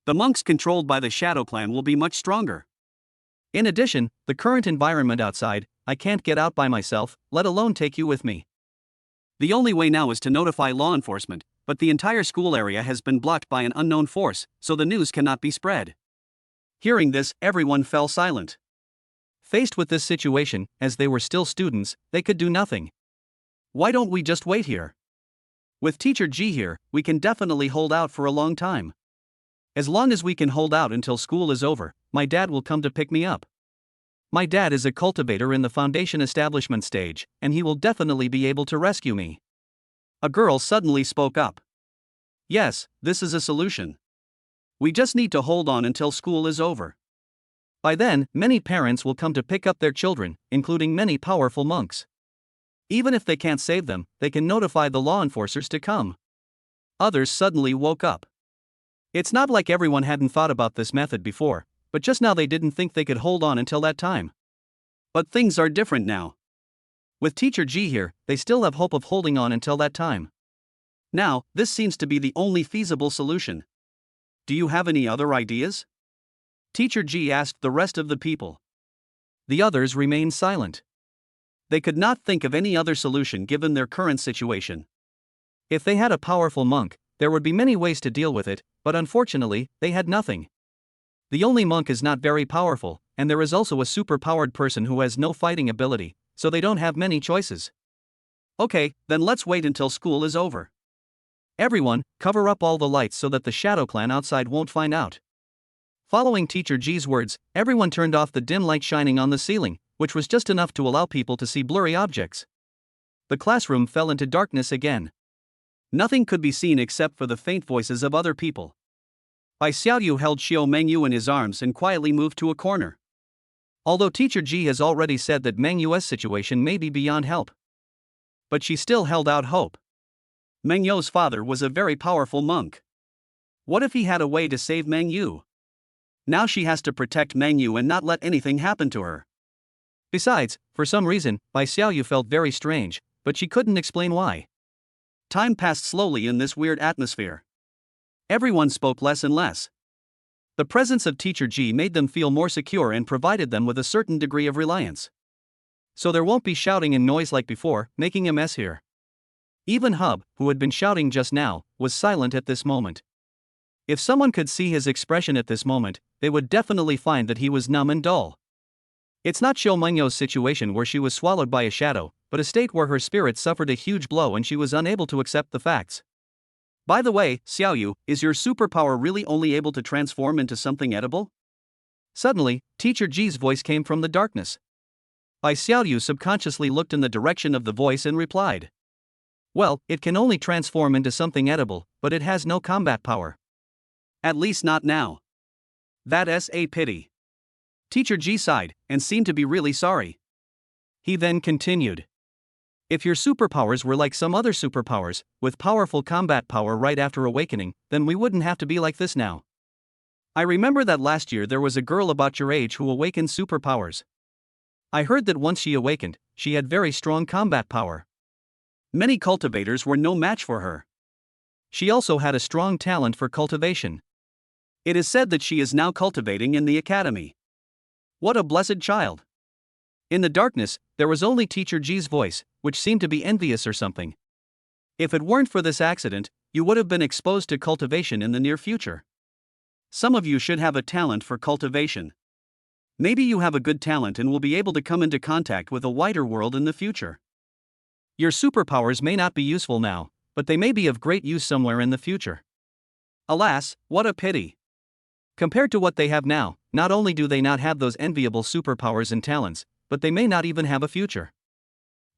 The monks controlled by the Shadow Clan will be much stronger. In addition, the current environment outside, I can't get out by myself, let alone take you with me. The only way now is to notify law enforcement, but the entire school area has been blocked by an unknown force, so the news cannot be spread. Hearing this, everyone fell silent. Faced with this situation, as they were still students, they could do nothing. Why don't we just wait here? With Teacher G here, we can definitely hold out for a long time. As long as we can hold out until school is over, my dad will come to pick me up. My dad is a cultivator in the foundation establishment stage, and he will definitely be able to rescue me. A girl suddenly spoke up. Yes, this is a solution. We just need to hold on until school is over. By then, many parents will come to pick up their children, including many powerful monks. Even if they can't save them, they can notify the law enforcers to come. Others suddenly woke up. It's not like everyone hadn't thought about this method before, but just now they didn't think they could hold on until that time. But things are different now. With Teacher G here, they still have hope of holding on until that time. Now, this seems to be the only feasible solution. Do you have any other ideas? Teacher G asked the rest of the people. The others remained silent. They could not think of any other solution given their current situation. If they had a powerful monk, there would be many ways to deal with it, but unfortunately, they had nothing. The only monk is not very powerful, and there is also a super-powered person who has no fighting ability, so they don't have many choices. Okay, then let's wait until school is over. Everyone, cover up all the lights so that the Shadow Clan outside won't find out. Following Teacher G's words, everyone turned off the dim light shining on the ceiling, which was just enough to allow people to see blurry objects. The classroom fell into darkness again. Nothing could be seen except for the faint voices of other people. Bai Xiaoyu held Xiao Mengyu in his arms and quietly moved to a corner. Although Teacher G has already said that Mengyu's situation may be beyond help, but she still held out hope. Mengyu's father was a very powerful monk. What if he had a way to save Mengyu? Now she has to protect Mengyu and not let anything happen to her. Besides, for some reason, Bai Xiaoyu felt very strange, but she couldn't explain why. Time passed slowly in this weird atmosphere. Everyone spoke less and less. The presence of Teacher G made them feel more secure and provided them with a certain degree of reliance. So there won't be shouting and noise like before, making a mess here. Even Hub, who had been shouting just now, was silent at this moment. If someone could see his expression at this moment, they would definitely find that he was numb and dull. It's not Xiao Mengyo's situation where she was swallowed by a shadow, but a state where her spirit suffered a huge blow and she was unable to accept the facts. By the way, Xiaoyu, is your superpower really only able to transform into something edible? Suddenly, Teacher G's voice came from the darkness. Bai Xiaoyu subconsciously looked in the direction of the voice and replied. Well, it can only transform into something edible, but it has no combat power. At least not now. That's a pity. Teacher G sighed, and seemed to be really sorry. He then continued. If your superpowers were like some other superpowers, with powerful combat power right after awakening, then we wouldn't have to be like this now. I remember that last year there was a girl about your age who awakened superpowers. I heard that once she awakened, she had very strong combat power. Many cultivators were no match for her. She also had a strong talent for cultivation. It is said that she is now cultivating in the academy. What a blessed child! In the darkness, there was only Teacher G's voice, which seemed to be envious or something. If it weren't for this accident, you would have been exposed to cultivation in the near future. Some of you should have a talent for cultivation. Maybe you have a good talent and will be able to come into contact with a wider world in the future. Your superpowers may not be useful now, but they may be of great use somewhere in the future. Alas, what a pity! Compared to what they have now, not only do they not have those enviable superpowers and talents, but they may not even have a future.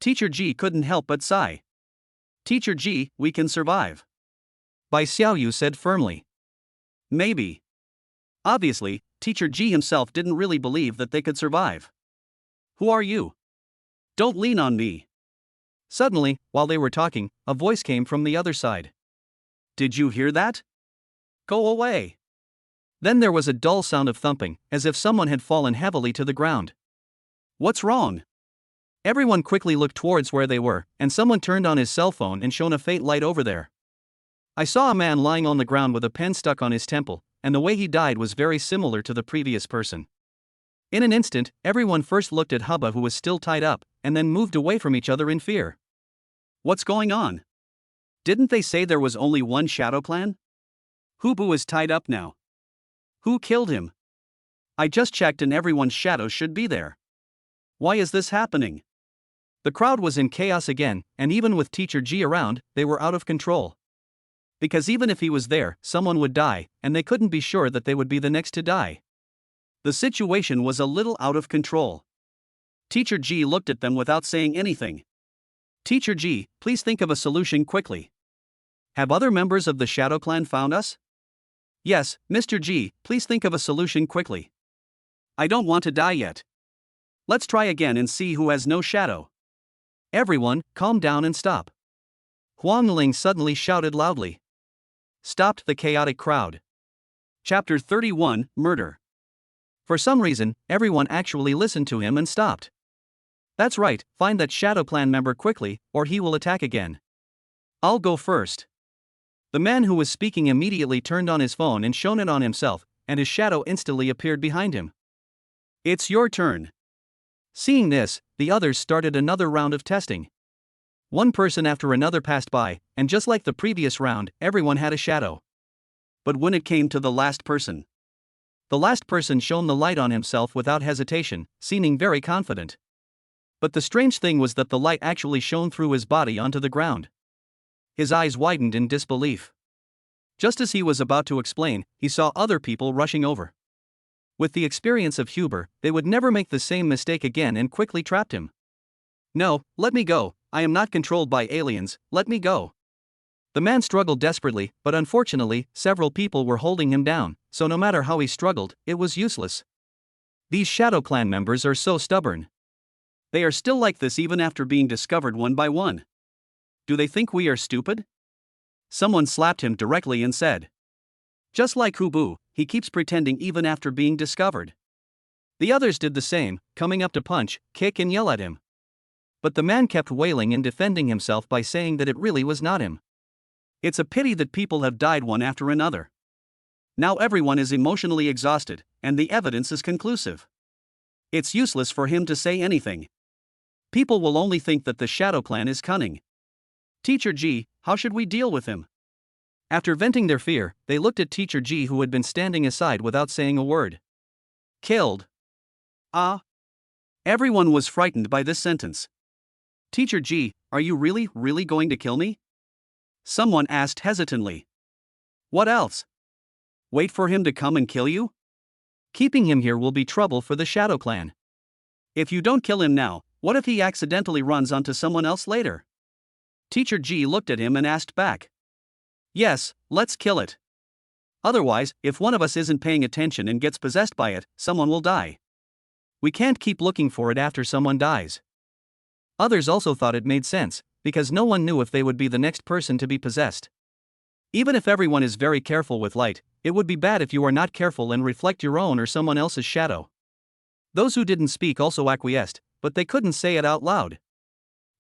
Teacher G couldn't help but sigh. Teacher G, we can survive. Bai Xiaoyu said firmly. Maybe. Obviously, Teacher G himself didn't really believe that they could survive. Who are you? Don't lean on me. Suddenly, while they were talking, a voice came from the other side. Did you hear that? Go away. Then there was a dull sound of thumping, as if someone had fallen heavily to the ground. What's wrong? Everyone quickly looked towards where they were, and someone turned on his cell phone and shone a faint light over there. I saw a man lying on the ground with a pen stuck on his temple, and the way he died was very similar to the previous person. In an instant, everyone first looked at Hubba, who was still tied up, and then moved away from each other in fear. What's going on? Didn't they say there was only one shadow clan? Hubu is tied up now. Who killed him? I just checked and everyone's shadow should be there. Why is this happening? The crowd was in chaos again, and even with Teacher G around, they were out of control. Because even if he was there, someone would die, and they couldn't be sure that they would be the next to die. The situation was a little out of control. Teacher G looked at them without saying anything. Teacher G, please think of a solution quickly. Have other members of the Shadow Clan found us? Yes, Mr. G, please think of a solution quickly. I don't want to die yet. Let's try again and see who has no shadow. Everyone, calm down and stop. Huang Ling suddenly shouted loudly. Stopped the chaotic crowd. Chapter 31, Murder. For some reason, everyone actually listened to him and stopped. That's right, find that Shadow Clan member quickly, or he will attack again. I'll go first. The man who was speaking immediately turned on his phone and shone it on himself, and his shadow instantly appeared behind him. It's your turn. Seeing this, the others started another round of testing. One person after another passed by, and just like the previous round, everyone had a shadow. But when it came to the last person shone the light on himself without hesitation, seeming very confident. But the strange thing was that the light actually shone through his body onto the ground. His eyes widened in disbelief. Just as he was about to explain, he saw other people rushing over. With the experience of Huber, they would never make the same mistake again and quickly trapped him. No, let me go, I am not controlled by aliens, let me go. The man struggled desperately, but unfortunately, several people were holding him down, so no matter how he struggled, it was useless. These Shadow Clan members are so stubborn. They are still like this even after being discovered one by one. Do they think we are stupid? Someone slapped him directly and said. Just like Hubu, he keeps pretending even after being discovered. The others did the same, coming up to punch, kick and yell at him. But the man kept wailing and defending himself by saying that it really was not him. It's a pity that people have died one after another. Now everyone is emotionally exhausted, and the evidence is conclusive. It's useless for him to say anything. People will only think that the Shadow Clan is cunning. Teacher G, how should we deal with him? After venting their fear, they looked at Teacher G, who had been standing aside without saying a word. Killed. Ah. Everyone was frightened by this sentence. Teacher G, are you really going to kill me? Someone asked hesitantly. What else? Wait for him to come and kill you? Keeping him here will be trouble for the Shadow Clan. If you don't kill him now, what if he accidentally runs onto someone else later? Teacher G looked at him and asked back. Yes, let's kill it. Otherwise, if one of us isn't paying attention and gets possessed by it, someone will die. We can't keep looking for it after someone dies. Others also thought it made sense, because no one knew if they would be the next person to be possessed. Even if everyone is very careful with light, it would be bad if you are not careful and reflect your own or someone else's shadow. Those who didn't speak also acquiesced, but they couldn't say it out loud.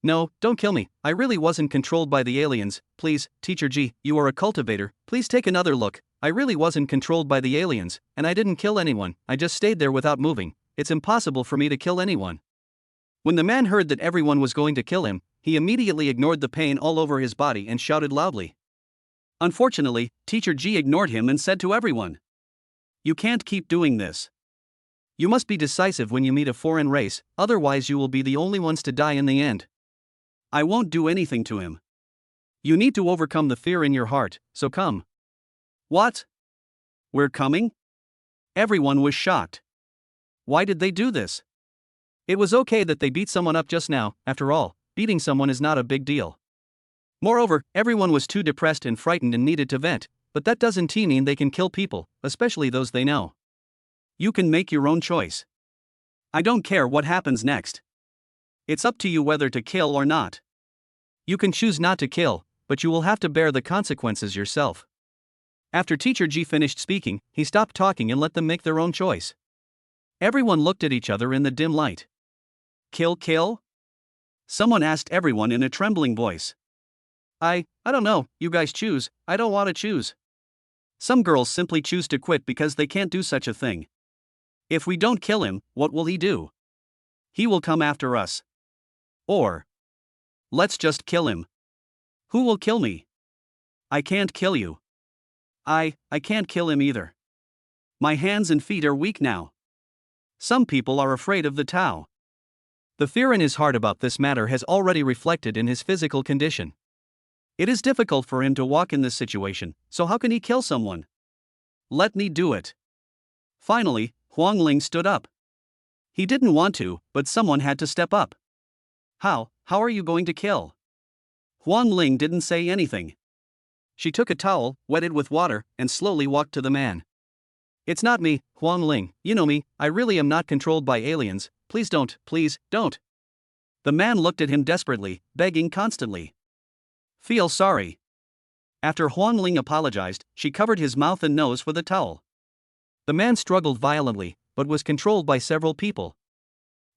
No, don't kill me, I really wasn't controlled by the aliens, please, Teacher G, you are a cultivator, please take another look, I really wasn't controlled by the aliens, and I didn't kill anyone, I just stayed there without moving, it's impossible for me to kill anyone. When the man heard that everyone was going to kill him, he immediately ignored the pain all over his body and shouted loudly. Unfortunately, Teacher G ignored him and said to everyone. You can't keep doing this. You must be decisive when you meet a foreign race, otherwise you will be the only ones to die in the end. I won't do anything to him. You need to overcome the fear in your heart, so come. What? We're coming? Everyone was shocked. Why did they do this? It was okay that they beat someone up just now, after all, beating someone is not a big deal. Moreover, everyone was too depressed and frightened and needed to vent, but that doesn't mean they can kill people, especially those they know. You can make your own choice. I don't care what happens next. It's up to you whether to kill or not. You can choose not to kill, but you will have to bear the consequences yourself. After Teacher G finished speaking, he stopped talking and let them make their own choice. Everyone looked at each other in the dim light. Kill? Someone asked everyone in a trembling voice. I don't know, you guys choose, I don't want to choose. Some girls simply choose to quit because they can't do such a thing. If we don't kill him, what will he do? He will come after us. Or, let's just kill him. Who will kill me? I can't kill you. I can't kill him either. My hands and feet are weak now. Some people are afraid of the Tao. The fear in his heart about this matter has already reflected in his physical condition. It is difficult for him to walk in this situation, so how can he kill someone? Let me do it. Finally, Huang Ling stood up. He didn't want to, but someone had to step up. How are you going to kill? Huang Ling didn't say anything. She took a towel, wet it with water, and slowly walked to the man. It's not me, Huang Ling, you know me, I really am not controlled by aliens, please don't. The man looked at him desperately, begging constantly. Feel sorry. After Huang Ling apologized, she covered his mouth and nose with a towel. The man struggled violently, but was controlled by several people.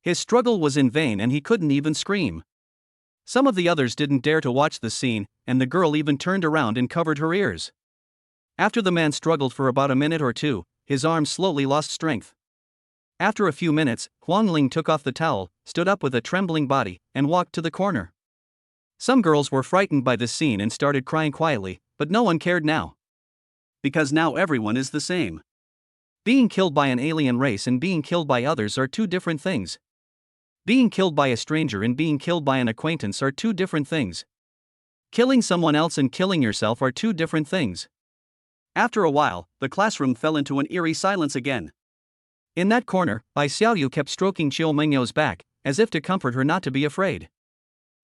His struggle was in vain and he couldn't even scream. Some of the others didn't dare to watch the scene, and the girl even turned around and covered her ears. After the man struggled for about a minute or two, his arms slowly lost strength. After a few minutes, Huang Ling took off the towel, stood up with a trembling body, and walked to the corner. Some girls were frightened by this scene and started crying quietly, but no one cared now. Because now everyone is the same. Being killed by an alien race and being killed by others are two different things. Being killed by a stranger and being killed by an acquaintance are two different things. Killing someone else and killing yourself are two different things. After a while, the classroom fell into an eerie silence again. In that corner, Bai Xiaoyu kept stroking Qiu Mengyu's back, as if to comfort her not to be afraid.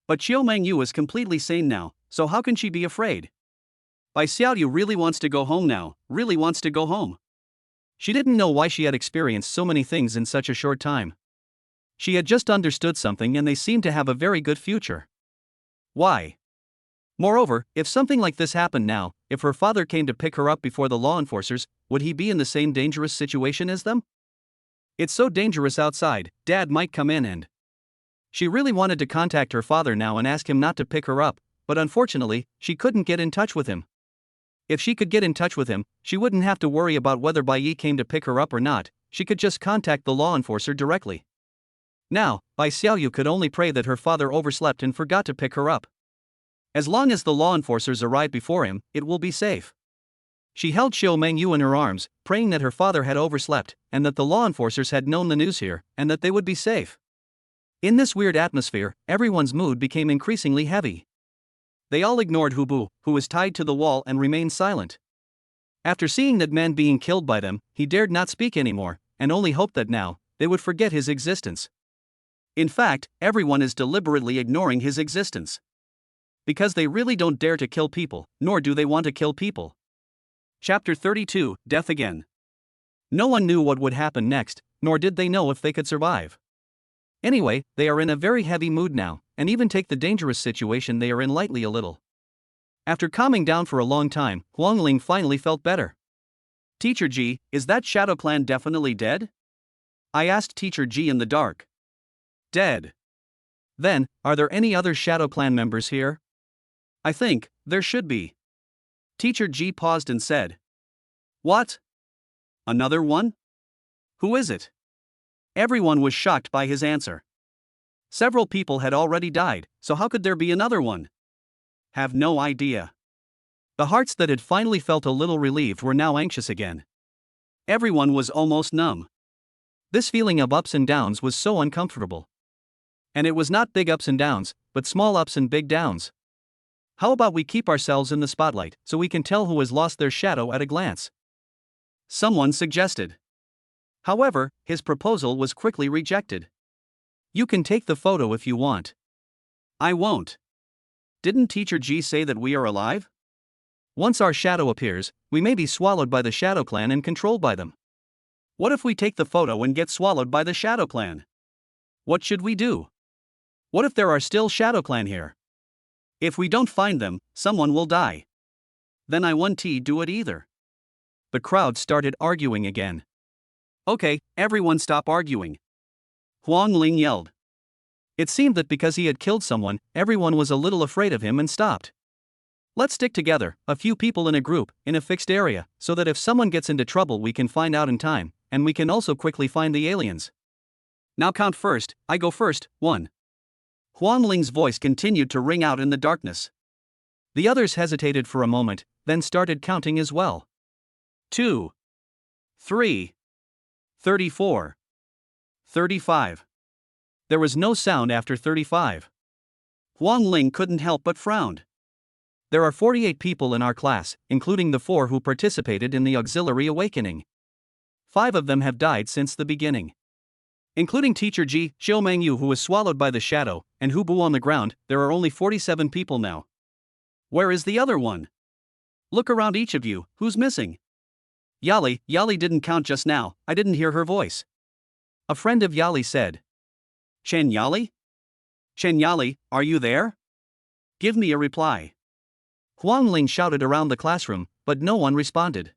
But Qiu Mengyu is completely sane now, so how can she be afraid? Bai Xiaoyu really wants to go home now, really wants to go home. She didn't know why she had experienced so many things in such a short time. She had just understood something and they seemed to have a very good future. Why? Moreover, if something like this happened now, if her father came to pick her up before the law enforcers, would he be in the same dangerous situation as them? It's so dangerous outside, Dad might come in and... She really wanted to contact her father now and ask him not to pick her up, but unfortunately, she couldn't get in touch with him. If she could get in touch with him, she wouldn't have to worry about whether Bai Yi came to pick her up or not, she could just contact the law enforcer directly. Now, Bai Xiaoyu could only pray that her father overslept and forgot to pick her up. As long as the law enforcers arrive before him, it will be safe. She held Qiu Mengyu in her arms, praying that her father had overslept, and that the law enforcers had known the news here, and that they would be safe. In this weird atmosphere, everyone's mood became increasingly heavy. They all ignored Hubu, who was tied to the wall, and remained silent. After seeing that man being killed by them, he dared not speak anymore, and only hoped that now, they would forget his existence. In fact, everyone is deliberately ignoring his existence. Because they really don't dare to kill people, nor do they want to kill people. Chapter 32, Death Again. No one knew what would happen next, nor did they know if they could survive. Anyway, they are in a very heavy mood now, and even take the dangerous situation they are in lightly a little. After calming down for a long time, Huang Ling finally felt better. Teacher Ji, is that Shadow Clan definitely dead? I asked Teacher Ji in the dark. Dead. Then, are there any other Shadow Clan members here? I think there should be. Teacher Ji paused and said. What? Another one? Who is it? Everyone was shocked by his answer. Several people had already died, so how could there be another one? Have no idea. The hearts that had finally felt a little relieved were now anxious again. Everyone was almost numb. This feeling of ups and downs was so uncomfortable. And it was not big ups and downs, but small ups and big downs. How about we keep ourselves in the spotlight, so we can tell who has lost their shadow at a glance? Someone suggested. However, his proposal was quickly rejected. You can take the photo if you want. I won't. Didn't Teacher Ji say that we are alive? Once our shadow appears, we may be swallowed by the Shadow Clan and controlled by them. What if we take the photo and get swallowed by the Shadow Clan? What should we do? What if there are still Shadow Clan here? If we don't find them, someone will die. Then I won't do it either. The crowd started arguing again. Okay, everyone stop arguing. Huang Ling yelled. It seemed that because he had killed someone, everyone was a little afraid of him and stopped. Let's stick together, a few people in a group, in a fixed area, so that if someone gets into trouble we can find out in time, and we can also quickly find the aliens. Now count first, I go first, 1. Huang Ling's voice continued to ring out in the darkness. The others hesitated for a moment, then started counting as well. 2. 3. 34. 35. There was no sound after 35. Huang Ling couldn't help but frowned. There are 48 people in our class, including the 4 who participated in the auxiliary awakening. 5 of them have died since the beginning. Including Teacher Ji, Xiao Mengyu who was swallowed by the shadow, and Hu Bu on the ground, there are only 47 people now. Where is the other one? Look around each of you, who's missing? Yali didn't count just now, I didn't hear her voice. A friend of Yali said. Chen Yali? Chen Yali, are you there? Give me a reply. Huang Ling shouted around the classroom, but no one responded.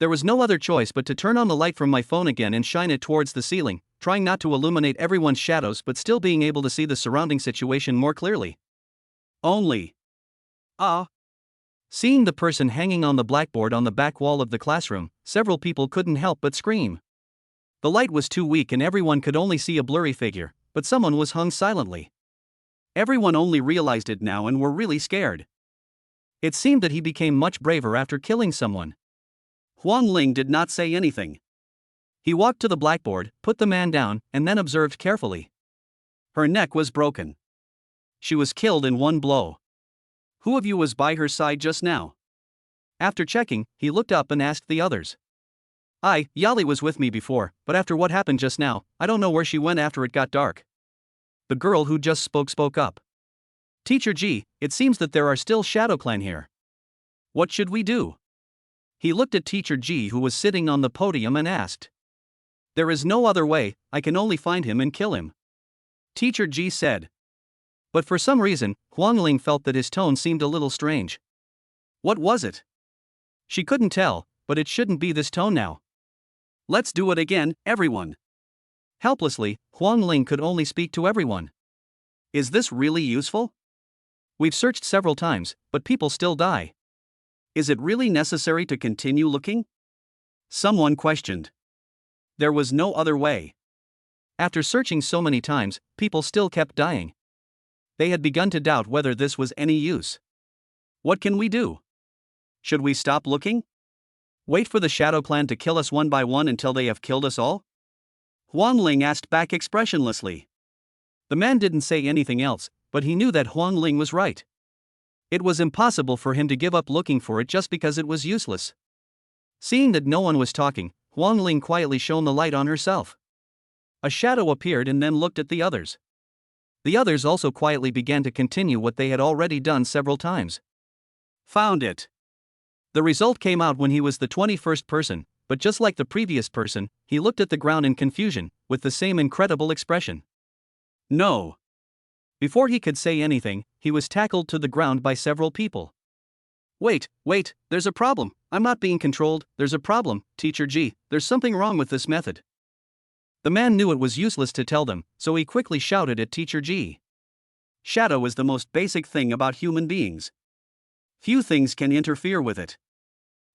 There was no other choice but to turn on the light from my phone again and shine it towards the ceiling, trying not to illuminate everyone's shadows but still being able to see the surrounding situation more clearly. Only. Seeing the person hanging on the blackboard on the back wall of the classroom, several people couldn't help but scream. The light was too weak and everyone could only see a blurry figure, but someone was hung silently. Everyone only realized it now and were really scared. It seemed that he became much braver after killing someone. Huang Ling did not say anything. He walked to the blackboard, put the man down, and then observed carefully. Her neck was broken. She was killed in one blow. Who of you was by her side just now? After checking, he looked up and asked the others. Yali was with me before, but after what happened just now, I don't know where she went after it got dark. The girl who just spoke up. Teacher Ji, it seems that there are still Shadow Clan here. What should we do? He looked at Teacher Ji who was sitting on the podium and asked. There is no other way, I can only find him and kill him. Teacher Ji said. But for some reason, Huang Ling felt that his tone seemed a little strange. What was it? She couldn't tell, but it shouldn't be this tone now. Let's do it again, everyone. Helplessly, Huang Ling could only speak to everyone. Is this really useful? We've searched several times, but people still die. Is it really necessary to continue looking? Someone questioned. There was no other way. After searching so many times, people still kept dying. They had begun to doubt whether this was any use. What can we do? Should we stop looking? Wait for the Shadow Clan to kill us one by one until they have killed us all? Huang Ling asked back expressionlessly. The man didn't say anything else, but he knew that Huang Ling was right. It was impossible for him to give up looking for it just because it was useless. Seeing that no one was talking, Huang Ling quietly shone the light on herself. A shadow appeared and then looked at the others. The others also quietly began to continue what they had already done several times. Found it. The result came out when he was the 21st person, but just like the previous person, he looked at the ground in confusion, with the same incredible expression. No. Before he could say anything, he was tackled to the ground by several people. Wait, there's a problem. I'm not being controlled, there's a problem, Teacher Ji, there's something wrong with this method. The man knew it was useless to tell them, so he quickly shouted at Teacher Ji. Shadow is the most basic thing about human beings. Few things can interfere with it.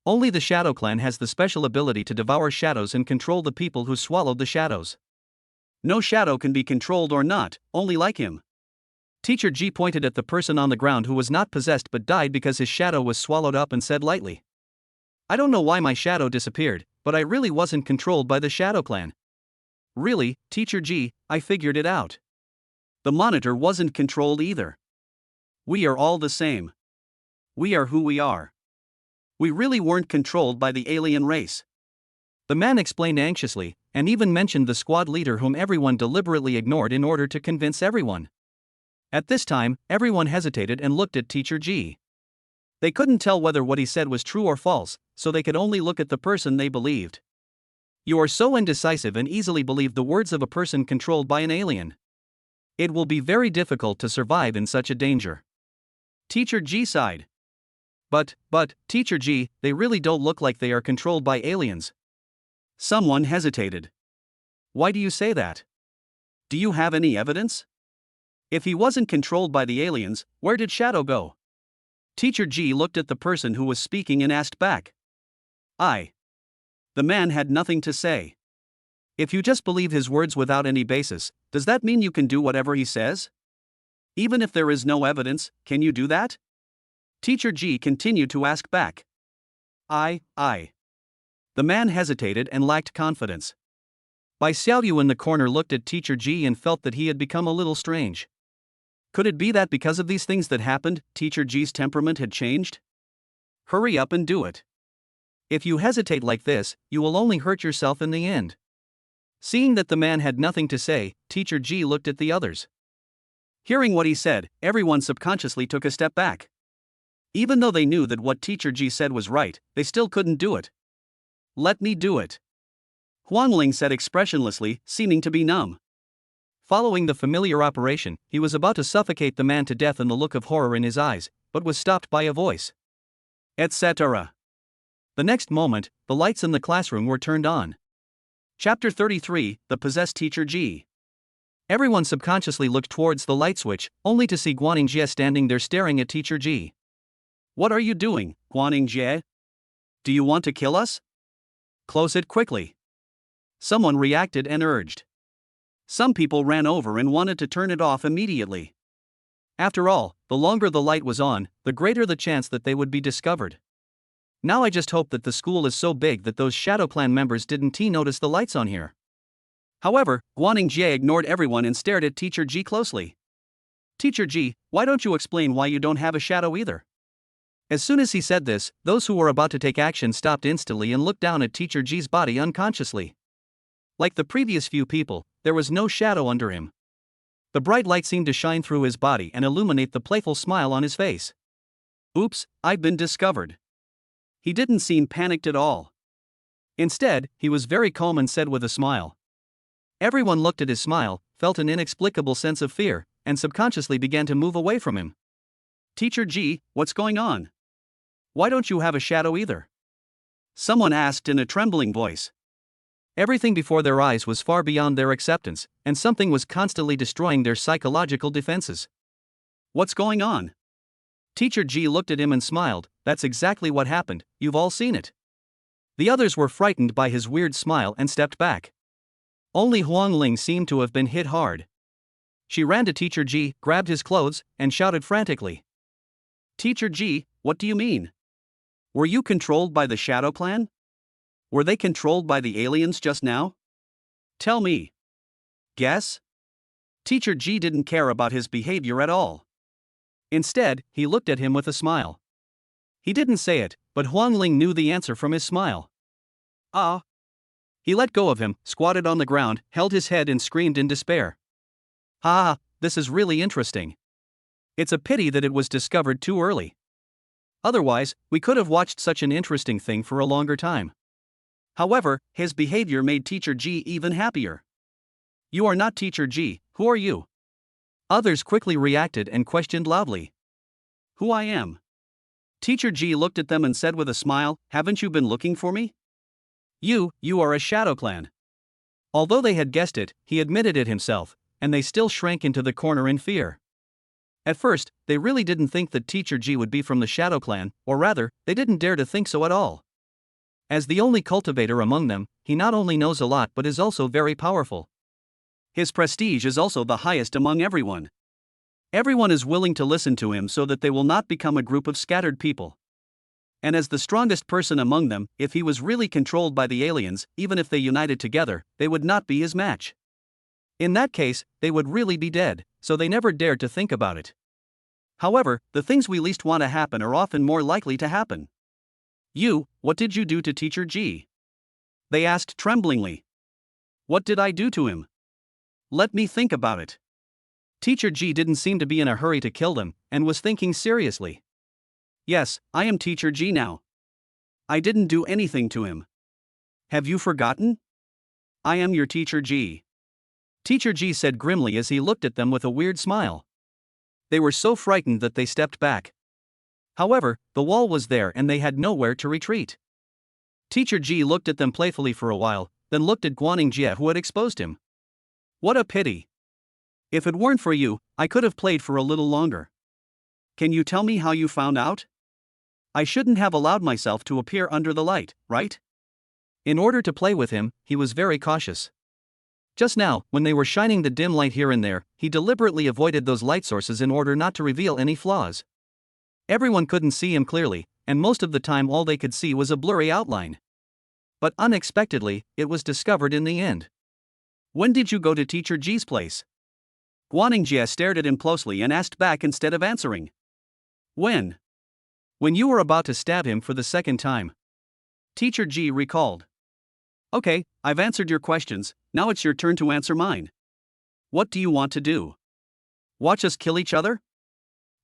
Only the Shadow Clan has the special ability to devour shadows and control the people who swallowed the shadows. No shadow can be controlled or not, only like him. Teacher Ji pointed at the person on the ground who was not possessed but died because his shadow was swallowed up and said lightly. I don't know why my shadow disappeared, but I really wasn't controlled by the Shadow Clan. Really, Teacher Ji, I figured it out. The monitor wasn't controlled either. We are all the same. We are who we are. We really weren't controlled by the alien race. The man explained anxiously, and even mentioned the squad leader whom everyone deliberately ignored in order to convince everyone. At this time, everyone hesitated and looked at Teacher Ji. They couldn't tell whether what he said was true or false, so they could only look at the person they believed. You are so indecisive and easily believe the words of a person controlled by an alien. It will be very difficult to survive in such a danger. Teacher Ji sighed. But, Teacher Ji, they really don't look like they are controlled by aliens. Someone hesitated. Why do you say that? Do you have any evidence? If he wasn't controlled by the aliens, where did Shadow go? Teacher G looked at the person who was speaking and asked back. The man had nothing to say. If you just believe his words without any basis, does that mean you can do whatever he says? Even if there is no evidence, can you do that? Teacher G continued to ask back. The man hesitated and lacked confidence. Bai Xiaoyu in the corner looked at Teacher G and felt that he had become a little strange. Could it be that because of these things that happened, Teacher G's temperament had changed? Hurry up and do it. If you hesitate like this, you will only hurt yourself in the end. Seeing that the man had nothing to say, Teacher G looked at the others. Hearing what he said, everyone subconsciously took a step back. Even though they knew that what Teacher G said was right, they still couldn't do it. Let me do it. Huangling said expressionlessly, seeming to be numb. Following the familiar operation, he was about to suffocate the man to death in the look of horror in his eyes, but was stopped by a voice. Etc. The next moment, the lights in the classroom were turned on. Chapter 33, The Possessed Teacher G. Everyone subconsciously looked towards the light switch, only to see Guaning Jie standing there staring at Teacher G. What are you doing, Guaning Jie? Do you want to kill us? Close it quickly. Someone reacted and urged. Some people ran over and wanted to turn it off immediately. After all, the longer the light was on, the greater the chance that they would be discovered. Now I just hope that the school is so big that those Shadow Clan members didn't notice the lights on here. However, Guaning Jie ignored everyone and stared at Teacher G closely. Teacher G, why don't you explain why you don't have a shadow either? As soon as he said this, those who were about to take action stopped instantly and looked down at Teacher G's body unconsciously. Like the previous few people, there was no shadow under him. The bright light seemed to shine through his body and illuminate the playful smile on his face. Oops, I've been discovered. He didn't seem panicked at all. Instead, he was very calm and said with a smile. Everyone looked at his smile, felt an inexplicable sense of fear, and subconsciously began to move away from him. Teacher G, what's going on? Why don't you have a shadow either? Someone asked in a trembling voice. Everything before their eyes was far beyond their acceptance, and something was constantly destroying their psychological defenses. What's going on? Teacher G looked at him and smiled. That's exactly what happened, you've all seen it. The others were frightened by his weird smile and stepped back. Only Huangling seemed to have been hit hard. She ran to Teacher G, grabbed his clothes, and shouted frantically. Teacher G, what do you mean? Were you controlled by the Shadow Clan? Were they controlled by the aliens just now? Tell me. Guess? Teacher G didn't care about his behavior at all. Instead, he looked at him with a smile. He didn't say it, but Huangling knew the answer from his smile. He let go of him, squatted on the ground, held his head and screamed in despair. Ha, this is really interesting. It's a pity that it was discovered too early. Otherwise, we could have watched such an interesting thing for a longer time. However, his behavior made Teacher G even happier. You are not Teacher G, who are you? Others quickly reacted and questioned loudly. Who I am? Teacher G looked at them and said with a smile, haven't you been looking for me? You are a Shadow Clan. Although they had guessed it, he admitted it himself, and they still shrank into the corner in fear. At first, they really didn't think that Teacher G would be from the Shadow Clan, or rather, they didn't dare to think so at all. As the only cultivator among them, he not only knows a lot but is also very powerful. His prestige is also the highest among everyone. Everyone is willing to listen to him so that they will not become a group of scattered people. And as the strongest person among them, if he was really controlled by the aliens, even if they united together, they would not be his match. In that case, they would really be dead, so they never dared to think about it. However, the things we least want to happen are often more likely to happen. What did you do to Teacher G? They asked tremblingly. What did I do to him? Let me think about it. Teacher G didn't seem to be in a hurry to kill them, and was thinking seriously. Yes, I am Teacher G now. I didn't do anything to him. Have you forgotten? I am your Teacher G. Teacher G said grimly as he looked at them with a weird smile. They were so frightened that they stepped back. However, the wall was there and they had nowhere to retreat. Teacher G looked at them playfully for a while, then looked at Guaning Jie who had exposed him. What a pity. If it weren't for you, I could have played for a little longer. Can you tell me how you found out? I shouldn't have allowed myself to appear under the light, right? In order to play with him, he was very cautious. Just now, when they were shining the dim light here and there, he deliberately avoided those light sources in order not to reveal any flaws. Everyone couldn't see him clearly, and most of the time all they could see was a blurry outline. But unexpectedly, it was discovered in the end. When did you go to Teacher G's place? Guaningjie stared at him closely and asked back instead of answering. When? When you were about to stab him for the second time. Teacher G recalled. Okay, I've answered your questions, now it's your turn to answer mine. What do you want to do? Watch us kill each other?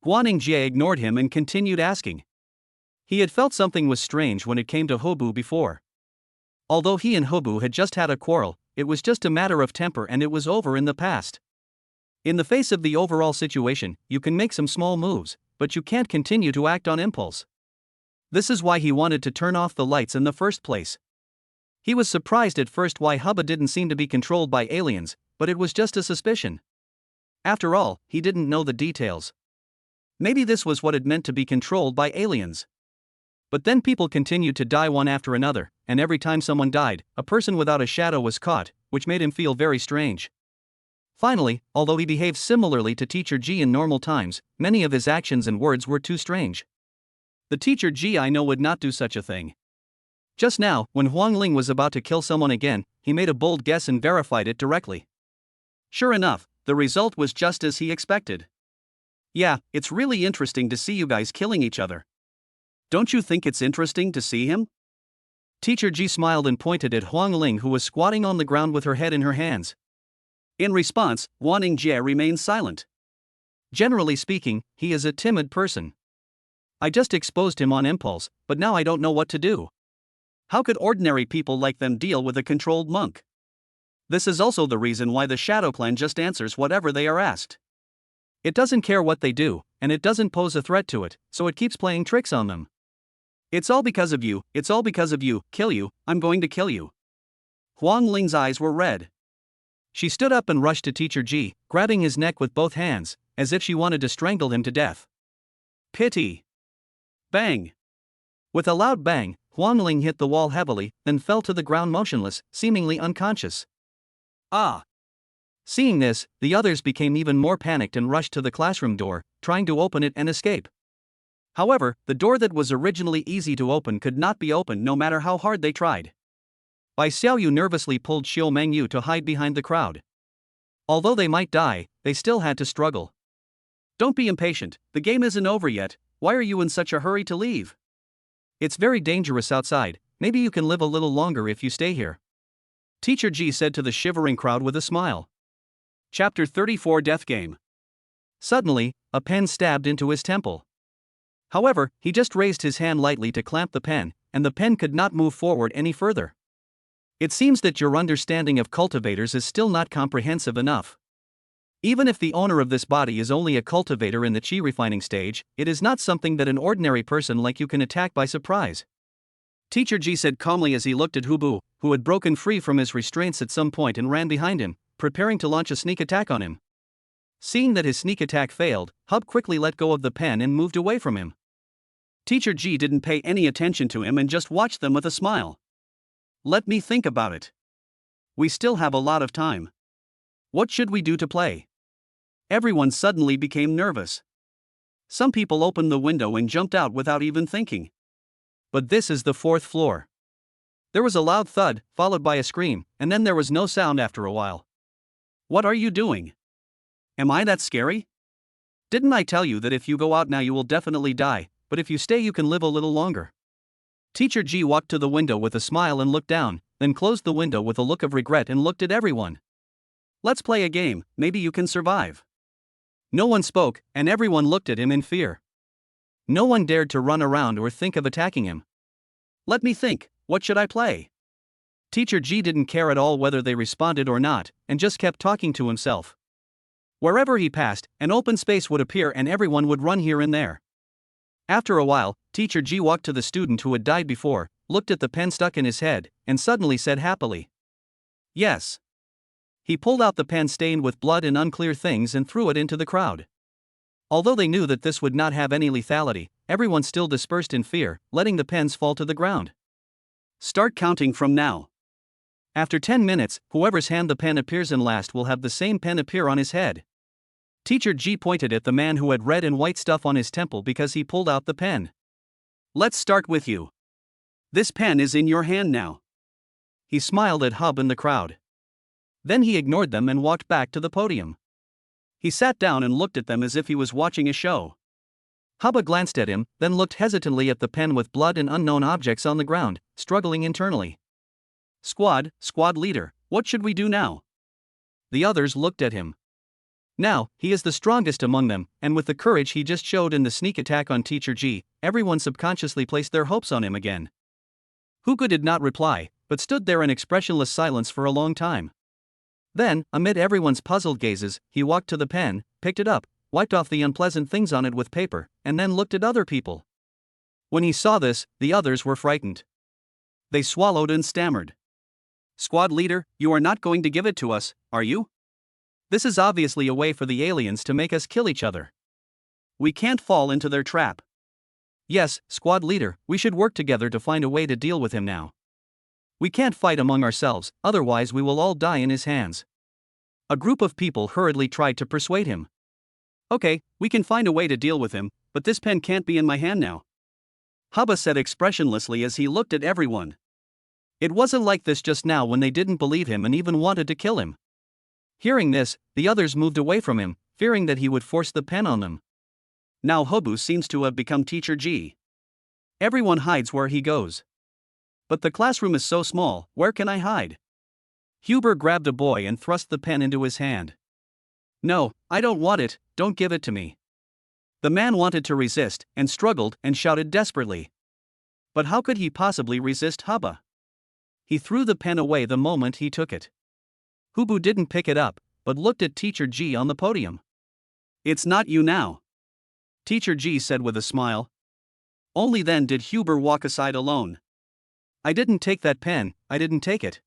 Guaningjie ignored him and continued asking. He had felt something was strange when it came to Hobu before. Although he and Hobu had just had a quarrel, it was just a matter of temper and it was over in the past. In the face of the overall situation, you can make some small moves, but you can't continue to act on impulse. This is why he wanted to turn off the lights in the first place. He was surprised at first why Hubba didn't seem to be controlled by aliens, but it was just a suspicion. After all, he didn't know the details. Maybe this was what it meant to be controlled by aliens. But then people continued to die one after another, and every time someone died, a person without a shadow was caught, which made him feel very strange. Finally, although he behaved similarly to Teacher G in normal times, many of his actions and words were too strange. The Teacher G I know would not do such a thing. Just now, when Huang Ling was about to kill someone again, he made a bold guess and verified it directly. Sure enough, the result was just as he expected. Yeah, it's really interesting to see you guys killing each other. Don't you think it's interesting to see him? Teacher G smiled and pointed at Huang Ling, who was squatting on the ground with her head in her hands. In response, Guaningjie remained silent. Generally speaking, he is a timid person. I just exposed him on impulse, but now I don't know what to do. How could ordinary people like them deal with a controlled monk? This is also the reason why the Shadow Clan just answers whatever they are asked. It doesn't care what they do, and it doesn't pose a threat to it, so it keeps playing tricks on them. It's all because of you, it's all because of you, kill you, I'm going to kill you. Huang Ling's eyes were red. She stood up and rushed to Teacher G, grabbing his neck with both hands, as if she wanted to strangle him to death. Pity! Bang! With a loud bang, Huang Ling hit the wall heavily, then fell to the ground motionless, seemingly unconscious. Ah! Seeing this, the others became even more panicked and rushed to the classroom door, trying to open it and escape. However, the door that was originally easy to open could not be opened no matter how hard they tried. Bai Xiaoyu nervously pulled Xiu Mengyu to hide behind the crowd. Although they might die, they still had to struggle. Don't be impatient, the game isn't over yet, why are you in such a hurry to leave? It's very dangerous outside, maybe you can live a little longer if you stay here. Teacher G said to the shivering crowd with a smile. Chapter 34 Death Game. Suddenly, a pen stabbed into his temple. However, he just raised his hand lightly to clamp the pen, and the pen could not move forward any further. It seems that your understanding of cultivators is still not comprehensive enough. Even if the owner of this body is only a cultivator in the chi refining stage, it is not something that an ordinary person like you can attack by surprise. Teacher G said calmly as he looked at Hubu, who had broken free from his restraints at some point and ran behind him, preparing to launch a sneak attack on him. Seeing that his sneak attack failed, Hub quickly let go of the pen and moved away from him. Teacher G didn't pay any attention to him and just watched them with a smile. Let me think about it. We still have a lot of time. What should we do to play? Everyone suddenly became nervous. Some people opened the window and jumped out without even thinking. But this is the 4th floor. There was a loud thud, followed by a scream, and then there was no sound after a while. What are you doing? Am I that scary? Didn't I tell you that if you go out now you will definitely die, but if you stay you can live a little longer? Teacher G walked to the window with a smile and looked down, then closed the window with a look of regret and looked at everyone. Let's play a game, maybe you can survive. No one spoke, and everyone looked at him in fear. No one dared to run around or think of attacking him. Let me think, what should I play? Teacher G didn't care at all whether they responded or not, and just kept talking to himself. Wherever he passed, an open space would appear and everyone would run here and there. After a while, Teacher G walked to the student who had died before, looked at the pen stuck in his head, and suddenly said happily, "Yes." He pulled out the pen stained with blood and unclear things and threw it into the crowd. Although they knew that this would not have any lethality, everyone still dispersed in fear, letting the pens fall to the ground. Start counting from now. After 10 minutes, whoever's hand the pen appears in last will have the same pen appear on his head. Teacher G pointed at the man who had red and white stuff on his temple because he pulled out the pen. Let's start with you. This pen is in your hand now. He smiled at Hub and the crowd. Then he ignored them and walked back to the podium. He sat down and looked at them as if he was watching a show. Hubba glanced at him, then looked hesitantly at the pen with blood and unknown objects on the ground, struggling internally. Squad leader, what should we do now? The others looked at him. Now, he is the strongest among them, and with the courage he just showed in the sneak attack on Teacher G, everyone subconsciously placed their hopes on him again. Hugo did not reply, but stood there in expressionless silence for a long time. Then, amid everyone's puzzled gazes, he walked to the pen, picked it up, wiped off the unpleasant things on it with paper, and then looked at other people. When he saw this, the others were frightened. They swallowed and stammered. Squad leader, you are not going to give it to us, are you? This is obviously a way for the aliens to make us kill each other. We can't fall into their trap. Yes, squad leader, we should work together to find a way to deal with him now. We can't fight among ourselves, otherwise we will all die in his hands. A group of people hurriedly tried to persuade him. Okay, we can find a way to deal with him, but this pen can't be in my hand now. Hubba said expressionlessly as he looked at everyone. It wasn't like this just now when they didn't believe him and even wanted to kill him. Hearing this, the others moved away from him, fearing that he would force the pen on them. Now Hobu seems to have become Teacher G. Everyone hides where he goes. But the classroom is so small, where can I hide? Huber grabbed a boy and thrust the pen into his hand. No, I don't want it, don't give it to me. The man wanted to resist, and struggled, and shouted desperately. But how could he possibly resist Hubba? He threw the pen away the moment he took it. Hubu didn't pick it up, but looked at Teacher G on the podium. It's not you now. Teacher G said with a smile. Only then did Huber walk aside alone. I didn't take that pen, I didn't take it.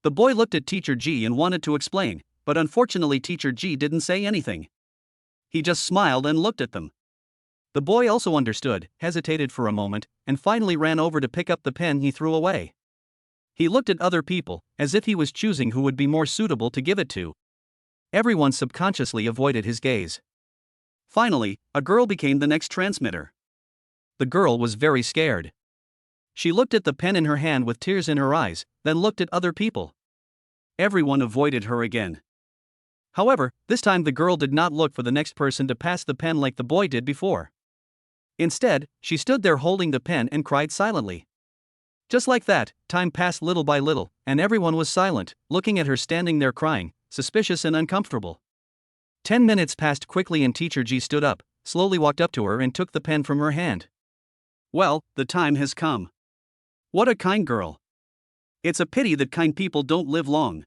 The boy looked at Teacher G and wanted to explain, but unfortunately Teacher G didn't say anything. He just smiled and looked at them. The boy also understood, hesitated for a moment, and finally ran over to pick up the pen he threw away. He looked at other people, as if he was choosing who would be more suitable to give it to. Everyone subconsciously avoided his gaze. Finally, a girl became the next transmitter. The girl was very scared. She looked at the pen in her hand with tears in her eyes, then looked at other people. Everyone avoided her again. However, this time the girl did not look for the next person to pass the pen like the boy did before. Instead, she stood there holding the pen and cried silently. Just like that, time passed little by little, and everyone was silent, looking at her standing there crying, suspicious and uncomfortable. 10 minutes passed quickly and Teacher G stood up, slowly walked up to her and took the pen from her hand. Well, the time has come. What a kind girl. It's a pity that kind people don't live long.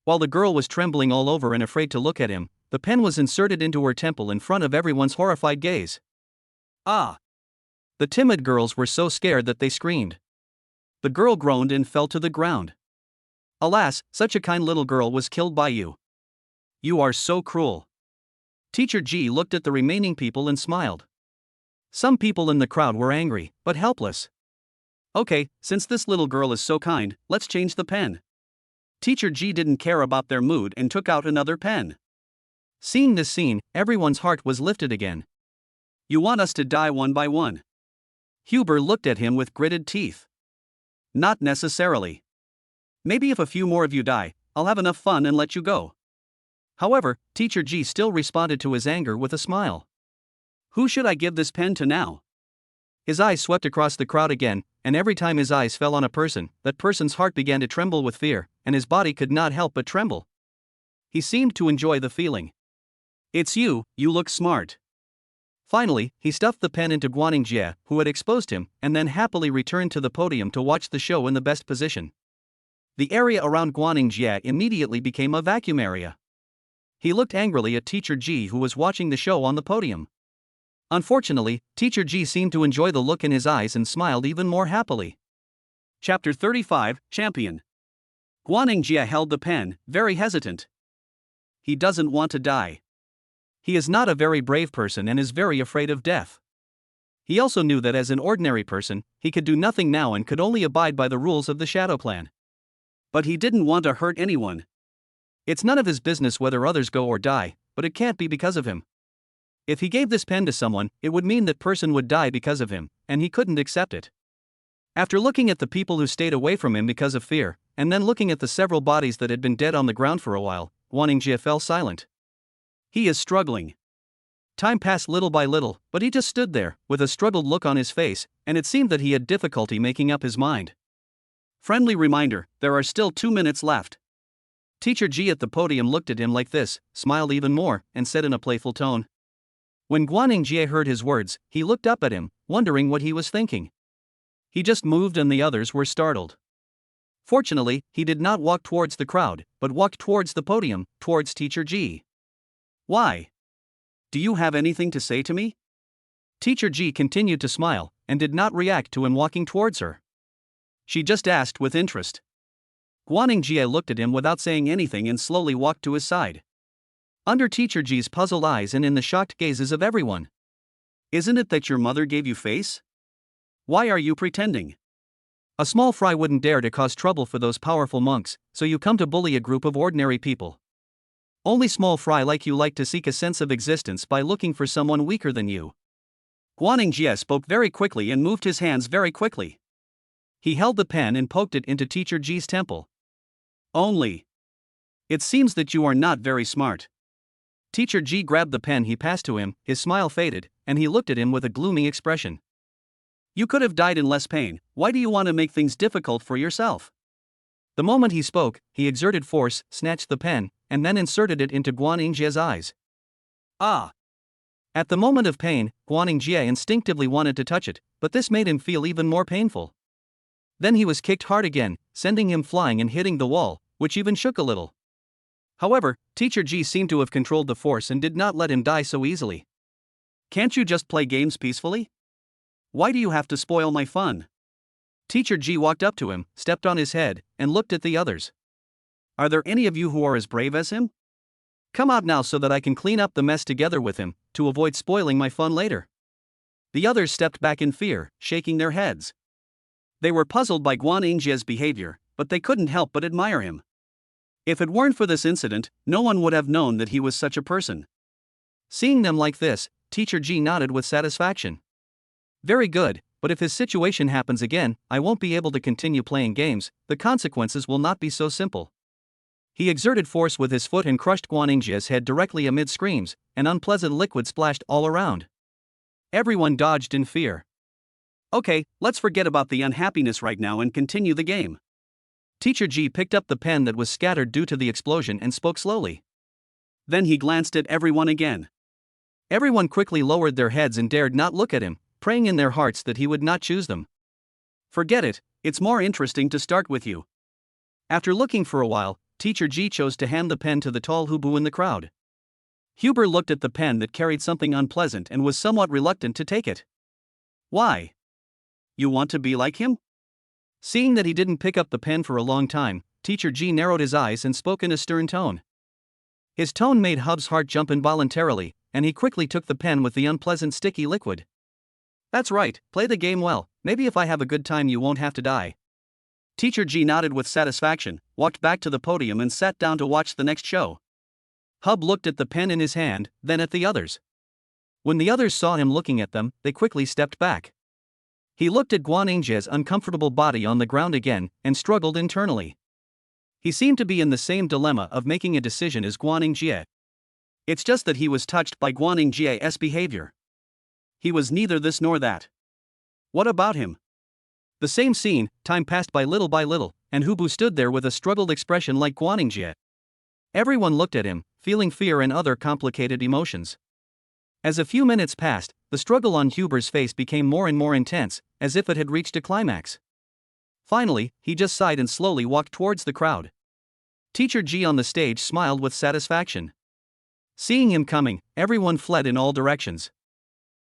While the girl was trembling all over and afraid to look at him, the pen was inserted into her temple in front of everyone's horrified gaze. Ah! The timid girls were so scared that they screamed. The girl groaned and fell to the ground. Alas, such a kind little girl was killed by you. You are so cruel. Teacher G looked at the remaining people and smiled. Some people in the crowd were angry, but helpless. Okay, since this little girl is so kind, let's change the pen. Teacher G didn't care about their mood and took out another pen. Seeing this scene, everyone's heart was lifted again. You want us to die one by one? Huber looked at him with gritted teeth. Not necessarily. Maybe if a few more of you die, I'll have enough fun and let you go. However, Teacher G still responded to his anger with a smile. Who should I give this pen to now? His eyes swept across the crowd again, and every time his eyes fell on a person, that person's heart began to tremble with fear, and his body could not help but tremble. He seemed to enjoy the feeling. It's you, you look smart. Finally, he stuffed the pen into Guaning Jie, who had exposed him, and then happily returned to the podium to watch the show in the best position. The area around Guaning Jie immediately became a vacuum area. He looked angrily at Teacher G, who was watching the show on the podium. Unfortunately, Teacher G seemed to enjoy the look in his eyes and smiled even more happily. Chapter 35, Champion. Guaning Jie held the pen, very hesitant. He doesn't want to die. He is not a very brave person and is very afraid of death. He also knew that as an ordinary person, he could do nothing now and could only abide by the rules of the Shadow Clan. But he didn't want to hurt anyone. It's none of his business whether others go or die, but it can't be because of him. If he gave this pen to someone, it would mean that person would die because of him, and he couldn't accept it. After looking at the people who stayed away from him because of fear, and then looking at the several bodies that had been dead on the ground for a while, Guaningjie fell silent. He is struggling. Time passed little by little, but he just stood there, with a struggled look on his face, and it seemed that he had difficulty making up his mind. Friendly reminder, there are still 2 minutes left. Teacher Ji at the podium looked at him like this, smiled even more, and said in a playful tone. When Guaningjie heard his words, he looked up at him, wondering what he was thinking. He just moved and the others were startled. Fortunately, he did not walk towards the crowd, but walked towards the podium, towards Teacher Ji. Why? Do you have anything to say to me? Teacher Ji continued to smile, and did not react to him walking towards her. She just asked with interest. Guaningjie looked at him without saying anything and slowly walked to his side. Under Teacher Ji's puzzled eyes and in the shocked gazes of everyone. Isn't it that your mother gave you face? Why are you pretending? A small fry wouldn't dare to cause trouble for those powerful monks, so you come to bully a group of ordinary people. Only small fry like you like to seek a sense of existence by looking for someone weaker than you. Guaningjie spoke very quickly and moved his hands very quickly. He held the pen and poked it into Teacher Ji's temple. Only. It seems that you are not very smart. Teacher Ji grabbed the pen he passed to him, his smile faded, and he looked at him with a gloomy expression. You could have died in less pain, why do you want to make things difficult for yourself? The moment he spoke, he exerted force, snatched the pen, and then inserted it into Guaningjie's eyes. Ah! At the moment of pain, Guaningjie instinctively wanted to touch it, but this made him feel even more painful. Then he was kicked hard again, sending him flying and hitting the wall, which even shook a little. However, Teacher Ji seemed to have controlled the force and did not let him die so easily. Can't you just play games peacefully? Why do you have to spoil my fun? Teacher Ji walked up to him, stepped on his head, and looked at the others. Are there any of you who are as brave as him? Come out now so that I can clean up the mess together with him, to avoid spoiling my fun later. The others stepped back in fear, shaking their heads. They were puzzled by Guaningjie's behavior, but they couldn't help but admire him. If it weren't for this incident, no one would have known that he was such a person. Seeing them like this, Teacher Ji nodded with satisfaction. Very good, but if his situation happens again, I won't be able to continue playing games, the consequences will not be so simple. He exerted force with his foot and crushed Guaningjie's head directly amid screams, and unpleasant liquid splashed all around. Everyone dodged in fear. Okay, let's forget about the unhappiness right now and continue the game. Teacher Ji picked up the pen that was scattered due to the explosion and spoke slowly. Then he glanced at everyone again. Everyone quickly lowered their heads and dared not look at him, praying in their hearts that he would not choose them. Forget it, it's more interesting to start with you. After looking for a while, Teacher Ji chose to hand the pen to the tall Hubu in the crowd. Huber looked at the pen that carried something unpleasant and was somewhat reluctant to take it. Why? You want to be like him? Seeing that he didn't pick up the pen for a long time, Teacher Ji narrowed his eyes and spoke in a stern tone. His tone made Hub's heart jump involuntarily, and he quickly took the pen with the unpleasant sticky liquid. That's right, play the game well, maybe if I have a good time you won't have to die. Teacher Ji nodded with satisfaction, walked back to the podium and sat down to watch the next show. Hub looked at the pen in his hand, then at the others. When the others saw him looking at them, they quickly stepped back. He looked at Guaningjie's uncomfortable body on the ground again, and struggled internally. He seemed to be in the same dilemma of making a decision as Guaningjie. It's just that he was touched by Guaningjie's behavior. He was neither this nor that. What about him? The same scene, time passed by little, and Hubu stood there with a struggled expression like Guaningjie. Everyone looked at him, feeling fear and other complicated emotions. As a few minutes passed, the struggle on Huber's face became more and more intense, as if it had reached a climax. Finally, he just sighed and slowly walked towards the crowd. Teacher Ji on the stage smiled with satisfaction. Seeing him coming, everyone fled in all directions.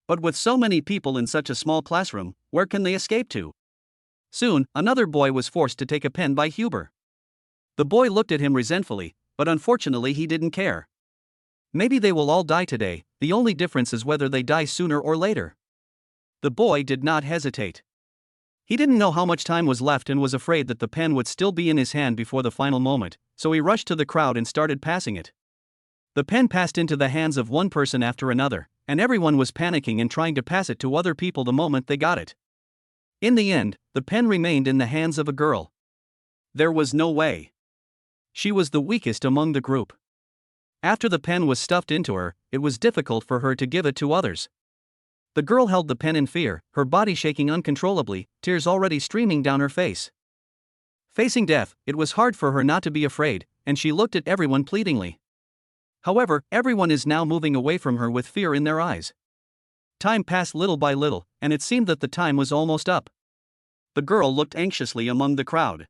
But with so many people in such a small classroom, where can they escape to? Soon, another boy was forced to take a pen by Huber. The boy looked at him resentfully, but unfortunately he didn't care. Maybe they will all die today, the only difference is whether they die sooner or later. The boy did not hesitate. He didn't know how much time was left and was afraid that the pen would still be in his hand before the final moment, so he rushed to the crowd and started passing it. The pen passed into the hands of one person after another, and everyone was panicking and trying to pass it to other people the moment they got it. In the end, the pen remained in the hands of a girl. There was no way. She was the weakest among the group. After the pen was stuffed into her, it was difficult for her to give it to others. The girl held the pen in fear, her body shaking uncontrollably, tears already streaming down her face. Facing death, it was hard for her not to be afraid, and she looked at everyone pleadingly. However, everyone is now moving away from her with fear in their eyes. Time passed little by little, and it seemed that the time was almost up. The girl looked anxiously among the crowd.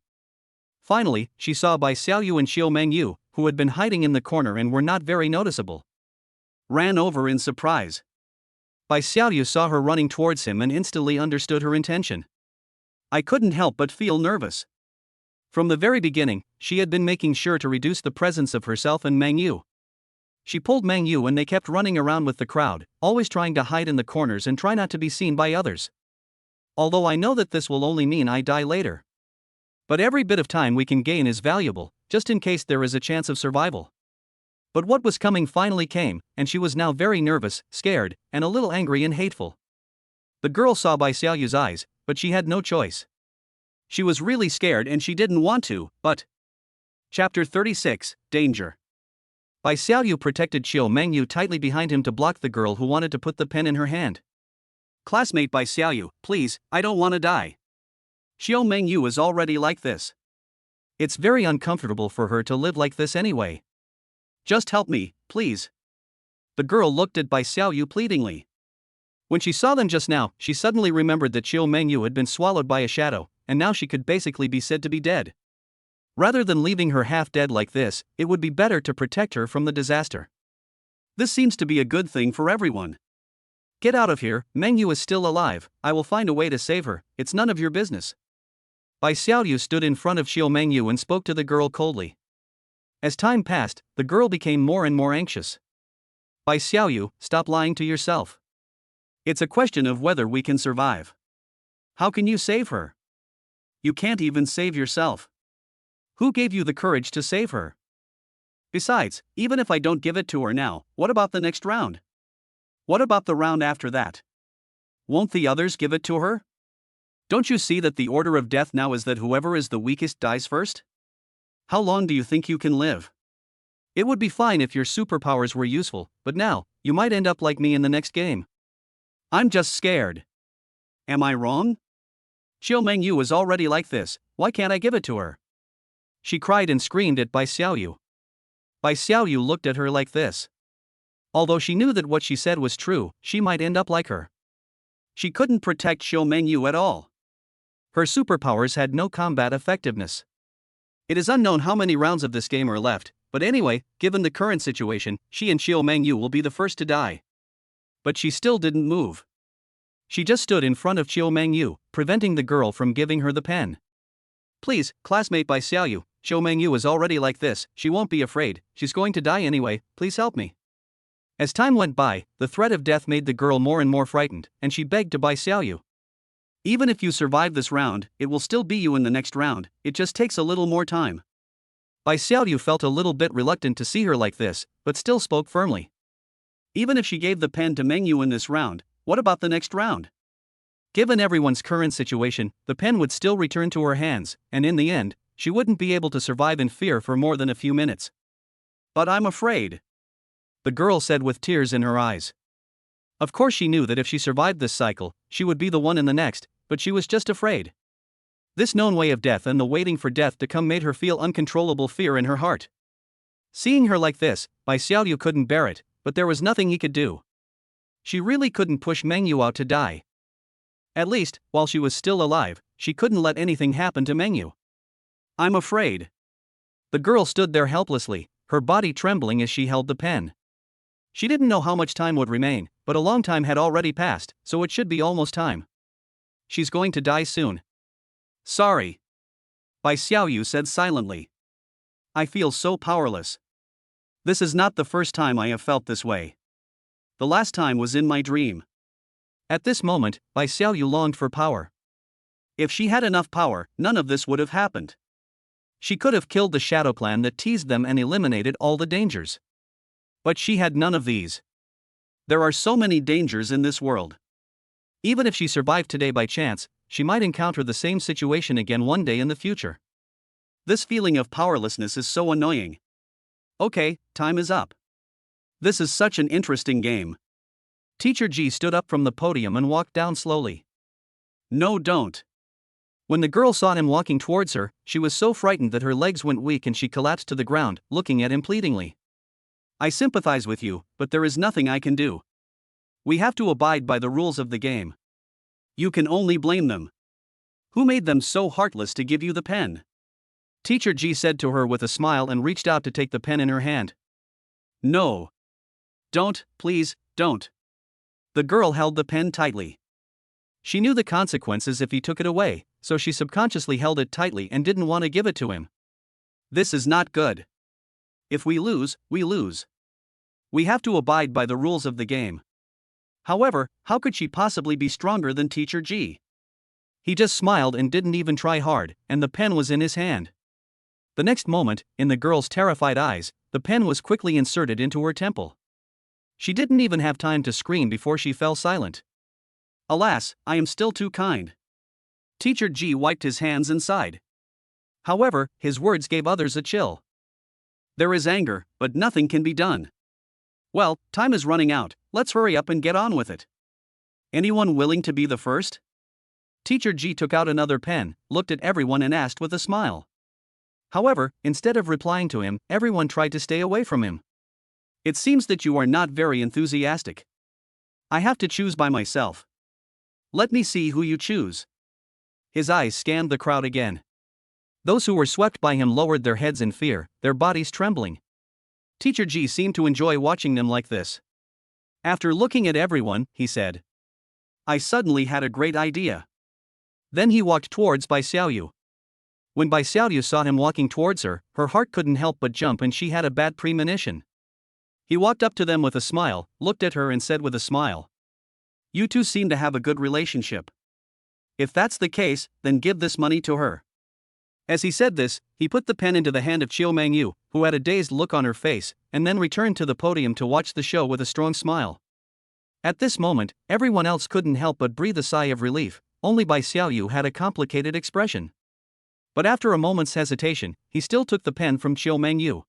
Finally, she saw Bai Xiaoyu and Xiao Mengyu, who had been hiding in the corner and were not very noticeable. Ran over in surprise. Bai Xiaoyu saw her running towards him and instantly understood her intention. I couldn't help but feel nervous. From the very beginning, she had been making sure to reduce the presence of herself and Mengyu. She pulled Mengyu and they kept running around with the crowd, always trying to hide in the corners and try not to be seen by others. Although I know that this will only mean I die later. But every bit of time we can gain is valuable, just in case there is a chance of survival. But what was coming finally came, and she was now very nervous, scared, and a little angry and hateful. The girl saw Bai Xiaoyu's eyes, but she had no choice. She was really scared and she didn't want to, but... Chapter 36, Danger. Bai Xiaoyu protected Xiao Mengyu tightly behind him to block the girl who wanted to put the pen in her hand. Classmate Bai Xiaoyu, please, I don't want to die. Xiao Mengyu is already like this. It's very uncomfortable for her to live like this anyway. Just help me, please. The girl looked at Bai Xiaoyu pleadingly. When she saw them just now, she suddenly remembered that Xiao Mengyu had been swallowed by a shadow, and now she could basically be said to be dead. Rather than leaving her half dead like this, it would be better to protect her from the disaster. This seems to be a good thing for everyone. Get out of here, Mengyu is still alive, I will find a way to save her, it's none of your business. Bai Xiaoyu stood in front of Xiao Mengyu and spoke to the girl coldly. As time passed, the girl became more and more anxious. Bai Xiaoyu, stop lying to yourself. It's a question of whether we can survive. How can you save her? You can't even save yourself. Who gave you the courage to save her? Besides, even if I don't give it to her now, what about the next round? What about the round after that? Won't the others give it to her? Don't you see that the order of death now is that whoever is the weakest dies first? How long do you think you can live? It would be fine if your superpowers were useful, but now, you might end up like me in the next game. I'm just scared. Am I wrong? Xiao Mengyu is already like this, why can't I give it to her? She cried and screamed at Bai Xiaoyu. Bai Xiaoyu looked at her like this. Although she knew that what she said was true, she might end up like her. She couldn't protect Xiao Mengyu at all. Her superpowers had no combat effectiveness. It is unknown how many rounds of this game are left, but anyway, given the current situation, she and Xiao Mengyu will be the first to die. But she still didn't move. She just stood in front of Xiao Mengyu, preventing the girl from giving her the pen. Please, classmate Bai Xiaoyu, Xiao Mengyu is already like this, she won't be afraid, she's going to die anyway, please help me. As time went by, the threat of death made the girl more and more frightened, and she begged to Bai Xiaoyu. Even if you survive this round, it will still be you in the next round, it just takes a little more time. Bai Xiaoyu felt a little bit reluctant to see her like this, but still spoke firmly. Even if she gave the pen to Mengyu in this round, what about the next round? Given everyone's current situation, the pen would still return to her hands, and in the end, she wouldn't be able to survive in fear for more than a few minutes. But I'm afraid. The girl said with tears in her eyes. Of course she knew that if she survived this cycle, she would be the one in the next, but she was just afraid. This known way of death and the waiting for death to come made her feel uncontrollable fear in her heart. Seeing her like this, Bai Xiaoyu couldn't bear it, but there was nothing he could do. She really couldn't push Mengyu out to die. At least, while she was still alive, she couldn't let anything happen to Mengyu. I'm afraid. The girl stood there helplessly, her body trembling as she held the pen. She didn't know how much time would remain, but a long time had already passed, so it should be almost time. She's going to die soon. Sorry. Bai Xiaoyu said silently. I feel so powerless. This is not the first time I have felt this way. The last time was in my dream. At this moment, Bai Xiaoyu longed for power. If she had enough power, none of this would have happened. She could have killed the shadow clan that teased them and eliminated all the dangers. But she had none of these. There are so many dangers in this world. Even if she survived today by chance, she might encounter the same situation again one day in the future. This feeling of powerlessness is so annoying. Okay, time is up. This is such an interesting game. Teacher Ji stood up from the podium and walked down slowly. No, don't. When the girl saw him walking towards her, she was so frightened that her legs went weak and she collapsed to the ground, looking at him pleadingly. I sympathize with you, but there is nothing I can do. We have to abide by the rules of the game. You can only blame them. Who made them so heartless to give you the pen? Teacher Ji said to her with a smile and reached out to take the pen in her hand. No. Don't, please, don't. The girl held the pen tightly. She knew the consequences if he took it away, so she subconsciously held it tightly and didn't want to give it to him. This is not good. If we lose, we lose. We have to abide by the rules of the game. However, how could she possibly be stronger than Teacher Ji? He just smiled and didn't even try hard, and the pen was in his hand. The next moment, in the girl's terrified eyes, the pen was quickly inserted into her temple. She didn't even have time to scream before she fell silent. Alas, I am still too kind. Teacher Ji wiped his hands and sighed. However, his words gave others a chill. There is anger, but nothing can be done. Well, time is running out, let's hurry up and get on with it. Anyone willing to be the first? Teacher Ji took out another pen, looked at everyone and asked with a smile. However, instead of replying to him, everyone tried to stay away from him. It seems that you are not very enthusiastic. I have to choose by myself. Let me see who you choose. His eyes scanned the crowd again. Those who were swept by him lowered their heads in fear, their bodies trembling. Teacher Ji seemed to enjoy watching them like this. After looking at everyone, he said, I suddenly had a great idea. Then he walked towards Bai Xiaoyu. When Bai Xiaoyu saw him walking towards her, her heart couldn't help but jump and she had a bad premonition. He walked up to them with a smile, looked at her and said with a smile, You two seem to have a good relationship. If that's the case, then give this money to her. As he said this, he put the pen into the hand of Chiu Mangyu, who had a dazed look on her face, and then returned to the podium to watch the show with a strong smile. At this moment, everyone else couldn't help but breathe a sigh of relief, only Bai Xiaoyu had a complicated expression. But after a moment's hesitation, he still took the pen from Chiu Mangyu.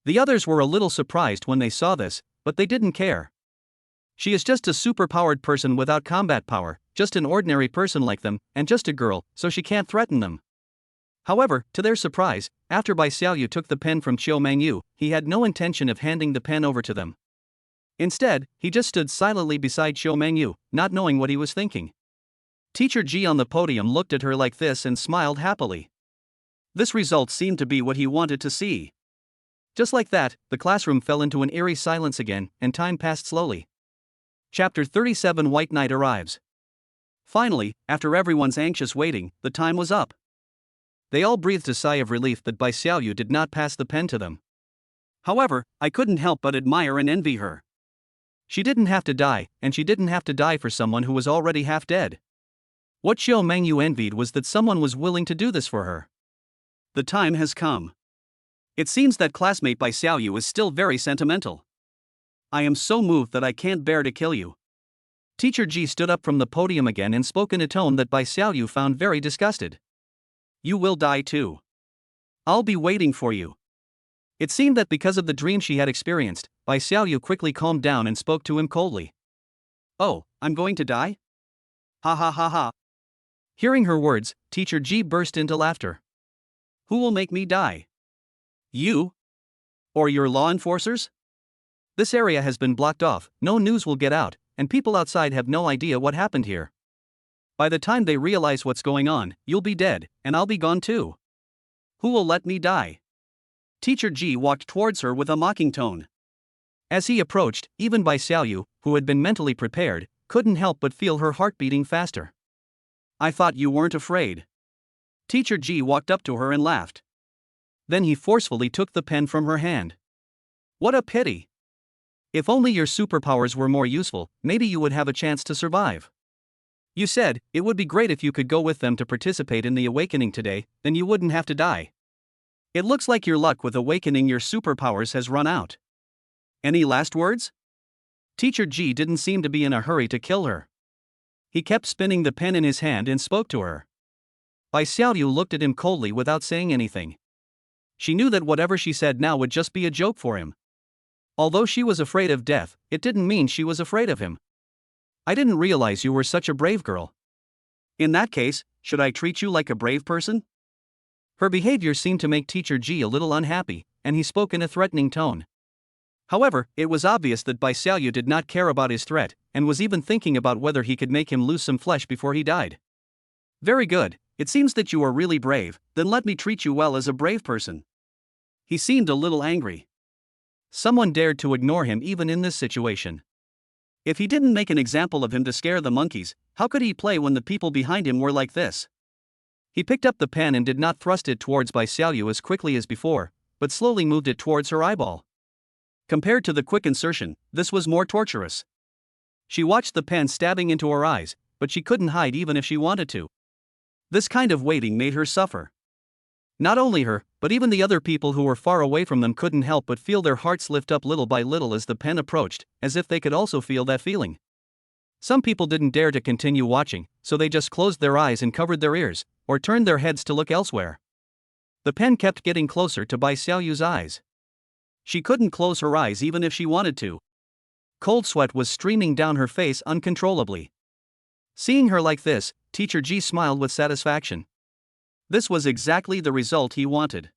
The others were a little surprised when they saw this, but they didn't care. She is just a super-powered person without combat power, just an ordinary person like them, and just a girl, so she can't threaten them. However, to their surprise, after Bai Xiaoyu took the pen from Chiu Mangyu, he had no intention of handing the pen over to them. Instead, he just stood silently beside Chiu Mangyu, not knowing what he was thinking. Teacher Ji on the podium looked at her like this and smiled happily. This result seemed to be what he wanted to see. Just like that, the classroom fell into an eerie silence again, and time passed slowly. Chapter 37 White Knight arrives. Finally, after everyone's anxious waiting, the time was up. They all breathed a sigh of relief that Bai Xiaoyu did not pass the pen to them. However, I couldn't help but admire and envy her. She didn't have to die, and she didn't have to die for someone who was already half dead. What Chiu Mangyu envied was that someone was willing to do this for her. The time has come. It seems that classmate Bai Xiaoyu is still very sentimental. I am so moved that I can't bear to kill you. Teacher Ji stood up from the podium again and spoke in a tone that Bai Xiaoyu found very disgusted. You will die too. I'll be waiting for you. It seemed that because of the dream she had experienced, Bai Xiaoyu quickly calmed down and spoke to him coldly. Oh, I'm going to die? Ha ha ha ha. Hearing her words, Teacher Ji burst into laughter. Who will make me die? You? Or your law enforcers? This area has been blocked off, no news will get out, and people outside have no idea what happened here. By the time they realize what's going on, you'll be dead, and I'll be gone too. Who will let me die? Teacher Ji walked towards her with a mocking tone. As he approached, even Bai Xiaoyu, who had been mentally prepared, couldn't help but feel her heart beating faster. I thought you weren't afraid. Teacher Ji walked up to her and laughed. Then he forcefully took the pen from her hand. What a pity. If only your superpowers were more useful, maybe you would have a chance to survive. You said, it would be great if you could go with them to participate in the awakening today, then you wouldn't have to die. It looks like your luck with awakening your superpowers has run out. Any last words? Teacher G didn't seem to be in a hurry to kill her. He kept spinning the pen in his hand and spoke to her. Bai Xiaoyu looked at him coldly without saying anything. She knew that whatever she said now would just be a joke for him. Although she was afraid of death, it didn't mean she was afraid of him. I didn't realize you were such a brave girl. In that case, should I treat you like a brave person? Her behavior seemed to make Teacher G a little unhappy, and he spoke in a threatening tone. However, it was obvious that Bai Xiaoyu did not care about his threat, and was even thinking about whether he could make him lose some flesh before he died. Very good, it seems that you are really brave, then let me treat you well as a brave person. He seemed a little angry. Someone dared to ignore him even in this situation. If he didn't make an example of him to scare the monkeys, how could he play when the people behind him were like this? He picked up the pen and did not thrust it towards Bai Xiaoyu as quickly as before, but slowly moved it towards her eyeball. Compared to the quick insertion, this was more torturous. She watched the pen stabbing into her eyes, but she couldn't hide even if she wanted to. This kind of waiting made her suffer. Not only her, but even the other people who were far away from them couldn't help but feel their hearts lift up little by little as the pen approached, as if they could also feel that feeling. Some people didn't dare to continue watching, so they just closed their eyes and covered their ears, or turned their heads to look elsewhere. The pen kept getting closer to Bai Xiaoyu's eyes. She couldn't close her eyes even if she wanted to. Cold sweat was streaming down her face uncontrollably. Seeing her like this, Teacher G smiled with satisfaction. This was exactly the result he wanted.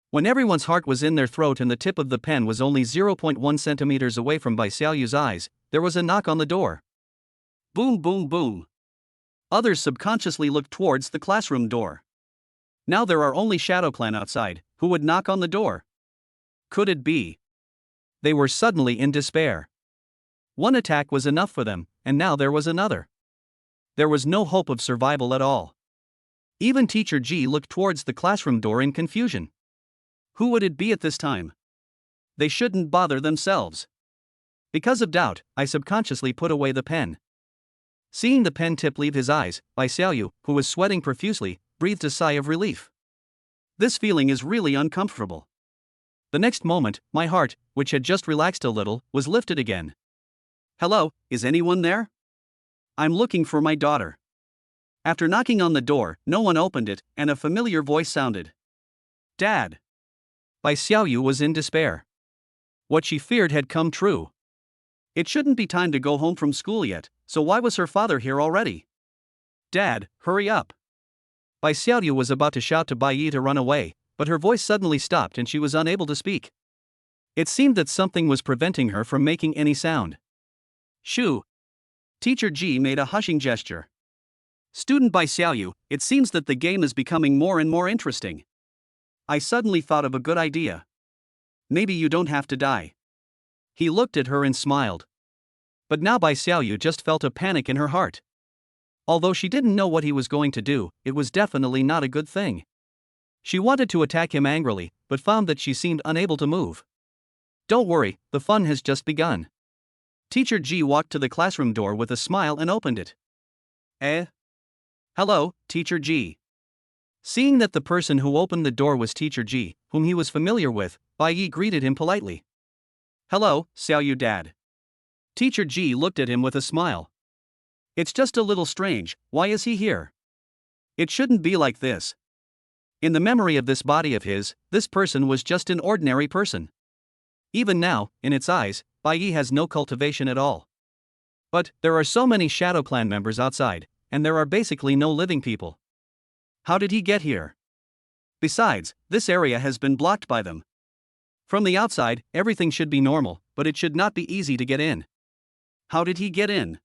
When everyone's heart was in their throat and the tip of the pen was only 0.1 centimeters away from Bai Xiaoyu's eyes, there was a knock on the door. Boom, boom, boom. Others subconsciously looked towards the classroom door. Now there are only Shadow Clan outside, who would knock on the door? Could it be? They were suddenly in despair. One attack was enough for them, and now there was another. There was no hope of survival at all. Even Teacher G looked towards the classroom door in confusion. Who would it be at this time? They shouldn't bother themselves. Because of doubt, I subconsciously put away the pen. Seeing the pen tip leave his eyes, Bai Xiaoyu, who was sweating profusely, breathed a sigh of relief. This feeling is really uncomfortable. The next moment, my heart, which had just relaxed a little, was lifted again. Hello, is anyone there? I'm looking for my daughter. After knocking on the door, no one opened it, and a familiar voice sounded. Dad. Bai Xiaoyu was in despair. What she feared had come true. It shouldn't be time to go home from school yet, so why was her father here already? Dad, hurry up. Bai Xiaoyu was about to shout to Bai Yi to run away, but her voice suddenly stopped and she was unable to speak. It seemed that something was preventing her from making any sound. Shoo. Teacher G made a hushing gesture. Student Bai Xiaoyu, it seems that the game is becoming more and more interesting. I suddenly thought of a good idea. Maybe you don't have to die. He looked at her and smiled. But now Bai Xiaoyu just felt a panic in her heart. Although she didn't know what he was going to do, it was definitely not a good thing. She wanted to attack him angrily, but found that she seemed unable to move. Don't worry, the fun has just begun. Teacher G walked to the classroom door with a smile and opened it. Hello, Teacher G. Seeing that the person who opened the door was Teacher G, whom he was familiar with, Bai Yi greeted him politely. Hello, Xiaoyu Dad. Teacher G looked at him with a smile. It's just a little strange, why is he here? It shouldn't be like this. In the memory of this body of his, this person was just an ordinary person. Even now, in its eyes, Bai Yi has no cultivation at all. But there are so many Shadow Clan members outside, and there are basically no living people. How did he get here? Besides, this area has been blocked by them. From the outside, everything should be normal, but it should not be easy to get in. How did he get in?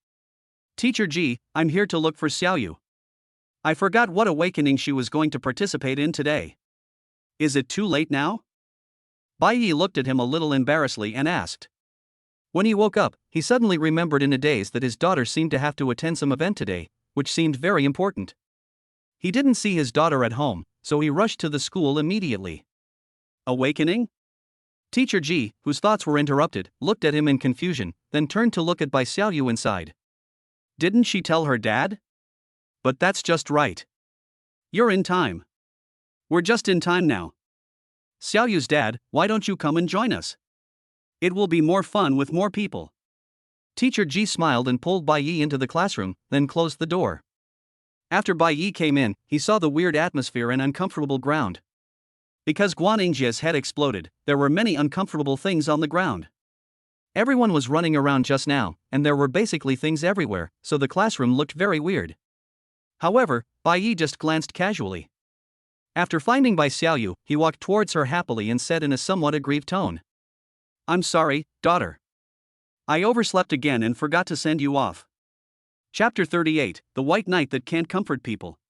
Teacher G, I'm here to look for Xiaoyu. I forgot what awakening she was going to participate in today. Is it too late now? Bai Yi looked at him a little embarrassedly and asked. When he woke up, he suddenly remembered in a daze that his daughter seemed to have to attend some event today, which seemed very important. He didn't see his daughter at home, so he rushed to the school immediately. Awakening? Teacher Ji, whose thoughts were interrupted, looked at him in confusion, then turned to look at Bai Xiaoyu inside. Didn't she tell her dad? But that's just right. You're in time. We're just in time now. Xiaoyu's dad, why don't you come and join us? It will be more fun with more people. Teacher Ji smiled and pulled Bai Yi into the classroom, then closed the door. After Bai Yi came in, he saw the weird atmosphere and uncomfortable ground. Because Guaningjia's head exploded, there were many uncomfortable things on the ground. Everyone was running around just now, and there were basically things everywhere, so the classroom looked very weird. However, Bai Yi just glanced casually. After finding Bai Xiaoyu, he walked towards her happily and said in a somewhat aggrieved tone, "I'm sorry, daughter. I overslept again and forgot to send you off." Chapter 38, The White Knight That Can't Comfort People.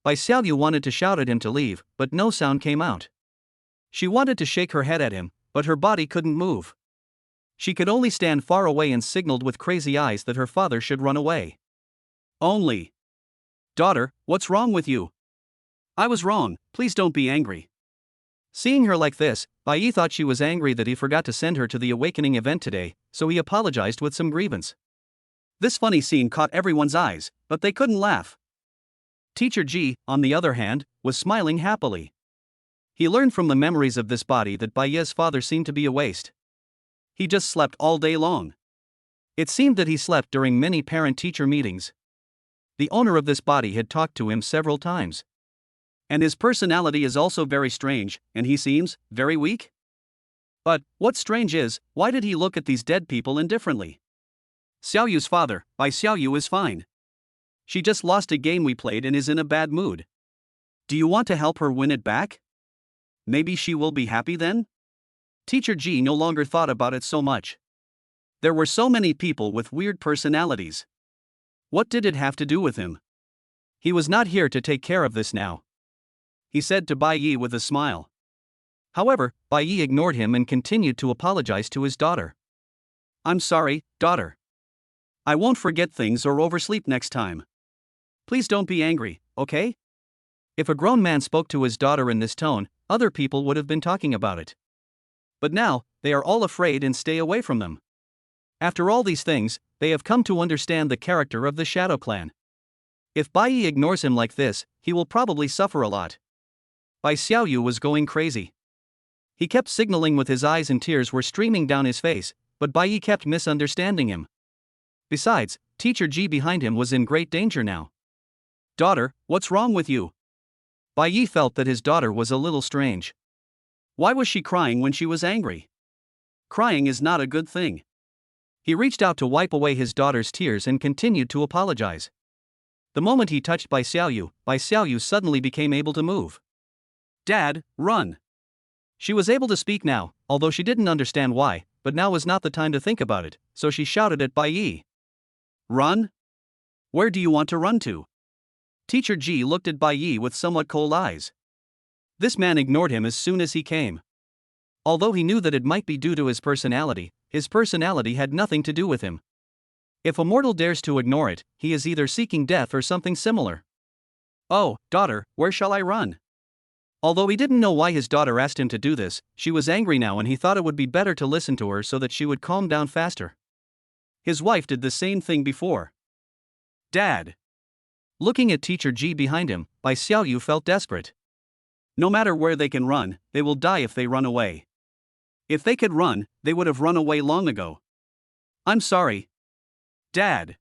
Bai Xiaoyu wanted to shout at him to leave, but no sound came out. She wanted to shake her head at him, but her body couldn't move. She could only stand far away and signaled with crazy eyes that her father should run away. Only. "Daughter, what's wrong with you?" "I was wrong, please don't be angry." Seeing her like this, Bai Yi thought she was angry that he forgot to send her to the awakening event today, so he apologized with some grievance. This funny scene caught everyone's eyes, but they couldn't laugh. Teacher Ji, on the other hand, was smiling happily. He learned from the memories of this body that Bai Yi's father seemed to be a waste. He just slept all day long. It seemed that he slept during many parent-teacher meetings. The owner of this body had talked to him several times. And his personality is also very strange, and he seems very weak. But what's strange is, why did he look at these dead people indifferently? Xiaoyu's father, Bai Xiaoyu, is fine. She just lost a game we played and is in a bad mood. Do you want to help her win it back? Maybe she will be happy then? Teacher Ji no longer thought about it so much. There were so many people with weird personalities. What did it have to do with him? He was not here to take care of this now, he said to Bai Yi with a smile. However, Bai Yi ignored him and continued to apologize to his daughter. "I'm sorry, daughter. I won't forget things or oversleep next time. Please don't be angry, okay?" If a grown man spoke to his daughter in this tone, other people would have been talking about it. But now, they are all afraid and stay away from them. After all these things, they have come to understand the character of the Shadow Clan. If Bai Yi ignores him like this, he will probably suffer a lot. Bai Xiaoyu was going crazy. He kept signaling with his eyes and tears were streaming down his face, but Bai Yi kept misunderstanding him. Besides, Teacher Ji behind him was in great danger now. "Daughter, what's wrong with you?" Bai Yi felt that his daughter was a little strange. Why was she crying when she was angry? Crying is not a good thing. He reached out to wipe away his daughter's tears and continued to apologize. The moment he touched Bai Xiaoyu suddenly became able to move. "Dad, run!" She was able to speak now, although she didn't understand why, but now was not the time to think about it, so she shouted at Bai Yi. "Run? Where do you want to run to?" Teacher Ji looked at Bai Yi with somewhat cold eyes. This man ignored him as soon as he came. Although he knew that it might be due to his personality had nothing to do with him. If a mortal dares to ignore it, he is either seeking death or something similar. "Oh, daughter, where shall I run?" Although he didn't know why his daughter asked him to do this, she was angry now and he thought it would be better to listen to her so that she would calm down faster. His wife did the same thing before. "Dad." Looking at Teacher Ji behind him, Bai Xiaoyu felt desperate. No matter where they can run, they will die if they run away. If they could run, they would have run away long ago. "I'm sorry, Dad."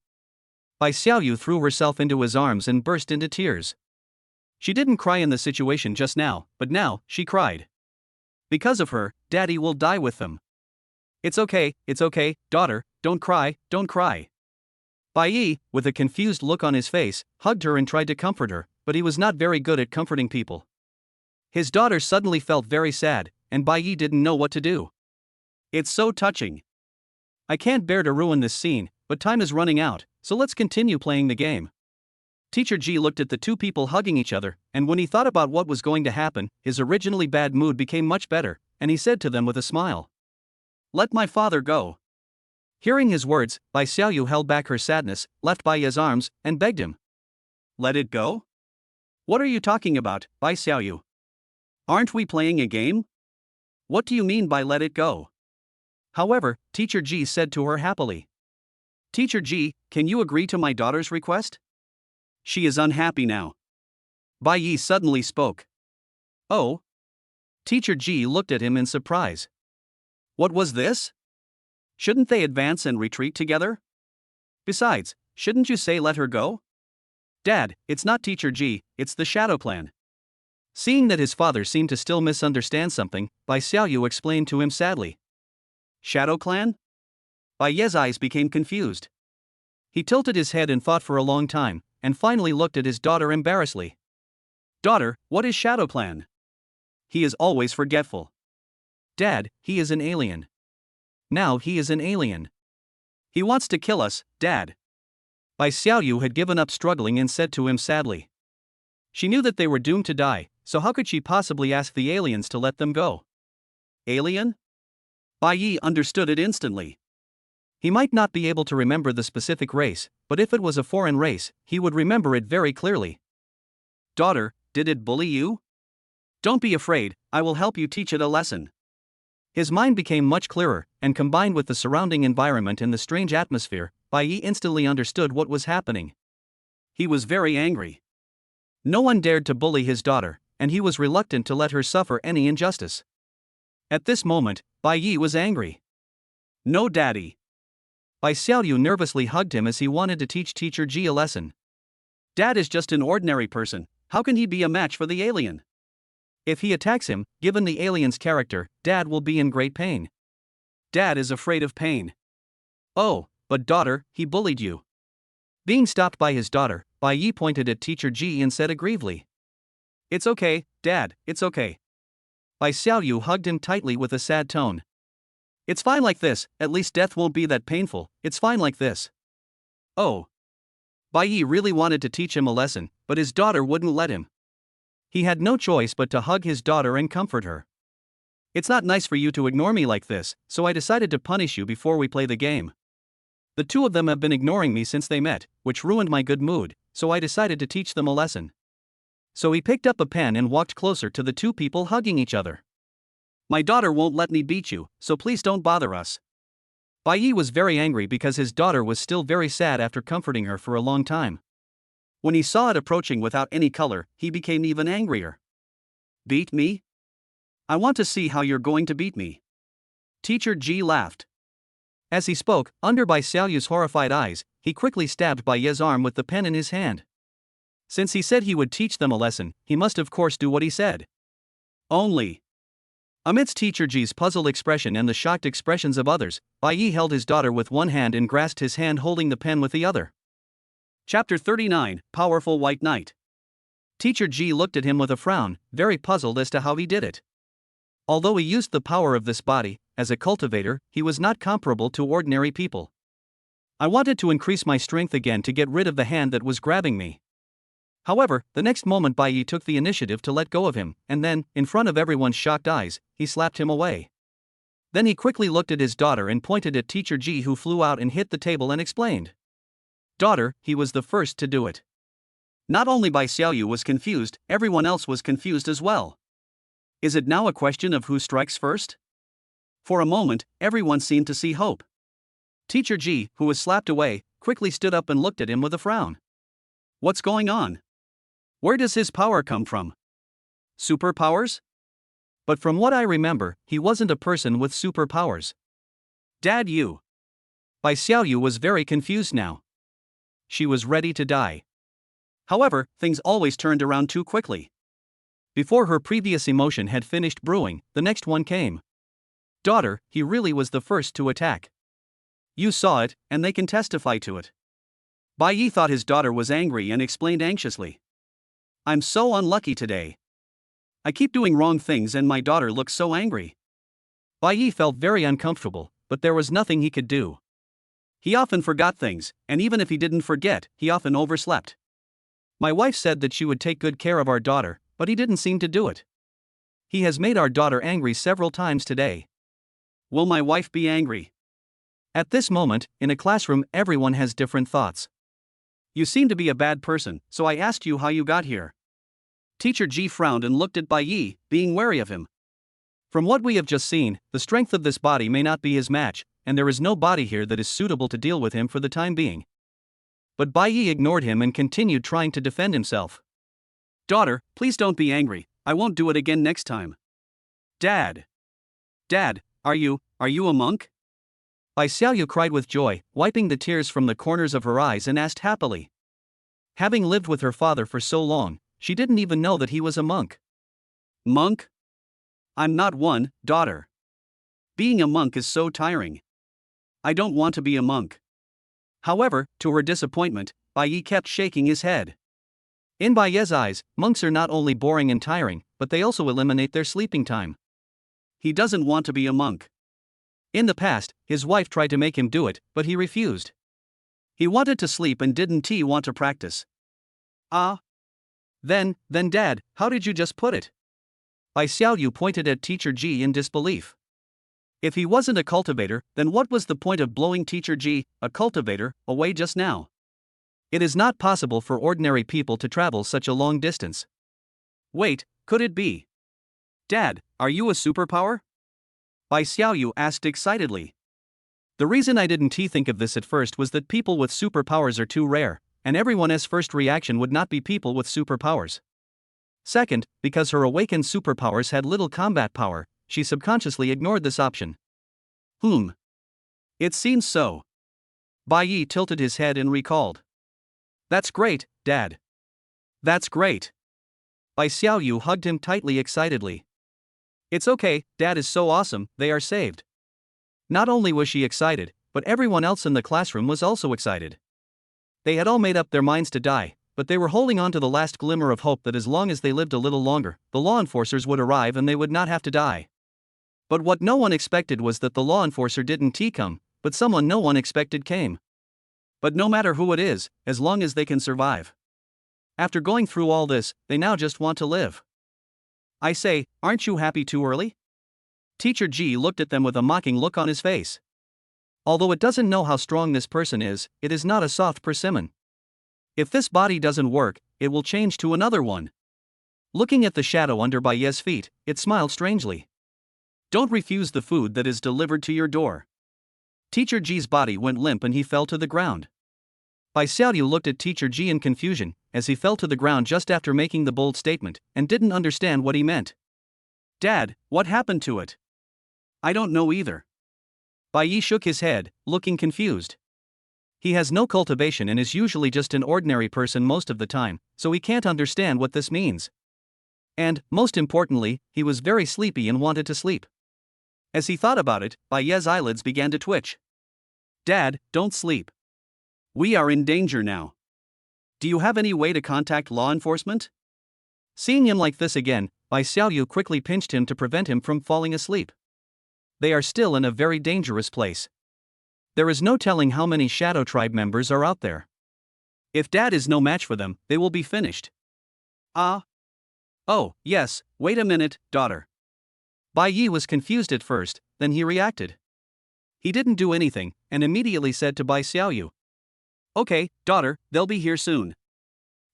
Bai Xiaoyu threw herself into his arms and burst into tears. She didn't cry in the situation just now, but now, she cried. Because of her, Daddy will die with them. It's okay, daughter, don't cry, don't cry." Bai Yi, with a confused look on his face, hugged her and tried to comfort her, but he was not very good at comforting people. His daughter suddenly felt very sad, and Bai Yi didn't know what to do. "It's so touching. I can't bear to ruin this scene, but time is running out, so let's continue playing the game." Teacher Ji looked at the two people hugging each other, and when he thought about what was going to happen, his originally bad mood became much better, and he said to them with a smile, "Let my father go." Hearing his words, Bai Xiaoyu held back her sadness, left Bai Yi's arms, and begged him. "Let it go? What are you talking about, Bai Xiaoyu? Aren't we playing a game?" What do you mean by let it go? However, Teacher G said to her happily. Teacher G, can you agree to my daughter's request? She is unhappy now. Bai Yi suddenly spoke. Oh? Teacher G looked at him in surprise. What was this? Shouldn't they advance and retreat together? Besides, shouldn't you say let her go? Dad, it's not Teacher G, it's the Shadow Clan. Seeing that his father seemed to still misunderstand something, Bai Xiaoyu explained to him sadly. Shadow Clan? Bai Ye's eyes became confused. He tilted his head and thought for a long time, and finally looked at his daughter embarrassedly. Daughter, what is Shadow Clan? He is always forgetful. Dad, he is an alien. Now he is an alien. He wants to kill us, Dad. Bai Xiaoyu had given up struggling and said to him sadly. She knew that they were doomed to die, so how could she possibly ask the aliens to let them go? Alien? Bai Yi understood it instantly. He might not be able to remember the specific race, but if it was a foreign race, he would remember it very clearly. Daughter, did it bully you? Don't be afraid, I will help you teach it a lesson. His mind became much clearer, and combined with the surrounding environment and the strange atmosphere, Bai Yi instantly understood what was happening. He was very angry. No one dared to bully his daughter, and he was reluctant to let her suffer any injustice. At this moment, Bai Yi was angry. No, Daddy. Bai Xiaoyu nervously hugged him as he wanted to teach Teacher Ji a lesson. Dad is just an ordinary person, how can he be a match for the alien? If he attacks him, given the alien's character, Dad will be in great pain. Dad is afraid of pain. Oh, but daughter, he bullied you. Being stopped by his daughter, Bai Yi pointed at Teacher Ji and said aggrievely. It's okay, Dad, it's okay. Bai Xiaoyu hugged him tightly with a sad tone. It's fine like this, at least death won't be that painful, it's fine like this. Oh. Bai Yi really wanted to teach him a lesson, but his daughter wouldn't let him. He had no choice but to hug his daughter and comfort her. It's not nice for you to ignore me like this, so I decided to punish you before we play the game. The two of them have been ignoring me since they met, which ruined my good mood, so I decided to teach them a lesson. So he picked up a pen and walked closer to the two people hugging each other. My daughter won't let me beat you, so please don't bother us. Bai Yi was very angry because his daughter was still very sad after comforting her for a long time. When he saw it approaching without any color, he became even angrier. Beat me? I want to see how you're going to beat me. Teacher Ji laughed. As he spoke, under Bai Xiaoyu's horrified eyes, he quickly stabbed Bai Ye's arm with the pen in his hand. Since he said he would teach them a lesson, he must of course do what he said. Only. Amidst Teacher Ji's puzzled expression and the shocked expressions of others, Bai Yi held his daughter with one hand and grasped his hand holding the pen with the other. Chapter 39, Powerful White Knight. Teacher Ji looked at him with a frown, very puzzled as to how he did it. Although he used the power of this body, as a cultivator, he was not comparable to ordinary people. I wanted to increase my strength again to get rid of the hand that was grabbing me. However, the next moment Bai Yi took the initiative to let go of him, and then, in front of everyone's shocked eyes, he slapped him away. Then he quickly looked at his daughter and pointed at Teacher Ji, who flew out and hit the table and explained. Daughter, he was the first to do it. Not only Bai Xiaoyu was confused, everyone else was confused as well. Is it now a question of who strikes first? For a moment, everyone seemed to see hope. Teacher Ji, who was slapped away, quickly stood up and looked at him with a frown. What's going on? Where does his power come from? Superpowers? But from what I remember, he wasn't a person with superpowers. Dad, you. Bai Xiaoyu was very confused now. She was ready to die. However, things always turned around too quickly. Before her previous emotion had finished brewing, the next one came. Daughter, he really was the first to attack. You saw it, and they can testify to it. Bai Yi thought his daughter was angry and explained anxiously. I'm so unlucky today. I keep doing wrong things and my daughter looks so angry. Bai Yi felt very uncomfortable, but there was nothing he could do. He often forgot things, and even if he didn't forget, he often overslept. My wife said that she would take good care of our daughter, but he didn't seem to do it. He has made our daughter angry several times today. Will my wife be angry? At this moment, in a classroom, everyone has different thoughts. You seem to be a bad person, so I asked you how you got here. Teacher Ji frowned and looked at Bai Yi, being wary of him. From what we have just seen, the strength of this body may not be his match, and there is no body here that is suitable to deal with him for the time being. But Bai Yi ignored him and continued trying to defend himself. Daughter, please don't be angry, I won't do it again next time. Dad! Dad, are you a monk? Bai Xiaoyu cried with joy, wiping the tears from the corners of her eyes and asked happily. Having lived with her father for so long, she didn't even know that he was a monk. Monk? I'm not one, daughter. Being a monk is so tiring. I don't want to be a monk. However, to her disappointment, Bai Yi kept shaking his head. In Bai Ye's eyes, monks are not only boring and tiring, but they also eliminate their sleeping time. He doesn't want to be a monk. In the past, his wife tried to make him do it, but he refused. He wanted to sleep and didn't he want to practice? Ah. Then Dad, how did you just put it? Bai Xiaoyu pointed at Teacher Ji in disbelief. If he wasn't a cultivator, then what was the point of blowing Teacher Ji, a cultivator, away just now? It is not possible for ordinary people to travel such a long distance. Wait, could it be? Dad, are you a superpower? Bai Xiaoyu asked excitedly. The reason I didn't think of this at first was that people with superpowers are too rare, and everyone's first reaction would not be people with superpowers. Second, because her awakened superpowers had little combat power, she subconsciously ignored this option. It seems so. Bai Yi tilted his head and recalled. That's great, Dad. That's great. Bai Xiaoyu hugged him tightly excitedly. It's okay, Dad is so awesome, they are saved. Not only was she excited, but everyone else in the classroom was also excited. They had all made up their minds to die, but they were holding on to the last glimmer of hope that as long as they lived a little longer, the law enforcers would arrive and they would not have to die. But what no one expected was that the law enforcer didn't come, but someone no one expected came. But no matter who it is, as long as they can survive. After going through all this, they now just want to live. I say, aren't you happy too early? Teacher Ji looked at them with a mocking look on his face. Although it doesn't know how strong this person is, it is not a soft persimmon. If this body doesn't work, it will change to another one. Looking at the shadow under Bai Ye's feet, it smiled strangely. Don't refuse the food that is delivered to your door. Teacher Ji's body went limp and he fell to the ground. Bai Xiaoyu looked at Teacher Ji in confusion, as he fell to the ground just after making the bold statement, and didn't understand what he meant. Dad, what happened to it? I don't know either. Bai Yi shook his head, looking confused. He has no cultivation and is usually just an ordinary person most of the time, so he can't understand what this means. And, most importantly, he was very sleepy and wanted to sleep. As he thought about it, Bai Ye's eyelids began to twitch. Dad, don't sleep. We are in danger now. Do you have any way to contact law enforcement? Seeing him like this again, Bai Xiaoyu quickly pinched him to prevent him from falling asleep. They are still in a very dangerous place. There is no telling how many Shadow Tribe members are out there. If Dad is no match for them, they will be finished. Ah? Oh, yes, wait a minute, daughter. Bai Yi was confused at first, then he reacted. He didn't do anything, and immediately said to Bai Xiaoyu. Okay, daughter, they'll be here soon.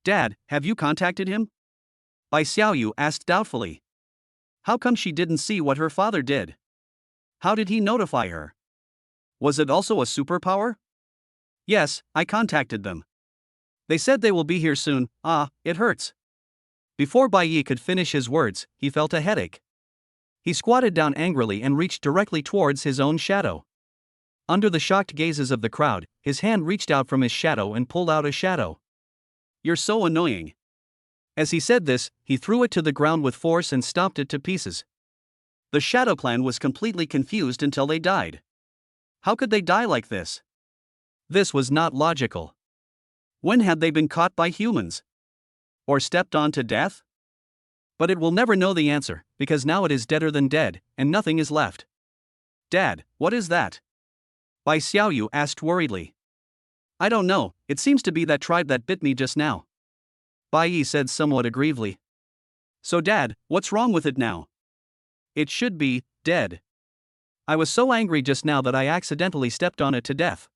Dad, have you contacted him? Bai Xiaoyu asked doubtfully. How come she didn't see what her father did? How did he notify her? Was it also a superpower? Yes, I contacted them. They said they will be here soon. Ah, it hurts. Before Bai Yi could finish his words, he felt a headache. He squatted down angrily and reached directly towards his own shadow. Under the shocked gazes of the crowd, his hand reached out from his shadow and pulled out a shadow. You're so annoying. As he said this, he threw it to the ground with force and stomped it to pieces. The Shadow Clan was completely confused until they died. How could they die like this? This was not logical. When had they been caught by humans? Or stepped on to death? But it will never know the answer, because now it is deader than dead, and nothing is left. Dad, what is that? Bai Xiaoyu asked worriedly. I don't know, it seems to be that tribe that bit me just now. Bai Yi said somewhat aggrievedly. So Dad, what's wrong with it now? It should be dead. I was so angry just now that I accidentally stepped on it to death.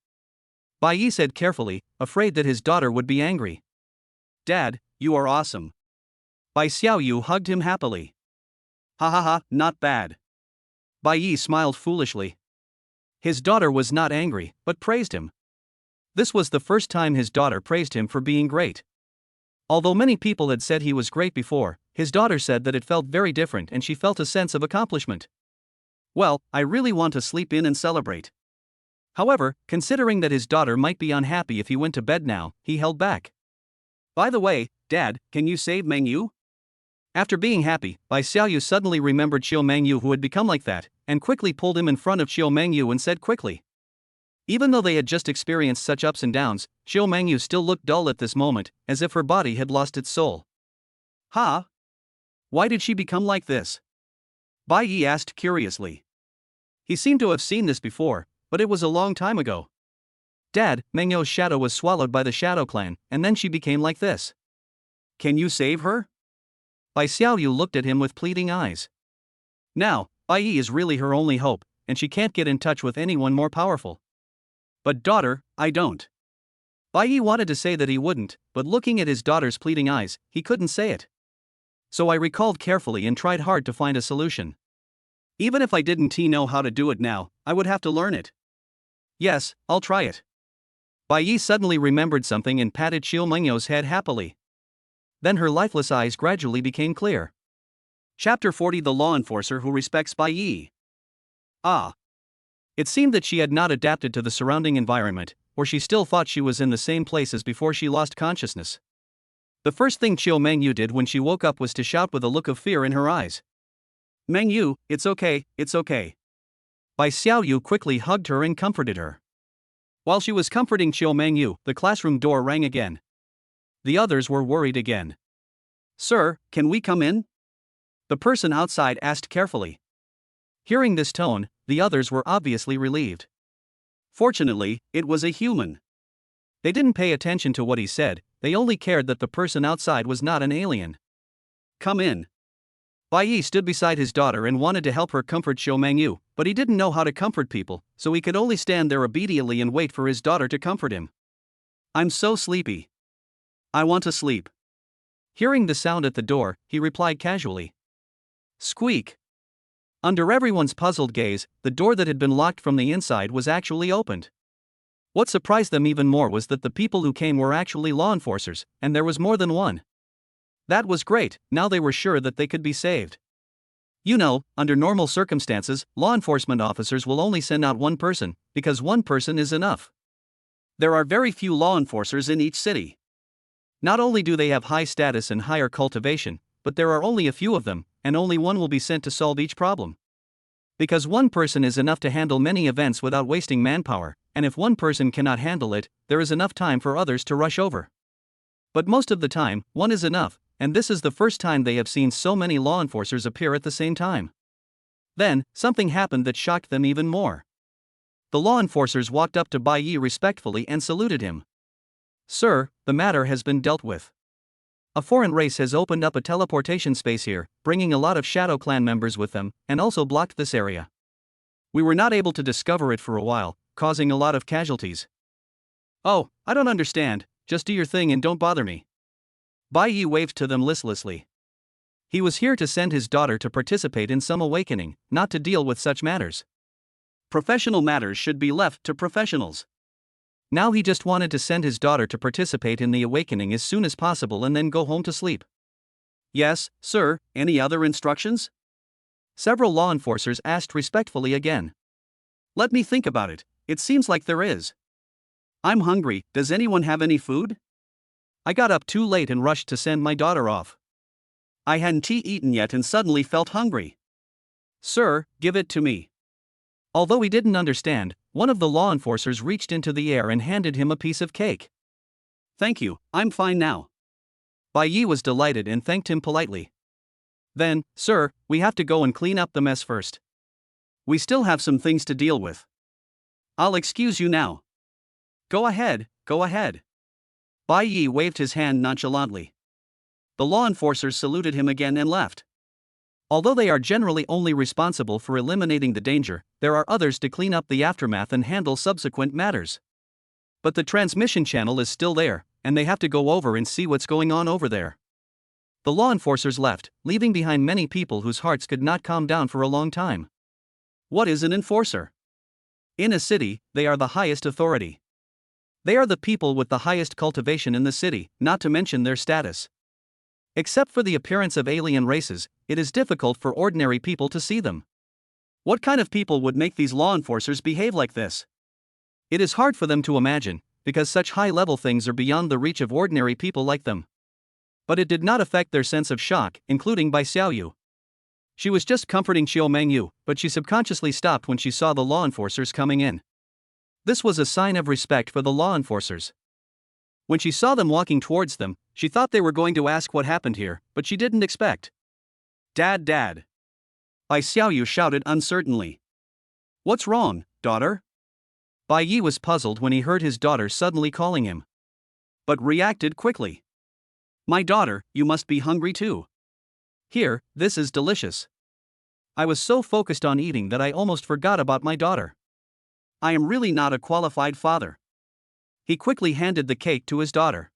Bai Yi said carefully, afraid that his daughter would be angry. Dad, you are awesome. Bai Xiaoyu hugged him happily. Ha ha ha, not bad. Bai Yi smiled foolishly. His daughter was not angry, but praised him. This was the first time his daughter praised him for being great. Although many people had said he was great before, his daughter said that it felt very different and she felt a sense of accomplishment. Well, I really want to sleep in and celebrate. However, considering that his daughter might be unhappy if he went to bed now, he held back. By the way, Dad, can you save Meng Yu? After being happy, Bai Xiaoyu suddenly remembered Xiao Mengyu who had become like that, and quickly pulled him in front of Xiao Mengyu and said quickly. Even though they had just experienced such ups and downs, Xiao Mengyu still looked dull at this moment, as if her body had lost its soul. Huh? Why did she become like this? Bai Yi asked curiously. He seemed to have seen this before, but it was a long time ago. Dad, Meng Yu's shadow was swallowed by the Shadow Clan, and then she became like this. Can you save her? Bai Xiaoyu looked at him with pleading eyes. Now, Bai Yi is really her only hope, and she can't get in touch with anyone more powerful. But daughter, I don't. Bai Yi wanted to say that he wouldn't, but looking at his daughter's pleading eyes, he couldn't say it. So I recalled carefully and tried hard to find a solution. Even if I didn't know how to do it now, I would have to learn it. Yes, I'll try it. Bai Yi suddenly remembered something and patted Xiao Mengyu's head happily. Then her lifeless eyes gradually became clear. Chapter 40 The Law Enforcer Who Respects Bai Yi. Ah. It seemed that she had not adapted to the surrounding environment, or she still thought she was in the same place as before she lost consciousness. The first thing Xiao Mengyu did when she woke up was to shout with a look of fear in her eyes. Mengyu, it's okay, it's okay. Bai Xiaoyu quickly hugged her and comforted her. While she was comforting Xiao Mengyu, the classroom door rang again. The others were worried again. Sir, can we come in? The person outside asked carefully. Hearing this tone, the others were obviously relieved. Fortunately, it was a human. They didn't pay attention to what he said, they only cared that the person outside was not an alien. Come in. Bai Yi stood beside his daughter and wanted to help her comfort Xiao Mengyu, but he didn't know how to comfort people, so he could only stand there obediently and wait for his daughter to comfort him. I'm so sleepy. I want to sleep. Hearing the sound at the door, he replied casually. Squeak. Under everyone's puzzled gaze, the door that had been locked from the inside was actually opened. What surprised them even more was that the people who came were actually law enforcers, and there was more than one. That was great, now they were sure that they could be saved. You know, under normal circumstances, law enforcement officers will only send out one person, because one person is enough. There are very few law enforcers in each city. Not only do they have high status and higher cultivation, but there are only a few of them, and only one will be sent to solve each problem. Because one person is enough to handle many events without wasting manpower, and if one person cannot handle it, there is enough time for others to rush over. But most of the time, one is enough, and this is the first time they have seen so many law enforcers appear at the same time. Then, something happened that shocked them even more. The law enforcers walked up to Bai Yi respectfully and saluted him. Sir, the matter has been dealt with. A foreign race has opened up a teleportation space here, bringing a lot of Shadow Clan members with them, and also blocked this area. We were not able to discover it for a while, causing a lot of casualties. Oh, I don't understand, just do your thing and don't bother me. Bai Yi waved to them listlessly. He was here to send his daughter to participate in some awakening, not to deal with such matters. Professional matters should be left to professionals. Now he just wanted to send his daughter to participate in the awakening as soon as possible and then go home to sleep. Yes, sir, any other instructions? Several law enforcers asked respectfully again. Let me think about it, it seems like there is. I'm hungry, does anyone have any food? I got up too late and rushed to send my daughter off. I hadn't eaten yet and suddenly felt hungry. Sir, give it to me. Although he didn't understand, one of the law enforcers reached into the air and handed him a piece of cake. Thank you, I'm fine now. Bai Yi was delighted and thanked him politely. Then, sir, we have to go and clean up the mess first. We still have some things to deal with. I'll excuse you now. Go ahead, go ahead. Bai Yi waved his hand nonchalantly. The law enforcers saluted him again and left. Although they are generally only responsible for eliminating the danger, there are others to clean up the aftermath and handle subsequent matters. But the transmission channel is still there, and they have to go over and see what's going on over there. The law enforcers left, leaving behind many people whose hearts could not calm down for a long time. What is an enforcer? In a city, they are the highest authority. They are the people with the highest cultivation in the city, not to mention their status. Except for the appearance of alien races, it is difficult for ordinary people to see them. What kind of people would make these law enforcers behave like this? It is hard for them to imagine, because such high-level things are beyond the reach of ordinary people like them. But it did not affect their sense of shock, including Bai Xiaoyu. She was just comforting Xiao Mengyu, but she subconsciously stopped when she saw the law enforcers coming in. This was a sign of respect for the law enforcers. When she saw them walking towards them, she thought they were going to ask what happened here, but she didn't expect. Dad, Dad. Bai Xiaoyu shouted uncertainly. What's wrong, daughter? Bai Yi was puzzled when he heard his daughter suddenly calling him, but reacted quickly. My daughter, you must be hungry too. Here, this is delicious. I was so focused on eating that I almost forgot about my daughter. I am really not a qualified father. He quickly handed the cake to his daughter.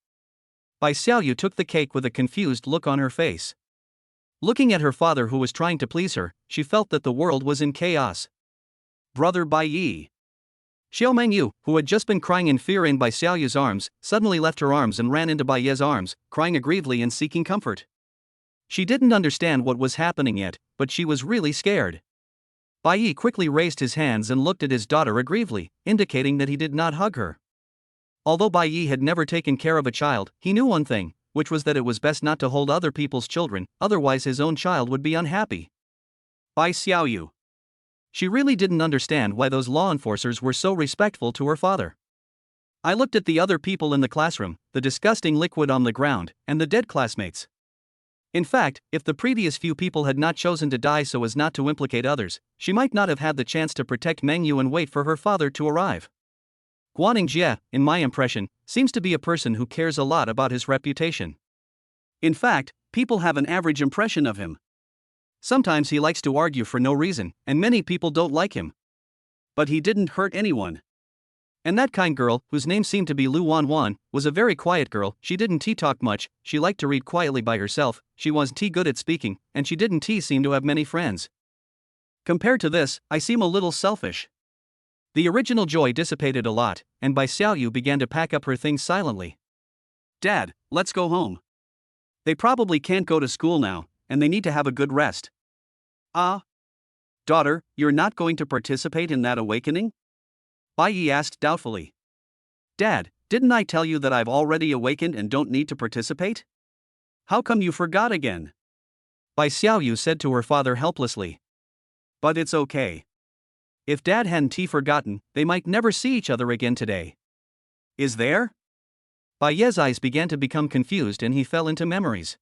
Bai Xiaoyu took the cake with a confused look on her face. Looking at her father who was trying to please her, she felt that the world was in chaos. Brother Bai Yi. Xiao Mengyu, who had just been crying in fear in Bai Xiaoyu's arms, suddenly left her arms and ran into Bai Ye's arms, crying aggrievely and seeking comfort. She didn't understand what was happening yet, but she was really scared. Bai Yi quickly raised his hands and looked at his daughter aggrievely, indicating that he did not hug her. Although Bai Yi had never taken care of a child, he knew one thing, which was that it was best not to hold other people's children, otherwise his own child would be unhappy. Bai Xiaoyu. She really didn't understand why those law enforcers were so respectful to her father. I looked at the other people in the classroom, the disgusting liquid on the ground, and the dead classmates. In fact, if the previous few people had not chosen to die so as not to implicate others, she might not have had the chance to protect Mengyu and wait for her father to arrive. Guaning Jie, in my impression, seems to be a person who cares a lot about his reputation. In fact, people have an average impression of him. Sometimes he likes to argue for no reason, and many people don't like him. But he didn't hurt anyone. And that kind girl, whose name seemed to be Lu Wanwan, was a very quiet girl. She didn't talk much, she liked to read quietly by herself, she wasn't good at speaking, and she didn't seem to have many friends. Compared to this, I seem a little selfish. The original joy dissipated a lot, and Bai Xiaoyu began to pack up her things silently. Dad, let's go home. They probably can't go to school now, and they need to have a good rest. Daughter, you're not going to participate in that awakening? Bai Yi asked doubtfully. Dad, didn't I tell you that I've already awakened and don't need to participate? How come you forgot again? Bai Xiaoyu said to her father helplessly. But it's okay. If Dad hadn't forgotten, they might never see each other again today. Is there? Bai Ye's eyes began to become confused and he fell into memories.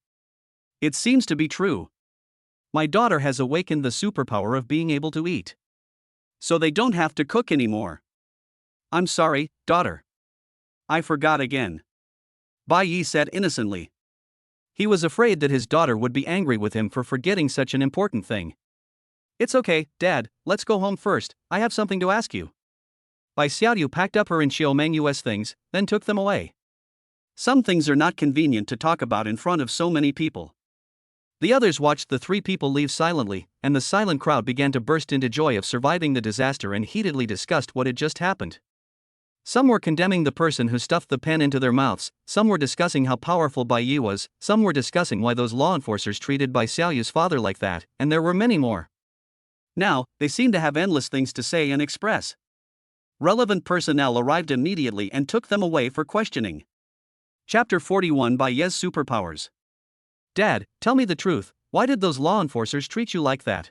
It seems to be true. My daughter has awakened the superpower of being able to eat. So they don't have to cook anymore. I'm sorry, daughter. I forgot again. Bai Yi said innocently. He was afraid that his daughter would be angry with him for forgetting such an important thing. It's okay, Dad, let's go home first, I have something to ask you. Bai Xiaoyu packed up her and Xiao Mengyu's things, then took them away. Some things are not convenient to talk about in front of so many people. The others watched the three people leave silently, and the silent crowd began to burst into joy of surviving the disaster and heatedly discussed what had just happened. Some were condemning the person who stuffed the pen into their mouths, some were discussing how powerful Bai Yi was, some were discussing why those law enforcers treated Bai Xiaoyu's father like that, and there were many more. Now, they seemed to have endless things to say and express. Relevant personnel arrived immediately and took them away for questioning. Chapter 41 Bai Ye's Superpowers. Dad, tell me the truth, why did those law enforcers treat you like that?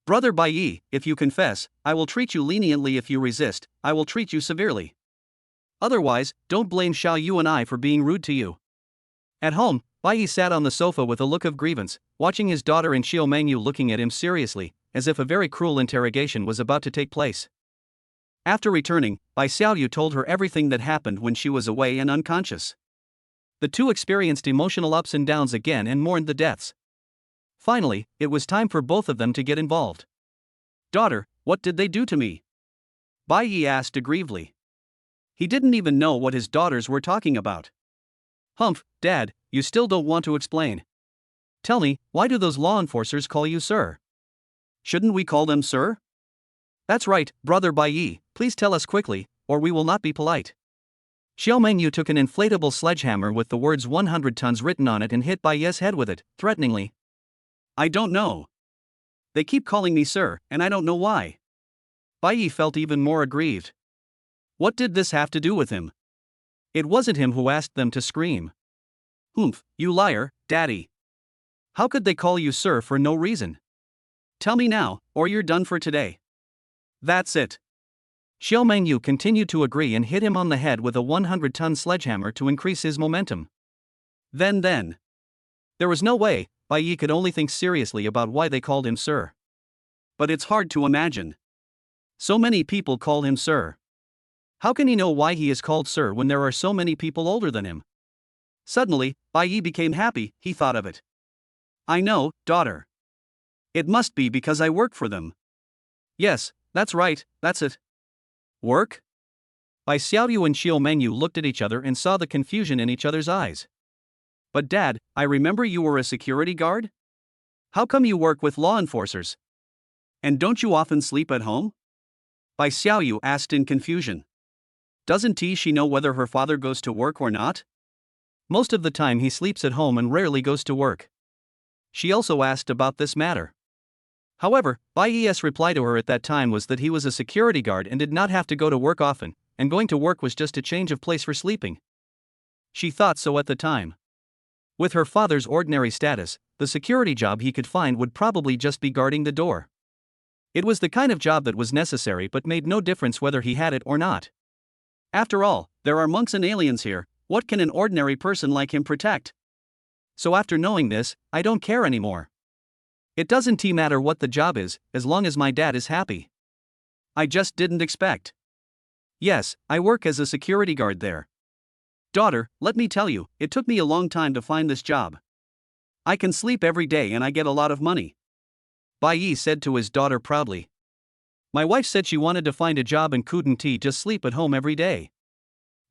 Brother Bai Yi, if you confess, I will treat you leniently. If you resist, I will treat you severely. Otherwise, don't blame Xiao Yu and I for being rude to you. At home, Bai Yi sat on the sofa with a look of grievance, watching his daughter and Xiao Mengyu looking at him seriously, as if a very cruel interrogation was about to take place. After returning, Bai Xiaoyu told her everything that happened when she was away and unconscious. The two experienced emotional ups and downs again and mourned the deaths. Finally, it was time for both of them to get involved. Daughter, what did they do to me? Bai Yi asked aggrievedly. He didn't even know what his daughters were talking about. Humph, Dad, you still don't want to explain. Tell me, why do those law enforcers call you sir? Shouldn't we call them sir? That's right, brother Bai Yi, please tell us quickly, or we will not be polite. Xiao Mengyu took an inflatable sledgehammer with the words 100 tons written on it and hit Bai Yi's head with it, threateningly. I don't know. They keep calling me sir, and I don't know why. Bai Yi felt even more aggrieved. What did this have to do with him? It wasn't him who asked them to scream. Humph, you liar, daddy. How could they call you sir for no reason? Tell me now, or you're done for today. That's it. Xiao Mengyu continued to agree and hit him on the head with a 100-ton sledgehammer to increase his momentum. Then. There was no way Bai Yi could only think seriously about why they called him sir. But it's hard to imagine. So many people call him sir. How can he know why he is called sir when there are so many people older than him? Suddenly, Bai Yi became happy, he thought of it. I know, daughter. It must be because I work for them. Yes, that's right, that's it. Work? Bai Xiaoyu and Xiao Mengyu looked at each other and saw the confusion in each other's eyes. But Dad, I remember you were a security guard? How come you work with law enforcers? And don't you often sleep at home? Bai Xiaoyu asked in confusion. Doesn't she know whether her father goes to work or not? Most of the time he sleeps at home and rarely goes to work. She also asked about this matter. However, Bai Yi's reply to her at that time was that he was a security guard and did not have to go to work often, and going to work was just a change of place for sleeping. She thought so at the time. With her father's ordinary status, the security job he could find would probably just be guarding the door. It was the kind of job that was necessary but made no difference whether he had it or not. After all, there are monks and aliens here, what can an ordinary person like him protect? So after knowing this, I don't care anymore. It doesn't matter what the job is, as long as my dad is happy. I just didn't expect. Yes, I work as a security guard there. Daughter, let me tell you, it took me a long time to find this job. I can sleep every day and I get a lot of money. Bai Yi said to his daughter proudly. My wife said she wanted to find a job and couldn't just sleep at home every day.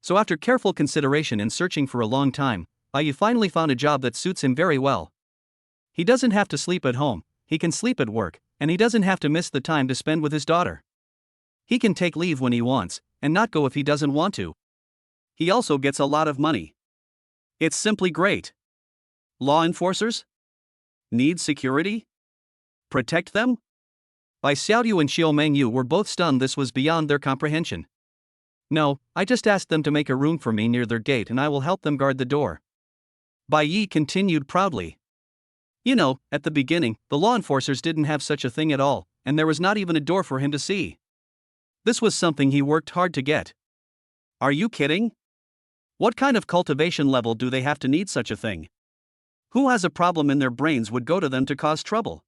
So after careful consideration and searching for a long time, Bai Yi finally found a job that suits him very well. He doesn't have to sleep at home, he can sleep at work, and he doesn't have to miss the time to spend with his daughter. He can take leave when he wants, and not go if he doesn't want to. He also gets a lot of money. It's simply great. Law enforcers? Need security? Protect them? Bai Xiaoyu and Xiao Mengyu were both stunned. This was beyond their comprehension. No, I just asked them to make a room for me near their gate and I will help them guard the door. Bai Yi continued proudly. You know, at the beginning, the law enforcers didn't have such a thing at all, and there was not even a door for him to see. This was something he worked hard to get. Are you kidding? What kind of cultivation level do they have to need such a thing? Who has a problem in their brains would go to them to cause trouble?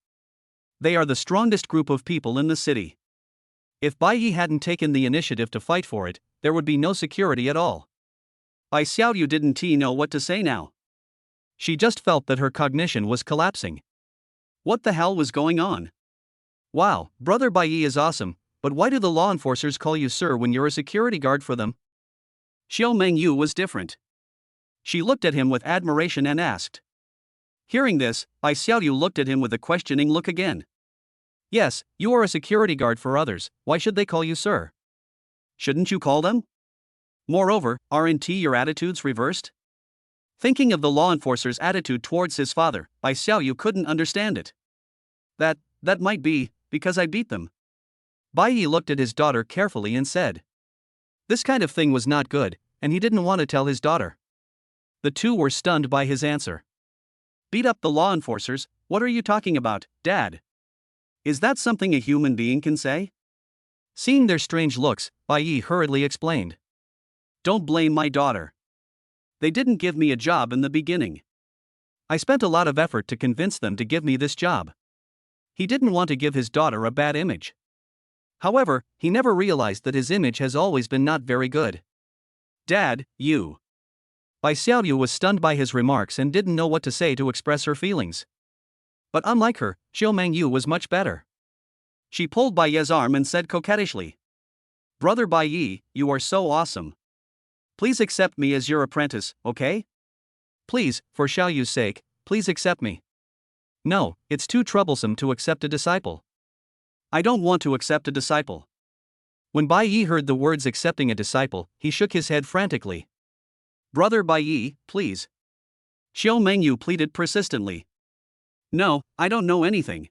They are the strongest group of people in the city. If Bai Yi hadn't taken the initiative to fight for it, there would be no security at all. Bai Xiaoyu didn't know what to say now. She just felt that her cognition was collapsing. What the hell was going on? Wow, brother Bai Yi is awesome, but why do the law enforcers call you sir when you're a security guard for them? Xiao Mengyu was different. She looked at him with admiration and asked. Hearing this, Bai Xiaoyu looked at him with a questioning look again. Yes, you are a security guard for others, why should they call you sir? Shouldn't you call them? Moreover, aren't your attitudes reversed? Thinking of the law enforcer's attitude towards his father, Bai Xiaoyu couldn't understand it. That might be, because I beat them. Bai Yi looked at his daughter carefully and said. This kind of thing was not good, and he didn't want to tell his daughter. The two were stunned by his answer. Beat up the law enforcers, what are you talking about, Dad? Is that something a human being can say? Seeing their strange looks, Bai Yi hurriedly explained. Don't blame my daughter. They didn't give me a job in the beginning. I spent a lot of effort to convince them to give me this job. He didn't want to give his daughter a bad image. However, he never realized that his image has always been not very good. Dad, you. Bai Xiaoyu was stunned by his remarks and didn't know what to say to express her feelings. But unlike her, Xiao Mengyu was much better. She pulled Bai Yi's arm and said coquettishly. Brother Bai Yi, you are so awesome. Please accept me as your apprentice, okay? Please, for Xiaoyu's sake, please accept me. No, it's too troublesome to accept a disciple. I don't want to accept a disciple. When Bai Yi heard the words accepting a disciple, he shook his head frantically. Brother Bai Yi, please. Xiao Mengyu pleaded persistently. No, I don't know anything.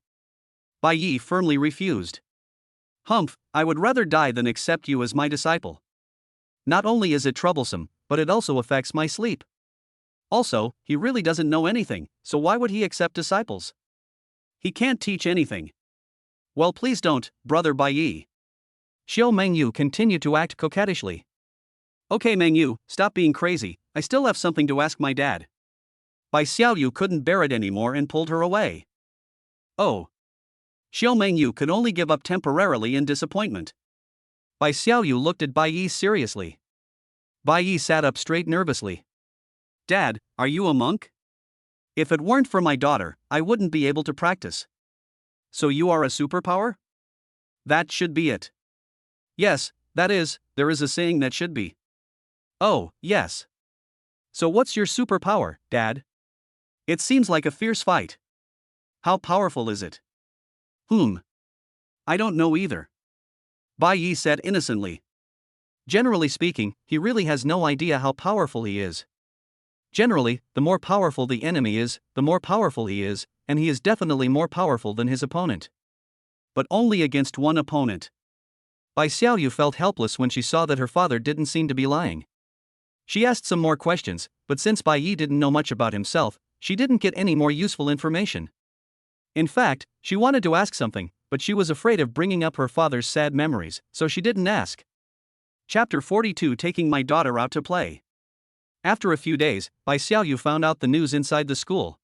Bai Yi firmly refused. Humph, I would rather die than accept you as my disciple. Not only is it troublesome, but it also affects my sleep. Also, he really doesn't know anything, so why would he accept disciples? He can't teach anything. Well, please don't, Brother Bai Yi. Xiao Mengyu continued to act coquettishly. Okay Mengyu, stop being crazy, I still have something to ask my dad. Bai Xiaoyu couldn't bear it anymore and pulled her away. Oh. Xiao Mengyu could only give up temporarily in disappointment. Bai Xiaoyu looked at Bai Yi seriously. Bai Yi sat up straight nervously. Dad, are you a monk? If it weren't for my daughter, I wouldn't be able to practice. So you are a superpower? That should be it. Yes, that is, there is a saying that should be. Oh, yes. So what's your superpower, Dad? It seems like a fierce fight. How powerful is it? I don't know either. Bai Yi said innocently. Generally speaking, he really has no idea how powerful he is. Generally, the more powerful the enemy is, the more powerful he is, and he is definitely more powerful than his opponent. But only against one opponent. Bai Xiaoyu felt helpless when she saw that her father didn't seem to be lying. She asked some more questions, but since Bai Yi didn't know much about himself, she didn't get any more useful information. In fact, she wanted to ask something, but she was afraid of bringing up her father's sad memories, so she didn't ask. Chapter 42 Taking my daughter out to play. After a few days, Bai Xiaoyu found out the news inside the school.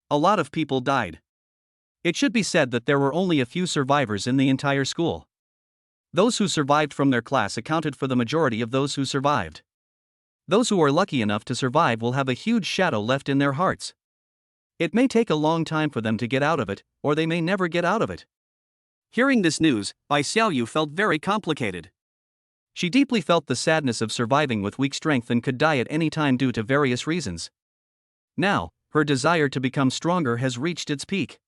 A lot of people died. It should be said that there were only a few survivors in the entire school. Those who survived from their class accounted for the majority of those who survived. Those who are lucky enough to survive will have a huge shadow left in their hearts. It may take a long time for them to get out of it, or they may never get out of it. Hearing this news, Bai Xiaoyu felt very complicated. She deeply felt the sadness of surviving with weak strength and could die at any time due to various reasons. Now, her desire to become stronger has reached its peak.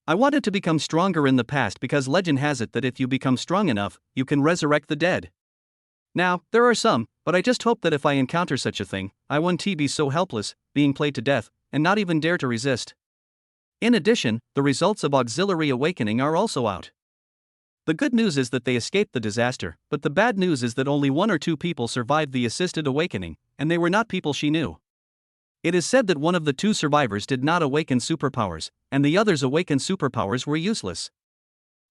I wanted to become stronger in the past because legend has it that if you become strong enough, you can resurrect the dead. Now, there are some, but I just hope that if I encounter such a thing, I won't be so helpless, being played to death, and not even dare to resist. In addition, the results of auxiliary awakening are also out. The good news is that they escaped the disaster, but the bad news is that only 1 or 2 people survived the assisted awakening, and they were not people she knew. It is said that one of the 2 survivors did not awaken superpowers, and the others awakened superpowers were useless.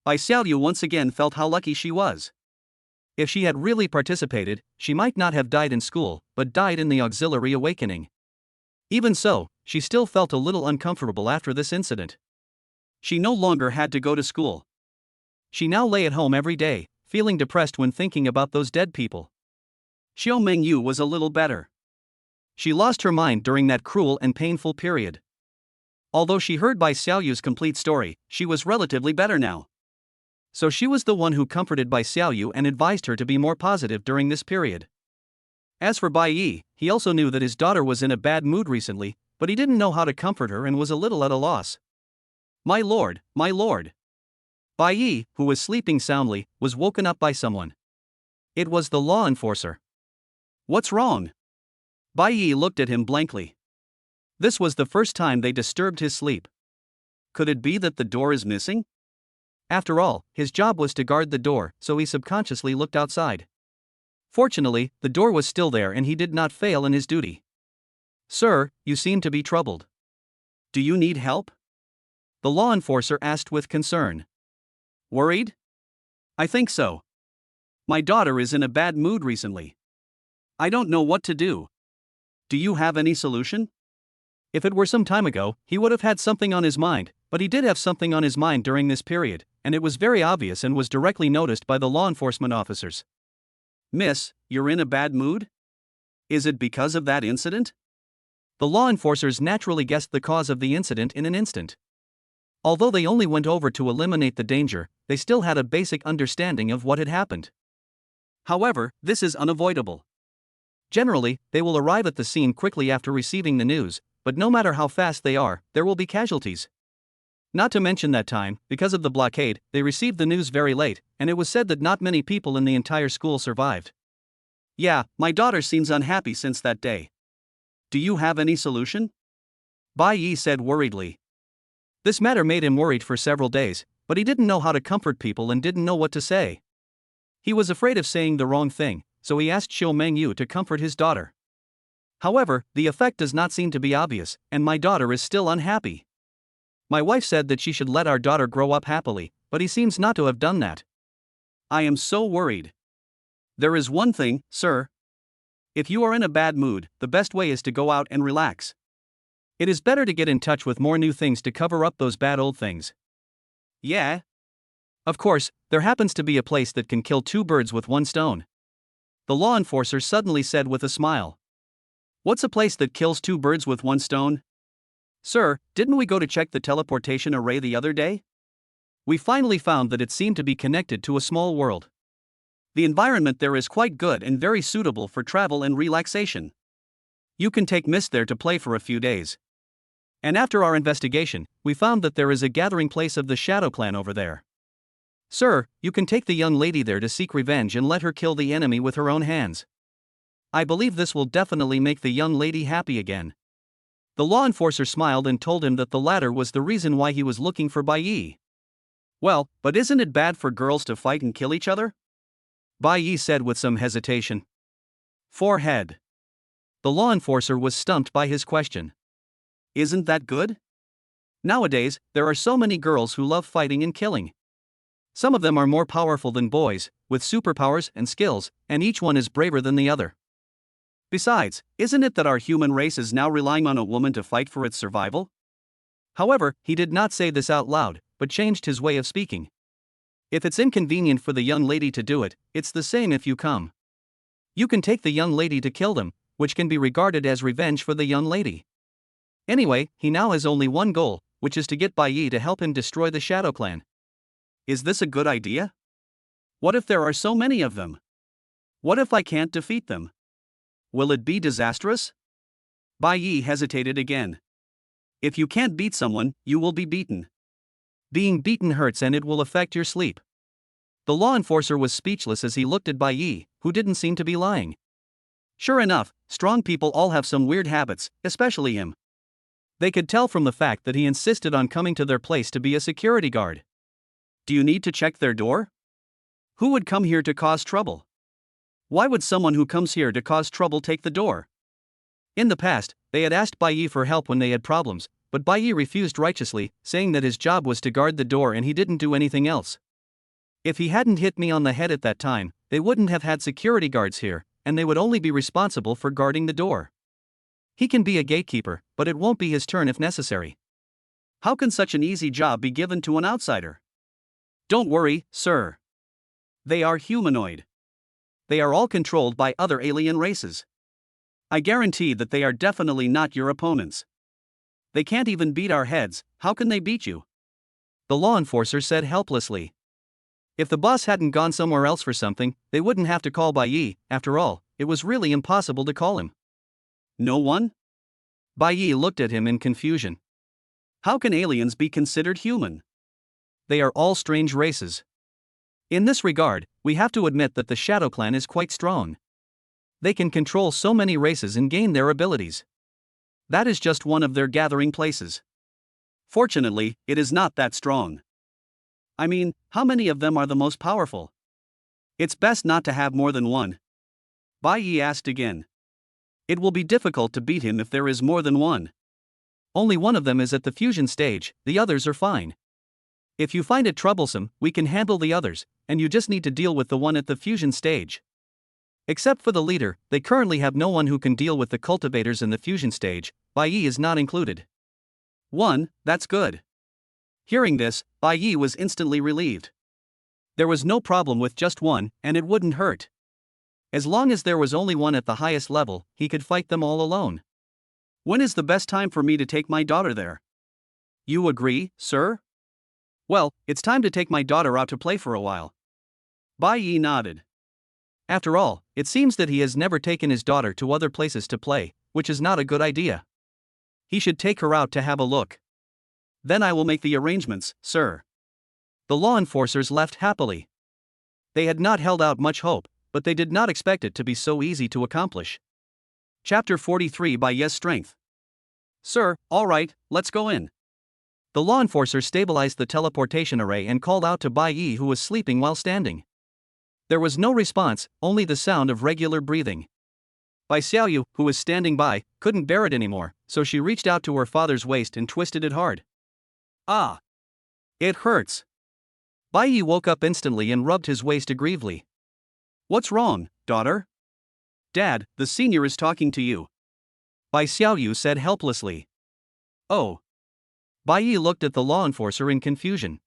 Bai Xiaoyu once again felt how lucky she was. If she had really participated, she might not have died in school, but died in the auxiliary awakening. Even so, she still felt a little uncomfortable after this incident. She no longer had to go to school. She now lay at home every day, feeling depressed when thinking about those dead people. Xiao Mengyu was a little better. She lost her mind during that cruel and painful period. Although she heard Bai Xiaoyu's complete story, she was relatively better now. So she was the one who comforted Bai Xiaoyu and advised her to be more positive during this period. As for Bai Yi, he also knew that his daughter was in a bad mood recently, but he didn't know how to comfort her and was a little at a loss. My lord, my lord. Bai Yi, who was sleeping soundly, was woken up by someone. It was the law enforcer. What's wrong? Bai Yi looked at him blankly. This was the first time they disturbed his sleep. Could it be that the door is missing? After all, his job was to guard the door, so he subconsciously looked outside. Fortunately, the door was still there and he did not fail in his duty. Sir, you seem to be troubled. Do you need help? The law enforcer asked with concern. Worried? I think so. My daughter is in a bad mood recently. I don't know what to do. Do you have any solution? If it were some time ago, he would have had something on his mind, but he did have something on his mind during this period, and it was very obvious and was directly noticed by the law enforcement officers. Miss, you're in a bad mood? Is it because of that incident? The law enforcers naturally guessed the cause of the incident in an instant. Although they only went over to eliminate the danger, they still had a basic understanding of what had happened. However, this is unavoidable. Generally, they will arrive at the scene quickly after receiving the news, but no matter how fast they are, there will be casualties. Not to mention that time, because of the blockade, they received the news very late, and it was said that not many people in the entire school survived. Yeah, my daughter seems unhappy since that day. Do you have any solution? Bai Yi said worriedly. This matter made him worried for several days, but he didn't know how to comfort people and didn't know what to say. He was afraid of saying the wrong thing, so he asked Xiu Mengyu to comfort his daughter. However, the effect does not seem to be obvious, and my daughter is still unhappy. My wife said that she should let our daughter grow up happily, but he seems not to have done that. I am so worried. There is one thing, sir. If you are in a bad mood, the best way is to go out and relax. It is better to get in touch with more new things to cover up those bad old things. Yeah? Of course, there happens to be a place that can kill two birds with one stone. The law enforcer suddenly said with a smile. What's a place that kills two birds with one stone? Sir, didn't we go to check the teleportation array the other day? We finally found that it seemed to be connected to a small world. The environment there is quite good and very suitable for travel and relaxation. You can take Miss there to play for a few days. And after our investigation, we found that there is a gathering place of the Shadow Clan over there. Sir, you can take the young lady there to seek revenge and let her kill the enemy with her own hands. I believe this will definitely make the young lady happy again. The law enforcer smiled and told him that the latter was the reason why he was looking for Bai Yi. Well, but isn't it bad for girls to fight and kill each other? Bai Yi said with some hesitation. Forehead. The law enforcer was stumped by his question. Isn't that good? Nowadays, there are so many girls who love fighting and killing. Some of them are more powerful than boys, with superpowers and skills, and each one is braver than the other. Besides, isn't it that our human race is now relying on a woman to fight for its survival? However, he did not say this out loud, but changed his way of speaking. If it's inconvenient for the young lady to do it, it's the same if you come. You can take the young lady to kill them, which can be regarded as revenge for the young lady. Anyway, he now has only one goal, which is to get Bai Yi to help him destroy the Shadow Clan. Is this a good idea? What if there are so many of them? What if I can't defeat them? Will it be disastrous? Bai Yi hesitated again. If you can't beat someone, you will be beaten. Being beaten hurts and it will affect your sleep. The law enforcer was speechless as he looked at Bai Yi, who didn't seem to be lying. Sure enough, strong people all have some weird habits, especially him. They could tell from the fact that he insisted on coming to their place to be a security guard. Do you need to check their door? Who would come here to cause trouble? Why would someone who comes here to cause trouble take the door? In the past, they had asked Bai Yi for help when they had problems, but Bai Yi refused righteously, saying that his job was to guard the door and he didn't do anything else. If he hadn't hit me on the head at that time, they wouldn't have had security guards here, and they would only be responsible for guarding the door. He can be a gatekeeper, but it won't be his turn if necessary. How can such an easy job be given to an outsider? Don't worry, sir. They are humanoid. They are all controlled by other alien races. I guarantee that they are definitely not your opponents. They can't even beat our heads, how can they beat you? The law enforcer said helplessly. If the boss hadn't gone somewhere else for something, they wouldn't have to call Bai Yi. After all, it was really impossible to call him. No one? Bai Yi looked at him in confusion. How can aliens be considered human? They are all strange races. In this regard, we have to admit that the Shadow Clan is quite strong. They can control so many races and gain their abilities. That is just one of their gathering places. Fortunately, it is not that strong. I mean, how many of them are the most powerful? It's best not to have more than one. Bai Yi asked again. It will be difficult to beat him if there is more than one. Only one of them is at the fusion stage, the others are fine. If you find it troublesome, we can handle the others, and you just need to deal with the one at the fusion stage. Except for the leader, they currently have no one who can deal with the cultivators in the fusion stage. Bai Yi is not included. That's good. Hearing this, Bai Yi was instantly relieved. There was no problem with just one, and it wouldn't hurt. As long as there was only one at the highest level, he could fight them all alone. When is the best time for me to take my daughter there? You agree, sir? Well, it's time to take my daughter out to play for a while. Bai Yi nodded. After all, it seems that he has never taken his daughter to other places to play, which is not a good idea. He should take her out to have a look. Then I will make the arrangements, sir. The law enforcers left happily. They had not held out much hope, but they did not expect it to be so easy to accomplish. Chapter 43 by Yes Strength. Sir, all right, let's go in. The law enforcer stabilized the teleportation array and called out to Bai Yi, who was sleeping while standing. There was no response, only the sound of regular breathing. Bai Xiaoyu, who was standing by, couldn't bear it anymore, so she reached out to her father's waist and twisted it hard. Ah! It hurts. Bai Yi woke up instantly and rubbed his waist aggrievedly. What's wrong, daughter? Dad, the senior is talking to you. Bai Xiaoyu said helplessly. Oh. Bai Yi looked at the law enforcer in confusion.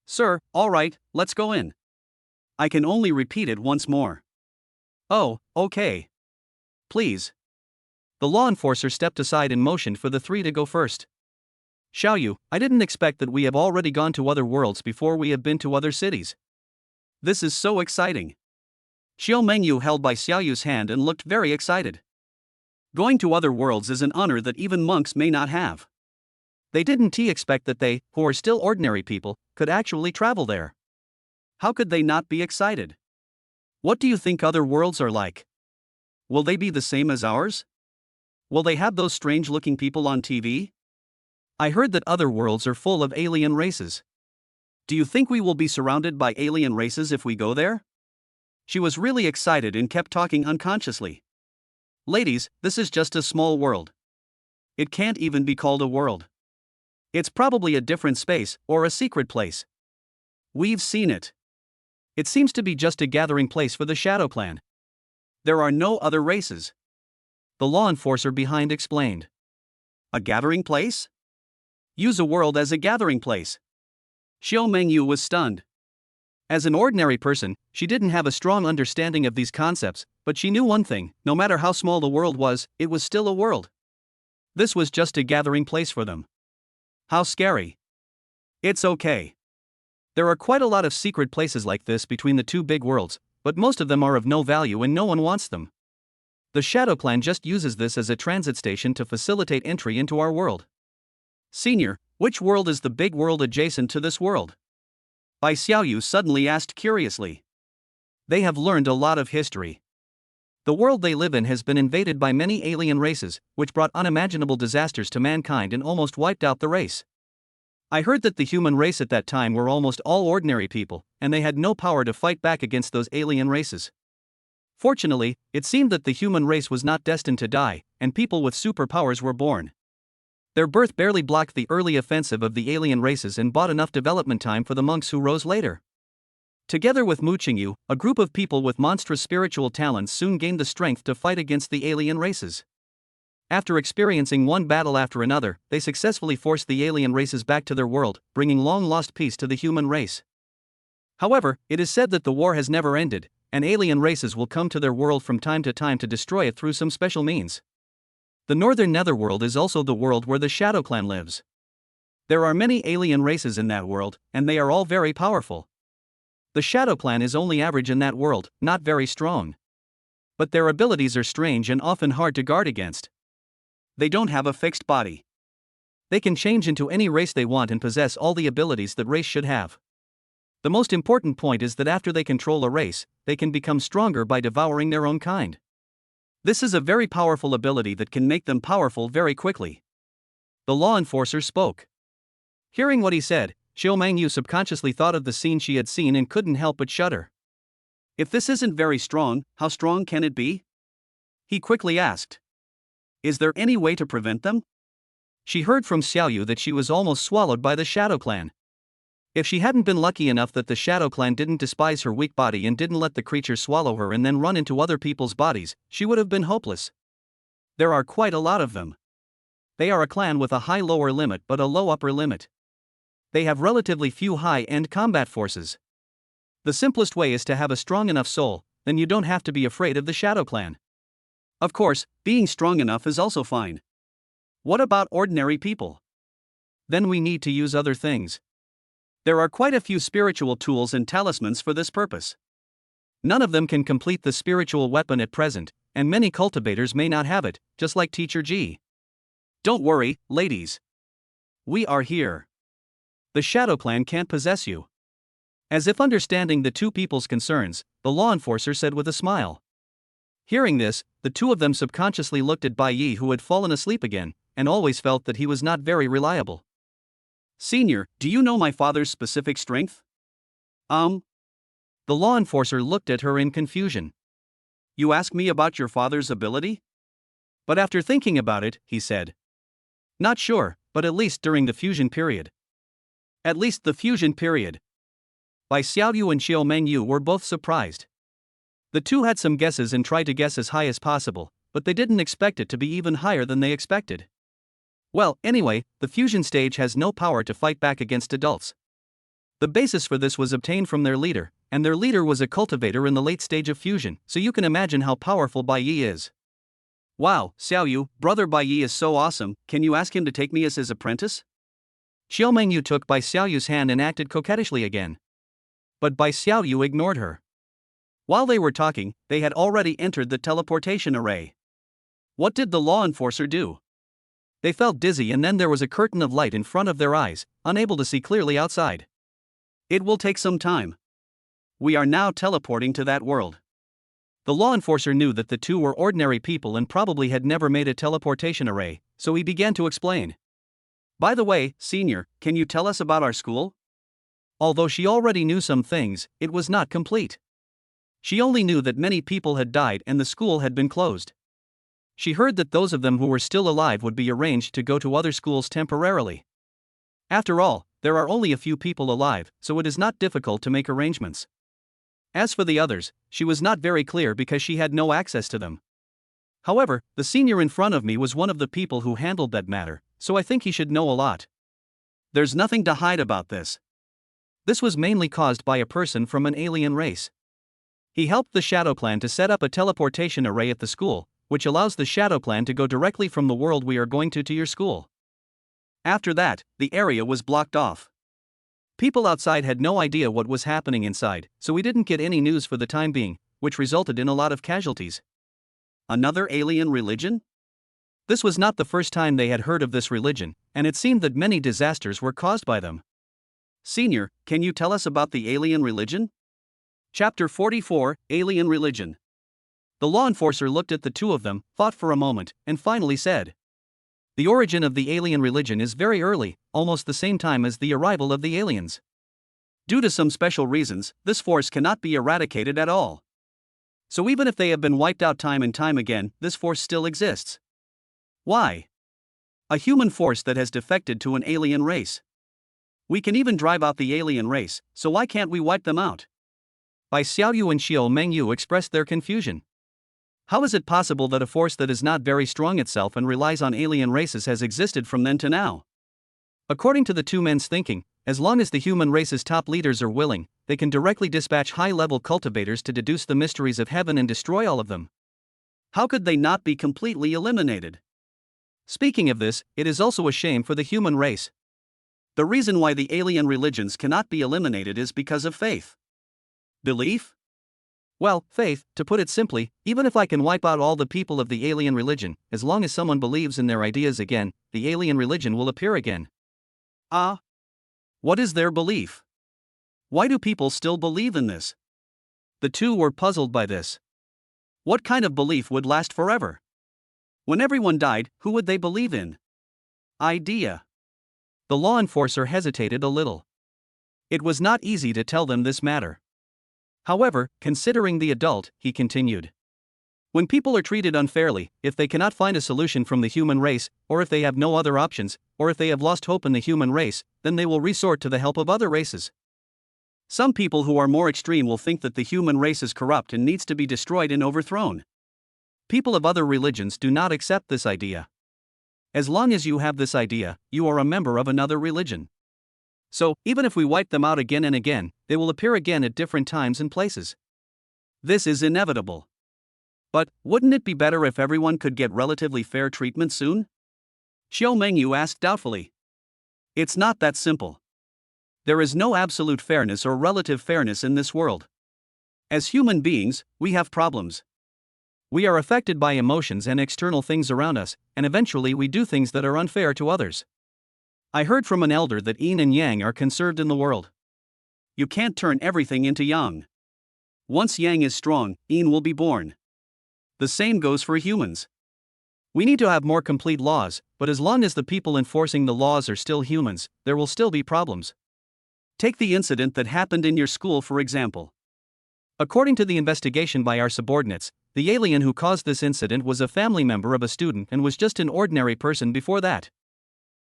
Sir, all right, let's go in. I can only repeat it once more. Oh, okay. Please. The law enforcer stepped aside and motioned for the three to go first. Xiaoyu, I didn't expect that we have already gone to other worlds before we have been to other cities. This is so exciting. Xiao Mengyu held Bai Xiaoyu's hand and looked very excited. Going to other worlds is an honor that even monks may not have. They didn't expect that they, who are still ordinary people, could actually travel there. How could they not be excited? What do you think other worlds are like? Will they be the same as ours? Will they have those strange-looking people on TV? I heard that other worlds are full of alien races. Do you think we will be surrounded by alien races if we go there? She was really excited and kept talking unconsciously. Ladies, this is just a small world. It can't even be called a world. It's probably a different space, or a secret place. We've seen it. It seems to be just a gathering place for the Shadow Clan. There are no other races. The law enforcer behind explained. A gathering place? Use a world as a gathering place. Xiao Mengyu was stunned. As an ordinary person, she didn't have a strong understanding of these concepts, but she knew one thing: no matter how small the world was, it was still a world. This was just a gathering place for them. How scary. It's okay. There are quite a lot of secret places like this between the two big worlds, but most of them are of no value and no one wants them. The Shadow Clan just uses this as a transit station to facilitate entry into our world. Senior, which world is the big world adjacent to this world? Bai Xiaoyu suddenly asked curiously. They have learned a lot of history. The world they live in has been invaded by many alien races, which brought unimaginable disasters to mankind and almost wiped out the race. I heard that the human race at that time were almost all ordinary people, and they had no power to fight back against those alien races. Fortunately, it seemed that the human race was not destined to die, and people with superpowers were born. Their birth barely blocked the early offensive of the alien races and bought enough development time for the monks who rose later. Together with Mu Qingyu, a group of people with monstrous spiritual talents soon gained the strength to fight against the alien races. After experiencing one battle after another, they successfully forced the alien races back to their world, bringing long-lost peace to the human race. However, it is said that the war has never ended, and alien races will come to their world from time to destroy it through some special means. The northern netherworld is also the world where the Shadow Clan lives. There are many alien races in that world, and they are all very powerful. The Shadow Clan is only average in that world, not very strong. But their abilities are strange and often hard to guard against. They don't have a fixed body. They can change into any race they want and possess all the abilities that race should have. The most important point is that after they control a race, they can become stronger by devouring their own kind. This is a very powerful ability that can make them powerful very quickly. The law enforcer spoke. Hearing what he said, Xiao Mengyu subconsciously thought of the scene she had seen and couldn't help but shudder. If this isn't very strong, how strong can it be? He quickly asked. Is there any way to prevent them? She heard from Xiaoyu that she was almost swallowed by the Shadow Clan. If she hadn't been lucky enough that the Shadow Clan didn't despise her weak body and didn't let the creature swallow her and then run into other people's bodies, she would have been hopeless. There are quite a lot of them. They are a clan with a high lower limit but a low upper limit. They have relatively few high-end combat forces. The simplest way is to have a strong enough soul, then you don't have to be afraid of the Shadow Clan. Of course, being strong enough is also fine. What about ordinary people? Then we need to use other things. There are quite a few spiritual tools and talismans for this purpose. None of them can complete the spiritual weapon at present, and many cultivators may not have it, just like Teacher G. Don't worry, ladies. We are here. The Shadow Clan can't possess you. As if understanding the two people's concerns, the law enforcer said with a smile. Hearing this, the two of them subconsciously looked at Bai Yi, who had fallen asleep again, and always felt that he was not very reliable. Senior, do you know my father's specific strength? The law enforcer looked at her in confusion. You ask me about your father's ability? But after thinking about it, he said. Not sure, but at least during the fusion period. At least the fusion period. Bai Xiaoyu and Xiao Mengyu were both surprised. The two had some guesses and tried to guess as high as possible, but they didn't expect it to be even higher than they expected. Well, anyway, the fusion stage has no power to fight back against adults. The basis for this was obtained from their leader, and their leader was a cultivator in the late stage of fusion, so you can imagine how powerful Bai Yi is. Wow, Xiaoyu, brother Bai Yi is so awesome, can you ask him to take me as his apprentice? Xiao Mengyu took Bai Xiaoyu's hand and acted coquettishly again. But Bai Xiaoyu ignored her. While they were talking, they had already entered the teleportation array. What did the law enforcer do? They felt dizzy, and then there was a curtain of light in front of their eyes, unable to see clearly outside. It will take some time. We are now teleporting to that world. The law enforcer knew that the two were ordinary people and probably had never made a teleportation array, so he began to explain. By the way, Senior, can you tell us about our school? Although she already knew some things, it was not complete. She only knew that many people had died and the school had been closed. She heard that those of them who were still alive would be arranged to go to other schools temporarily. After all, there are only a few people alive, so it is not difficult to make arrangements. As for the others, she was not very clear because she had no access to them. However, the senior in front of me was one of the people who handled that matter, so I think he should know a lot. There's nothing to hide about this. This was mainly caused by a person from an alien race. He helped the Shadow Clan to set up a teleportation array at the school, which allows the Shadow Clan to go directly from the world we are going to your school. After that, the area was blocked off. People outside had no idea what was happening inside, so we didn't get any news for the time being, which resulted in a lot of casualties. Another alien religion? This was not the first time they had heard of this religion, and it seemed that many disasters were caused by them. Senior, can you tell us about the alien religion? Chapter 44, Alien Religion. The law enforcer looked at the two of them, thought for a moment, and finally said. The origin of the alien religion is very early, almost the same time as the arrival of the aliens. Due to some special reasons, this force cannot be eradicated at all. So even if they have been wiped out time and time again, this force still exists. Why? A human force that has defected to an alien race. We can even drive out the alien race, so why can't we wipe them out? Bai Xiaoyu and Xiao Mengyu expressed their confusion. How is it possible that a force that is not very strong itself and relies on alien races has existed from then to now? According to the two men's thinking, as long as the human race's top leaders are willing, they can directly dispatch high-level cultivators to deduce the mysteries of heaven and destroy all of them. How could they not be completely eliminated? Speaking of this, it is also a shame for the human race. The reason why the alien religions cannot be eliminated is because of faith. Belief? Well, faith, to put it simply, even if I can wipe out all the people of the alien religion, as long as someone believes in their ideas again, the alien religion will appear again. What is their belief? Why do people still believe in this? The two were puzzled by this. What kind of belief would last forever? When everyone died, who would they believe in? Idea. The law enforcer hesitated a little. It was not easy to tell them this matter. However, considering the adult, he continued. When people are treated unfairly, if they cannot find a solution from the human race, or if they have no other options, or if they have lost hope in the human race, then they will resort to the help of other races. Some people who are more extreme will think that the human race is corrupt and needs to be destroyed and overthrown. People of other religions do not accept this idea. As long as you have this idea, you are a member of another religion. So, even if we wipe them out again and again, they will appear again at different times and places. This is inevitable. But, wouldn't it be better if everyone could get relatively fair treatment soon? Xiao Mengyu asked doubtfully. It's not that simple. There is no absolute fairness or relative fairness in this world. As human beings, we have problems. We are affected by emotions and external things around us, and eventually we do things that are unfair to others. I heard from an elder that yin and yang are conserved in the world. You can't turn everything into yang. Once yang is strong, yin will be born. The same goes for humans. We need to have more complete laws, but as long as the people enforcing the laws are still humans, there will still be problems. Take the incident that happened in your school, for example. According to the investigation by our subordinates, the alien who caused this incident was a family member of a student and was just an ordinary person before that.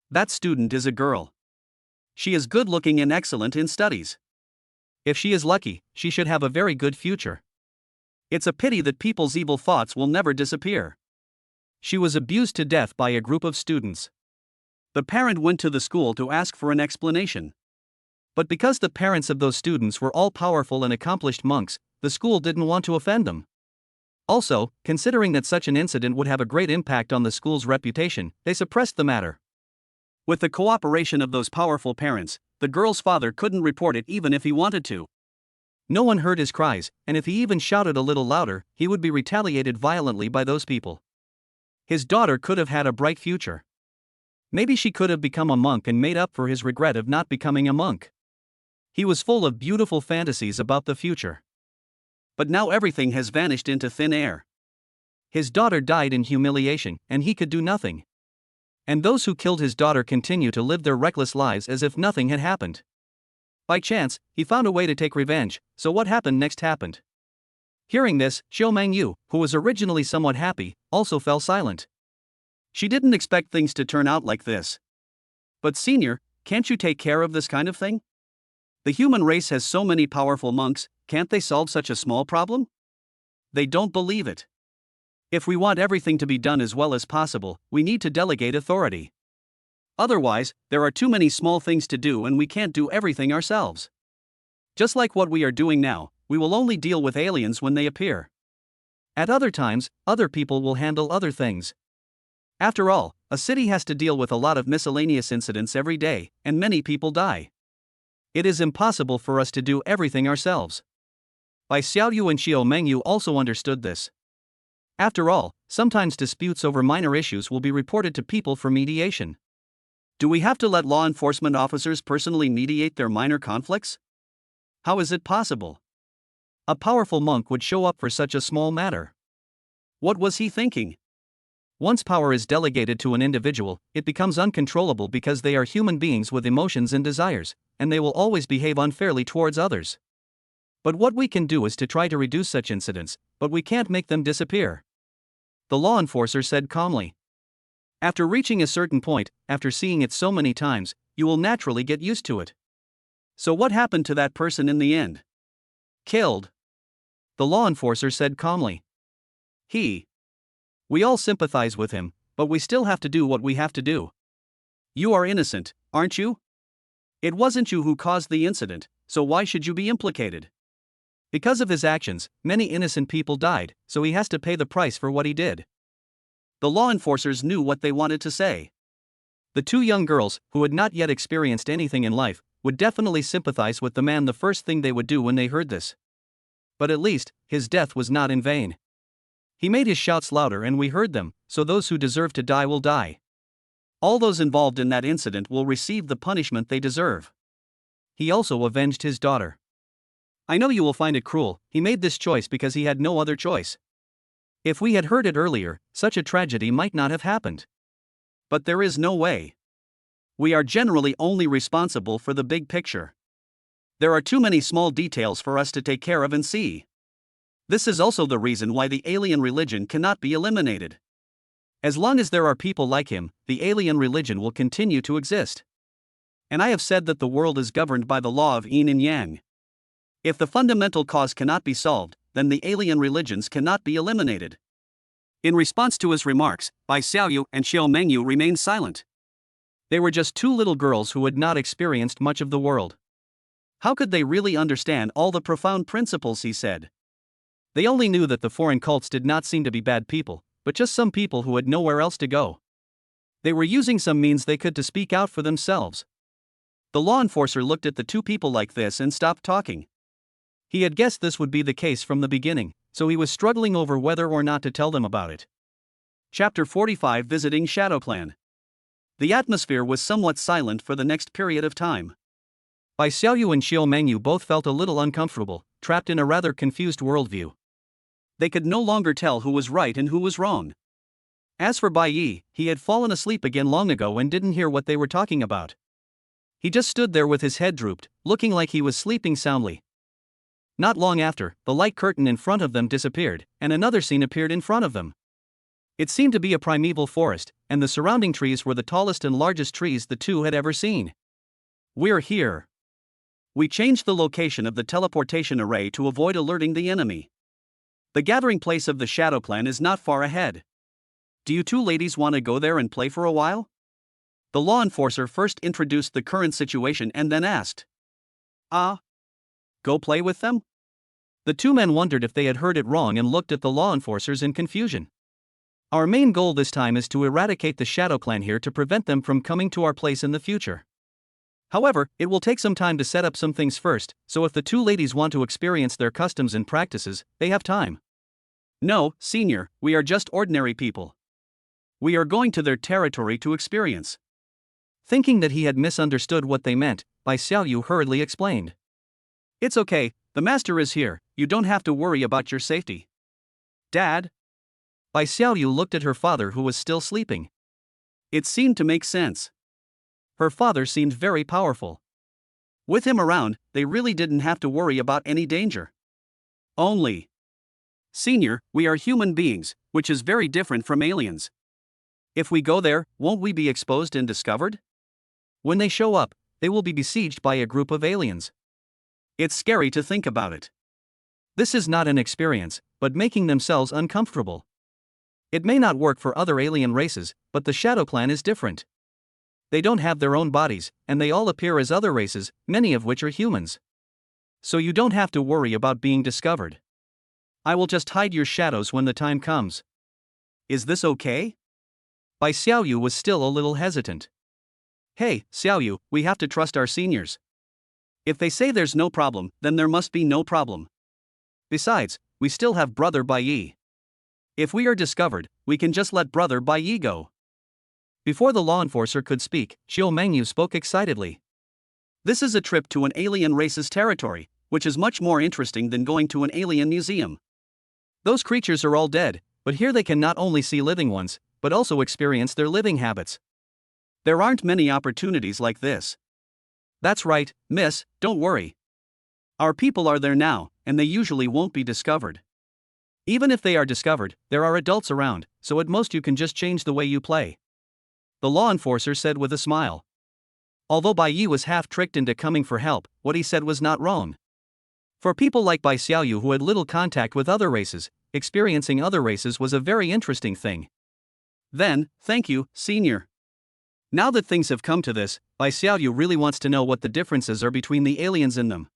That student is a girl. She is good-looking and excellent in studies. If she is lucky, she should have a very good future. It's a pity that people's evil thoughts will never disappear. She was abused to death by a group of students. The parent went to the school to ask for an explanation. But because the parents of those students were all powerful and accomplished monks, the school didn't want to offend them. Also, considering that such an incident would have a great impact on the school's reputation, they suppressed the matter. With the cooperation of those powerful parents, the girl's father couldn't report it even if he wanted to. No one heard his cries, and if he even shouted a little louder, he would be retaliated violently by those people. His daughter could have had a bright future. Maybe she could have become a monk and made up for his regret of not becoming a monk. He was full of beautiful fantasies about the future. But now everything has vanished into thin air. His daughter died in humiliation, and he could do nothing. And those who killed his daughter continue to live their reckless lives as if nothing had happened. By chance, he found a way to take revenge, so what happened next happened. Hearing this, Xiao Mengyu, who was originally somewhat happy, also fell silent. She didn't expect things to turn out like this. But senior, can't you take care of this kind of thing? The human race has so many powerful monks, can't they solve such a small problem? They don't believe it. If we want everything to be done as well as possible, we need to delegate authority. Otherwise, there are too many small things to do and we can't do everything ourselves. Just like what we are doing now, we will only deal with aliens when they appear. At other times, other people will handle other things. After all, a city has to deal with a lot of miscellaneous incidents every day, and many people die. It is impossible for us to do everything ourselves. Bai Xiaoyu and Xiao Mengyu also understood this. After all, sometimes disputes over minor issues will be reported to people for mediation. Do we have to let law enforcement officers personally mediate their minor conflicts? How is it possible? A powerful monk would show up for such a small matter. What was he thinking? Once power is delegated to an individual, it becomes uncontrollable because they are human beings with emotions and desires, and they will always behave unfairly towards others. But what we can do is to try to reduce such incidents, but we can't make them disappear. The law enforcer said calmly. After reaching a certain point, after seeing it so many times, you will naturally get used to it. So what happened to that person in the end? Killed. The law enforcer said calmly. We all sympathize with him, but we still have to do what we have to do. You are innocent, aren't you? It wasn't you who caused the incident, so why should you be implicated? Because of his actions, many innocent people died, so he has to pay the price for what he did. The law enforcers knew what they wanted to say. The two young girls, who had not yet experienced anything in life, would definitely sympathize with the man. The first thing they would do when they heard this. But at least, his death was not in vain. He made his shouts louder and we heard them, so those who deserve to die will die. All those involved in that incident will receive the punishment they deserve. He also avenged his daughter. I know you will find it cruel, he made this choice because he had no other choice. If we had heard it earlier, such a tragedy might not have happened. But there is no way. We are generally only responsible for the big picture. There are too many small details for us to take care of and see. This is also the reason why the alien religion cannot be eliminated. As long as there are people like him, the alien religion will continue to exist. And I have said that the world is governed by the law of yin and yang. If the fundamental cause cannot be solved, then the alien religions cannot be eliminated. In response to his remarks, Bai Xiaoyu and Xiao Mengyu remained silent. They were just two little girls who had not experienced much of the world. How could they really understand all the profound principles he said? They only knew that the foreign cults did not seem to be bad people, but just some people who had nowhere else to go. They were using some means they could to speak out for themselves. The law enforcer looked at the two people like this and stopped talking. He had guessed this would be the case from the beginning, so he was struggling over whether or not to tell them about it. Chapter 45 Visiting Shadow Clan. The atmosphere was somewhat silent for the next period of time. Bai Xiaoyu and Xiao Mengyu both felt a little uncomfortable, trapped in a rather confused worldview. They could no longer tell who was right and who was wrong. As for Bai Yi, he had fallen asleep again long ago and didn't hear what they were talking about. He just stood there with his head drooped, looking like he was sleeping soundly. Not long after, the light curtain in front of them disappeared, and another scene appeared in front of them. It seemed to be a primeval forest, and the surrounding trees were the tallest and largest trees the two had ever seen. "We're here." We changed the location of the teleportation array to avoid alerting the enemy. The gathering place of the Shadow Clan is not far ahead. Do you two ladies want to go there and play for a while? The law enforcer first introduced the current situation and then asked. Go play with them? The two men wondered if they had heard it wrong and looked at the law enforcers in confusion. Our main goal this time is to eradicate the Shadow Clan here to prevent them from coming to our place in the future. However, it will take some time to set up some things first, so if the two ladies want to experience their customs and practices, they have time. No, senior, we are just ordinary people. We are going to their territory to experience. Thinking that he had misunderstood what they meant, Bai Xiaoyu hurriedly explained. It's okay, the master is here, you don't have to worry about your safety. Dad? Bai Xiaoyu looked at her father who was still sleeping. It seemed to make sense. Her father seemed very powerful. With him around, they really didn't have to worry about any danger. Only. Senior, we are human beings, which is very different from aliens. If we go there, won't we be exposed and discovered? When they show up, they will be besieged by a group of aliens. It's scary to think about it. This is not an experience, but making themselves uncomfortable. It may not work for other alien races, but the Shadow Clan is different. They don't have their own bodies, and they all appear as other races, many of which are humans. So you don't have to worry about being discovered. I will just hide your shadows when the time comes. Is this okay? Bai Xiaoyu was still a little hesitant. Hey, Xiaoyu, we have to trust our seniors. If they say there's no problem, then there must be no problem. Besides, we still have Brother Bai Yi. If we are discovered, we can just let Brother Bai Yi go. Before the law enforcer could speak, Xiao Mengyu spoke excitedly. This is a trip to an alien race's territory, which is much more interesting than going to an alien museum. Those creatures are all dead, but here they can not only see living ones, but also experience their living habits. There aren't many opportunities like this. That's right, miss, don't worry. Our people are there now, and they usually won't be discovered. Even if they are discovered, there are adults around, so at most you can just change the way you play. The law enforcer said with a smile. Although Bai Yi was half tricked into coming for help, what he said was not wrong. For people like Bai Xiaoyu who had little contact with other races, experiencing other races was a very interesting thing. Then, thank you, senior. Now that things have come to this, Bai Xiaoyu really wants to know what the differences are between the aliens in them.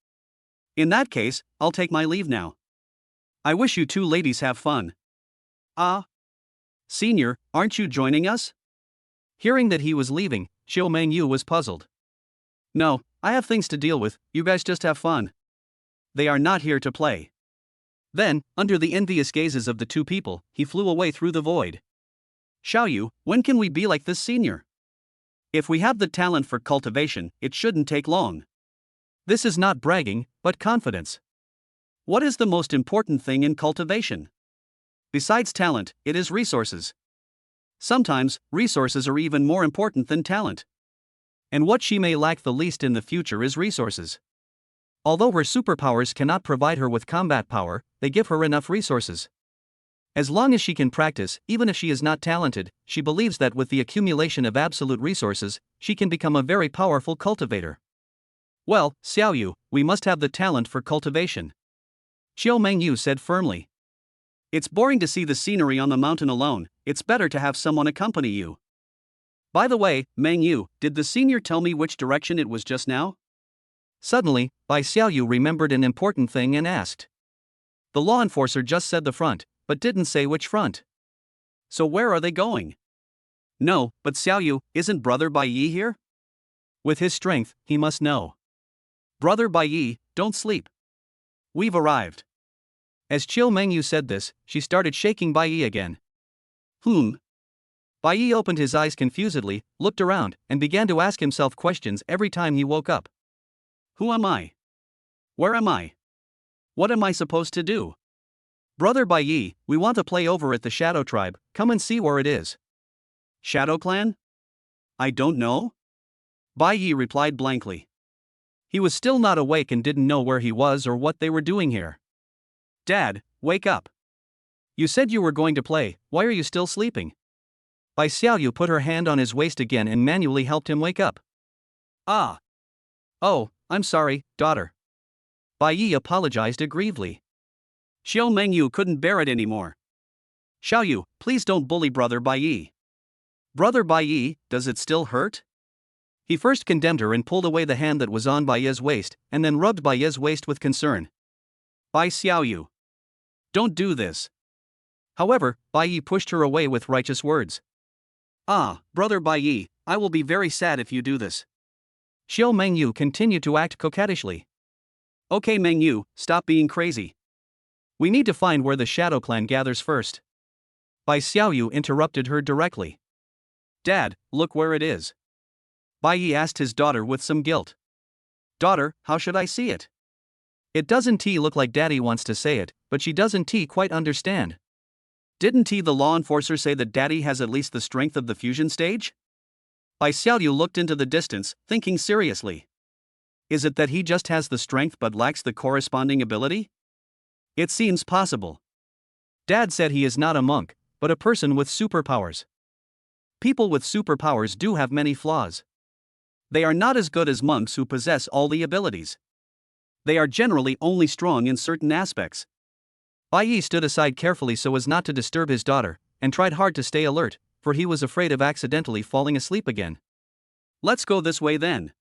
In that case, I'll take my leave now. I wish you two ladies have fun. Senior, aren't you joining us? Hearing that he was leaving, Xiao Mengyu was puzzled. No, I have things to deal with, you guys just have fun. They are not here to play. Then, under the envious gazes of the two people, he flew away through the void. Xiaoyu, when can we be like this senior? If we have the talent for cultivation, it shouldn't take long. This is not bragging, but confidence. What is the most important thing in cultivation? Besides talent, it is resources. Sometimes, resources are even more important than talent. And what she may lack the least in the future is resources. Although her superpowers cannot provide her with combat power, they give her enough resources. As long as she can practice, even if she is not talented, she believes that with the accumulation of absolute resources, she can become a very powerful cultivator. Well, Xiaoyu, we must have the talent for cultivation. Xiao Mengyu said firmly. It's boring to see the scenery on the mountain alone, it's better to have someone accompany you. By the way, Mengyu, did the senior tell me which direction it was just now? Suddenly, Bai Xiaoyu remembered an important thing and asked. The law enforcer just said the front, but didn't say which front. So where are they going? No, but Xiaoyu, isn't Brother Bai Yi here? With his strength, he must know. Brother Bai Yi, don't sleep. We've arrived. As Qiu Mengyu said this, she started shaking Bai Yi again. Bai Yi opened his eyes confusedly, looked around, and began to ask himself questions every time he woke up. Who am I? Where am I? What am I supposed to do? Brother Bai Yi, we want to play over at the Shadow Tribe, come and see where it is. Shadow Clan? I don't know? Bai Yi replied blankly. He was still not awake and didn't know where he was or what they were doing here. Dad, wake up. You said you were going to play, why are you still sleeping? Bai Xiaoyu put her hand on his waist again and manually helped him wake up. Ah. Oh, I'm sorry, daughter. Bai Yi apologized aggrievedly. Xiao Mengyu couldn't bear it anymore. Xiaoyu, please don't bully Brother Bai Yi. Brother Bai Yi, does it still hurt? He first condemned her and pulled away the hand that was on Bai Yi's waist, and then rubbed Bai Yi's waist with concern. Bai Xiaoyu. Don't do this. However, Bai Yi pushed her away with righteous words. Ah, Brother Bai Yi, I will be very sad if you do this. Xiao Mengyu continued to act coquettishly. Okay Mengyu, stop being crazy. We need to find where the Shadow Clan gathers first. Bai Xiaoyu interrupted her directly. Dad, look where it is. Bai Yi asked his daughter with some guilt. Daughter, how should I see it? It doesn't look like Daddy wants to say it, but she doesn't quite understand. Didn't the law enforcer say that Daddy has at least the strength of the fusion stage? Bai Xiaoyu looked into the distance, thinking seriously. Is it that he just has the strength but lacks the corresponding ability? It seems possible. Dad said he is not a monk, but a person with superpowers. People with superpowers do have many flaws. They are not as good as monks who possess all the abilities. They are generally only strong in certain aspects. Bai Yi stood aside carefully so as not to disturb his daughter, and tried hard to stay alert, for he was afraid of accidentally falling asleep again. Let's go this way then.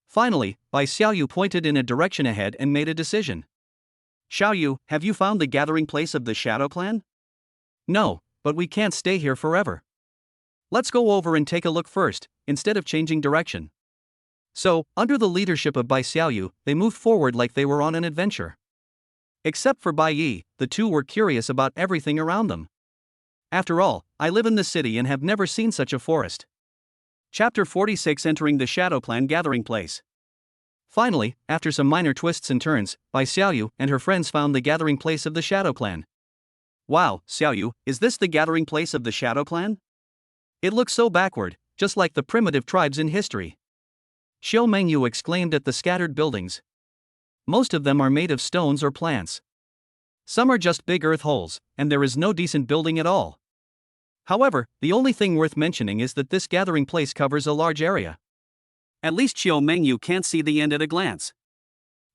Finally, Bai Xiaoyu pointed in a direction ahead and made a decision. Xiaoyu, have you found the gathering place of the Shadow Clan? No, but we can't stay here forever. Let's go over and take a look first, instead of changing direction. So, under the leadership of Bai Xiaoyu, they moved forward like they were on an adventure. Except for Bai Yi, the two were curious about everything around them. After all, I live in the city and have never seen such a forest. Chapter 46 Entering the Shadow Clan Gathering Place. Finally, after some minor twists and turns, Bai Xiaoyu and her friends found the gathering place of the Shadow Clan. Wow, Xiaoyu, is this the gathering place of the Shadow Clan? It looks so backward, just like the primitive tribes in history. Xiao Mengyu exclaimed at the scattered buildings. Most of them are made of stones or plants. Some are just big earth holes, and there is no decent building at all. However, the only thing worth mentioning is that this gathering place covers a large area. At least Xiao Mengyu can't see the end at a glance.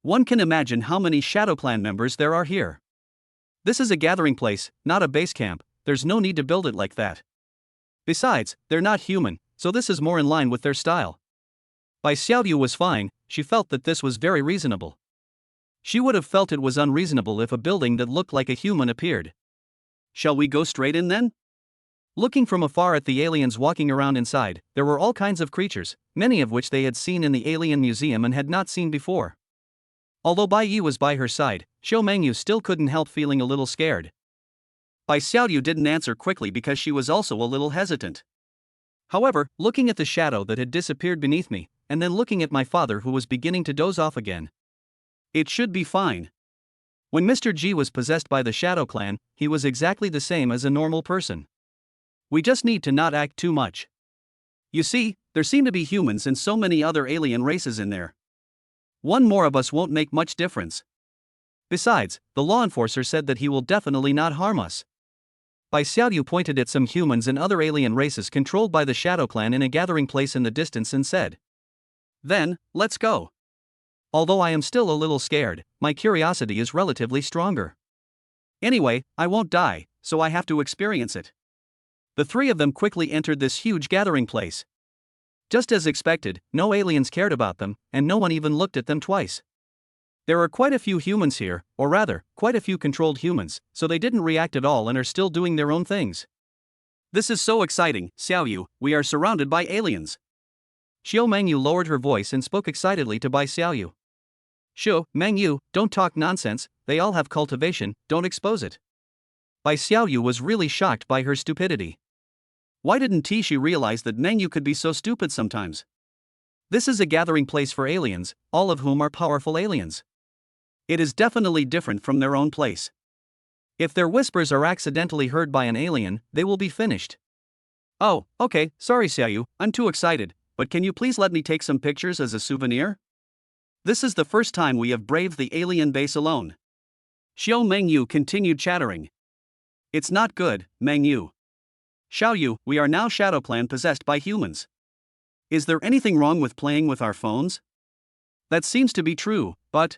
One can imagine how many Shadow Clan members there are here. This is a gathering place, not a base camp, there's no need to build it like that. Besides, they're not human, so this is more in line with their style. Bai Xiaoyu was fine, she felt that this was very reasonable. She would have felt it was unreasonable if a building that looked like a human appeared. Shall we go straight in then? Looking from afar at the aliens walking around inside, there were all kinds of creatures, many of which they had seen in the alien museum and had not seen before. Although Bai Yi was by her side, Xiao Mengyu still couldn't help feeling a little scared. Bai Xiaoyu didn't answer quickly because she was also a little hesitant. However, looking at the shadow that had disappeared beneath me, and then looking at my father who was beginning to doze off again. It should be fine. When Mr. G was possessed by the Shadow Clan, he was exactly the same as a normal person. We just need to not act too much. You see, there seem to be humans and so many other alien races in there. One more of us won't make much difference. Besides, the law enforcer said that he will definitely not harm us. Bai Xiaoyu pointed at some humans and other alien races controlled by the Shadow Clan in a gathering place in the distance and said, Then, let's go. Although I am still a little scared, my curiosity is relatively stronger. Anyway, I won't die, so I have to experience it. The three of them quickly entered this huge gathering place. Just as expected, no aliens cared about them, and no one even looked at them twice. There are quite a few humans here, or rather, quite a few controlled humans, so they didn't react at all and are still doing their own things. This is so exciting, Xiaoyu, we are surrounded by aliens. Xiao Mengyu lowered her voice and spoke excitedly to Bai Xiaoyu. Xiao Mengyu, don't talk nonsense, they all have cultivation, don't expose it. Bai Xiaoyu was really shocked by her stupidity. Why didn't Tishi realize that Meng Yu could be so stupid sometimes? This is a gathering place for aliens, all of whom are powerful aliens. It is definitely different from their own place. If their whispers are accidentally heard by an alien, they will be finished. Oh, okay, sorry Xiaoyu, I'm too excited, but can you please let me take some pictures as a souvenir? This is the first time we have braved the alien base alone. Xiao Mengyu continued chattering. It's not good, Mengyu. Xiaoyu, we are now Shadow Clan possessed by humans. Is there anything wrong with playing with our phones? That seems to be true, but...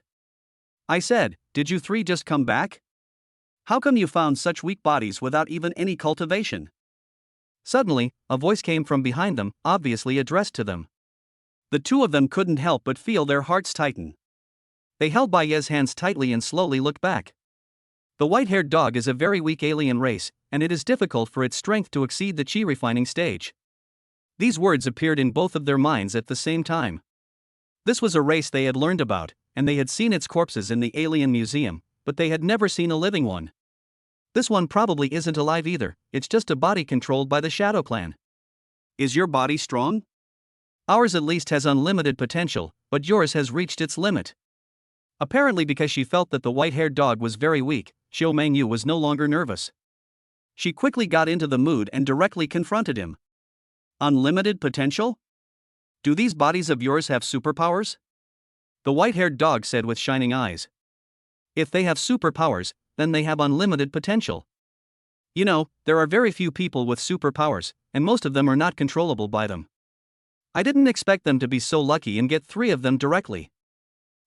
I said, did you three just come back? How come you found such weak bodies without even any cultivation? Suddenly, a voice came from behind them, obviously addressed to them. The two of them couldn't help but feel their hearts tighten. They held Bai Ye's hands tightly and slowly looked back. The white-haired dog is a very weak alien race, and it is difficult for its strength to exceed the chi refining stage. These words appeared in both of their minds at the same time. This was a race they had learned about, and they had seen its corpses in the alien museum, but they had never seen a living one. This one probably isn't alive either, it's just a body controlled by the Shadow Clan. Is your body strong? Ours at least has unlimited potential, but yours has reached its limit. Apparently because she felt that the white-haired dog was very weak, Xiao Mengyu was no longer nervous. She quickly got into the mood and directly confronted him. Unlimited potential? Do these bodies of yours have superpowers? The white-haired dog said with shining eyes. If they have superpowers, then they have unlimited potential. You know, there are very few people with superpowers, and most of them are not controllable by them. I didn't expect them to be so lucky and get 3 of them directly.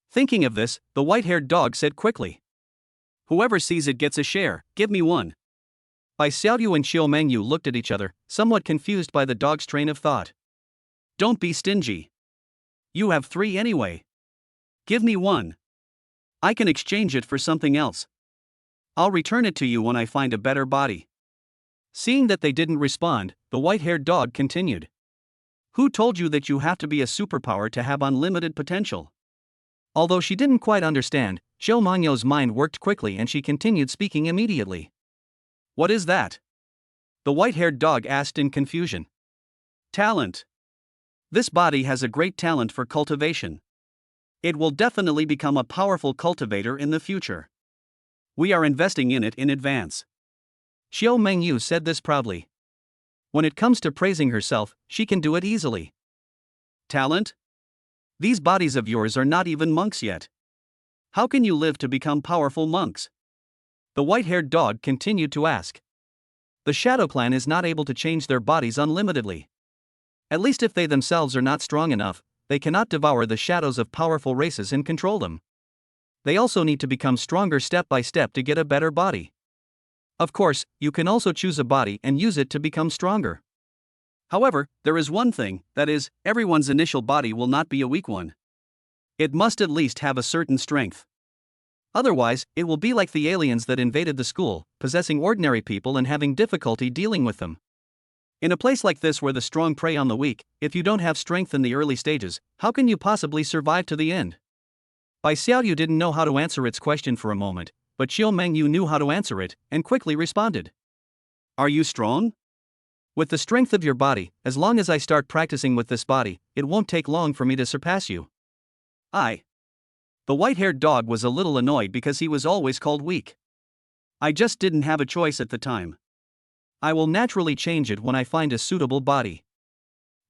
Thinking of this, the white-haired dog said quickly. Whoever sees it gets a share, give me 1. Bai Xiaoyu and Xiao Mengyu looked at each other, somewhat confused by the dog's train of thought. Don't be stingy. You have 3 anyway. Give me 1. I can exchange it for something else. I'll return it to you when I find a better body. Seeing that they didn't respond, the white-haired dog continued. Who told you that you have to be a superpower to have unlimited potential? Although she didn't quite understand, Xiao Mengyo's mind worked quickly and she continued speaking immediately. What is that? The white-haired dog asked in confusion. Talent. This body has a great talent for cultivation. It will definitely become a powerful cultivator in the future. We are investing in it in advance. Xiao Mengyu said this proudly. When it comes to praising herself, she can do it easily. Talent? These bodies of yours are not even monks yet. How can you live to become powerful monks? The white-haired dog continued to ask. The Shadow Clan is not able to change their bodies unlimitedly. At least if they themselves are not strong enough, they cannot devour the shadows of powerful races and control them. They also need to become stronger step by step to get a better body. Of course, you can also choose a body and use it to become stronger. However, there is one thing, that is, everyone's initial body will not be a weak one. It must at least have a certain strength. Otherwise, it will be like the aliens that invaded the school, possessing ordinary people and having difficulty dealing with them. In a place like this where the strong prey on the weak, if you don't have strength in the early stages, how can you possibly survive to the end? Bai Xiaoyu didn't know how to answer its question for a moment, but Xiao Mengyu knew how to answer it, and quickly responded. Are you strong? With the strength of your body, as long as I start practicing with this body, it won't take long for me to surpass you. The white-haired dog was a little annoyed because he was always called weak. I just didn't have a choice at the time. I will naturally change it when I find a suitable body.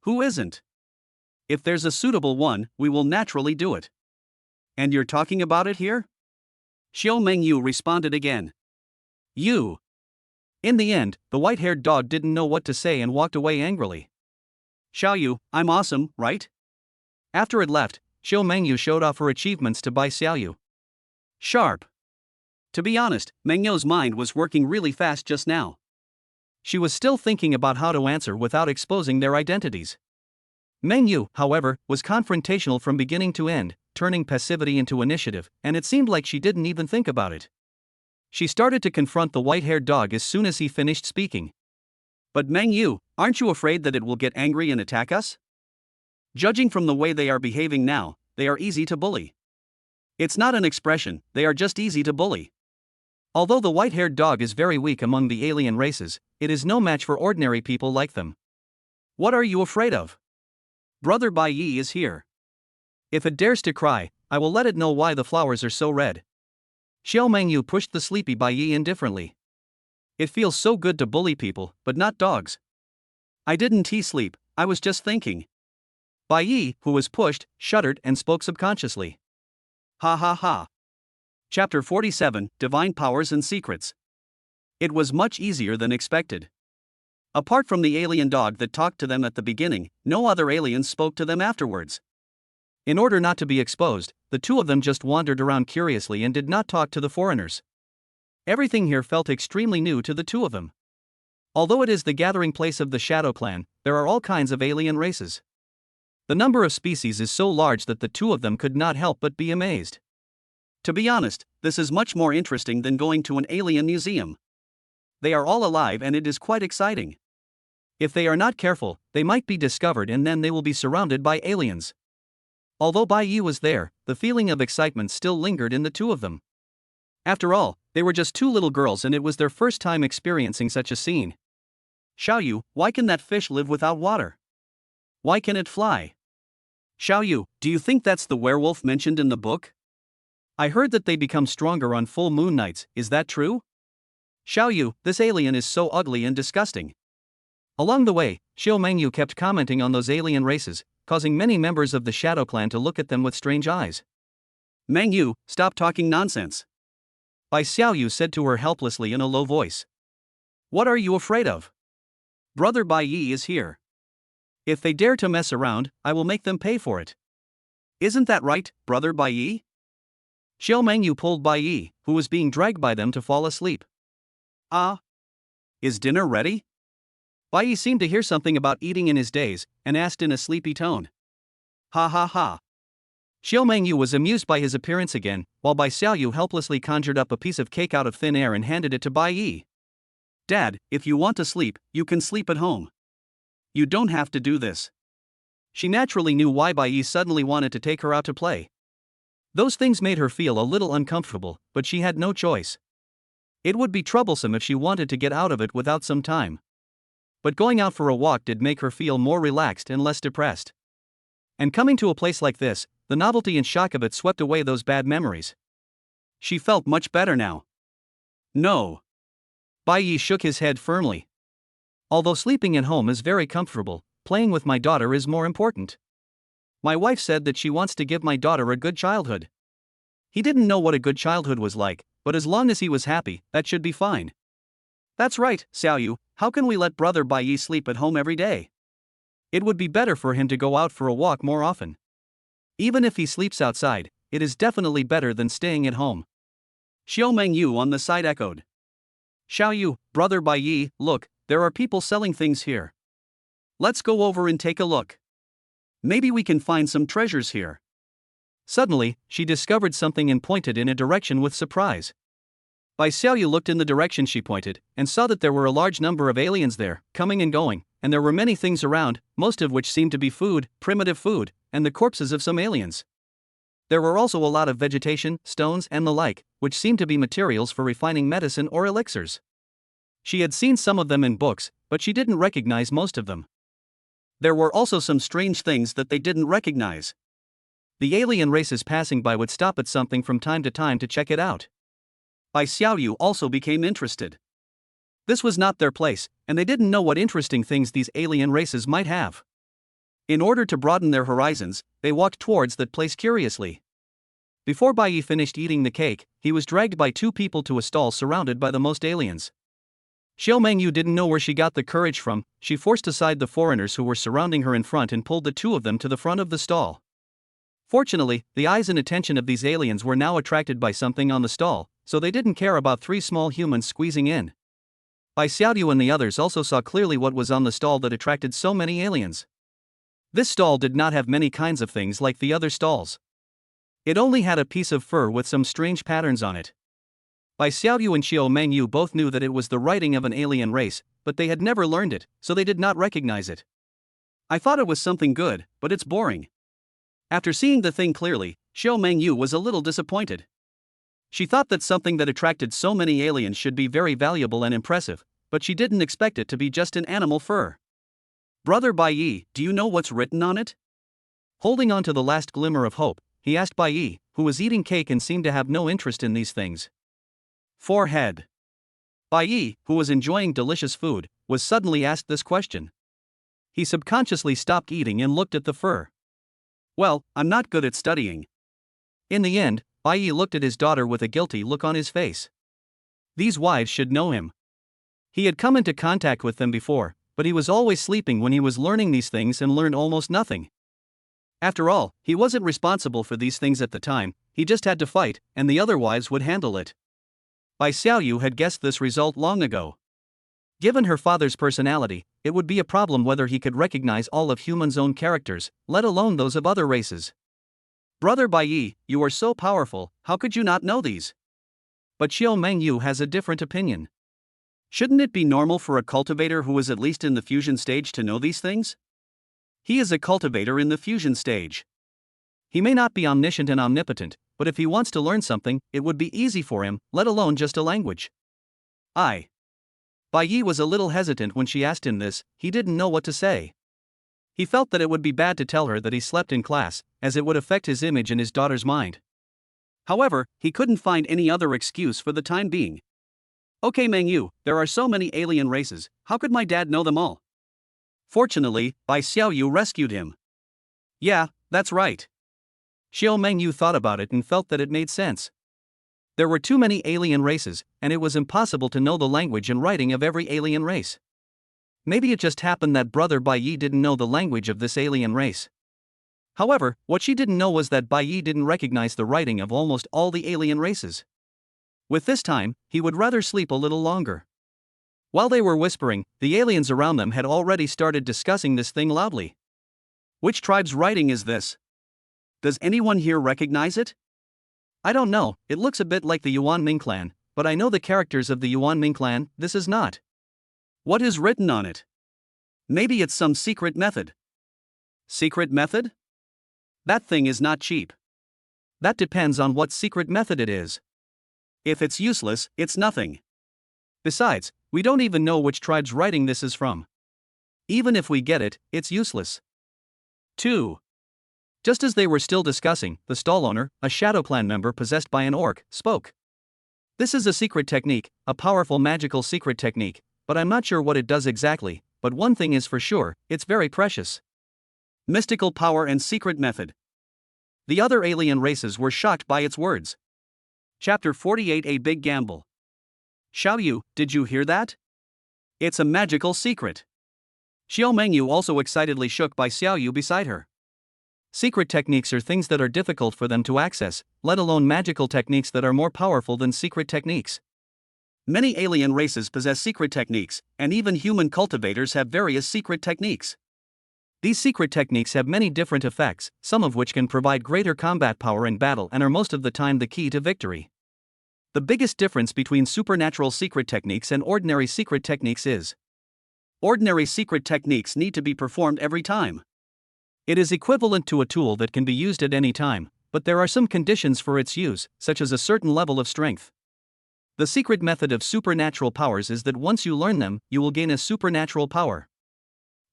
Who isn't? If there's a suitable one, we will naturally do it. And you're talking about it here? Xiao Mengyu responded again. You. In the end, the white-haired dog didn't know what to say and walked away angrily. Xiaoyu, I'm awesome, right? After it left, Xiao Mengyu showed off her achievements to Bai Xiaoyu. Sharp. To be honest, Mengyu's mind was working really fast just now. She was still thinking about how to answer without exposing their identities. Mengyu, however, was confrontational from beginning to end, turning passivity into initiative, and it seemed like she didn't even think about it. She started to confront the white-haired dog as soon as he finished speaking. But Mengyu, aren't you afraid that it will get angry and attack us? Judging from the way they are behaving now, they are easy to bully. It's not an expression, they are just easy to bully. Although the white-haired dog is very weak among the alien races, it is no match for ordinary people like them. What are you afraid of? Brother Bai Yi is here. If it dares to cry, I will let it know why the flowers are so red. Xiao Mengyu pushed the sleepy Bai Yi indifferently. It feels so good to bully people, but not dogs. I didn't sleep, I was just thinking. Bai Yi, who was pushed, shuddered and spoke subconsciously. Ha ha ha. Chapter 47, Divine Powers and Secrets. It was much easier than expected. Apart from the alien dog that talked to them at the beginning, no other aliens spoke to them afterwards. In order not to be exposed, the two of them just wandered around curiously and did not talk to the foreigners. Everything here felt extremely new to the two of them. Although it is the gathering place of the Shadow Clan, there are all kinds of alien races. The number of species is so large that the two of them could not help but be amazed. To be honest, this is much more interesting than going to an alien museum. They are all alive and it is quite exciting. If they are not careful, they might be discovered and then they will be surrounded by aliens. Although Bai Yi was there, the feeling of excitement still lingered in the two of them. After all, they were just two little girls and it was their first time experiencing such a scene. Xiaoyu, why can that fish live without water? Why can it fly? Xiaoyu, do you think that's the werewolf mentioned in the book? I heard that they become stronger on full moon nights, is that true? Xiaoyu, this alien is so ugly and disgusting. Along the way, Xiao Mengyu kept commenting on those alien races, causing many members of the Shadow Clan to look at them with strange eyes. Mengyu, stop talking nonsense. Bai Xiaoyu said to her helplessly in a low voice. What are you afraid of? Brother Bai Yi is here. If they dare to mess around, I will make them pay for it. Isn't that right, Brother Bai Yi? Xiao Mengyu pulled Bai Yi, who was being dragged by them to fall asleep. Ah? Is dinner ready? Bai Yi seemed to hear something about eating in his days, and asked in a sleepy tone. Ha ha ha. Xiao Mengyu was amused by his appearance again, while Bai Xiaoyu helplessly conjured up a piece of cake out of thin air and handed it to Bai Yi. Dad, if you want to sleep, you can sleep at home. You don't have to do this. She naturally knew why Bai Yi suddenly wanted to take her out to play. Those things made her feel a little uncomfortable, but she had no choice. It would be troublesome if she wanted to get out of it without some time. But going out for a walk did make her feel more relaxed and less depressed. And coming to a place like this, the novelty and shock of it swept away those bad memories. She felt much better now. No. Bai Yi shook his head firmly. Although sleeping at home is very comfortable, playing with my daughter is more important. My wife said that she wants to give my daughter a good childhood. He didn't know what a good childhood was like, but as long as he was happy, that should be fine. That's right, Xiaoyu, how can we let Brother Bai Yi sleep at home every day? It would be better for him to go out for a walk more often. Even if he sleeps outside, it is definitely better than staying at home. Xiao Mengyu on the side echoed. Xiaoyu, Brother Bai Yi, look, there are people selling things here. Let's go over and take a look. Maybe we can find some treasures here. Suddenly, she discovered something and pointed in a direction with surprise. Bai Xiaoyu looked in the direction she pointed, and saw that there were a large number of aliens there, coming and going, and there were many things around, most of which seemed to be food, primitive food, and the corpses of some aliens. There were also a lot of vegetation, stones and the like, which seemed to be materials for refining medicine or elixirs. She had seen some of them in books, but she didn't recognize most of them. There were also some strange things that they didn't recognize. The alien races passing by would stop at something from time to time to check it out. Bai Xiaoyu also became interested. This was not their place, and they didn't know what interesting things these alien races might have. In order to broaden their horizons, they walked towards that place curiously. Before Bai Yi finished eating the cake, he was dragged by two people to a stall surrounded by the most aliens. Xiao Mengyu didn't know where she got the courage from. She forced aside the foreigners who were surrounding her in front and pulled the two of them to the front of the stall. Fortunately, the eyes and attention of these aliens were now attracted by something on the stall, so they didn't care about three small humans squeezing in. Bai Xiaoyu and the others also saw clearly what was on the stall that attracted so many aliens. This stall did not have many kinds of things like the other stalls. It only had a piece of fur with some strange patterns on it. Bai Xiaoyu and Xiao Mengyu both knew that it was the writing of an alien race, but they had never learned it, so they did not recognize it. I thought it was something good, but it's boring. After seeing the thing clearly, Xiao Mengyu was a little disappointed. She thought that something that attracted so many aliens should be very valuable and impressive, but she didn't expect it to be just an animal fur. Brother Bai, do you know what's written on it? Holding on to the last glimmer of hope, he asked Bai, who was eating cake and seemed to have no interest in these things. Forehead. Bai, who was enjoying delicious food, was suddenly asked this question. He subconsciously stopped eating and looked at the fur. Well, I'm not good at studying. In the end, Bai looked at his daughter with a guilty look on his face. These wives should know him. He had come into contact with them before, but he was always sleeping when he was learning these things and learned almost nothing. After all, he wasn't responsible for these things at the time, he just had to fight, and the other wives would handle it. Bai Xiaoyu had guessed this result long ago. Given her father's personality, it would be a problem whether he could recognize all of humans' own characters, let alone those of other races. Brother Bai, you are so powerful, how could you not know these? But Xiao Mengyu has a different opinion. Shouldn't it be normal for a cultivator who is at least in the fusion stage to know these things? He is a cultivator in the fusion stage. He may not be omniscient and omnipotent, but if he wants to learn something, it would be easy for him, let alone just a language. Bai was a little hesitant when she asked him this, he didn't know what to say. He felt that it would be bad to tell her that he slept in class, as it would affect his image in his daughter's mind. However, he couldn't find any other excuse for the time being. Okay Mengyu, there are so many alien races, how could my dad know them all? Fortunately, Bai Xiaoyu rescued him. Yeah, that's right. Xiao Mengyu thought about it and felt that it made sense. There were too many alien races, and it was impossible to know the language and writing of every alien race. Maybe it just happened that Brother Bai didn't know the language of this alien race. However, what she didn't know was that Bai didn't recognize the writing of almost all the alien races. With this time, he would rather sleep a little longer. While they were whispering, the aliens around them had already started discussing this thing loudly. Which tribe's writing is this? Does anyone here recognize it? I don't know, it looks a bit like the Yuan Ming clan, but I know the characters of the Yuan Ming clan, this is not. What is written on it? Maybe it's some secret method. Secret method? That thing is not cheap. That depends on what secret method it is. If it's useless, it's nothing. Besides, we don't even know which tribe's writing this is from. Even if we get it, it's useless. 2. Just as they were still discussing, the stall owner, a Shadow Clan member possessed by an orc, spoke. This is a secret technique, a powerful magical secret technique, but I'm not sure what it does exactly, but one thing is for sure, it's very precious. Mystical power and secret method. The other alien races were shocked by its words. Chapter 48 A Big Gamble. Xiaoyu, did you hear that? It's a magical secret. Xiao Mengyu also excitedly shook Bai Xiaoyu beside her. Secret techniques are things that are difficult for them to access, let alone magical techniques that are more powerful than secret techniques. Many alien races possess secret techniques, and even human cultivators have various secret techniques. These secret techniques have many different effects, some of which can provide greater combat power in battle and are most of the time the key to victory. The biggest difference between supernatural secret techniques and ordinary secret techniques is: ordinary secret techniques need to be performed every time. It is equivalent to a tool that can be used at any time, but there are some conditions for its use, such as a certain level of strength. The secret method of supernatural powers is that once you learn them, you will gain a supernatural power.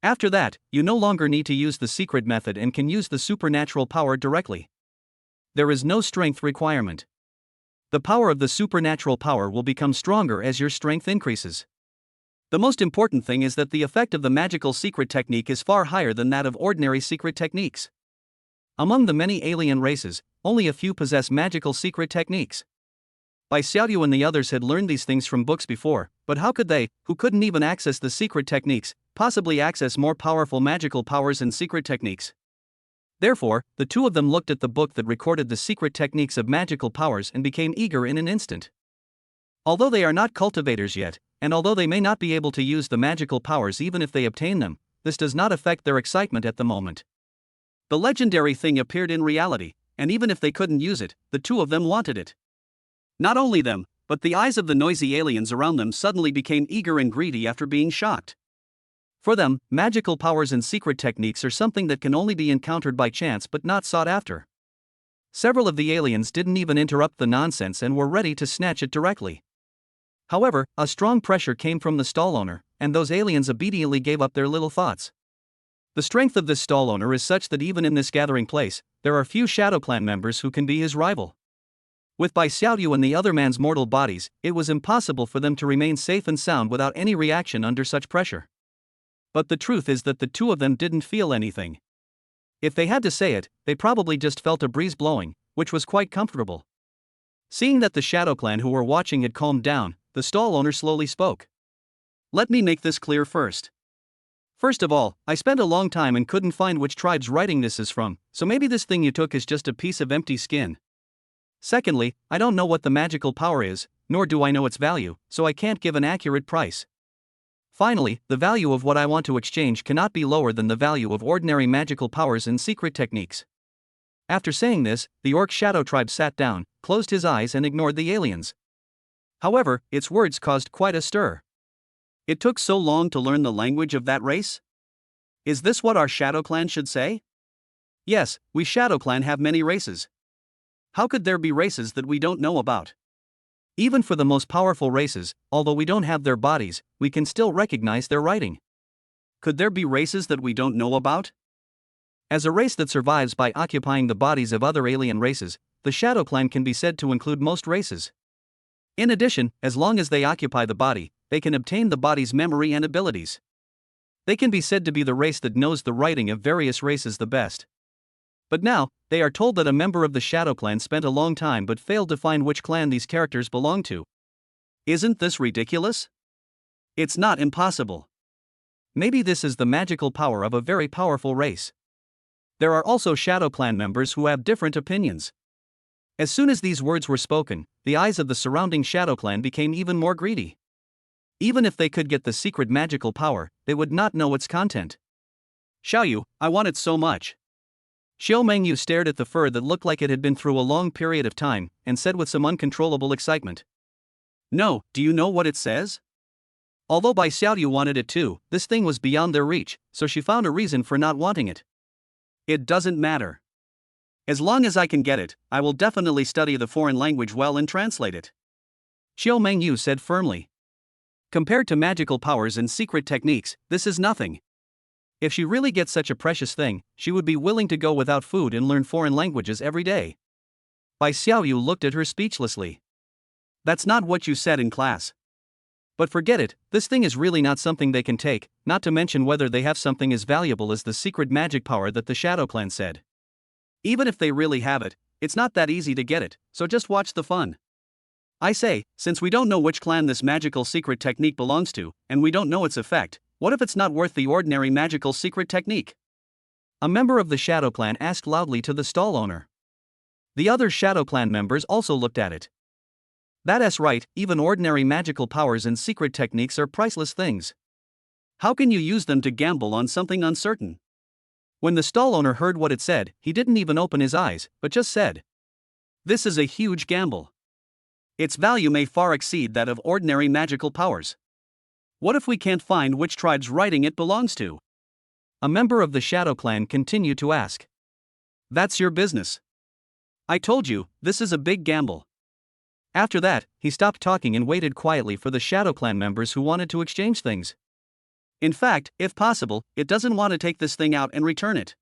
After that, you no longer need to use the secret method and can use the supernatural power directly. There is no strength requirement. The power of the supernatural power will become stronger as your strength increases. The most important thing is that the effect of the magical secret technique is far higher than that of ordinary secret techniques. Among the many alien races, only a few possess magical secret techniques. Bai Xiaoyu and the others had learned these things from books before, but how could they, who couldn't even access the secret techniques, possibly access more powerful magical powers and secret techniques? Therefore, the two of them looked at the book that recorded the secret techniques of magical powers and became eager in an instant. Although they are not cultivators yet, and although they may not be able to use the magical powers even if they obtain them, this does not affect their excitement at the moment. The legendary thing appeared in reality, and even if they couldn't use it, the two of them wanted it. Not only them, but the eyes of the noisy aliens around them suddenly became eager and greedy after being shocked. For them, magical powers and secret techniques are something that can only be encountered by chance but not sought after. Several of the aliens didn't even interrupt the nonsense and were ready to snatch it directly. However, a strong pressure came from the stall owner, and those aliens obediently gave up their little thoughts. The strength of this stall owner is such that even in this gathering place, there are few Shadow Clan members who can be his rival. With Bai Xiaoyu and the other man's mortal bodies, it was impossible for them to remain safe and sound without any reaction under such pressure. But the truth is that the two of them didn't feel anything. If they had to say it, they probably just felt a breeze blowing, which was quite comfortable. Seeing that the Shadow Clan who were watching had calmed down, the stall owner slowly spoke. Let me make this clear first. First of all, I spent a long time and couldn't find which tribe's writing this is from, so maybe this thing you took is just a piece of empty skin. Secondly, I don't know what the magical power is, nor do I know its value, so I can't give an accurate price. Finally, the value of what I want to exchange cannot be lower than the value of ordinary magical powers and secret techniques. After saying this, the Orc Shadow Tribe sat down, closed his eyes and ignored the aliens. However, its words caused quite a stir. It took so long to learn the language of that race? Is this what our Shadow Clan should say? Yes, we Shadow Clan have many races. How could there be races that we don't know about? Even for the most powerful races, although we don't have their bodies, we can still recognize their writing. Could there be races that we don't know about? As a race that survives by occupying the bodies of other alien races, the Shadow Clan can be said to include most races. In addition, as long as they occupy the body, they can obtain the body's memory and abilities. They can be said to be the race that knows the writing of various races the best. But now, they are told that a member of the Shadow Clan spent a long time but failed to find which clan these characters belong to. Isn't this ridiculous? It's not impossible. Maybe this is the magical power of a very powerful race. There are also Shadow Clan members who have different opinions. As soon as these words were spoken, the eyes of the surrounding Shadow Clan became even more greedy. Even if they could get the secret magical power, they would not know its content. Xiaoyu, I want it so much. Xiao Mengyu stared at the fur that looked like it had been through a long period of time, and said with some uncontrollable excitement. No, do you know what it says? Although Bai Xiaoyu wanted it too, this thing was beyond their reach, so she found a reason for not wanting it. It doesn't matter. As long as I can get it, I will definitely study the foreign language well and translate it. Xiao Mengyu said firmly. Compared to magical powers and secret techniques, this is nothing. If she really gets such a precious thing, she would be willing to go without food and learn foreign languages every day. Bai Xiaoyu looked at her speechlessly. That's not what you said in class. But forget it, this thing is really not something they can take, not to mention whether they have something as valuable as the secret magic power that the Shadow Clan said. Even if they really have it, it's not that easy to get it, so just watch the fun. I say, since we don't know which clan this magical secret technique belongs to, and we don't know its effect, what if it's not worth the ordinary magical secret technique? A member of the Shadow Clan asked loudly to the stall owner. The other Shadow Clan members also looked at it. That's right, even ordinary magical powers and secret techniques are priceless things. How can you use them to gamble on something uncertain? When the stall owner heard what it said, he didn't even open his eyes, but just said, "This is a huge gamble. Its value may far exceed that of ordinary magical powers. What if we can't find which tribe's writing it belongs to?" A member of the Shadow Clan continued to ask. That's your business. I told you, this is a big gamble. After that, he stopped talking and waited quietly for the Shadow Clan members who wanted to exchange things. In fact, if possible, it doesn't want to take this thing out and return it.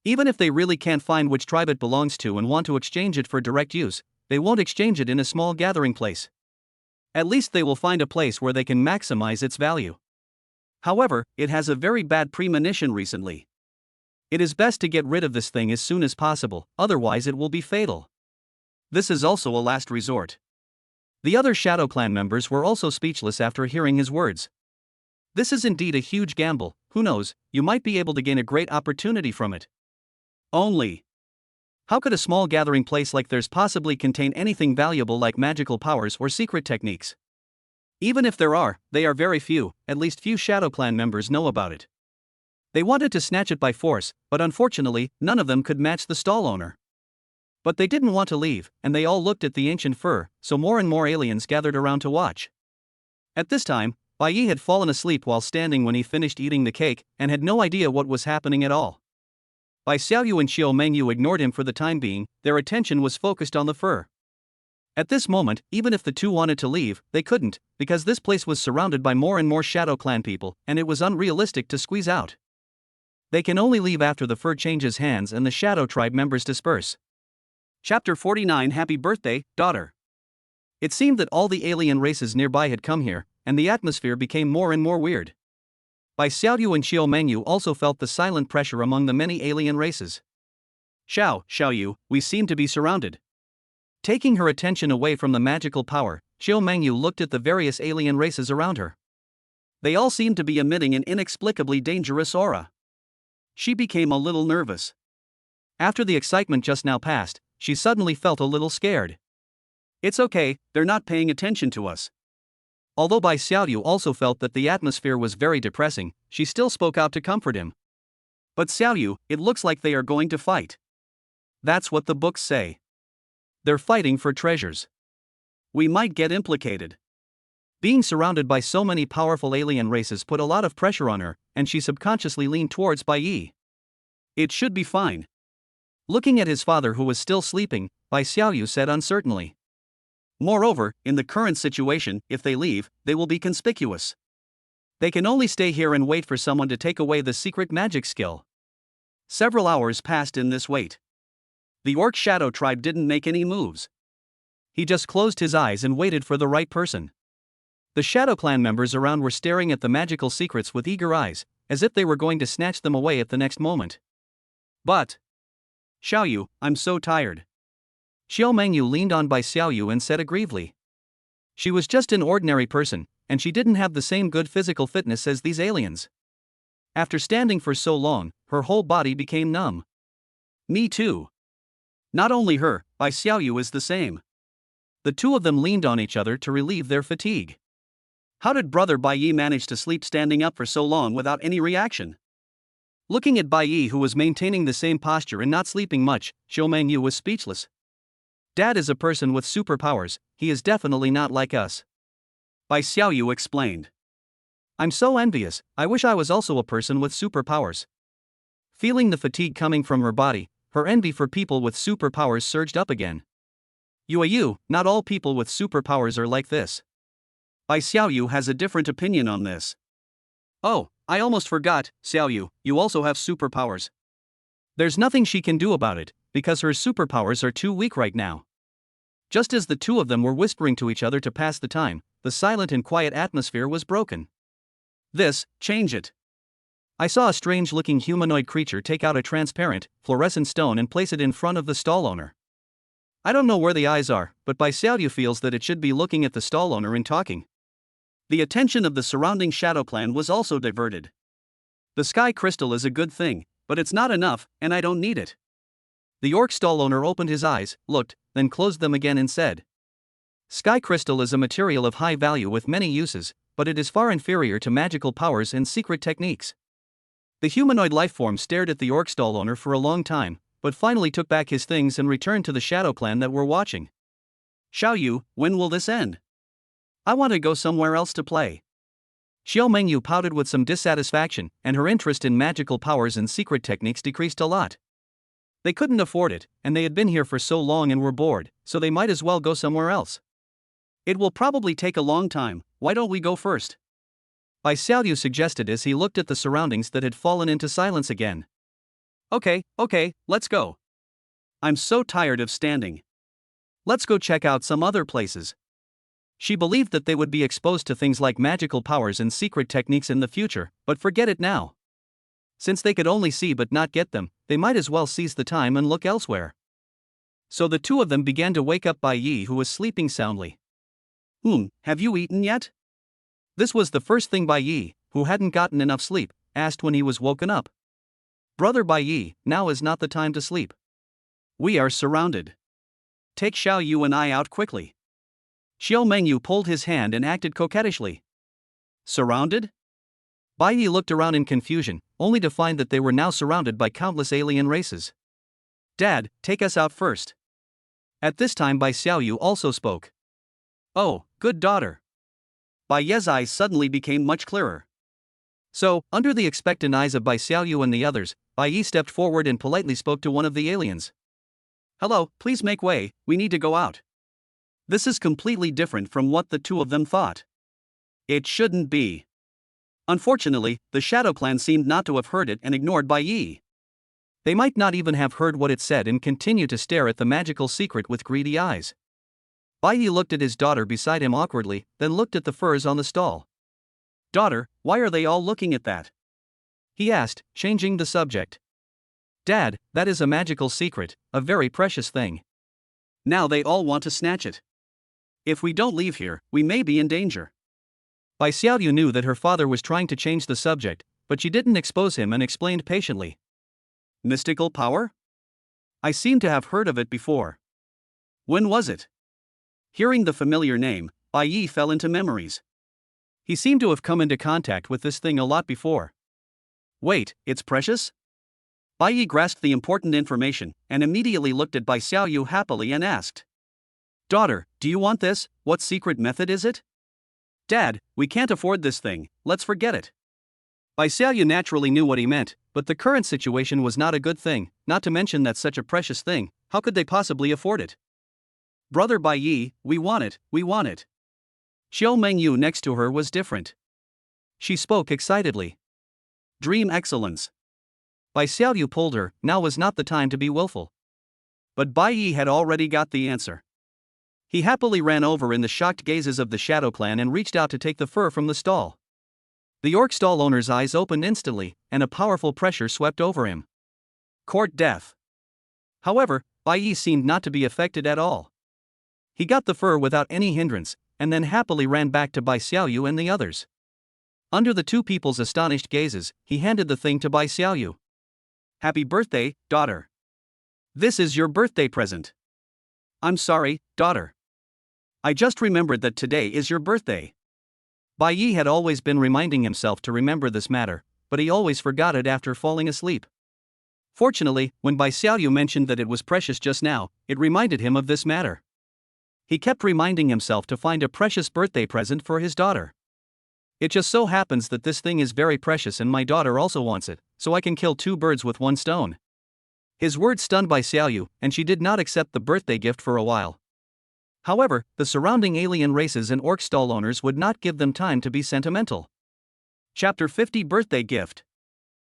Even if they really can't find which tribe it belongs to and want to exchange it for direct use, they won't exchange it in a small gathering place. At least they will find a place where they can maximize its value. However, it has a very bad premonition recently. It is best to get rid of this thing as soon as possible, otherwise it will be fatal. This is also a last resort. The other Shadow Clan members were also speechless after hearing his words. This is indeed a huge gamble, who knows, you might be able to gain a great opportunity from it. Only. How could a small gathering place like theirs possibly contain anything valuable like magical powers or secret techniques? Even if there are, they are very few, at least few Shadow Clan members know about it. They wanted to snatch it by force, but unfortunately, none of them could match the stall owner. But they didn't want to leave, and they all looked at the ancient fur, so more and more aliens gathered around to watch. At this time, Bai Yi had fallen asleep while standing when he finished eating the cake, and had no idea what was happening at all. Bai Xiaoyu and Xiao Mengyu ignored him for the time being, their attention was focused on the fur. At this moment, even if the two wanted to leave, they couldn't, because this place was surrounded by more and more Shadow Clan people, and it was unrealistic to squeeze out. They can only leave after the fur changes hands and the Shadow Tribe members disperse. Chapter 49 Happy Birthday, Daughter. It seemed that all the alien races nearby had come here, and the atmosphere became more and more weird. Bai Xiaoyu and Xiao Mengyu also felt the silent pressure among the many alien races. Xiaoyu, we seem to be surrounded. Taking her attention away from the magical power, Xiao Mengyu looked at the various alien races around her. They all seemed to be emitting an inexplicably dangerous aura. She became a little nervous. After the excitement just now passed, she suddenly felt a little scared. It's okay, they're not paying attention to us. Although Bai Xiaoyu also felt that the atmosphere was very depressing, she still spoke out to comfort him. But Xiaoyu, it looks like they are going to fight. That's what the books say. They're fighting for treasures. We might get implicated. Being surrounded by so many powerful alien races put a lot of pressure on her, and she subconsciously leaned towards Bai Yi. It should be fine. Looking at his father who was still sleeping, Bai Xiaoyu said uncertainly. Moreover, in the current situation, if they leave, they will be conspicuous. They can only stay here and wait for someone to take away the secret magic skill. Several hours passed in this wait. The Orc Shadow Tribe didn't make any moves. He just closed his eyes and waited for the right person. The Shadow Clan members around were staring at the magical secrets with eager eyes, as if they were going to snatch them away at the next moment. But Xiaoyu, I'm so tired. Xiao Mengyu leaned on Bai Xiaoyu and said aggrievely. She was just an ordinary person, and she didn't have the same good physical fitness as these aliens. After standing for so long, her whole body became numb. Me too. Not only her, Bai Xiaoyu is the same. The two of them leaned on each other to relieve their fatigue. How did brother Bai Yi manage to sleep standing up for so long without any reaction? Looking at Bai Yi, who was maintaining the same posture and not sleeping much, Xiao Mengyu was speechless. Dad is a person with superpowers, he is definitely not like us. Bai Xiaoyu explained. I'm so envious, I wish I was also a person with superpowers. Feeling the fatigue coming from her body, her envy for people with superpowers surged up again. Yu, not all people with superpowers are like this. Bai Xiaoyu has a different opinion on this. Oh, I almost forgot, Xiaoyu, you also have superpowers. There's nothing she can do about it, because her superpowers are too weak right now. Just as the two of them were whispering to each other to pass the time, the silent and quiet atmosphere was broken. Change it. I saw a strange-looking humanoid creature take out a transparent, fluorescent stone and place it in front of the stall owner. I don't know where the eyes are, but Bai Xiaoyu feels that it should be looking at the stall owner and talking. The attention of the surrounding Shadow Clan was also diverted. The sky crystal is a good thing, but it's not enough, and I don't need it. The orc stall owner opened his eyes, looked, then closed them again and said. Sky crystal is a material of high value with many uses, but it is far inferior to magical powers and secret techniques. The humanoid lifeform stared at the orc stall owner for a long time, but finally took back his things and returned to the Shadow Clan that were watching. Xiaoyu, when will this end? I want to go somewhere else to play. Xiao Mengyu pouted with some dissatisfaction, and her interest in magical powers and secret techniques decreased a lot. They couldn't afford it, and they had been here for so long and were bored, so they might as well go somewhere else. It will probably take a long time, why don't we go first? Bai Xiaoyu suggested as he looked at the surroundings that had fallen into silence again. Okay, let's go. I'm so tired of standing. Let's go check out some other places. She believed that they would be exposed to things like magical powers and secret techniques in the future, but forget it now. Since they could only see but not get them, they might as well seize the time and look elsewhere. So the two of them began to wake up Bai Yi, who was sleeping soundly. Have you eaten yet? This was the first thing Bai Yi, who hadn't gotten enough sleep, asked when he was woken up. Brother Bai Yi, now is not the time to sleep. We are surrounded. Take Xiaoyu and I out quickly. Xiao Mengyu pulled his hand and acted coquettishly. Surrounded? Bai Yi looked around in confusion, only to find that they were now surrounded by countless alien races. Dad, take us out first. At this time Bai Xiaoyu also spoke. Oh, good daughter. Bai Ye's eyes suddenly became much clearer. So, under the expectant eyes of Bai Xiaoyu and the others, Bai Yi stepped forward and politely spoke to one of the aliens. Hello, please make way, we need to go out. This is completely different from what the two of them thought. It shouldn't be. Unfortunately, the Shadow Clan seemed not to have heard it and ignored Bai Yi. They might not even have heard what it said and continue to stare at the magical secret with greedy eyes. Bai Yi looked at his daughter beside him awkwardly, then looked at the furs on the stall. Daughter, why are they all looking at that? He asked, changing the subject. Dad, that is a magical secret, a very precious thing. Now they all want to snatch it. If we don't leave here, we may be in danger. Bai Xiaoyu knew that her father was trying to change the subject, but she didn't expose him and explained patiently. Mystical power? I seem to have heard of it before. When was it? Hearing the familiar name, Bai Yi fell into memories. He seemed to have come into contact with this thing a lot before. Wait, it's precious? Bai Yi grasped the important information and immediately looked at Bai Xiaoyu happily and asked. Daughter, do you want this? What secret method is it? Dad, we can't afford this thing, let's forget it. Bai Xiaoyu naturally knew what he meant, but the current situation was not a good thing, not to mention that such a precious thing, how could they possibly afford it? Brother Bai Yi, we want it, we want it. Xiao Mengyu next to her was different. She spoke excitedly. Dream excellence. Bai Xiaoyu pulled her, now was not the time to be willful. But Bai Yi had already got the answer. He happily ran over in the shocked gazes of the Shadow Clan and reached out to take the fur from the stall. The orc stall owner's eyes opened instantly, and a powerful pressure swept over him. Court death. However, Bai Yi seemed not to be affected at all. He got the fur without any hindrance, and then happily ran back to Bai Xiaoyu and the others. Under the two people's astonished gazes, he handed the thing to Bai Xiaoyu. Happy birthday, daughter. This is your birthday present. I'm sorry, daughter. I just remembered that today is your birthday. Bai Yi had always been reminding himself to remember this matter, but he always forgot it after falling asleep. Fortunately, when Bai Xiaoyu mentioned that it was precious just now, it reminded him of this matter. He kept reminding himself to find a precious birthday present for his daughter. It just so happens that this thing is very precious and my daughter also wants it, so I can kill two birds with one stone. His words stunned Bai Xiaoyu, and she did not accept the birthday gift for a while. However, the surrounding alien races and orc stall owners would not give them time to be sentimental. Chapter 50 Birthday Gift.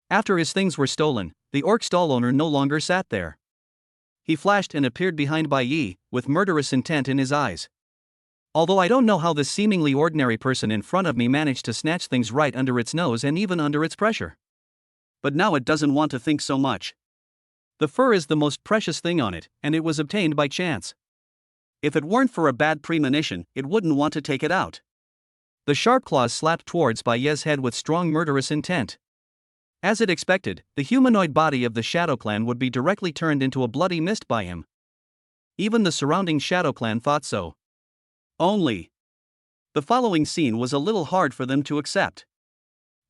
After his things were stolen, the orc stall owner no longer sat there. He flashed and appeared behind Bai Yi, with murderous intent in his eyes. Although I don't know how this seemingly ordinary person in front of me managed to snatch things right under its nose and even under its pressure. But now it doesn't want to think so much. The fur is the most precious thing on it, and it was obtained by chance. If it weren't for a bad premonition, it wouldn't want to take it out. The sharp claws slapped towards Bai Yi's head with strong murderous intent. As it expected, the humanoid body of the Shadow Clan would be directly turned into a bloody mist by him. Even the surrounding Shadow Clan thought so. Only. The following scene was a little hard for them to accept.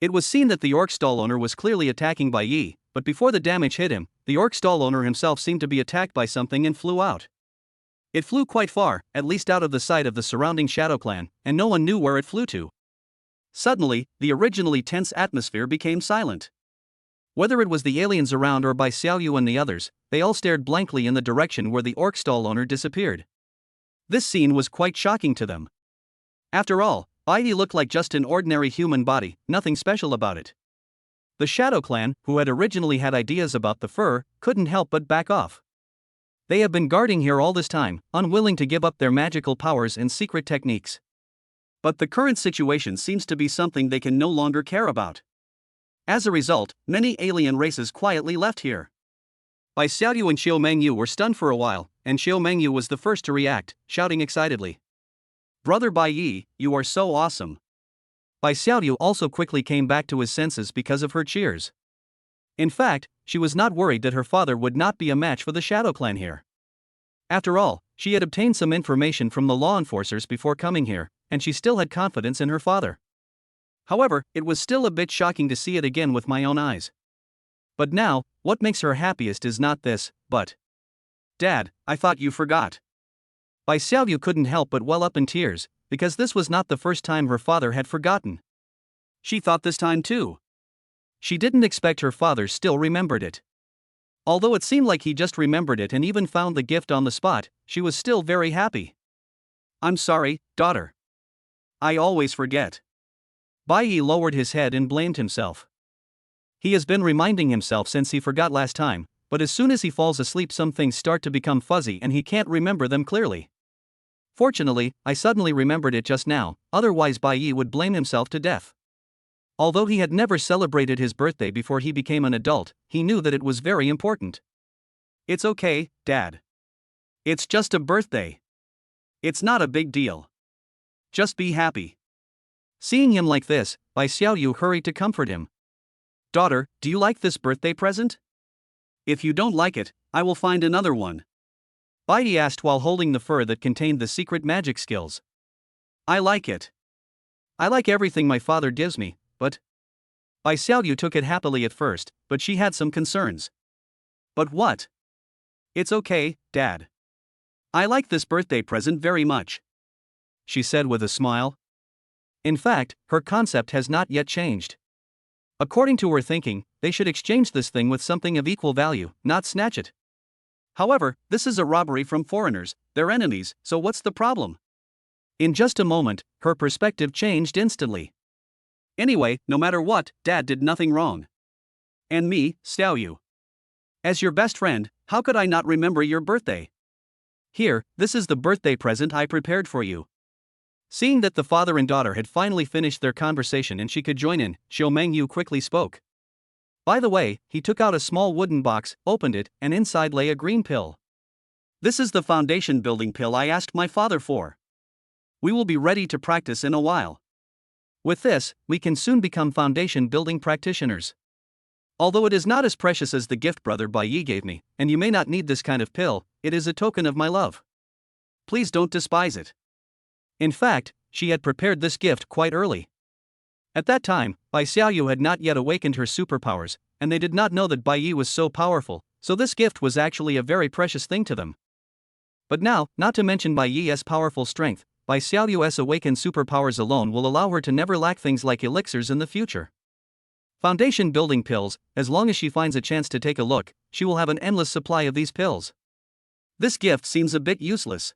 It was seen that the orc stall owner was clearly attacking Bai Yi, but before the damage hit him, the orc stall owner himself seemed to be attacked by something and flew out. It flew quite far, at least out of the sight of the surrounding Shadow Clan, and no one knew where it flew to. Suddenly, the originally tense atmosphere became silent. Whether it was the aliens around or Bai Xiaoyu and the others, they all stared blankly in the direction where the orc stall owner disappeared. This scene was quite shocking to them. After all, Bai Yi looked like just an ordinary human body, nothing special about it. The Shadow Clan, who had originally had ideas about the fur, couldn't help but back off. They have been guarding here all this time, unwilling to give up their magical powers and secret techniques. But the current situation seems to be something they can no longer care about. As a result, many alien races quietly left here. Bai Xiaoyu and Xiao Mengyu were stunned for a while, and Xiao Mengyu was the first to react, shouting excitedly. Brother Bai Yi, you are so awesome. Bai Xiaoyu also quickly came back to his senses because of her cheers. In fact, she was not worried that her father would not be a match for the Shadow Clan here. After all, she had obtained some information from the law enforcers before coming here, and she still had confidence in her father. However, it was still a bit shocking to see it again with my own eyes. But now, what makes her happiest is not this, but... Dad, I thought you forgot. Bai Xiaoyu couldn't help but well up in tears, because this was not the first time her father had forgotten. She thought this time too. She didn't expect her father still remembered it. Although it seemed like he just remembered it and even found the gift on the spot, she was still very happy. I'm sorry, daughter. I always forget. Bai Yi lowered his head and blamed himself. He has been reminding himself since he forgot last time, but as soon as he falls asleep some things start to become fuzzy and he can't remember them clearly. Fortunately, I suddenly remembered it just now, otherwise Bai Yi would blame himself to death. Although he had never celebrated his birthday before he became an adult, he knew that it was very important. It's okay, Dad. It's just a birthday. It's not a big deal. Just be happy. Seeing him like this, Bai Xiaoyu hurried to comfort him. Daughter, do you like this birthday present? If you don't like it, I will find another one. Bai Yi asked while holding the fur that contained the secret magic skills. I like it. I like everything my father gives me, but... Bai Xiaoyu took it happily at first, but she had some concerns. But what? It's okay, Dad. I like this birthday present very much, she said with a smile. In fact, her concept has not yet changed. According to her thinking, they should exchange this thing with something of equal value, not snatch it. However, this is a robbery from foreigners, their enemies, so what's the problem? In just a moment, her perspective changed instantly. Anyway, no matter what, Dad did nothing wrong. And me, Xiaoyu. As your best friend, how could I not remember your birthday? Here, this is the birthday present I prepared for you. Seeing that the father and daughter had finally finished their conversation and she could join in, Xiao Mengyu quickly spoke. By the way, he took out a small wooden box, opened it, and inside lay a green pill. This is the foundation building pill I asked my father for. We will be ready to practice in a while. With this, we can soon become foundation building practitioners. Although it is not as precious as the gift brother Bai Yi gave me, and you may not need this kind of pill, it is a token of my love. Please don't despise it. In fact, she had prepared this gift quite early. At that time, Bai Xiaoyu had not yet awakened her superpowers, and they did not know that Bai Yi was so powerful, so this gift was actually a very precious thing to them. But now, not to mention Bai Yi's powerful strength, Bai Xiaoyu's awakened superpowers alone will allow her to never lack things like elixirs in the future. Foundation building pills, as long as she finds a chance to take a look, she will have an endless supply of these pills. This gift seems a bit useless.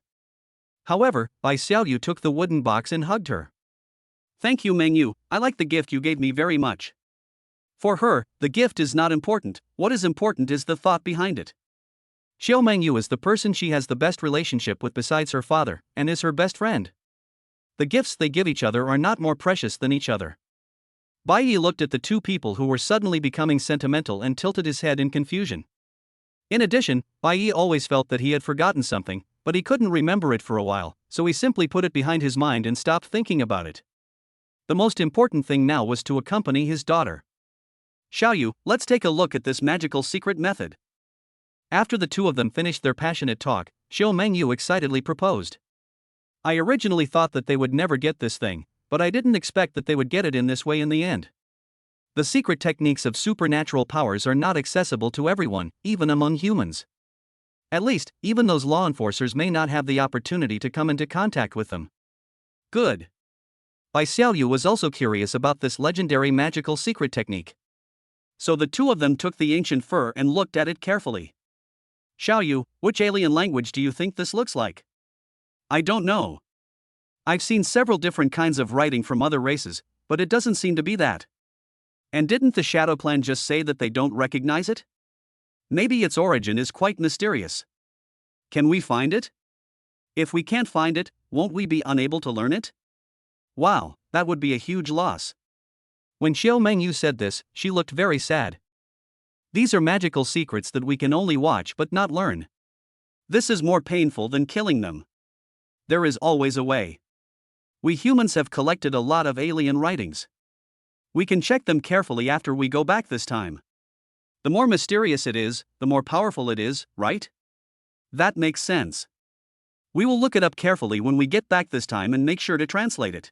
However, Bai Xiaoyu took the wooden box and hugged her. Thank you, Mengyu, I like the gift you gave me very much. For her, the gift is not important, what is important is the thought behind it. Xiao Mengyu is the person she has the best relationship with besides her father, and is her best friend. The gifts they give each other are not more precious than each other. Bai Yi looked at the two people who were suddenly becoming sentimental and tilted his head in confusion. In addition, Bai Yi always felt that he had forgotten something, but he couldn't remember it for a while, so he simply put it behind his mind and stopped thinking about it. The most important thing now was to accompany his daughter. Xiaoyu, let's take a look at this magical secret method. After the two of them finished their passionate talk, Xiao Mengyu excitedly proposed. I originally thought that they would never get this thing, but I didn't expect that they would get it in this way in the end. The secret techniques of supernatural powers are not accessible to everyone, even among humans. At least, even those law enforcers may not have the opportunity to come into contact with them. Good. Bai Xiaoyu was also curious about this legendary magical secret technique. So the two of them took the ancient fur and looked at it carefully. Xiaoyu, which alien language do you think this looks like? I don't know. I've seen several different kinds of writing from other races, but it doesn't seem to be that. And didn't the Shadow Clan just say that they don't recognize it? Maybe its origin is quite mysterious. Can we find it? If we can't find it, won't we be unable to learn it? Wow, that would be a huge loss. When Xiao Mengyu said this, she looked very sad. These are magical secrets that we can only watch but not learn. This is more painful than killing them. There is always a way. We humans have collected a lot of alien writings. We can check them carefully after we go back this time. The more mysterious it is, the more powerful it is, right? That makes sense. We will look it up carefully when we get back this time and make sure to translate it.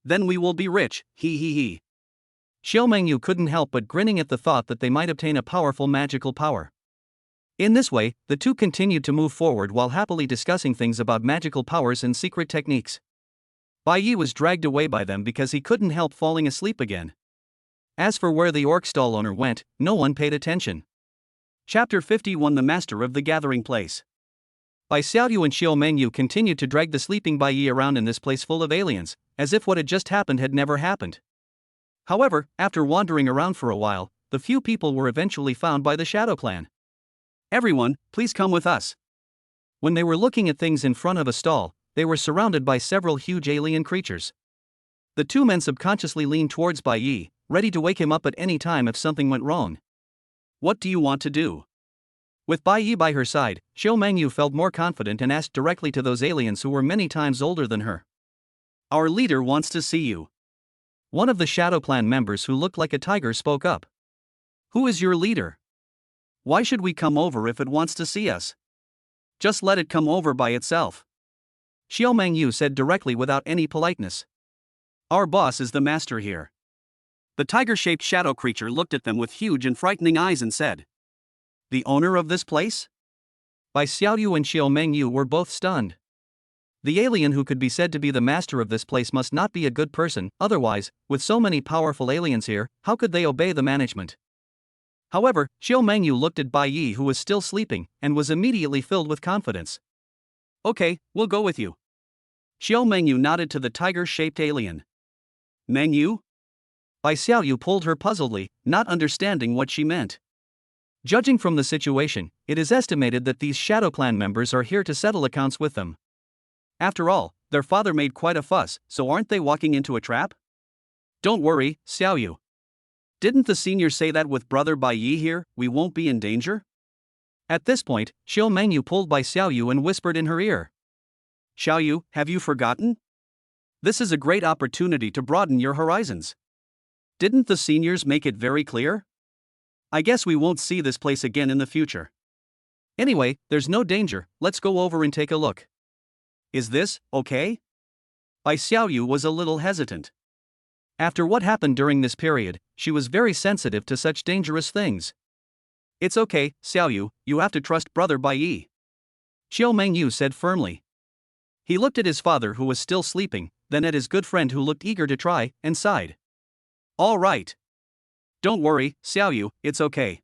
Then we will be rich, hee hee hee. Xiao Mengyu couldn't help but grinning at the thought that they might obtain a powerful magical power. In this way, the two continued to move forward while happily discussing things about magical powers and secret techniques. Bai Yi was dragged away by them because he couldn't help falling asleep again. As for where the orc stall owner went, no one paid attention. Chapter 51: The Master of the Gathering Place. Bai Xiaoyu and Xiao Mengyu continued to drag the sleeping Bai Yi around in this place full of aliens, as if what had just happened had never happened. However, after wandering around for a while, the few people were eventually found by the Shadow Clan. Everyone, please come with us. When they were looking at things in front of a stall, they were surrounded by several huge alien creatures. The two men subconsciously leaned towards Bai Yi, ready to wake him up at any time if something went wrong. What do you want to do? With Bai Yi by her side, Xiao Mengyu felt more confident and asked directly to those aliens who were many times older than her. Our leader wants to see you. One of the Shadow Clan members who looked like a tiger spoke up. Who is your leader? Why should we come over if it wants to see us? Just let it come over by itself. Xiao Mengyu said directly without any politeness. Our boss is the master here. The tiger-shaped shadow creature looked at them with huge and frightening eyes and said, The owner of this place? Bai Xiaoyu and Xiao Mengyu were both stunned. The alien who could be said to be the master of this place must not be a good person, otherwise, with so many powerful aliens here, how could they obey the management? However, Xiao Mengyu looked at Bai Yi, who was still sleeping, and was immediately filled with confidence. Okay, we'll go with you. Xiao Mengyu nodded to the tiger-shaped alien. Mengyu? Bai Xiaoyu pulled her puzzledly, not understanding what she meant. Judging from the situation, it is estimated that these Shadow Clan members are here to settle accounts with them. After all, their father made quite a fuss, so aren't they walking into a trap? Don't worry, Xiaoyu. Didn't the senior say that with brother Bai Yi here, we won't be in danger? At this point, Xiao Mengyu pulled Bai Xiaoyu and whispered in her ear. Xiaoyu, have you forgotten? This is a great opportunity to broaden your horizons. Didn't the seniors make it very clear? I guess we won't see this place again in the future. Anyway, there's no danger, let's go over and take a look. Is this okay? Bai Xiaoyu was a little hesitant. After what happened during this period, she was very sensitive to such dangerous things. It's okay, Xiaoyu, you have to trust brother Bai Yi. Xiao Mengyu said firmly. He looked at his father who was still sleeping, then at his good friend who looked eager to try, and sighed. All right. Don't worry, Xiaoyu, it's okay.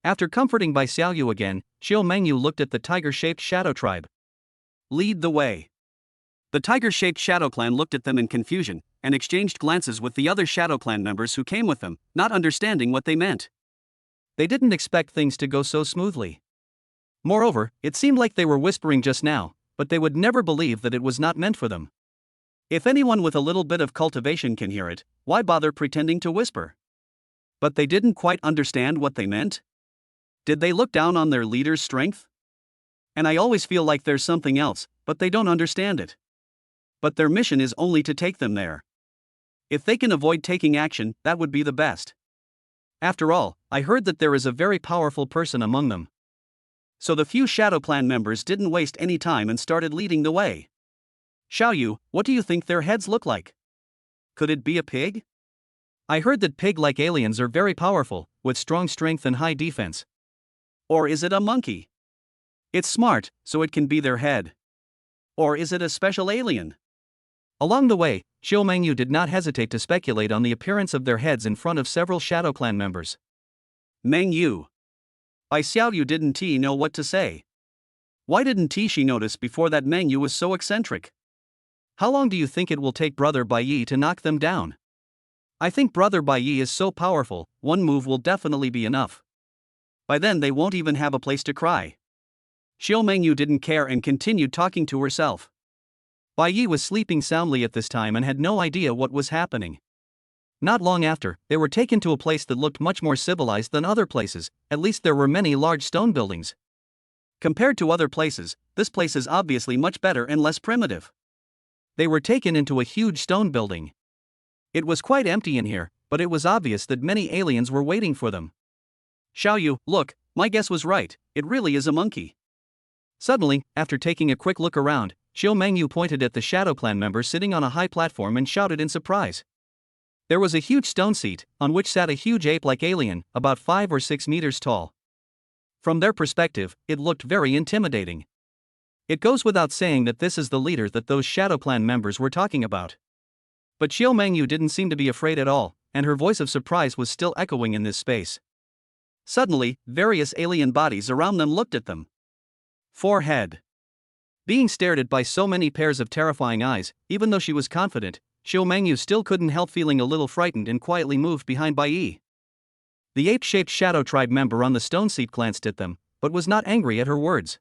After comforting Bai Xiaoyu again, Xiao Mengyu looked at the tiger-shaped shadow tribe. Lead the way. The tiger-shaped Shadow Clan looked at them in confusion, and exchanged glances with the other Shadow Clan members who came with them, not understanding what they meant. They didn't expect things to go so smoothly. Moreover, it seemed like they were whispering just now, but they would never believe that it was not meant for them. If anyone with a little bit of cultivation can hear it, why bother pretending to whisper? But they didn't quite understand what they meant? Did they look down on their leader's strength? And I always feel like there's something else, but they don't understand it. But their mission is only to take them there. If they can avoid taking action, that would be the best. After all, I heard that there is a very powerful person among them. So the few Shadow Clan members didn't waste any time and started leading the way. Xiaoyu, what do you think their heads look like? Could it be a pig? I heard that pig-like aliens are very powerful, with strong strength and high defense. Or is it a monkey? It's smart, so it can be their head. Or is it a special alien? Along the way, Xiao Mengyu did not hesitate to speculate on the appearance of their heads in front of several Shadow Clan members. Mengyu. Bai Xiaoyu didn't know what to say. Why didn't she notice before that Mengyu was so eccentric? How long do you think it will take brother Bai Yi to knock them down? I think brother Bai Yi is so powerful, one move will definitely be enough. By then they won't even have a place to cry. Xiao Mengyu didn't care and continued talking to herself. Bai Yi was sleeping soundly at this time and had no idea what was happening. Not long after, they were taken to a place that looked much more civilized than other places, at least there were many large stone buildings. Compared to other places, this place is obviously much better and less primitive. They were taken into a huge stone building. It was quite empty in here, but it was obvious that many aliens were waiting for them. Xiaoyu, look, my guess was right, it really is a monkey. Suddenly, after taking a quick look around, Xiao Mengyu pointed at the Shadow Clan member sitting on a high platform and shouted in surprise. There was a huge stone seat, on which sat a huge ape-like alien, about 5 or 6 meters tall. From their perspective, it looked very intimidating. It goes without saying that this is the leader that those Shadow Clan members were talking about. But Xiao Mengyu didn't seem to be afraid at all, and her voice of surprise was still echoing in this space. Suddenly, various alien bodies around them looked at them. Forehead. Being stared at by so many pairs of terrifying eyes, even though she was confident, Xiao Mengyu still couldn't help feeling a little frightened and quietly moved behind Bai Yi. The ape-shaped shadow tribe member on the stone seat glanced at them, but was not angry at her words.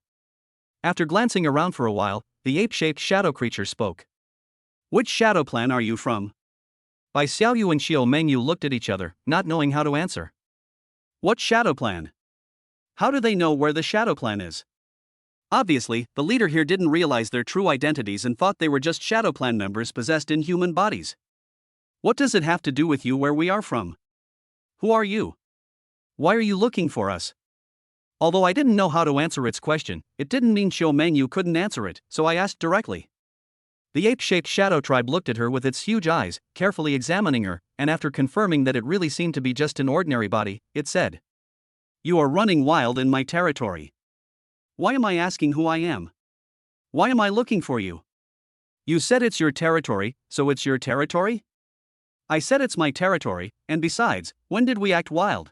After glancing around for a while, the ape-shaped shadow creature spoke. Which shadow clan are you from? Bai Xiaoyu and Xiao Mengyu looked at each other, not knowing how to answer. What shadow clan? How do they know where the shadow clan is? Obviously, the leader here didn't realize their true identities and thought they were just shadow clan members possessed in human bodies. What does it have to do with you where we are from? Who are you? Why are you looking for us? Although I didn't know how to answer its question, it didn't mean Xiao Mengyu couldn't answer it, so I asked directly. The ape-shaped shadow tribe looked at her with its huge eyes, carefully examining her, and after confirming that it really seemed to be just an ordinary body, it said, "You are running wild in my territory. Why am I asking who I am? Why am I looking for you? You said it's your territory, so it's your territory?" I said it's my territory, and besides, when did we act wild?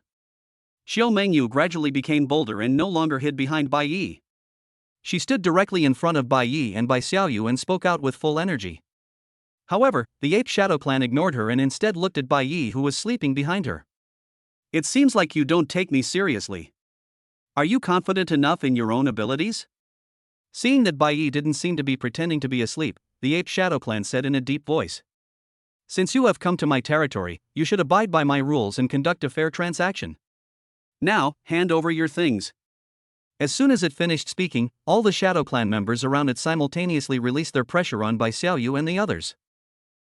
Xiao Mengyu gradually became bolder and no longer hid behind Bai Yi. She stood directly in front of Bai Yi and Bai Xiaoyu and spoke out with full energy. However, the ape shadow clan ignored her and instead looked at Bai Yi, who was sleeping behind her. It seems like you don't take me seriously. Are you confident enough in your own abilities? Seeing that Bai Yi didn't seem to be pretending to be asleep, the ape shadow clan said in a deep voice. Since you have come to my territory, you should abide by my rules and conduct a fair transaction. Now, hand over your things. As soon as it finished speaking, all the Shadow Clan members around it simultaneously released their pressure on Bai Xiaoyu and the others.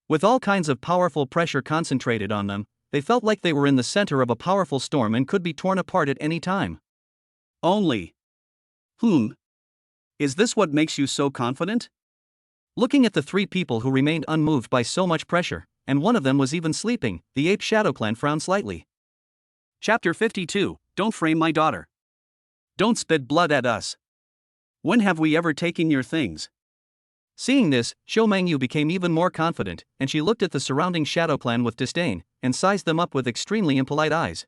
With all kinds of powerful pressure concentrated on them, they felt like they were in the center of a powerful storm and could be torn apart at any time. Only. Is this what makes you so confident? Looking at the three people who remained unmoved by so much pressure, and one of them was even sleeping, the Ape Shadow Clan frowned slightly. Chapter 52, Don't Frame My Daughter. Don't spit blood at us. When have we ever taken your things? Seeing this, Xiao Mengyu became even more confident, and she looked at the surrounding Shadow Clan with disdain, and sized them up with extremely impolite eyes.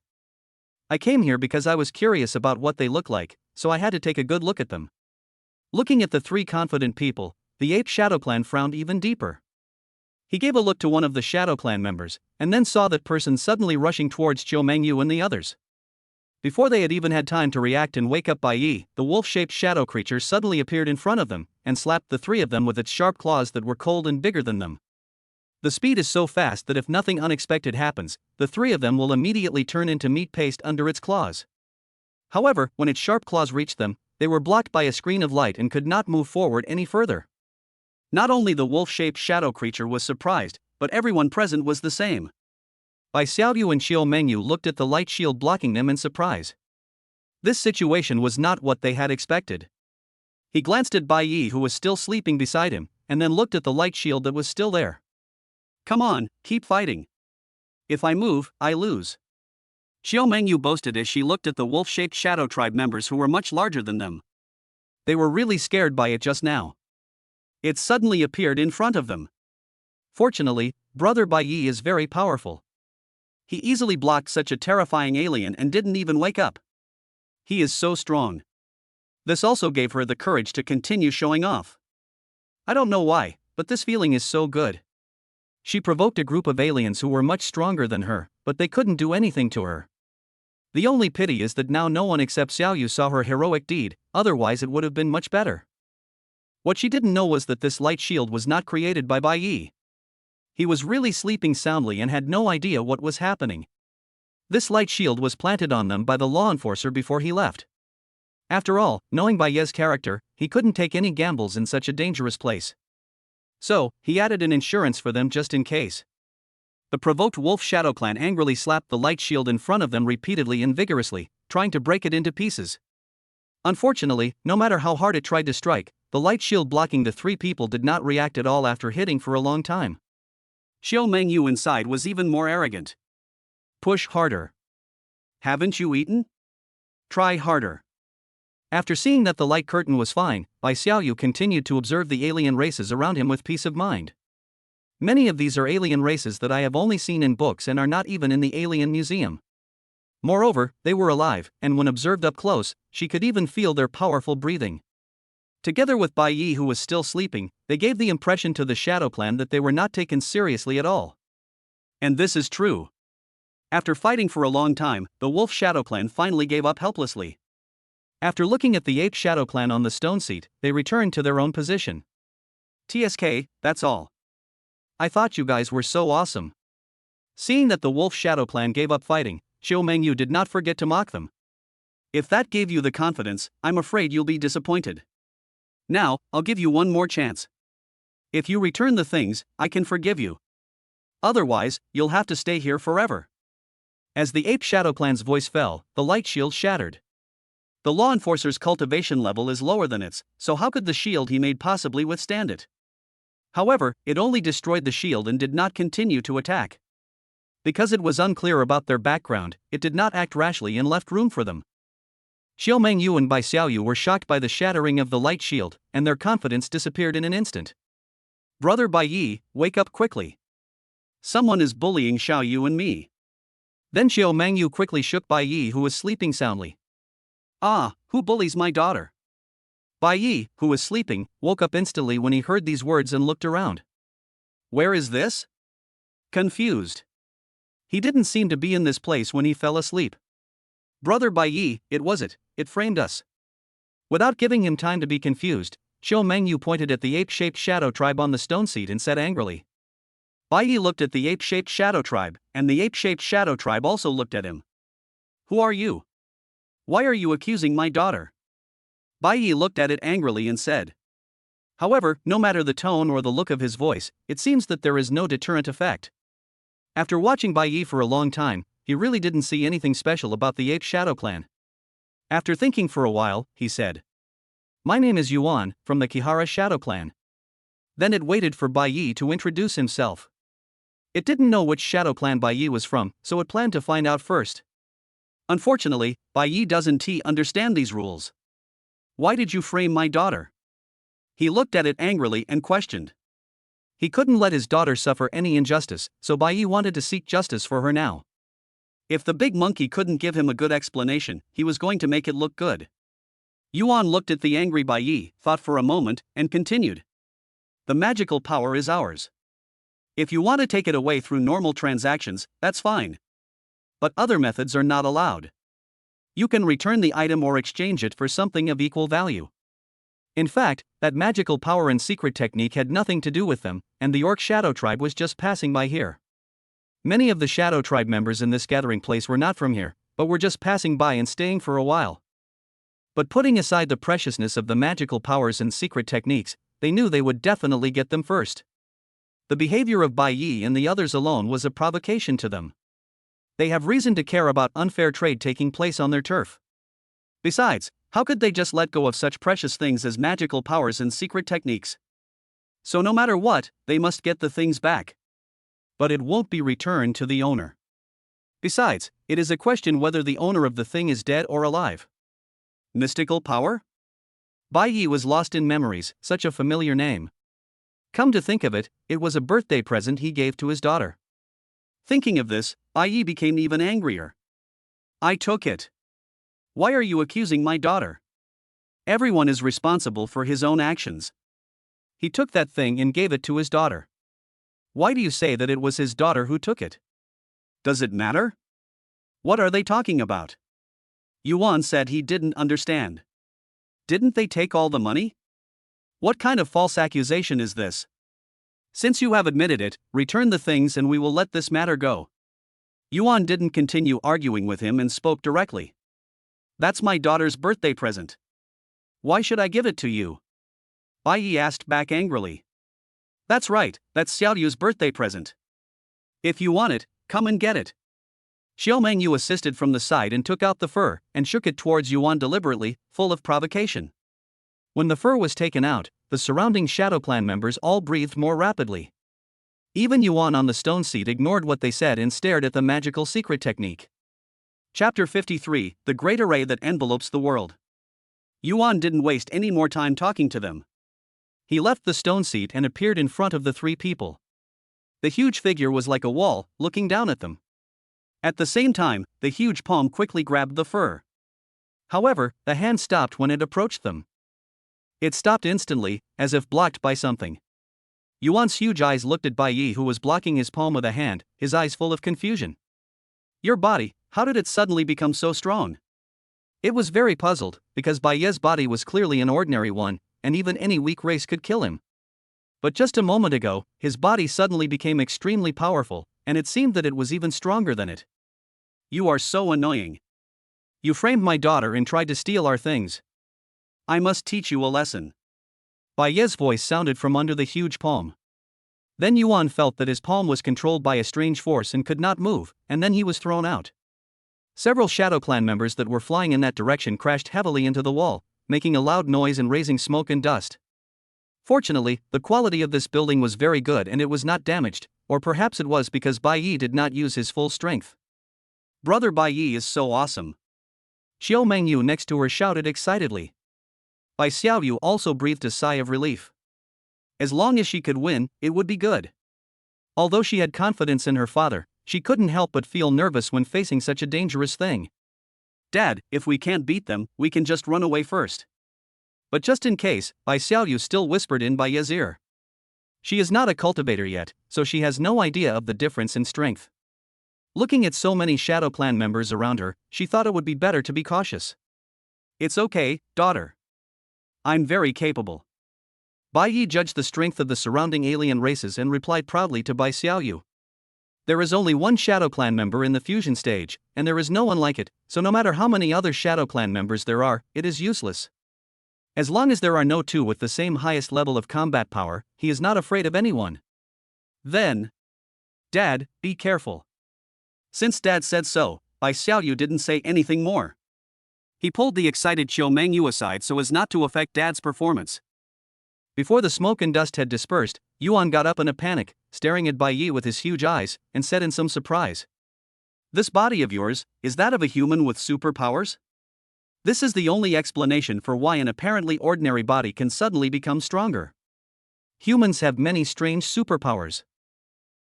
I came here because I was curious about what they look like, so I had to take a good look at them. Looking at the three confident people, the Ape Shadow Clan frowned even deeper. He gave a look to one of the Shadow Clan members, and then saw that person suddenly rushing towards Xiao Mengyu and the others. Before they had even had time to react and wake up Bai Yi, the wolf-shaped shadow creature suddenly appeared in front of them, and slapped the three of them with its sharp claws that were cold and bigger than them. The speed is so fast that if nothing unexpected happens, the three of them will immediately turn into meat paste under its claws. However, when its sharp claws reached them, they were blocked by a screen of light and could not move forward any further. Not only the wolf-shaped shadow creature was surprised, but everyone present was the same. Bai Xiaoyu and Xiao Mengyu looked at the light shield blocking them in surprise. This situation was not what they had expected. He glanced at Bai Yi, who was still sleeping beside him, and then looked at the light shield that was still there. Come on, keep fighting. If I move, I lose. Xiao Mengyu boasted as she looked at the wolf-shaped shadow tribe members who were much larger than them. They were really scared by it just now. It suddenly appeared in front of them. Fortunately, Brother Bai Yi is very powerful. He easily blocked such a terrifying alien and didn't even wake up. He is so strong. This also gave her the courage to continue showing off. I don't know why, but this feeling is so good. She provoked a group of aliens who were much stronger than her, but they couldn't do anything to her. The only pity is that now no one except Xiaoyu saw her heroic deed, otherwise it would have been much better. What she didn't know was that this light shield was not created by Bai Yi. He was really sleeping soundly and had no idea what was happening. This light shield was planted on them by the law enforcer before he left. After all, knowing Bai Yi's character, he couldn't take any gambles in such a dangerous place. So, he added an insurance for them just in case. The provoked Wolf Shadow Clan angrily slapped the light shield in front of them repeatedly and vigorously, trying to break it into pieces. Unfortunately, no matter how hard it tried to strike, the light shield blocking the three people did not react at all after hitting for a long time. Xiao Mengyu inside was even more arrogant. Push harder. Haven't you eaten? Try harder. After seeing that the light curtain was fine, Bai Xiaoyu continued to observe the alien races around him with peace of mind. Many of these are alien races that I have only seen in books and are not even in the alien museum. Moreover, they were alive, and when observed up close, she could even feel their powerful breathing. Together with Bai Yi, who was still sleeping, they gave the impression to the Shadow Clan that they were not taken seriously at all. And this is true. After fighting for a long time, the Wolf Shadow Clan finally gave up helplessly. After looking at the Ape Shadow Clan on the stone seat, they returned to their own position. TSK, that's all. I thought you guys were so awesome. Seeing that the Wolf Shadow Clan gave up fighting, Xiao Mengyu did not forget to mock them. If that gave you the confidence, I'm afraid you'll be disappointed. Now, I'll give you one more chance. If you return the things, I can forgive you. Otherwise, you'll have to stay here forever. As the Ape Shadow Clan's voice fell, the light shield shattered. The law enforcer's cultivation level is lower than its, so how could the shield he made possibly withstand it? However, it only destroyed the shield and did not continue to attack. Because it was unclear about their background, it did not act rashly and left room for them. Xiao Mengyu and Bai Xiaoyu were shocked by the shattering of the light shield, and their confidence disappeared in an instant. Brother Bai Yi, wake up quickly. Someone is bullying Xiaoyu and me. Then Xiao Mengyu quickly shook Bai Yi, who was sleeping soundly. Ah, who bullies my daughter? Bai Yi, who was sleeping, woke up instantly when he heard these words and looked around. Where is this? Confused. He didn't seem to be in this place when he fell asleep. Brother Bai Yi, it framed us. Without giving him time to be confused, Xiao Mengyu pointed at the ape-shaped shadow tribe on the stone seat and said angrily. Bai Yi looked at the ape-shaped shadow tribe, and the ape-shaped shadow tribe also looked at him. Who are you? Why are you accusing my daughter? Bai Yi looked at it angrily and said. However, no matter the tone or the look of his voice, it seems that there is no deterrent effect. After watching Bai Yi for a long time, he really didn't see anything special about the Ape Shadow Clan. After thinking for a while, he said. My name is Yuan, from the Kihara Shadow Clan. Then it waited for Bai Yi to introduce himself. It didn't know which Shadow Clan Bai Yi was from, so it planned to find out first. Unfortunately, Bai Yi doesn't understand these rules. Why did you frame my daughter? He looked at it angrily and questioned. He couldn't let his daughter suffer any injustice, so Bai Yi wanted to seek justice for her now. If the big monkey couldn't give him a good explanation, he was going to make it look good. Yuan looked at the angry Bai Yi, thought for a moment, and continued. The magical power is ours. If you want to take it away through normal transactions, that's fine. But other methods are not allowed. You can return the item or exchange it for something of equal value. In fact, that magical power and secret technique had nothing to do with them, and the Orc Shadow Tribe was just passing by here. Many of the Shadow Tribe members in this gathering place were not from here, but were just passing by and staying for a while. But putting aside the preciousness of the magical powers and secret techniques, they knew they would definitely get them first. The behavior of Bai Yi and the others alone was a provocation to them. They have reason to care about unfair trade taking place on their turf. Besides, how could they just let go of such precious things as magical powers and secret techniques? So no matter what, they must get the things back. But it won't be returned to the owner. Besides, it is a question whether the owner of the thing is dead or alive. Mystical power? Bai Yi was lost in memories, such a familiar name. Come to think of it, it was a birthday present he gave to his daughter. Thinking of this, Bai Yi became even angrier. I took it. Why are you accusing my daughter? Everyone is responsible for his own actions. He took that thing and gave it to his daughter. Why do you say that it was his daughter who took it? Does it matter? What are they talking about? Yuan said he didn't understand. Didn't they take all the money? What kind of false accusation is this? Since you have admitted it, return the things and we will let this matter go. Yuan didn't continue arguing with him and spoke directly. That's my daughter's birthday present. Why should I give it to you? Bai Yi asked back angrily. That's right, that's Xiaoyu's birthday present. If you want it, come and get it. Xiao Mengyu assisted from the side and took out the fur, and shook it towards Yuan deliberately, full of provocation. When the fur was taken out, the surrounding Shadow Clan members all breathed more rapidly. Even Yuan on the stone seat ignored what they said and stared at the magical secret technique. Chapter 53, The Great Array That Envelopes the World. Yuan didn't waste any more time talking to them. He left the stone seat and appeared in front of the three people. The huge figure was like a wall, looking down at them. At the same time, the huge palm quickly grabbed the fur. However, the hand stopped when it approached them. It stopped instantly, as if blocked by something. Yuan's huge eyes looked at Bai Yi, who was blocking his palm with a hand, his eyes full of confusion. Your body, how did it suddenly become so strong? It was very puzzled, because Bai Yi's body was clearly an ordinary one, and even any weak race could kill him. But just a moment ago, his body suddenly became extremely powerful, and it seemed that it was even stronger than it. You are so annoying. You framed my daughter and tried to steal our things. I must teach you a lesson. Bai Yi's voice sounded from under the huge palm. Then Yuan felt that his palm was controlled by a strange force and could not move, and then he was thrown out. Several Shadow Clan members that were flying in that direction crashed heavily into the wall, making a loud noise and raising smoke and dust. Fortunately, the quality of this building was very good and it was not damaged, or perhaps it was because Bai Yi did not use his full strength. Brother Bai Yi is so awesome. Xiao Mengyu next to her shouted excitedly. Bai Xiaoyu also breathed a sigh of relief. As long as she could win, it would be good. Although she had confidence in her father, she couldn't help but feel nervous when facing such a dangerous thing. Dad, if we can't beat them, we can just run away first. But just in case, Bai Xiaoyu still whispered in Bai Yi's ear. She is not a cultivator yet, so she has no idea of the difference in strength. Looking at so many Shadow Clan members around her, she thought it would be better to be cautious. It's okay, daughter. I'm very capable. Bai Yi judged the strength of the surrounding alien races and replied proudly to Bai Xiaoyu. There is only one Shadow Clan member in the fusion stage, and there is no one like it, so no matter how many other Shadow Clan members there are, it is useless. As long as there are no two with the same highest level of combat power, he is not afraid of anyone. Then, Dad, be careful. Since Dad said so, Bai Xiaoyu didn't say anything more. He pulled the excited Xiao Mengyu aside so as not to affect Dad's performance. Before the smoke and dust had dispersed, Yuan got up in a panic, staring at Bai Yi with his huge eyes, and said in some surprise. This body of yours, is that of a human with superpowers? This is the only explanation for why an apparently ordinary body can suddenly become stronger. Humans have many strange superpowers.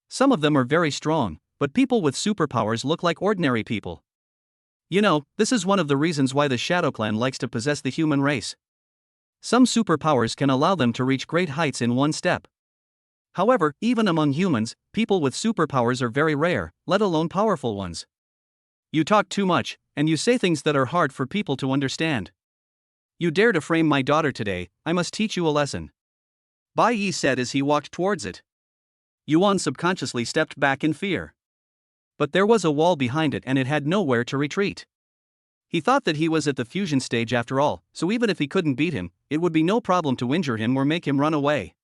Some of them are very strong, but people with superpowers look like ordinary people. You know, this is one of the reasons why the Shadow Clan likes to possess the human race. Some superpowers can allow them to reach great heights in one step. However, even among humans, people with superpowers are very rare, let alone powerful ones. You talk too much, and you say things that are hard for people to understand. You dare to frame my daughter today, I must teach you a lesson. Bai Yi said as he walked towards it. Yuan subconsciously stepped back in fear. But there was a wall behind it and it had nowhere to retreat. He thought that he was at the fusion stage after all, so even if he couldn't beat him, it would be no problem to injure him or make him run away.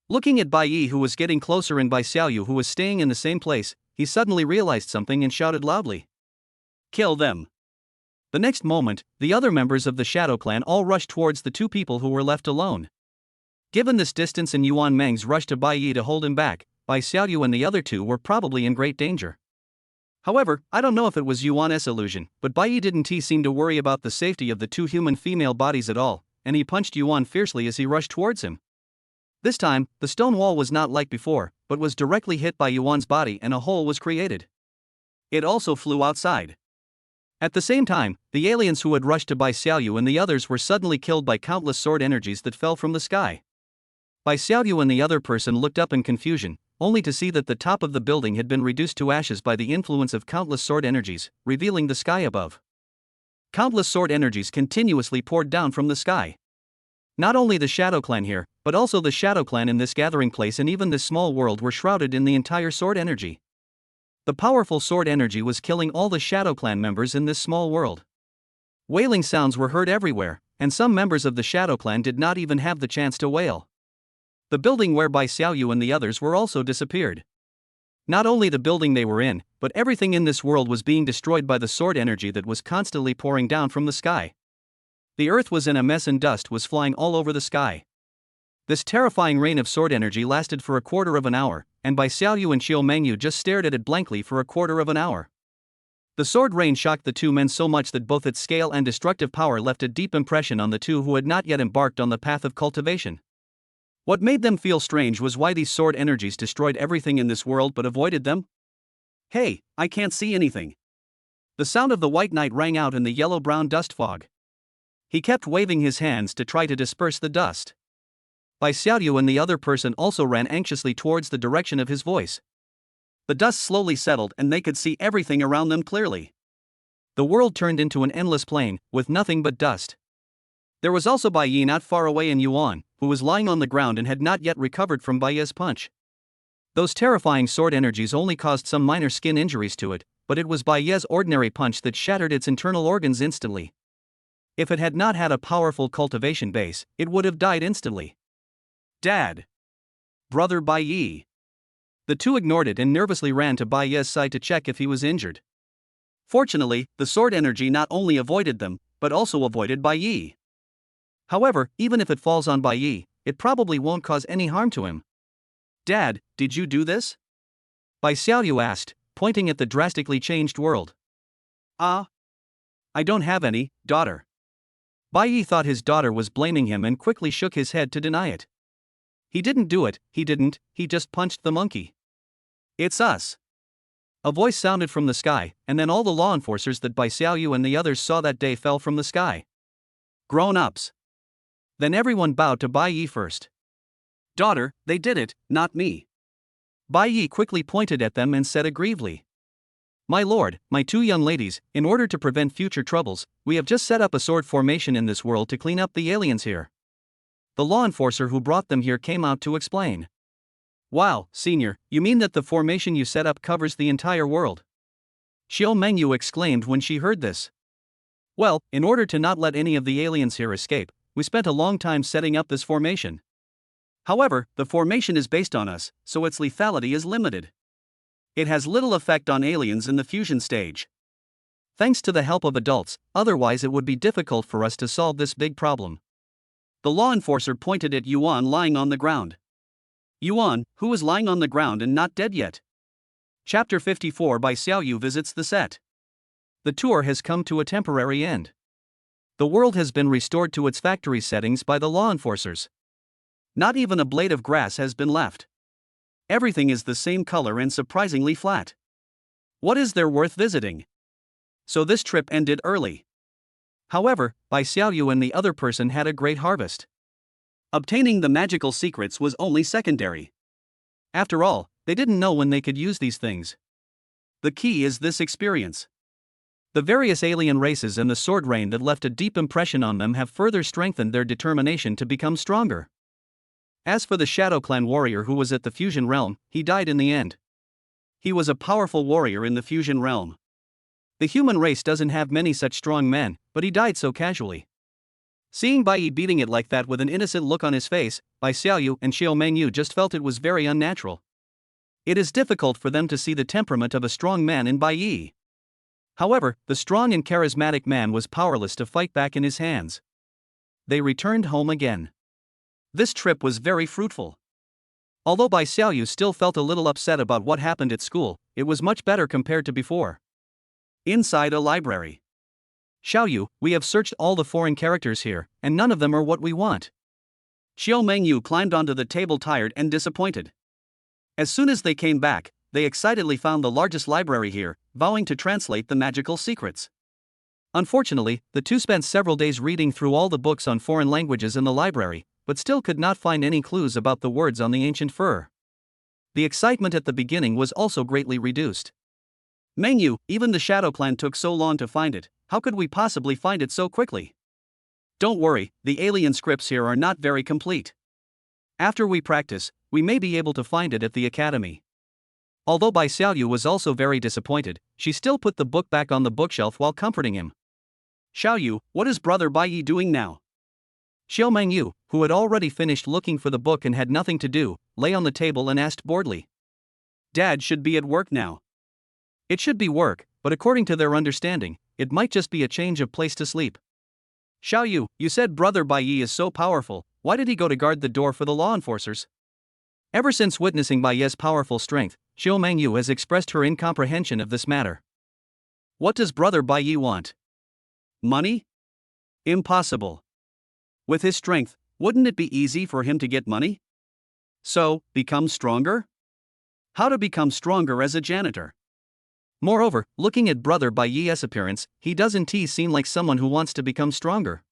Looking at Bai Yi, who was getting closer, and Bai Xiaoyu, who was staying in the same place, he suddenly realized something and shouted loudly. Kill them. The next moment, the other members of the Shadow Clan all rushed towards the two people who were left alone. Given this distance and Yuan Meng's rush to Bai Yi to hold him back, Bai Xiaoyu and the other two were probably in great danger. However, I don't know if it was Yuan's illusion, but Bai Yi didn't seem to worry about the safety of the two human female bodies at all, and he punched Yuan fiercely as he rushed towards him. This time, the stone wall was not like before, but was directly hit by Yuan's body and a hole was created. It also flew outside. At the same time, the aliens who had rushed to Bai Xiaoyu and the others were suddenly killed by countless sword energies that fell from the sky. Bai Xiaoyu and the other person looked up in confusion, only to see that the top of the building had been reduced to ashes by the influence of countless sword energies, revealing the sky above. Countless sword energies continuously poured down from the sky. Not only the Shadow Clan here, but also the Shadow Clan in this gathering place and even this small world were shrouded in the entire sword energy. The powerful sword energy was killing all the Shadow Clan members in this small world. Wailing sounds were heard everywhere, and some members of the Shadow Clan did not even have the chance to wail. The building where Bai Xiaoyu and the others were also disappeared. Not only the building they were in, but everything in this world was being destroyed by the sword energy that was constantly pouring down from the sky. The earth was in a mess and dust was flying all over the sky. This terrifying rain of sword energy lasted for a quarter of an hour, and Bai Xiaoyu and Xiao Mengyu just stared at it blankly for a quarter of an hour. The sword rain shocked the two men so much that both its scale and destructive power left a deep impression on the two who had not yet embarked on the path of cultivation. What made them feel strange was why these sword energies destroyed everything in this world but avoided them. Hey, I can't see anything. The sound of the white knight rang out in the yellow-brown dust fog. He kept waving his hands to try to disperse the dust. Bai Xiaoyu and the other person also ran anxiously towards the direction of his voice. The dust slowly settled and they could see everything around them clearly. The world turned into an endless plain, with nothing but dust. There was also Bai Yi not far away in Yuan, who was lying on the ground and had not yet recovered from Bai Yi's punch. Those terrifying sword energies only caused some minor skin injuries to it, but it was Bai Yi's ordinary punch that shattered its internal organs instantly. If it had not had a powerful cultivation base, it would have died instantly. Dad! Brother Bai Yi! The two ignored it and nervously ran to Bai Yi's side to check if he was injured. Fortunately, the sword energy not only avoided them, but also avoided Bai Yi. However, even if it falls on Bai Yi, it probably won't cause any harm to him. Dad, did you do this? Bai Xiaoyu asked, pointing at the drastically changed world. I don't have any, daughter. Bai Yi thought his daughter was blaming him and quickly shook his head to deny it. He didn't do it, he just punched the monkey. It's us. A voice sounded from the sky, and then all the law enforcers that Bai Xiaoyu and the others saw that day fell from the sky. Grown-ups. Then everyone bowed to Bai Yi first. Daughter, they did it, not me. Bai Yi quickly pointed at them and said aggrievedly. My lord, my two young ladies, in order to prevent future troubles, we have just set up a sword formation in this world to clean up the aliens here. The law enforcer who brought them here came out to explain. Wow, senior, you mean that the formation you set up covers the entire world? Xiao Mengyu exclaimed when she heard this. Well, in order to not let any of the aliens here escape, we spent a long time setting up this formation. However, the formation is based on us, so its lethality is limited. It has little effect on aliens in the fusion stage. Thanks to the help of adults, otherwise it would be difficult for us to solve this big problem. The law enforcer pointed at Yuan lying on the ground. Yuan, who was lying on the ground and not dead yet. Chapter 54 Bai Xiaoyu visits the set. The tour has come to a temporary end. The world has been restored to its factory settings by the law enforcers. Not even a blade of grass has been left. Everything is the same color and surprisingly flat. What is there worth visiting? So this trip ended early. However, Bai Xiaoyu and the other person had a great harvest. Obtaining the magical secrets was only secondary. After all, they didn't know when they could use these things. The key is this experience. The various alien races and the sword rain that left a deep impression on them have further strengthened their determination to become stronger. As for the Shadow Clan warrior who was at the fusion realm, he died in the end. He was a powerful warrior in the fusion realm. The human race doesn't have many such strong men, but he died so casually. Seeing Bai Yi beating it like that with an innocent look on his face, Bai Xiaoyu and Xiao Mengyu just felt it was very unnatural. It is difficult for them to see the temperament of a strong man in Bai Yi. However, the strong and charismatic man was powerless to fight back in his hands. They returned home again. This trip was very fruitful. Although Bai Xiaoyu still felt a little upset about what happened at school, it was much better compared to before. Inside a library. Xiaoyu, we have searched all the foreign characters here, and none of them are what we want. Xiao Mengyu climbed onto the table tired and disappointed. As soon as they came back, they excitedly found the largest library here, vowing to translate the magical secrets. Unfortunately, the two spent several days reading through all the books on foreign languages in the library, but still could not find any clues about the words on the ancient fur. The excitement at the beginning was also greatly reduced. Mengyu, even the Shadow Clan took so long to find it, how could we possibly find it so quickly? Don't worry, the alien scripts here are not very complete. After we practice, we may be able to find it at the academy. Although Bai Xiaoyu was also very disappointed, she still put the book back on the bookshelf while comforting him. Xiaoyu, what is brother Bai Yi doing now? Xiao Mengyu, who had already finished looking for the book and had nothing to do, lay on the table and asked boredly. Dad should be at work now. It should be work, but according to their understanding, it might just be a change of place to sleep. Xiaoyu, you said brother Bai Yi is so powerful, why did he go to guard the door for the law enforcers? Ever since witnessing Bai Yi's powerful strength, Xiao Mengyu has expressed her incomprehension of this matter. What does brother Bai Yi want? Money? Impossible. With his strength, wouldn't it be easy for him to get money? So, become stronger? How to become stronger as a janitor? Moreover, looking at Brother Bai Yi's appearance, he doesn't seem like someone who wants to become stronger.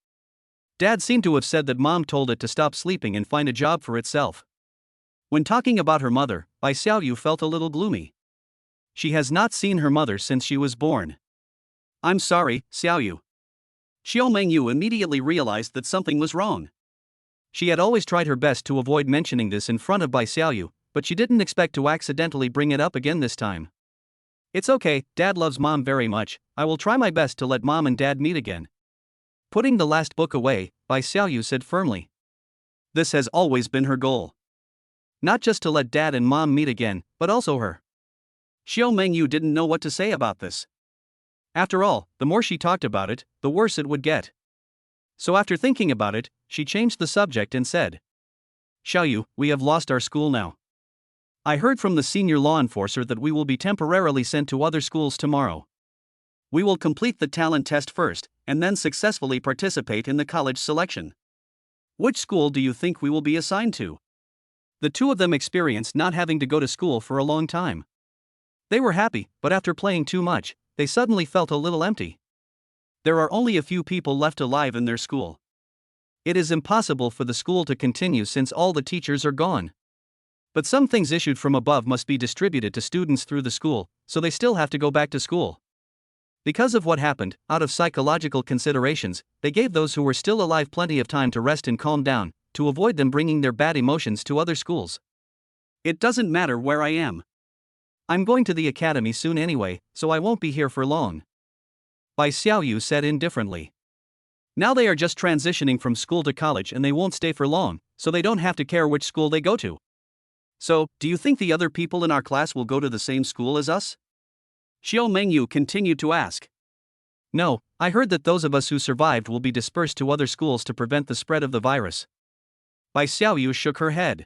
Dad seemed to have said that Mom told it to stop sleeping and find a job for itself. When talking about her mother, Bai Xiaoyu felt a little gloomy. She has not seen her mother since she was born. I'm sorry, Xiaoyu. Xiao Mengyu immediately realized that something was wrong. She had always tried her best to avoid mentioning this in front of Bai Xiaoyu, but she didn't expect to accidentally bring it up again this time. It's okay, Dad loves Mom very much. I will try my best to let Mom and Dad meet again. Putting the last book away, Bai Xiaoyu said firmly. This has always been her goal. Not just to let Dad and Mom meet again, but also her. Xiao Mengyu didn't know what to say about this. After all, the more she talked about it, the worse it would get. So after thinking about it, she changed the subject and said, Xiaoyu, we have lost our school now. I heard from the senior law enforcer that we will be temporarily sent to other schools tomorrow. We will complete the talent test first, and then successfully participate in the college selection. Which school do you think we will be assigned to? The two of them experienced not having to go to school for a long time. They were happy, but after playing too much, they suddenly felt a little empty. There are only a few people left alive in their school. It is impossible for the school to continue since all the teachers are gone. But some things issued from above must be distributed to students through the school, so they still have to go back to school. Because of what happened, out of psychological considerations, they gave those who were still alive plenty of time to rest and calm down, to avoid them bringing their bad emotions to other schools. It doesn't matter where I am. I'm going to the academy soon anyway, so I won't be here for long. Bai Xiaoyu said indifferently. Now they are just transitioning from school to college and they won't stay for long, so they don't have to care which school they go to. So, do you think the other people in our class will go to the same school as us? Xiao Mengyu continued to ask. No, I heard that those of us who survived will be dispersed to other schools to prevent the spread of the virus. Bai Xiaoyu shook her head.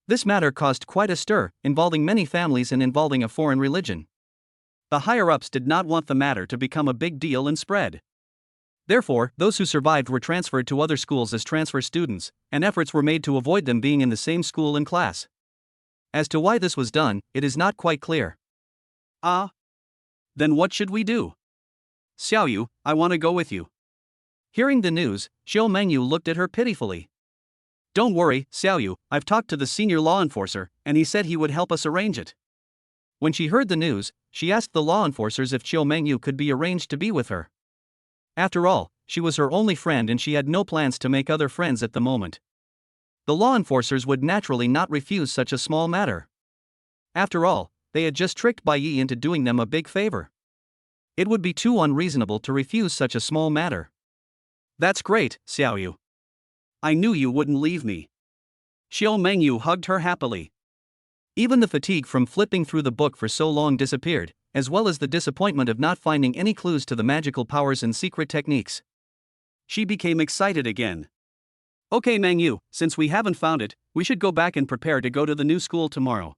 This matter caused quite a stir, involving many families and involving a foreign religion. The higher-ups did not want the matter to become a big deal and spread. Therefore, those who survived were transferred to other schools as transfer students, and efforts were made to avoid them being in the same school and class. As to why this was done, it is not quite clear. Then what should we do? Xiaoyu, I want to go with you. Hearing the news, Xiao Mengyu looked at her pitifully. Don't worry, Xiaoyu, I've talked to the senior law enforcer, and he said he would help us arrange it. When she heard the news, she asked the law enforcers if Xiao Mengyu could be arranged to be with her. After all, she was her only friend and she had no plans to make other friends at the moment. The law enforcers would naturally not refuse such a small matter. After all, they had just tricked Bai Yi into doing them a big favor. It would be too unreasonable to refuse such a small matter. That's great, Xiaoyu. I knew you wouldn't leave me. Xiao Mengyu hugged her happily. Even the fatigue from flipping through the book for so long disappeared, as well as the disappointment of not finding any clues to the magical powers and secret techniques. She became excited again. Okay, Mengyu, since we haven't found it, we should go back and prepare to go to the new school tomorrow.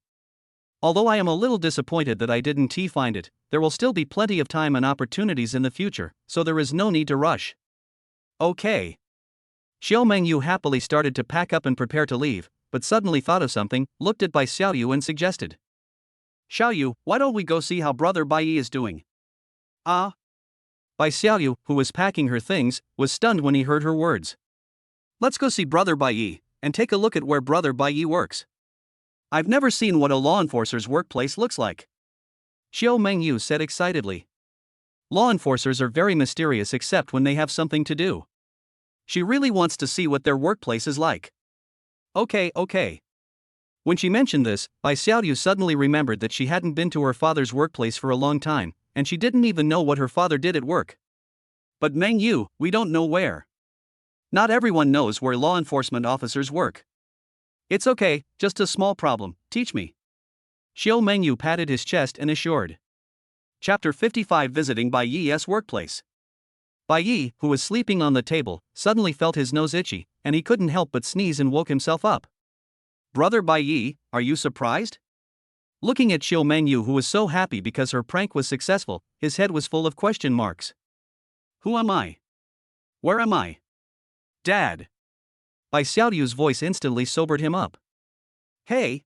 Although I am a little disappointed that I didn't find it, there will still be plenty of time and opportunities in the future, so there is no need to rush. Okay. Xiao Mengyu happily started to pack up and prepare to leave, but suddenly thought of something, looked at Bai Xiaoyu and suggested. Xiaoyu, why don't we go see how Brother Bai Yi is doing? Bai Xiaoyu, who was packing her things, was stunned when he heard her words. Let's go see Brother Bai Yi, and take a look at where Brother Bai Yi works. I've never seen what a law enforcer's workplace looks like. Xiao Mengyu said excitedly. Law enforcers are very mysterious except when they have something to do. She really wants to see what their workplace is like. Okay. When she mentioned this, Bai Xiaoyu suddenly remembered that she hadn't been to her father's workplace for a long time, and she didn't even know what her father did at work. But Mengyu, we don't know where. Not everyone knows where law enforcement officers work. It's okay, just a small problem, teach me. Xiao Mengyu patted his chest and assured. Chapter 55 Visiting Bai Yi's Workplace. Bai Yi, who was sleeping on the table, suddenly felt his nose itchy, and he couldn't help but sneeze and woke himself up. Brother Bai Yi, are you surprised? Looking at Xiao Mengyu, who was so happy because her prank was successful, his head was full of question marks. Who am I? Where am I? Dad. Bai Xiaoyu's voice instantly sobered him up. Hey!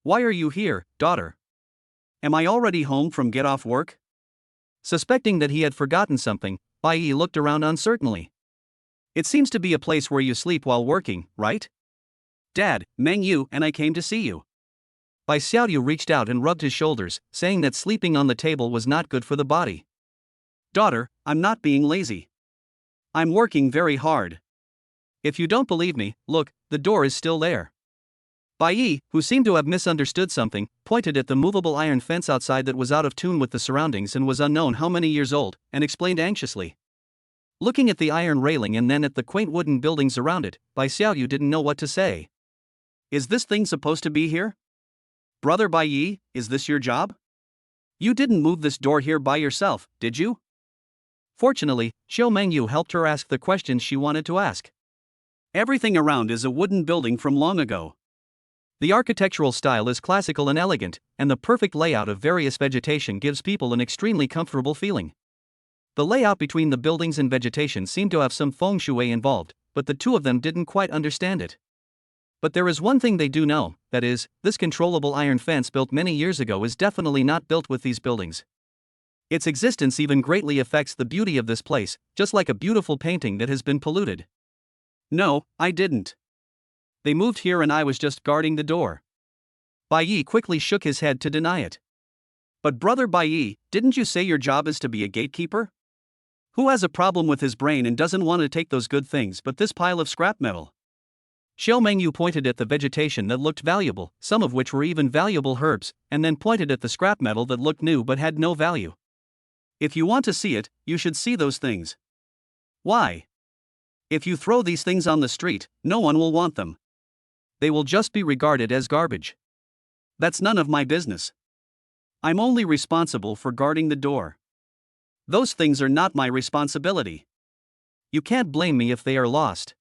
Why are you here, daughter? Am I already home from get off work? Suspecting that he had forgotten something, Bai Yi looked around uncertainly. It seems to be a place where you sleep while working, right? Dad, Meng Yu and I came to see you. Bai Xiaoyu reached out and rubbed his shoulders, saying that sleeping on the table was not good for the body. Daughter, I'm not being lazy. I'm working very hard. If you don't believe me, look, the door is still there. Bai Yi, who seemed to have misunderstood something, pointed at the movable iron fence outside that was out of tune with the surroundings and was unknown how many years old, and explained anxiously. Looking at the iron railing and then at the quaint wooden buildings around it, Bai Xiaoyu didn't know what to say. Is this thing supposed to be here? Brother Bai Yi, is this your job? You didn't move this door here by yourself, did you? Fortunately, Xiao Mengyu helped her ask the questions she wanted to ask. Everything around is a wooden building from long ago. The architectural style is classical and elegant, and the perfect layout of various vegetation gives people an extremely comfortable feeling. The layout between the buildings and vegetation seemed to have some feng shui involved, but the two of them didn't quite understand it. But there is one thing they do know, that is, this controllable iron fence built many years ago is definitely not built with these buildings. Its existence even greatly affects the beauty of this place, just like a beautiful painting that has been polluted. No, I didn't. They moved here and I was just guarding the door. Bai Yi quickly shook his head to deny it. But brother Bai Yi, didn't you say your job is to be a gatekeeper? Who has a problem with his brain and doesn't want to take those good things but this pile of scrap metal? Xiao Mengyu pointed at the vegetation that looked valuable, some of which were even valuable herbs, and then pointed at the scrap metal that looked new but had no value. If you want to see it, you should see those things. Why? If you throw these things on the street, no one will want them. They will just be regarded as garbage. That's none of my business. I'm only responsible for guarding the door. Those things are not my responsibility. You can't blame me if they are lost.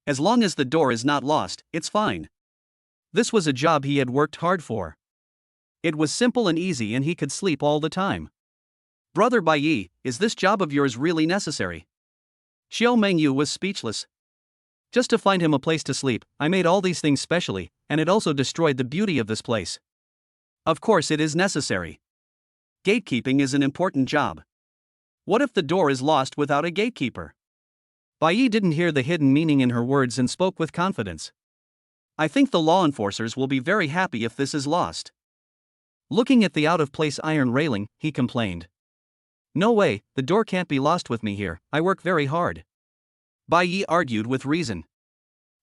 As long as the door is not lost, it's fine. This was a job he had worked hard for. It was simple and easy and he could sleep all the time. Brother Bai Yi, is this job of yours really necessary? Xiao Mengyu was speechless. Just to find him a place to sleep, I made all these things specially, and it also destroyed the beauty of this place. Of course it is necessary. Gatekeeping is an important job. What if the door is lost without a gatekeeper? Bai Yi didn't hear the hidden meaning in her words and spoke with confidence. I think the law enforcers will be very happy if this is lost. Looking at the out-of-place iron railing, he complained. No way, the door can't be lost with me here, I work very hard. Bai Yi argued with reason.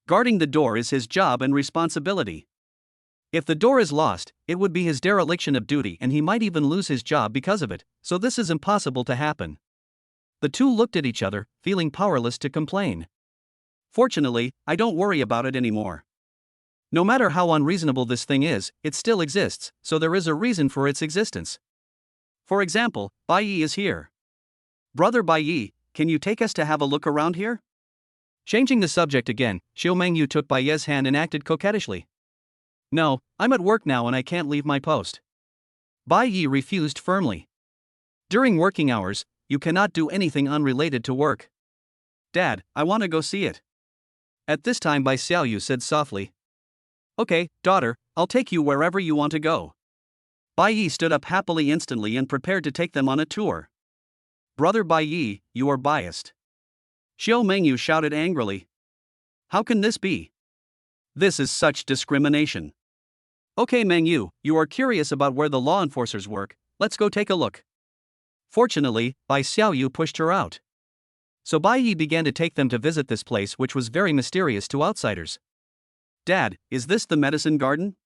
Guarding the door is his job and responsibility. If the door is lost, it would be his dereliction of duty and he might even lose his job because of it, so this is impossible to happen. The two looked at each other, feeling powerless to complain. Fortunately, I don't worry about it anymore. No matter how unreasonable this thing is, it still exists, so there is a reason for its existence. For example, Bai Yi is here. Brother Bai Yi, can you take us to have a look around here? Changing the subject again, Xiao Mengyu took Bai Ye's hand and acted coquettishly. No, I'm at work now and I can't leave my post. Bai Yi refused firmly. During working hours, you cannot do anything unrelated to work. Dad, I want to go see it. At this time Bai Xiaoyu said softly. Okay, daughter, I'll take you wherever you want to go. Bai Yi stood up happily instantly and prepared to take them on a tour. Brother Bai Yi, you are biased. Xiao Mengyu shouted angrily. How can this be? This is such discrimination. Okay Mengyu, you are curious about where the law enforcers work, let's go take a look. Fortunately, Bai Xiaoyu pushed her out. So Bai Yi began to take them to visit this place which was very mysterious to outsiders. Dad, is this the medicine garden?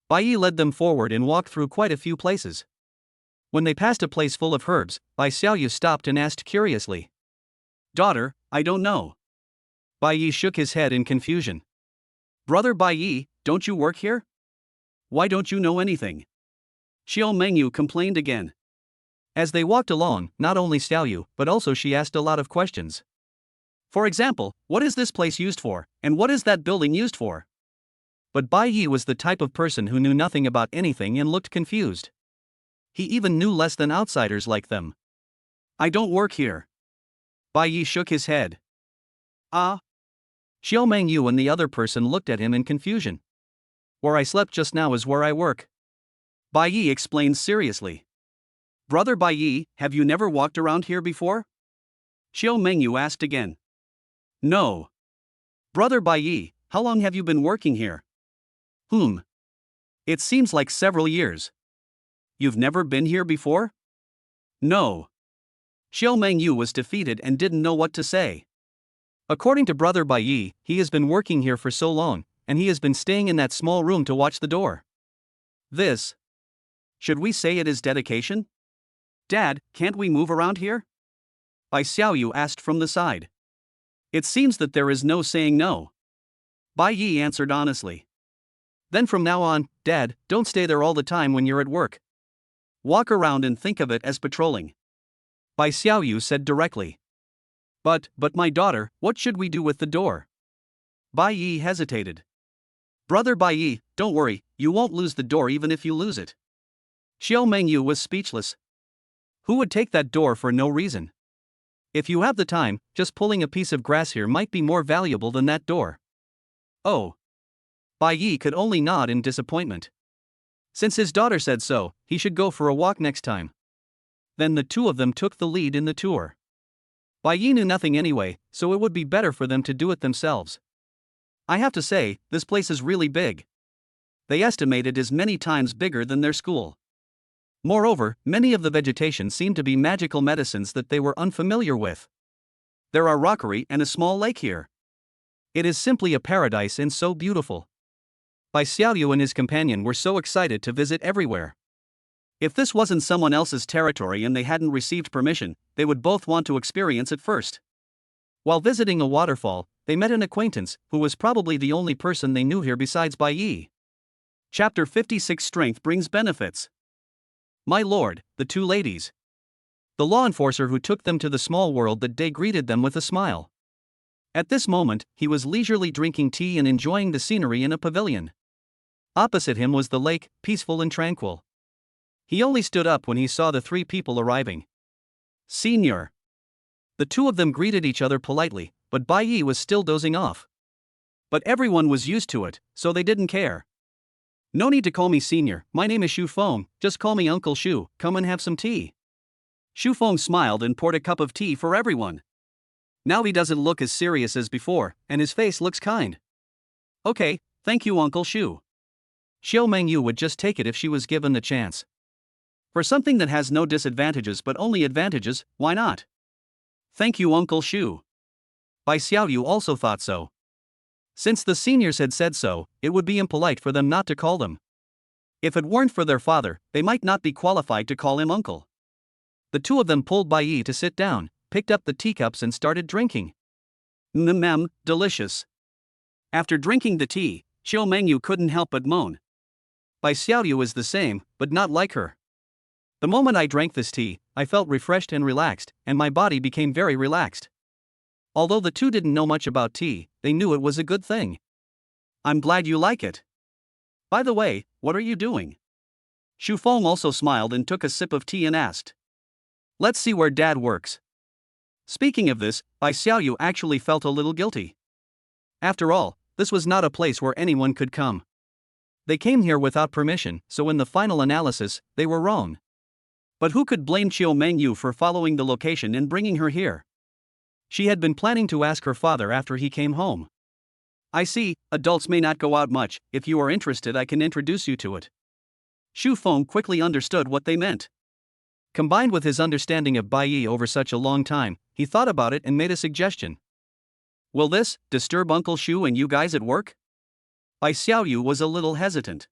Bai Yi led them forward and walked through quite a few places. When they passed a place full of herbs, Bai Xiaoyu stopped and asked curiously. Daughter, I don't know. Bai Yi shook his head in confusion. Brother Bai Yi, don't you work here? Why don't you know anything? Xiao Mengyu complained again. As they walked along, not only Xiaoyu, but also she asked a lot of questions. For example, what is this place used for, and what is that building used for? But Bai Yi was the type of person who knew nothing about anything and looked confused. He even knew less than outsiders like them. I don't work here. Bai Yi shook his head. Ah? Xiao Mengyu and the other person looked at him in confusion. Where I slept just now is where I work. Bai Yi explained seriously. Brother Bai Yi, have you never walked around here before? Xiao Mengyu asked again. No. Brother Bai Yi, how long have you been working here? It seems like several years. You've never been here before? No. Xiao Mengyu was defeated and didn't know what to say. According to Brother Bai Yi, he has been working here for so long, and he has been staying in that small room to watch the door. This. Should we say it is dedication? Dad, can't we move around here? Bai Xiaoyu asked from the side. It seems that there is no saying no. Bai Yi answered honestly. Then from now on, Dad, don't stay there all the time when you're at work. Walk around and think of it as patrolling. Bai Xiaoyu said directly. But my daughter, what should we do with the door? Bai Yi hesitated. Brother Bai Yi, don't worry, you won't lose the door even if you lose it. Xiao Mengyu was speechless. Who would take that door for no reason? If you have the time, just pulling a piece of grass here might be more valuable than that door. Oh. Bai Yi could only nod in disappointment. Since his daughter said so, he should go for a walk next time. Then the two of them took the lead in the tour. Bai Yi knew nothing anyway, so it would be better for them to do it themselves. I have to say, this place is really big. They estimate it is many times bigger than their school. Moreover, many of the vegetation seemed to be magical medicines that they were unfamiliar with. There are rockery and a small lake here. It is simply a paradise and so beautiful. Bai Xiaoyu and his companion were so excited to visit everywhere. If this wasn't someone else's territory and they hadn't received permission, they would both want to experience it first. While visiting a waterfall, they met an acquaintance, who was probably the only person they knew here besides Bai Yi. Chapter 56 Strength Brings Benefits. My lord, the two ladies. The law enforcer who took them to the small world that day greeted them with a smile. At this moment, he was leisurely drinking tea and enjoying the scenery in a pavilion. Opposite him was the lake, peaceful and tranquil. He only stood up when he saw the three people arriving. Senior. The two of them greeted each other politely, but Bai Yi was still dozing off. But everyone was used to it, so they didn't care. No need to call me senior, my name is Xu Feng, just call me Uncle Xu, come and have some tea. Xu Feng smiled and poured a cup of tea for everyone. Now he doesn't look as serious as before, and his face looks kind. Okay, thank you Uncle Xu. Xiao Mengyu would just take it if she was given the chance. For something that has no disadvantages but only advantages, why not? Thank you Uncle Xu. Bai Xiaoyu also thought so. Since the seniors had said so, it would be impolite for them not to call them. If it weren't for their father, they might not be qualified to call him uncle. The two of them pulled Bai Yi to sit down, picked up the teacups and started drinking. Delicious. After drinking the tea, Xiao Mengyu couldn't help but moan. Bai Xiaoyu is the same, but not like her. The moment I drank this tea, I felt refreshed and relaxed, and my body became very relaxed. Although the two didn't know much about tea, they knew it was a good thing. I'm glad you like it. By the way, what are you doing? Xu Feng also smiled and took a sip of tea and asked. Let's see where Dad works. Speaking of this, Bai Xiaoyu actually felt a little guilty. After all, this was not a place where anyone could come. They came here without permission, so in the final analysis, they were wrong. But who could blame Xiao Mengyu for following the location and bringing her here? She had been planning to ask her father after he came home. I see, adults may not go out much, if you are interested I can introduce you to it. Xu Feng quickly understood what they meant. Combined with his understanding of Bai Yi over such a long time, he thought about it and made a suggestion. Will this disturb Uncle Xu and you guys at work? Bai Xiaoyu was a little hesitant.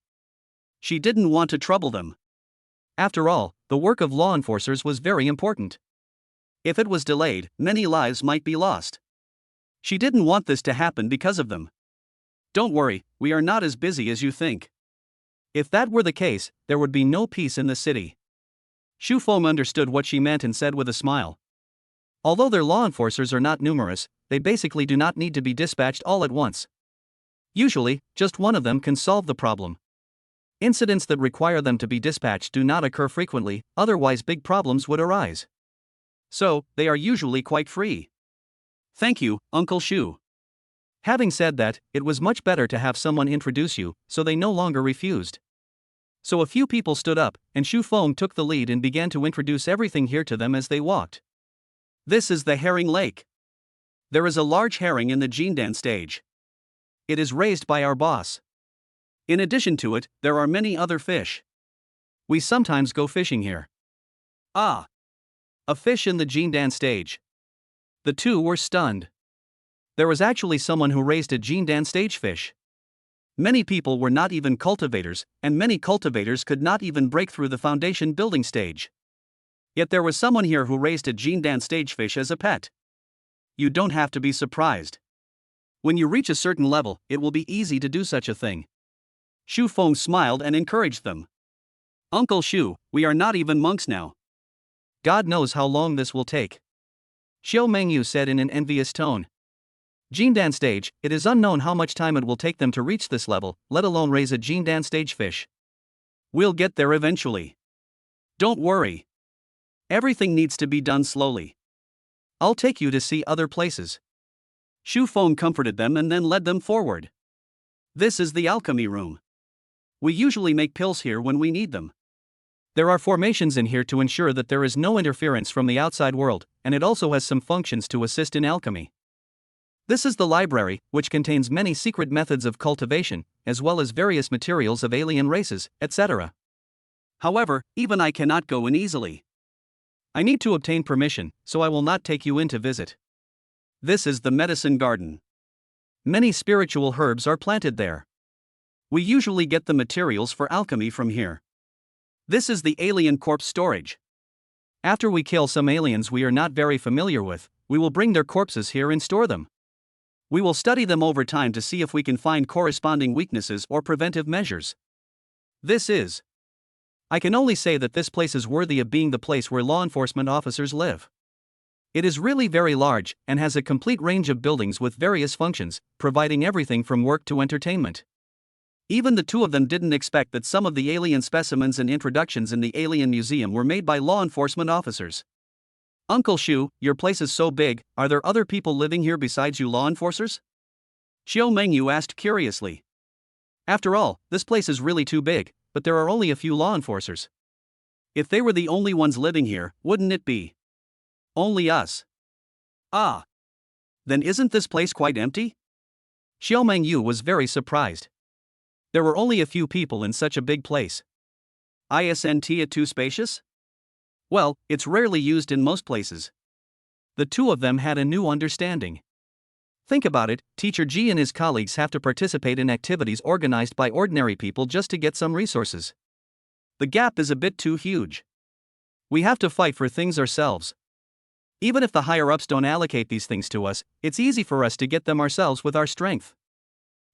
She didn't want to trouble them. After all, the work of law enforcers was very important. If it was delayed, many lives might be lost. She didn't want this to happen because of them. Don't worry, we are not as busy as you think. If that were the case, there would be no peace in the city. Xu Feng understood what she meant and said with a smile. Although their law enforcers are not numerous, they basically do not need to be dispatched all at once. Usually, just one of them can solve the problem. Incidents that require them to be dispatched do not occur frequently, otherwise big problems would arise. So, they are usually quite free. Thank you, Uncle Xu. Having said that, it was much better to have someone introduce you, so they no longer refused. So a few people stood up, and Shu Feng took the lead and began to introduce everything here to them as they walked. This is the Herring Lake. There is a large herring in the Jindan stage. It is raised by our boss. In addition to it, there are many other fish. We sometimes go fishing here. Ah! A fish in the Jindan stage. The two were stunned. There was actually someone who raised a Jindan stage fish. Many people were not even cultivators, and many cultivators could not even break through the foundation building stage. Yet there was someone here who raised a Jindan stage fish as a pet. You don't have to be surprised. When you reach a certain level, it will be easy to do such a thing. Shu Feng smiled and encouraged them. Uncle Shu, we are not even monks now. God knows how long this will take. Xiao Mengyu said in an envious tone. Jindan stage, it is unknown how much time it will take them to reach this level, let alone raise a Jindan stage fish. We'll get there eventually. Don't worry. Everything needs to be done slowly. I'll take you to see other places. Shu Feng comforted them and then led them forward. This is the alchemy room. We usually make pills here when we need them. There are formations in here to ensure that there is no interference from the outside world, and it also has some functions to assist in alchemy. This is the library, which contains many secret methods of cultivation, as well as various materials of alien races, etc. However, even I cannot go in easily. I need to obtain permission, so I will not take you in to visit. This is the medicine garden. Many spiritual herbs are planted there. We usually get the materials for alchemy from here. This is the alien corpse storage. After we kill some aliens we are not very familiar with, we will bring their corpses here and store them. We will study them over time to see if we can find corresponding weaknesses or preventive measures. I can only say that this place is worthy of being the place where law enforcement officers live. It is really very large, and has a complete range of buildings with various functions, providing everything from work to entertainment. Even the two of them didn't expect that some of the alien specimens and introductions in the Alien Museum were made by law enforcement officers. Uncle Shu, your place is so big, are there other people living here besides you law enforcers? Xiao Mengyu asked curiously. After all, this place is really too big, but there are only a few law enforcers. If they were the only ones living here, wouldn't it be? Only us. Ah. Then isn't this place quite empty? Xiao Mengyu was very surprised. There were only a few people in such a big place. Isn't it too spacious? Well, it's rarely used in most places. The two of them had a new understanding. Think about it, Teacher Ji and his colleagues have to participate in activities organized by ordinary people just to get some resources. The gap is a bit too huge. We have to fight for things ourselves. Even if the higher-ups don't allocate these things to us, it's easy for us to get them ourselves with our strength.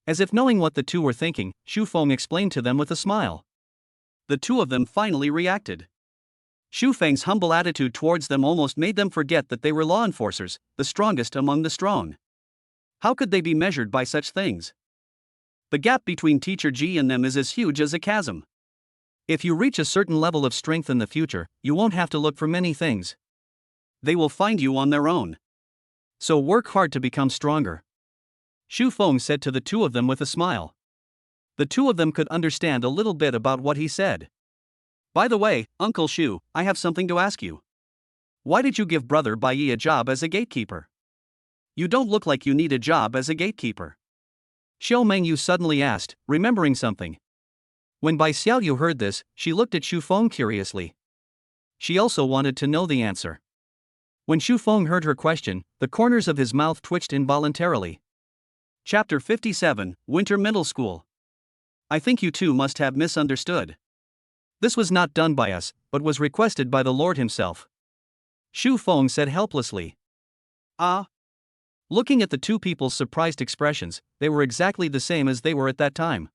As if knowing what the two were thinking, Shu Feng explained to them with a smile. The two of them finally reacted. Shu Feng's humble attitude towards them almost made them forget that they were law enforcers, the strongest among the strong. How could they be measured by such things? The gap between Teacher Ji and them is as huge as a chasm. If you reach a certain level of strength in the future, you won't have to look for many things. They will find you on their own. So work hard to become stronger. Shu Feng said to the two of them with a smile. The two of them could understand a little bit about what he said. By the way, Uncle Shu, I have something to ask you. Why did you give Brother Baiyi a job as a gatekeeper? You don't look like you need a job as a gatekeeper. Xiao Mengyu suddenly asked, remembering something. When Bai Xiaoyu heard this, she looked at Shu Feng curiously. She also wanted to know the answer. When Shu Feng heard her question, the corners of his mouth twitched involuntarily. Chapter 57, Winter Middle School. I think you two must have misunderstood. This was not done by us, but was requested by the Lord himself. Shu Feng said helplessly. Ah? Looking at the two people's surprised expressions, they were exactly the same as they were at that time.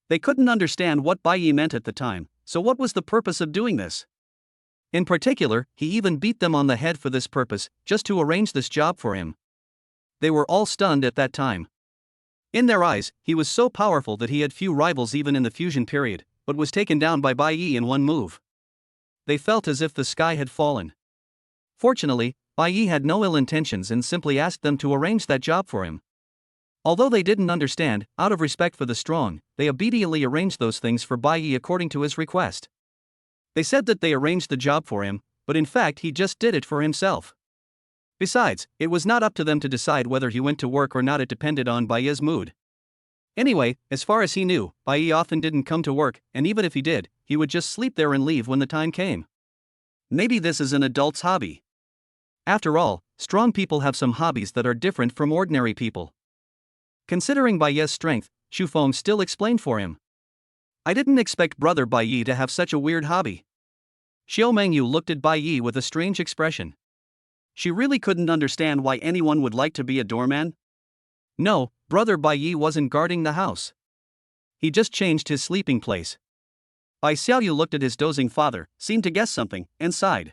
They couldn't understand what Bai Yi meant at the time, so what was the purpose of doing this? In particular, he even beat them on the head for this purpose, just to arrange this job for him. They were all stunned at that time. In their eyes, he was so powerful that he had few rivals even in the fusion period, but was taken down by Bai Yi in one move. They felt as if the sky had fallen. Fortunately, Bai Yi had no ill intentions and simply asked them to arrange that job for him. Although they didn't understand, out of respect for the strong, they obediently arranged those things for Bai Yi according to his request. They said that they arranged the job for him, but in fact he just did it for himself. Besides, it was not up to them to decide whether he went to work or not, it depended on Bai Yi's mood. Anyway, as far as he knew, Bai Yi often didn't come to work, and even if he did, he would just sleep there and leave when the time came. Maybe this is an adult's hobby. After all, strong people have some hobbies that are different from ordinary people. Considering Bai Yi's strength, Xu Feng still explained for him. I didn't expect brother Bai Yi to have such a weird hobby. Xiao Mengyu looked at Bai Yi with a strange expression. She really couldn't understand why anyone would like to be a doorman. No, brother Bai Yi wasn't guarding the house. He just changed his sleeping place. Bai Xiaoyu looked at his dozing father, seemed to guess something, and sighed.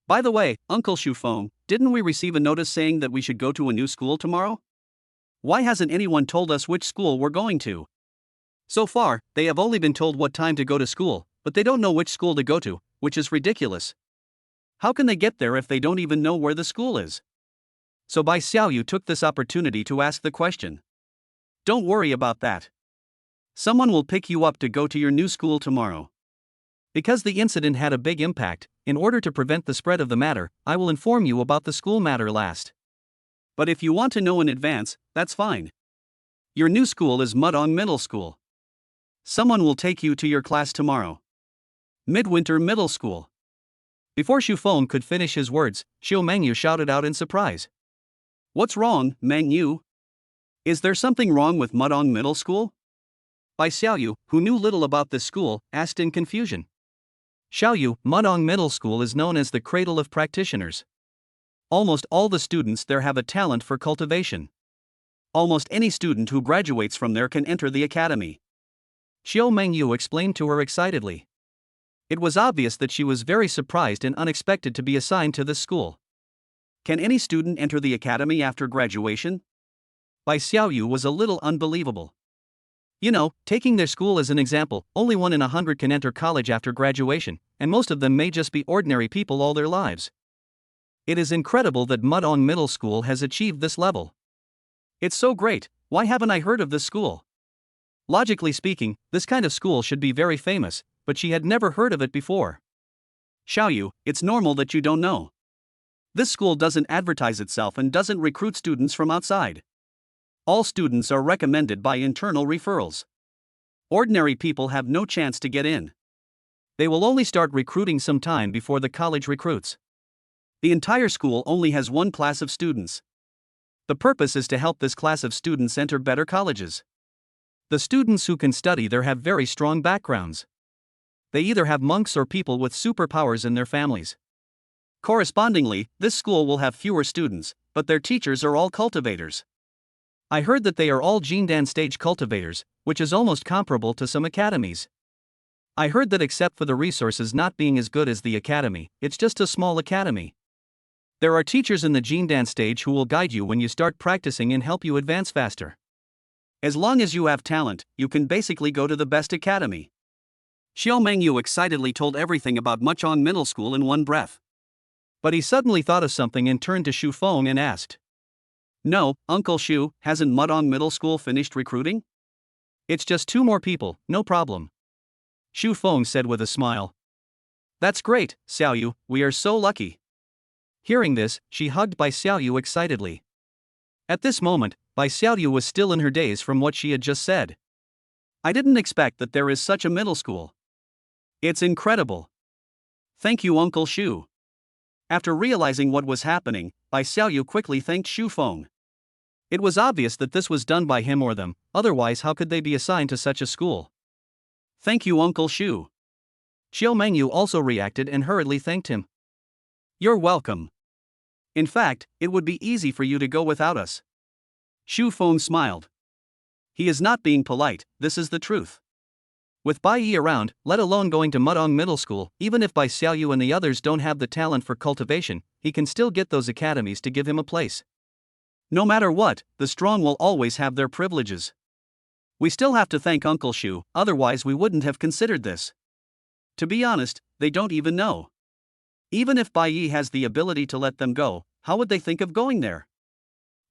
By the way, Uncle Xu Feng, didn't we receive a notice saying that we should go to a new school tomorrow? Why hasn't anyone told us which school we're going to? So far, they have only been told what time to go to school, but they don't know which school to go to, which is ridiculous. How can they get there if they don't even know where the school is? So Bai Xiaoyu took this opportunity to ask the question. Don't worry about that. Someone will pick you up to go to your new school tomorrow. Because the incident had a big impact, in order to prevent the spread of the matter, I will inform you about the school matter last. But if you want to know in advance, that's fine. Your new school is Mudong Middle School. Someone will take you to your class tomorrow. Midwinter Middle School. Before Xu Feng could finish his words, Xiao Mengyu shouted out in surprise. What's wrong, Mengyu? Is there something wrong with Mudong Middle School? Bai Xiaoyu, who knew little about this school, asked in confusion. Xiaoyu, Mudong Middle School is known as the cradle of practitioners. Almost all the students there have a talent for cultivation. Almost any student who graduates from there can enter the academy. Xiao Mengyu explained to her excitedly. It was obvious that she was very surprised and unexpected to be assigned to this school. Can any student enter the academy after graduation? Bai Xiaoyu was a little unbelievable. You know, taking their school as an example, only 1 in 100 can enter college after graduation, and most of them may just be ordinary people all their lives. It is incredible that Mudong Middle School has achieved this level. It's so great, why haven't I heard of this school? Logically speaking, this kind of school should be very famous, but she had never heard of it before. Xiaoyu, it's normal that you don't know. This school doesn't advertise itself and doesn't recruit students from outside. All students are recommended by internal referrals. Ordinary people have no chance to get in. They will only start recruiting some time before the college recruits. The entire school only has one class of students. The purpose is to help this class of students enter better colleges. The students who can study there have very strong backgrounds. They either have monks or people with superpowers in their families. Correspondingly, this school will have fewer students, but their teachers are all cultivators. I heard that they are all Jindan stage cultivators, which is almost comparable to some academies. I heard that except for the resources not being as good as the academy, it's just a small academy. There are teachers in the Jindan stage who will guide you when you start practicing and help you advance faster. As long as you have talent, you can basically go to the best academy. Xiao Mengyu excitedly told everything about Mudong Middle School in one breath. But he suddenly thought of something and turned to Xu Feng and asked. No, Uncle Xu, hasn't Mudong Middle School finished recruiting? It's just 2 more people, no problem. Xu Feng said with a smile. That's great, Xiaoyu, we are so lucky. Hearing this, she hugged Bai Xiaoyu excitedly. At this moment, Bai Xiaoyu was still in her daze from what she had just said. I didn't expect that there is such a middle school. It's incredible. Thank you, Uncle Xu. After realizing what was happening, Bai Xiaoyu quickly thanked Xu Feng. It was obvious that this was done by him or them, otherwise how could they be assigned to such a school? Thank you, Uncle Xu. Xiao Mengyu also reacted and hurriedly thanked him. You're welcome. In fact, it would be easy for you to go without us. Xu Feng smiled. He is not being polite, this is the truth. With Bai Yi around, let alone going to Mudong Middle School, even if Bai Xiaoyu and the others don't have the talent for cultivation, he can still get those academies to give him a place. No matter what, the strong will always have their privileges. We still have to thank Uncle Xu, otherwise we wouldn't have considered this. To be honest, they don't even know. Even if Bai Yi has the ability to let them go, how would they think of going there?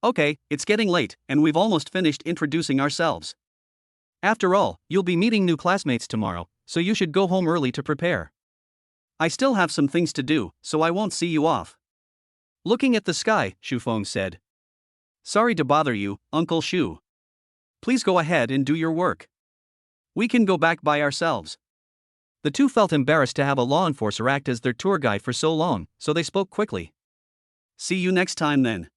Okay, it's getting late, and we've almost finished introducing ourselves. After all, you'll be meeting new classmates tomorrow, so you should go home early to prepare. I still have some things to do, so I won't see you off. Looking at the sky, Shufeng said. Sorry to bother you, Uncle Shu. Please go ahead and do your work. We can go back by ourselves. The two felt embarrassed to have a law enforcer act as their tour guide for so long, so they spoke quickly. See you next time then.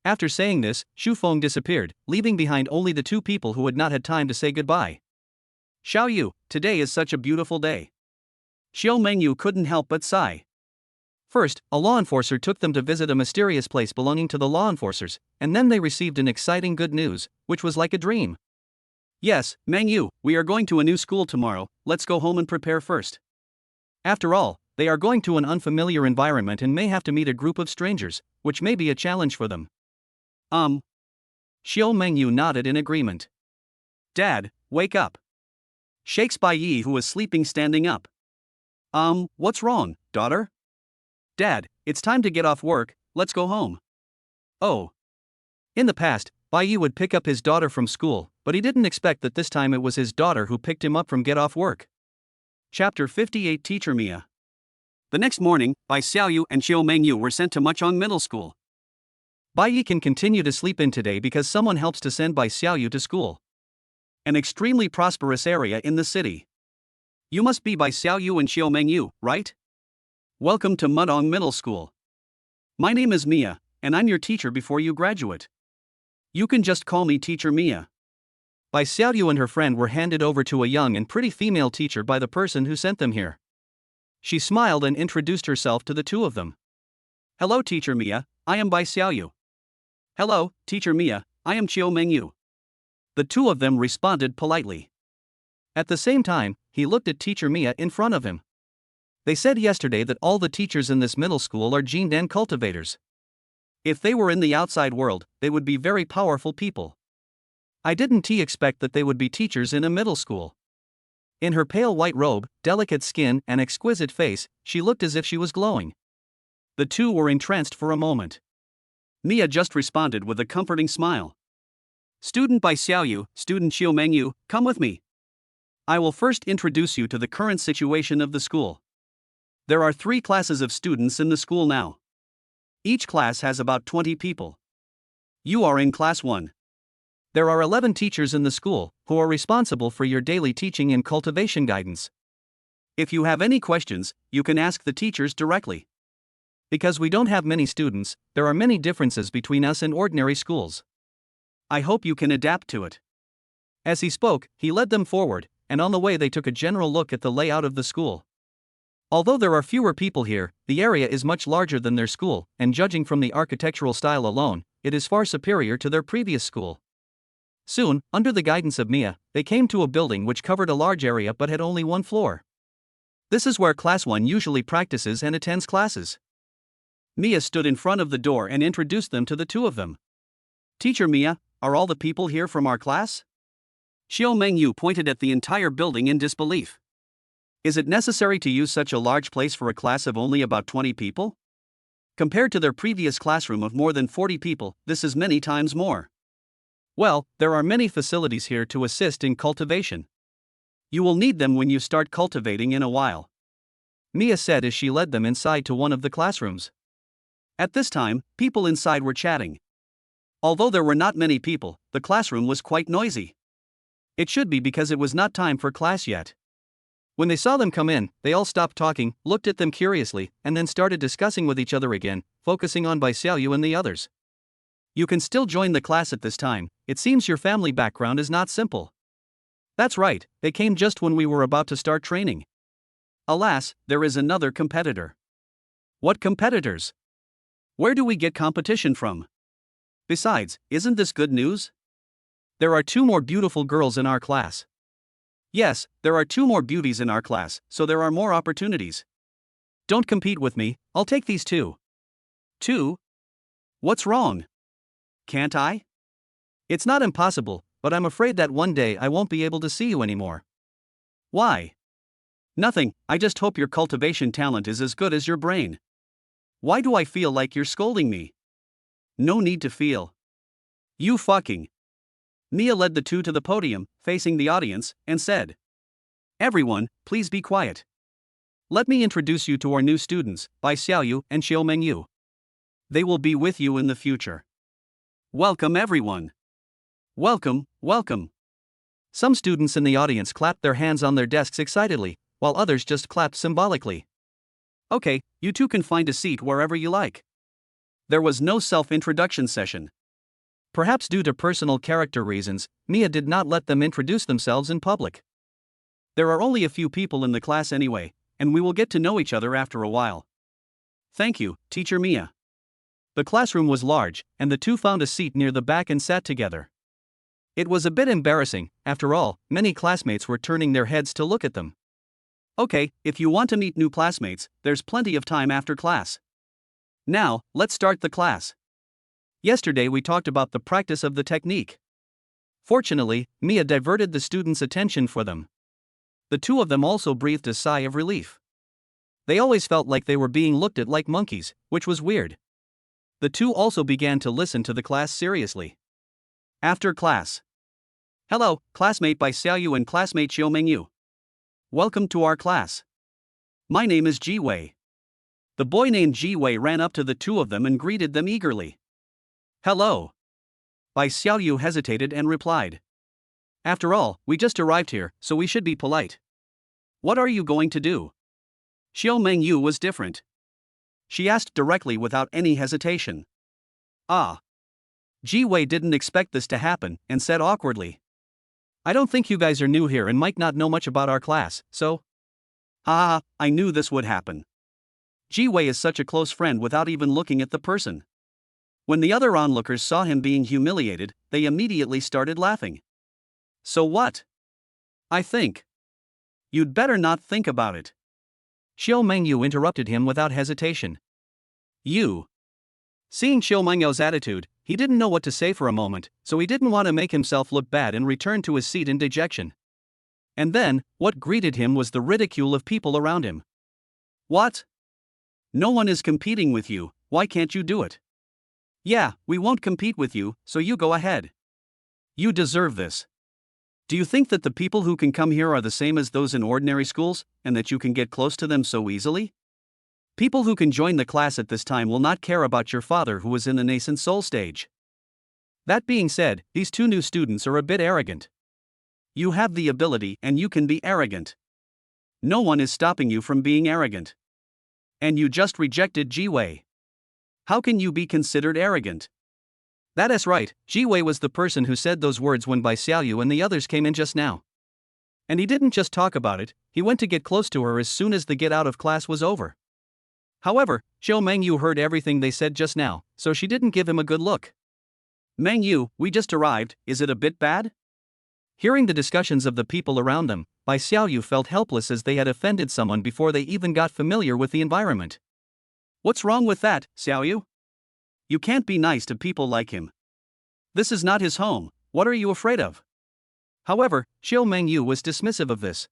After saying this, Shufeng disappeared, leaving behind only the two people who had not had time to say goodbye. Xiao Yu, today is such a beautiful day. Xiao Mengyu couldn't help but sigh. First, a law enforcer took them to visit a mysterious place belonging to the law enforcers, and then they received an exciting good news, which was like a dream. Yes, Mengyu, we are going to a new school tomorrow, let's go home and prepare first. After all, they are going to an unfamiliar environment and may have to meet a group of strangers, which may be a challenge for them. Xiao Mengyu nodded in agreement. Dad, wake up. Shakes Bai Yi, who was sleeping, standing up. What's wrong, daughter? Dad, it's time to get off work, let's go home. Oh. In the past, Bai Yi would pick up his daughter from school, but he didn't expect that this time it was his daughter who picked him up from get off work. Chapter 58 Teacher Mia. The next morning, Bai Xiaoyu and Xiao Mengyu were sent to Muchong Middle School. Bai Yi can continue to sleep in today because someone helps to send Bai Xiaoyu to school. An extremely prosperous area in the city. You must be Bai Xiaoyu and Xiao Mengyu, right? Welcome to Mudong Middle School. My name is Mia, and I'm your teacher before you graduate. You can just call me Teacher Mia. Bai Xiaoyu and her friend were handed over to a young and pretty female teacher by the person who sent them here. She smiled and introduced herself to the two of them. Hello Teacher Mia, I am Bai Xiaoyu. Hello, Teacher Mia, I am Xiao Mengyu. The two of them responded politely. At the same time, he looked at Teacher Mia in front of him. They said yesterday that all the teachers in this middle school are Jindan cultivators. If they were in the outside world, they would be very powerful people. I didn't expect that they would be teachers in a middle school. In her pale white robe, delicate skin, and exquisite face, she looked as if she was glowing. The two were entranced for a moment. Mia just responded with a comforting smile. Student Bai Xiaoyu, student Xiao Mengyu, come with me. I will first introduce you to the current situation of the school. There are 3 classes of students in the school now. Each class has about 20 people. You are in class 1. There are 11 teachers in the school, who are responsible for your daily teaching and cultivation guidance. If you have any questions, you can ask the teachers directly. Because we don't have many students, there are many differences between us and ordinary schools. I hope you can adapt to it. As he spoke, he led them forward, and on the way they took a general look at the layout of the school. Although there are fewer people here, the area is much larger than their school, and judging from the architectural style alone, it is far superior to their previous school. Soon, under the guidance of Mia, they came to a building which covered a large area but had only 1 floor. This is where Class 1 usually practices and attends classes. Mia stood in front of the door and introduced them to the two of them. Teacher Mia, are all the people here from our class? Xiao Mengyu pointed at the entire building in disbelief. Is it necessary to use such a large place for a class of only about 20 people? Compared to their previous classroom of more than 40 people, this is many times more. Well, there are many facilities here to assist in cultivation. You will need them when you start cultivating in a while. Mia said as she led them inside to one of the classrooms. At this time, people inside were chatting. Although there were not many people, the classroom was quite noisy. It should be because it was not time for class yet. When they saw them come in, they all stopped talking, looked at them curiously, and then started discussing with each other again, focusing on Bai Xiaoyu and the others. You can still join the class at this time, it seems your family background is not simple. That's right, they came just when we were about to start training. Alas, there is another competitor. What competitors? Where do we get competition from? Besides, isn't this good news? There are 2 more beautiful girls in our class. Yes, there are 2 more beauties in our class, so there are more opportunities. Don't compete with me, I'll take these 2. 2? What's wrong? Can't I? It's not impossible, but I'm afraid that one day I won't be able to see you anymore. Why? Nothing, I just hope your cultivation talent is as good as your brain. Why do I feel like you're scolding me? No need to feel. You fucking. Mia led the two to the podium, facing the audience, and said, "Everyone, please be quiet. Let me introduce you to our new students, Bai Xiaoyu and Xiaomeng Yu. They will be with you in the future. Welcome everyone. Welcome, welcome." Some students in the audience clapped their hands on their desks excitedly, while others just clapped symbolically. Okay, you two can find a seat wherever you like. There was no self-introduction session. Perhaps due to personal character reasons, Mia did not let them introduce themselves in public. There are only a few people in the class anyway, and we will get to know each other after a while. Thank you, Teacher Mia. The classroom was large, and the two found a seat near the back and sat together. It was a bit embarrassing, after all, many classmates were turning their heads to look at them. Okay, if you want to meet new classmates, there's plenty of time after class. Now, let's start the class. Yesterday we talked about the practice of the technique. Fortunately, Mia diverted the students' attention for them. The two of them also breathed a sigh of relief. They always felt like they were being looked at like monkeys, which was weird. The two also began to listen to the class seriously. After class. Hello, classmate Bai Xiaoyu and classmate Xiaomeng Yu. Welcome to our class. My name is Ji Wei. The boy named Ji Wei ran up to the two of them and greeted them eagerly. Hello. Bai Xiaoyu hesitated and replied. After all, we just arrived here, so we should be polite. What are you going to do? Xiaomeng Yu was different. She asked directly without any hesitation. Ah. Ji Wei didn't expect this to happen and said awkwardly. I don't think you guys are new here and might not know much about our class, so? Ha, I knew this would happen. Ji Wei is such a close friend without even looking at the person. When the other onlookers saw him being humiliated, they immediately started laughing. So what? I think. You'd better not think about it. Xiaomeng Yu interrupted him without hesitation. You. Seeing Xiaomeng Yu's attitude, he didn't know what to say for a moment, so he didn't want to make himself look bad and returned to his seat in dejection. And then, what greeted him was the ridicule of people around him. What? No one is competing with you, why can't you do it? Yeah, we won't compete with you, so you go ahead. You deserve this. Do you think that the people who can come here are the same as those in ordinary schools, and that you can get close to them so easily? People who can join the class at this time will not care about your father who is in the nascent soul stage. That being said, these two new students are a bit arrogant. You have the ability and you can be arrogant. No one is stopping you from being arrogant. And you just rejected Ji Wei. How can you be considered arrogant? That is right, Ji Wei was the person who said those words when Bai Xiaoyu and the others came in just now. And he didn't just talk about it, he went to get close to her as soon as the get out of class was over. However, Xiaomeng Yu heard everything they said just now, so she didn't give him a good look. Meng Yu, we just arrived, is it a bit bad? Hearing the discussions of the people around them, Bai Xiaoyu felt helpless as they had offended someone before they even got familiar with the environment. What's wrong with that, Xiaoyu? You can't be nice to people like him. This is not his home, what are you afraid of? However, Xiaomeng Yu was dismissive of this.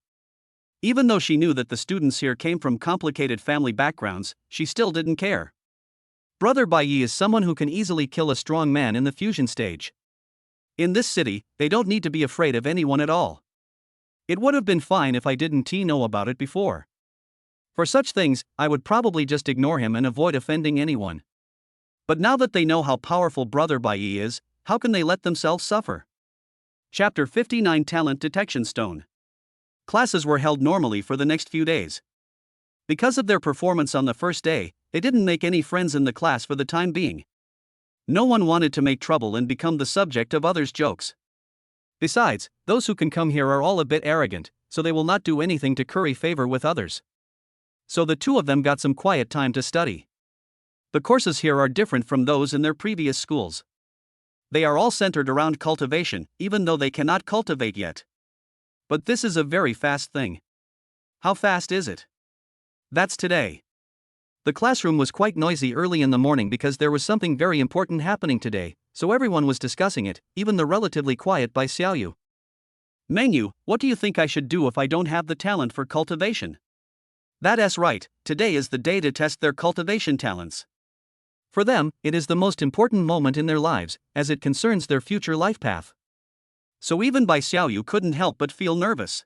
Even though she knew that the students here came from complicated family backgrounds, she still didn't care. Brother Bai Yi is someone who can easily kill a strong man in the fusion stage. In this city, they don't need to be afraid of anyone at all. It would have been fine if I didn't know about it before. For such things, I would probably just ignore him and avoid offending anyone. But now that they know how powerful Brother Bai Yi is, how can they let themselves suffer? Chapter 59 Talent Detection Stone. Classes were held normally for the next few days. Because of their performance on the first day, they didn't make any friends in the class for the time being. No one wanted to make trouble and become the subject of others' jokes. Besides, those who can come here are all a bit arrogant, so they will not do anything to curry favor with others. So the two of them got some quiet time to study. The courses here are different from those in their previous schools. They are all centered around cultivation, even though they cannot cultivate yet. But this is a very fast thing. How fast is it? That's today. The classroom was quite noisy early in the morning because there was something very important happening today, so everyone was discussing it, even the relatively quiet Bai Xiaoyu. Meng Yu, what do you think I should do if I don't have the talent for cultivation? That is right, today is the day to test their cultivation talents. For them, it is the most important moment in their lives, as it concerns their future life path. So even Bai Xiaoyu couldn't help but feel nervous.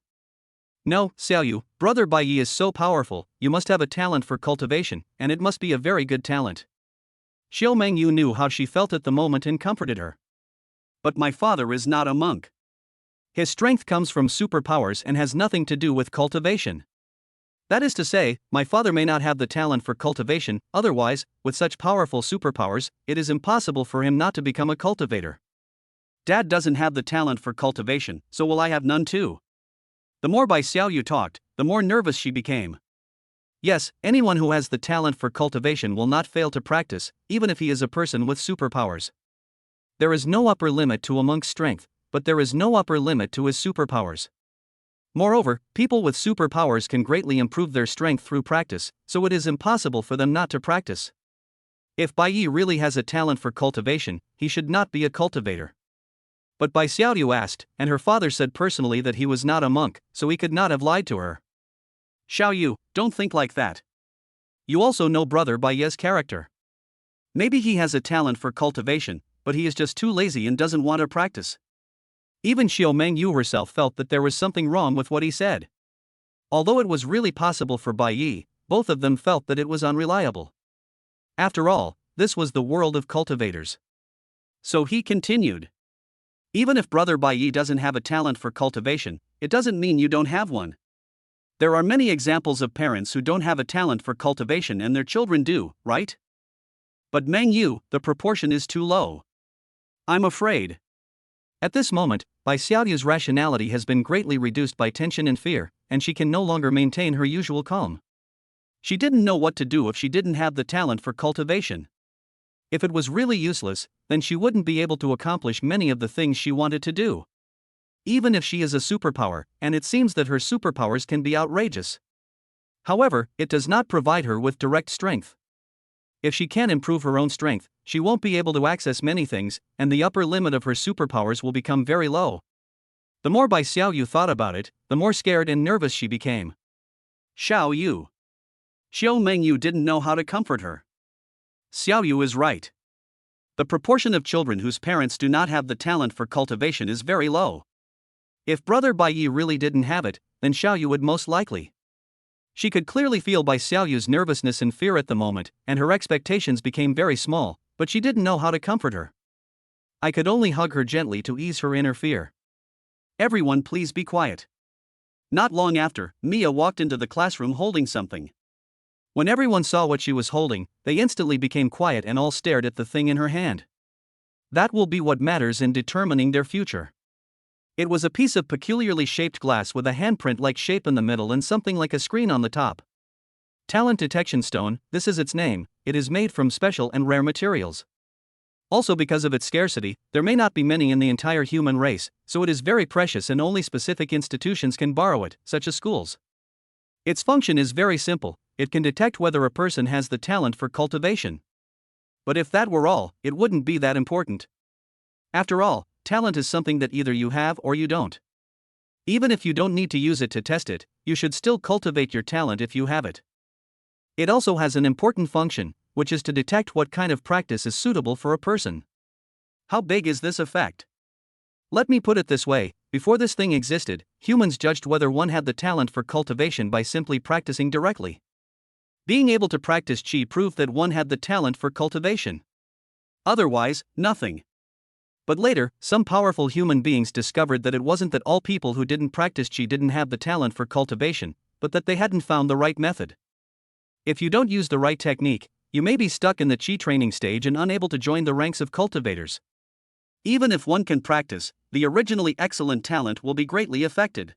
No, Xiaoyu, Brother Bai Yi is so powerful, you must have a talent for cultivation, and it must be a very good talent. Xiao Mengyu knew how she felt at the moment and comforted her. But my father is not a monk. His strength comes from superpowers and has nothing to do with cultivation. That is to say, my father may not have the talent for cultivation, otherwise, with such powerful superpowers, it is impossible for him not to become a cultivator. Dad doesn't have the talent for cultivation, so will I have none too? The more Bai Xiaoyu talked, the more nervous she became. Yes, anyone who has the talent for cultivation will not fail to practice, even if he is a person with superpowers. There is no upper limit to a monk's strength, but there is no upper limit to his superpowers. Moreover, people with superpowers can greatly improve their strength through practice, so it is impossible for them not to practice. If Bai Yi really has a talent for cultivation, he should not be a cultivator. But Bai Xiaoyu asked, and her father said personally that he was not a monk, so he could not have lied to her. Xiaoyu, don't think like that. You also know Brother Bai Yi's character. Maybe he has a talent for cultivation, but he is just too lazy and doesn't want to practice. Even Xiao Mengyu herself felt that there was something wrong with what he said. Although it was really possible for Bai Yi, both of them felt that it was unreliable. After all, this was the world of cultivators. So he continued. Even if Brother Bai Yi doesn't have a talent for cultivation, it doesn't mean you don't have one. There are many examples of parents who don't have a talent for cultivation and their children do, right? But Meng Yu, the proportion is too low. I'm afraid. At this moment, Bai Xiaoyu's rationality has been greatly reduced by tension and fear, and she can no longer maintain her usual calm. She didn't know what to do if she didn't have the talent for cultivation. If it was really useless, then she wouldn't be able to accomplish many of the things she wanted to do. Even if she is a superpower, and it seems that her superpowers can be outrageous. However, it does not provide her with direct strength. If she can't improve her own strength, she won't be able to access many things, and the upper limit of her superpowers will become very low. The more Bai Xiaoyu thought about it, the more scared and nervous she became. Xiao Yu. Xiao Mengyu didn't know how to comfort her. Xiao Yu is right. The proportion of children whose parents do not have the talent for cultivation is very low. If Brother Bai Yi really didn't have it, then Xiao Yu would most likely. She could clearly feel Bai Xiaoyu's nervousness and fear at the moment, and her expectations became very small, but she didn't know how to comfort her. I could only hug her gently to ease her inner fear. Everyone please be quiet. Not long after, Mia walked into the classroom holding something. When everyone saw what she was holding, they instantly became quiet and all stared at the thing in her hand. That will be what matters in determining their future. It was a piece of peculiarly shaped glass with a handprint-like shape in the middle and something like a screen on the top. Talent Detection Stone, this is its name. It is made from special and rare materials. Also, because of its scarcity, there may not be many in the entire human race, so it is very precious and only specific institutions can borrow it, such as schools. Its function is very simple. It can detect whether a person has the talent for cultivation. But if that were all, it wouldn't be that important. After all, talent is something that either you have or you don't. Even if you don't need to use it to test it, you should still cultivate your talent if you have it. It also has an important function, which is to detect what kind of practice is suitable for a person. How big is this effect? Let me put it this way, before this thing existed, humans judged whether one had the talent for cultivation by simply practicing directly. Being able to practice qi proved that one had the talent for cultivation. Otherwise, nothing. But later, some powerful human beings discovered that it wasn't that all people who didn't practice qi didn't have the talent for cultivation, but that they hadn't found the right method. If you don't use the right technique, you may be stuck in the qi training stage and unable to join the ranks of cultivators. Even if one can practice, the originally excellent talent will be greatly affected.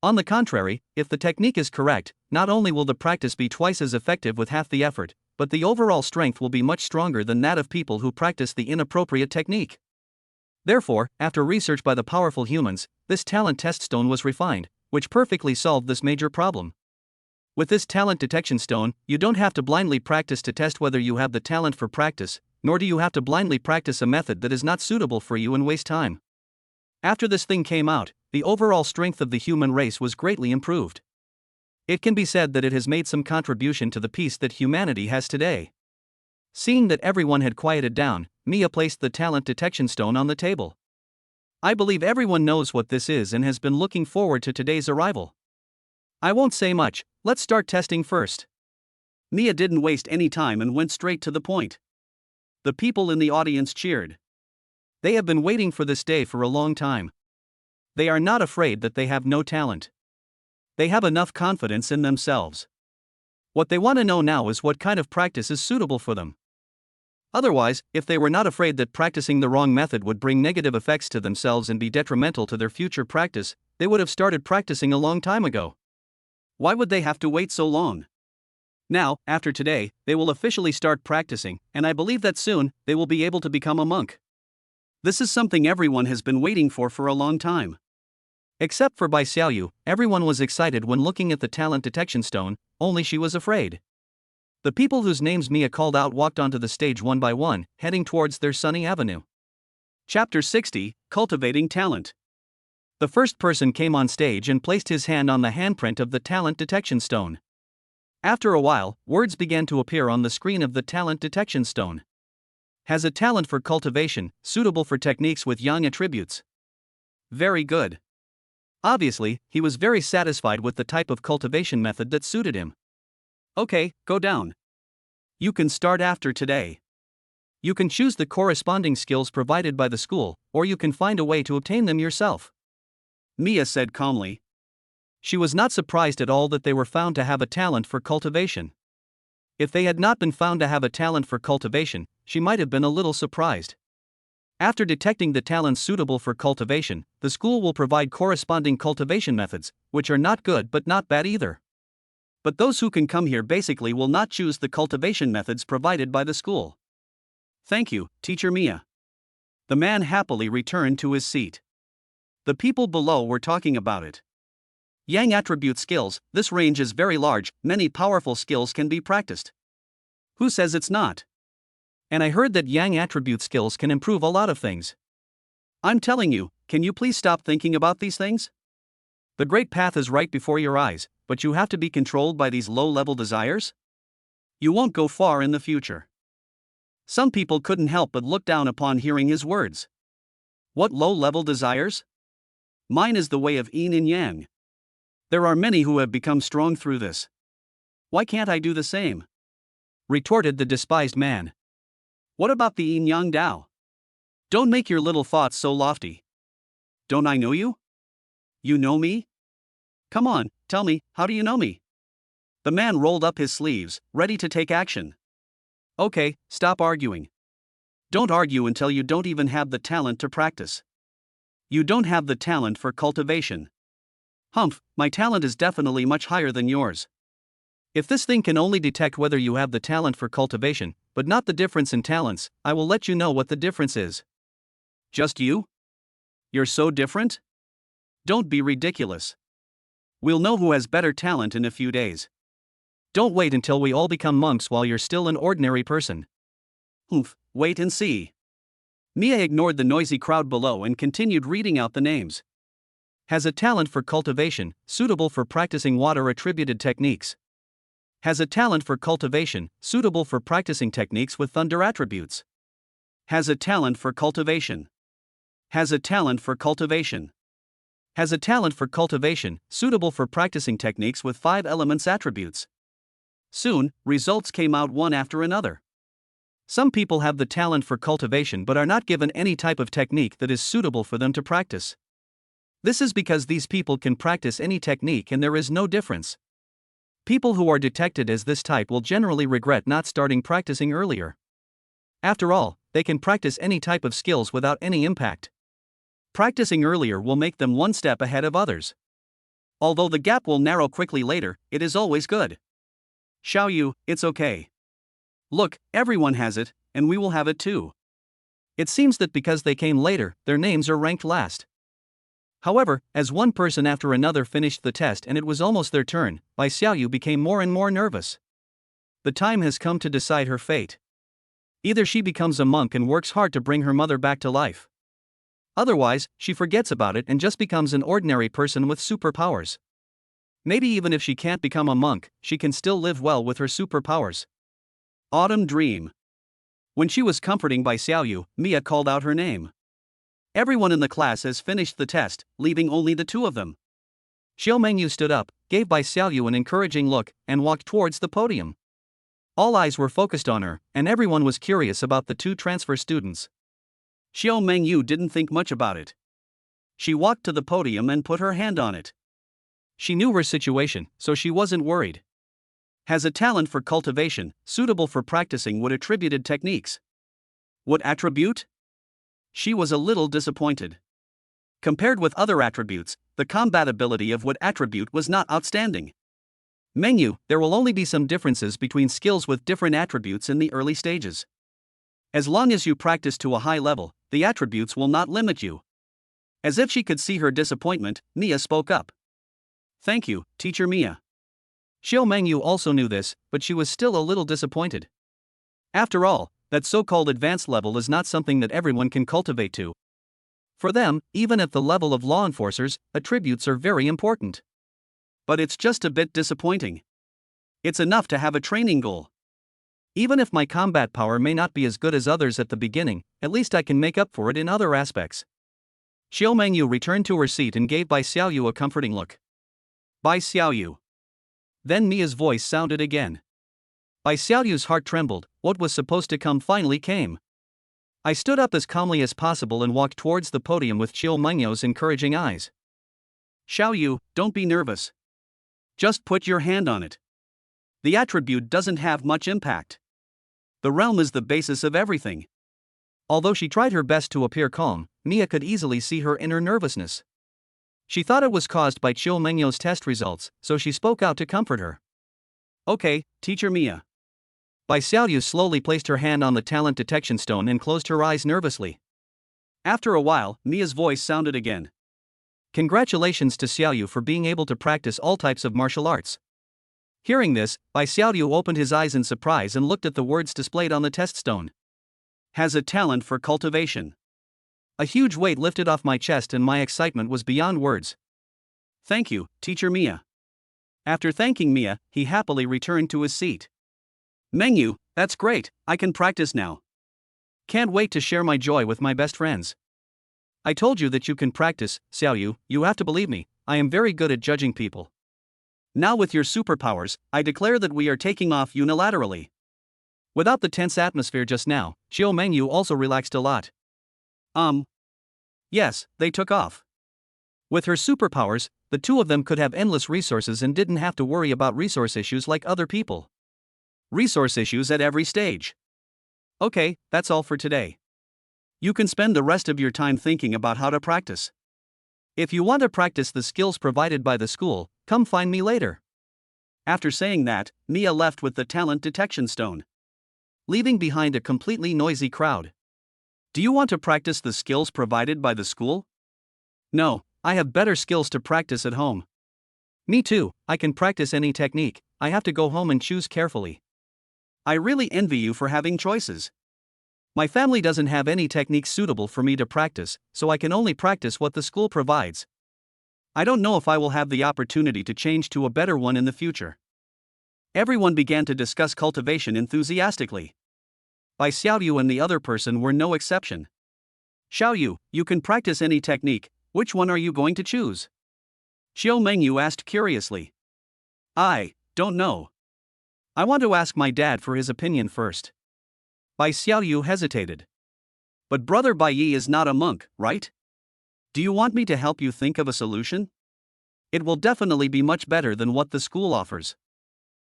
On the contrary, if the technique is correct, not only will the practice be twice as effective with half the effort, but the overall strength will be much stronger than that of people who practice the inappropriate technique. Therefore, after research by the powerful humans, this talent test stone was refined, which perfectly solved this major problem. With this talent detection stone, you don't have to blindly practice to test whether you have the talent for practice, nor do you have to blindly practice a method that is not suitable for you and waste time. After this thing came out, the overall strength of the human race was greatly improved. It can be said that it has made some contribution to the peace that humanity has today. Seeing that everyone had quieted down, Mia placed the talent detection stone on the table. I believe everyone knows what this is and has been looking forward to today's arrival. I won't say much, let's start testing first. Mia didn't waste any time and went straight to the point. The people in the audience cheered. They have been waiting for this day for a long time. They are not afraid that they have no talent. They have enough confidence in themselves. What they want to know now is what kind of practice is suitable for them. Otherwise, if they were not afraid that practicing the wrong method would bring negative effects to themselves and be detrimental to their future practice, they would have started practicing a long time ago. Why would they have to wait so long? Now, after today, they will officially start practicing, and I believe that soon, they will be able to become a monk. This is something everyone has been waiting for a long time. Except for Bai Xiaoyu, everyone was excited when looking at the talent detection stone, only she was afraid. The people whose names Mia called out walked onto the stage one by one, heading towards their sunny avenue. Chapter 60, Cultivating Talent. The first person came on stage and placed his hand on the handprint of the talent detection stone. After a while, words began to appear on the screen of the talent detection stone. Has a talent for cultivation, suitable for techniques with yang attributes. Very good. Obviously, he was very satisfied with the type of cultivation method that suited him. Okay, go down. You can start after today. You can choose the corresponding skills provided by the school, or you can find a way to obtain them yourself. Mia said calmly. She was not surprised at all that they were found to have a talent for cultivation. If they had not been found to have a talent for cultivation, she might have been a little surprised. After detecting the talents suitable for cultivation, the school will provide corresponding cultivation methods, which are not good but not bad either. But those who can come here basically will not choose the cultivation methods provided by the school. Thank you, Teacher Mia. The man happily returned to his seat. The people below were talking about it. Yang attribute skills, this range is very large, many powerful skills can be practiced. Who says it's not? And I heard that Yang attribute skills can improve a lot of things. I'm telling you, can you please stop thinking about these things? The great path is right before your eyes, but you have to be controlled by these low-level desires? You won't go far in the future. Some people couldn't help but look down upon hearing his words. What low-level desires? Mine is the way of yin and yang. There are many who have become strong through this. Why can't I do the same? Retorted the despised man. What about the yin-yang Tao? Don't make your little thoughts so lofty. Don't I know you? You know me? Come on, tell me, how do you know me? The man rolled up his sleeves, ready to take action. Okay, stop arguing. Don't argue until you don't even have the talent to practice. You don't have the talent for cultivation. Humph, my talent is definitely much higher than yours. If this thing can only detect whether you have the talent for cultivation, but not the difference in talents, I will let you know what the difference is. Just you? You're so different? Don't be ridiculous. We'll know who has better talent in a few days. Don't wait until we all become monks while you're still an ordinary person. Humph, wait and see. Mia ignored the noisy crowd below and continued reading out the names. Has a talent for cultivation, suitable for practicing water-attributed techniques. Has a talent for cultivation, suitable for practicing techniques with thunder attributes. Has a talent for cultivation. Has a talent for cultivation. Has a talent for cultivation, suitable for practicing techniques with 5 elements attributes. Soon, results came out one after another. Some people have the talent for cultivation but are not given any type of technique that is suitable for them to practice. This is because these people can practice any technique and there is no difference. People who are detected as this type will generally regret not starting practicing earlier. After all, they can practice any type of skills without any impact. Practicing earlier will make them one step ahead of others. Although the gap will narrow quickly later, it is always good. Xiaoyu, it's okay. Look, everyone has it, and we will have it too. It seems that because they came later, their names are ranked last. However, as one person after another finished the test and it was almost their turn, Bai Xiaoyu became more and more nervous. The time has come to decide her fate. Either she becomes a monk and works hard to bring her mother back to life. Otherwise, she forgets about it and just becomes an ordinary person with superpowers. Maybe even if she can't become a monk, she can still live well with her superpowers. Autumn Dream. When she was comforting Bai Xiaoyu, Mia called out her name. Everyone in the class has finished the test, leaving only the two of them. Xiao Mengyu stood up, gave Bai Xiaoyu an encouraging look, and walked towards the podium. All eyes were focused on her, and everyone was curious about the two transfer students. Xiao Mengyu didn't think much about it. She walked to the podium and put her hand on it. She knew her situation, so she wasn't worried. Has a talent for cultivation, suitable for practicing wood attributed techniques. What attribute? She was a little disappointed. Compared with other attributes, the compatibility of wood attribute was not outstanding. Mengyu, there will only be some differences between skills with different attributes in the early stages. As long as you practice to a high level, the attributes will not limit you. As if she could see her disappointment, Mia spoke up. Thank you, Teacher Mia. Xiao Mengyu also knew this, but she was still a little disappointed. After all, that so-called advanced level is not something that everyone can cultivate to. For them, even at the level of law enforcers, attributes are very important. But it's just a bit disappointing. It's enough to have a training goal. Even if my combat power may not be as good as others at the beginning, at least I can make up for it in other aspects. Xiao Mengyu returned to her seat and gave Bai Xiaoyu a comforting look. Bai Xiaoyu. Then Mia's voice sounded again. Bai Xiaoyu's heart trembled. What was supposed to come finally came. I stood up as calmly as possible and walked towards the podium with Xiao Mengyu's encouraging eyes. Xiaoyu, don't be nervous. Just put your hand on it. The attribute doesn't have much impact. The realm is the basis of everything. Although she tried her best to appear calm, Mia could easily see her inner nervousness. She thought it was caused by Xiao Mengyu's test results, so she spoke out to comfort her. Okay, Teacher Mia. Bai Xiaoyu slowly placed her hand on the talent detection stone and closed her eyes nervously. After a while, Mia's voice sounded again. Congratulations to Xiaoyu for being able to practice all types of martial arts. Hearing this, Bai Xiaoyu opened his eyes in surprise and looked at the words displayed on the test stone. Has a talent for cultivation. A huge weight lifted off my chest and my excitement was beyond words. Thank you, Teacher Mia. After thanking Mia, he happily returned to his seat. Mengyu, that's great, I can practice now. Can't wait to share my joy with my best friends. I told you that you can practice, Xiaoyu, you have to believe me, I am very good at judging people. Now with your superpowers, I declare that we are taking off unilaterally. Without the tense atmosphere just now, Xiao Mengyu also relaxed a lot. Yes, they took off. With her superpowers, the two of them could have endless resources and didn't have to worry about resource issues like other people. Resource issues at every stage. Okay, that's all for today. You can spend the rest of your time thinking about how to practice. If you want to practice the skills provided by the school, come find me later. After saying that, Mia left with the talent detection stone, leaving behind a completely noisy crowd. Do you want to practice the skills provided by the school? No, I have better skills to practice at home. Me too, I can practice any technique, I have to go home and choose carefully. I really envy you for having choices. My family doesn't have any techniques suitable for me to practice, so I can only practice what the school provides. I don't know if I will have the opportunity to change to a better one in the future. Everyone began to discuss cultivation enthusiastically. Bai Xiaoyu and the other person were no exception. Xiaoyu, you can practice any technique, which one are you going to choose? Xiao Mengyu asked curiously. I don't know. I want to ask my dad for his opinion first. Bai Xiaoyu hesitated. But Brother Bai Yi is not a monk, right? Do you want me to help you think of a solution? It will definitely be much better than what the school offers.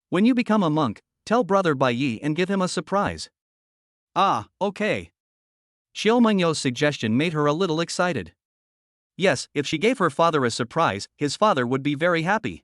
When you become a monk, tell Brother Bai Yi and give him a surprise. Ah, okay. Xiao Mengyu's suggestion made her a little excited. Yes, if she gave her father a surprise, his father would be very happy.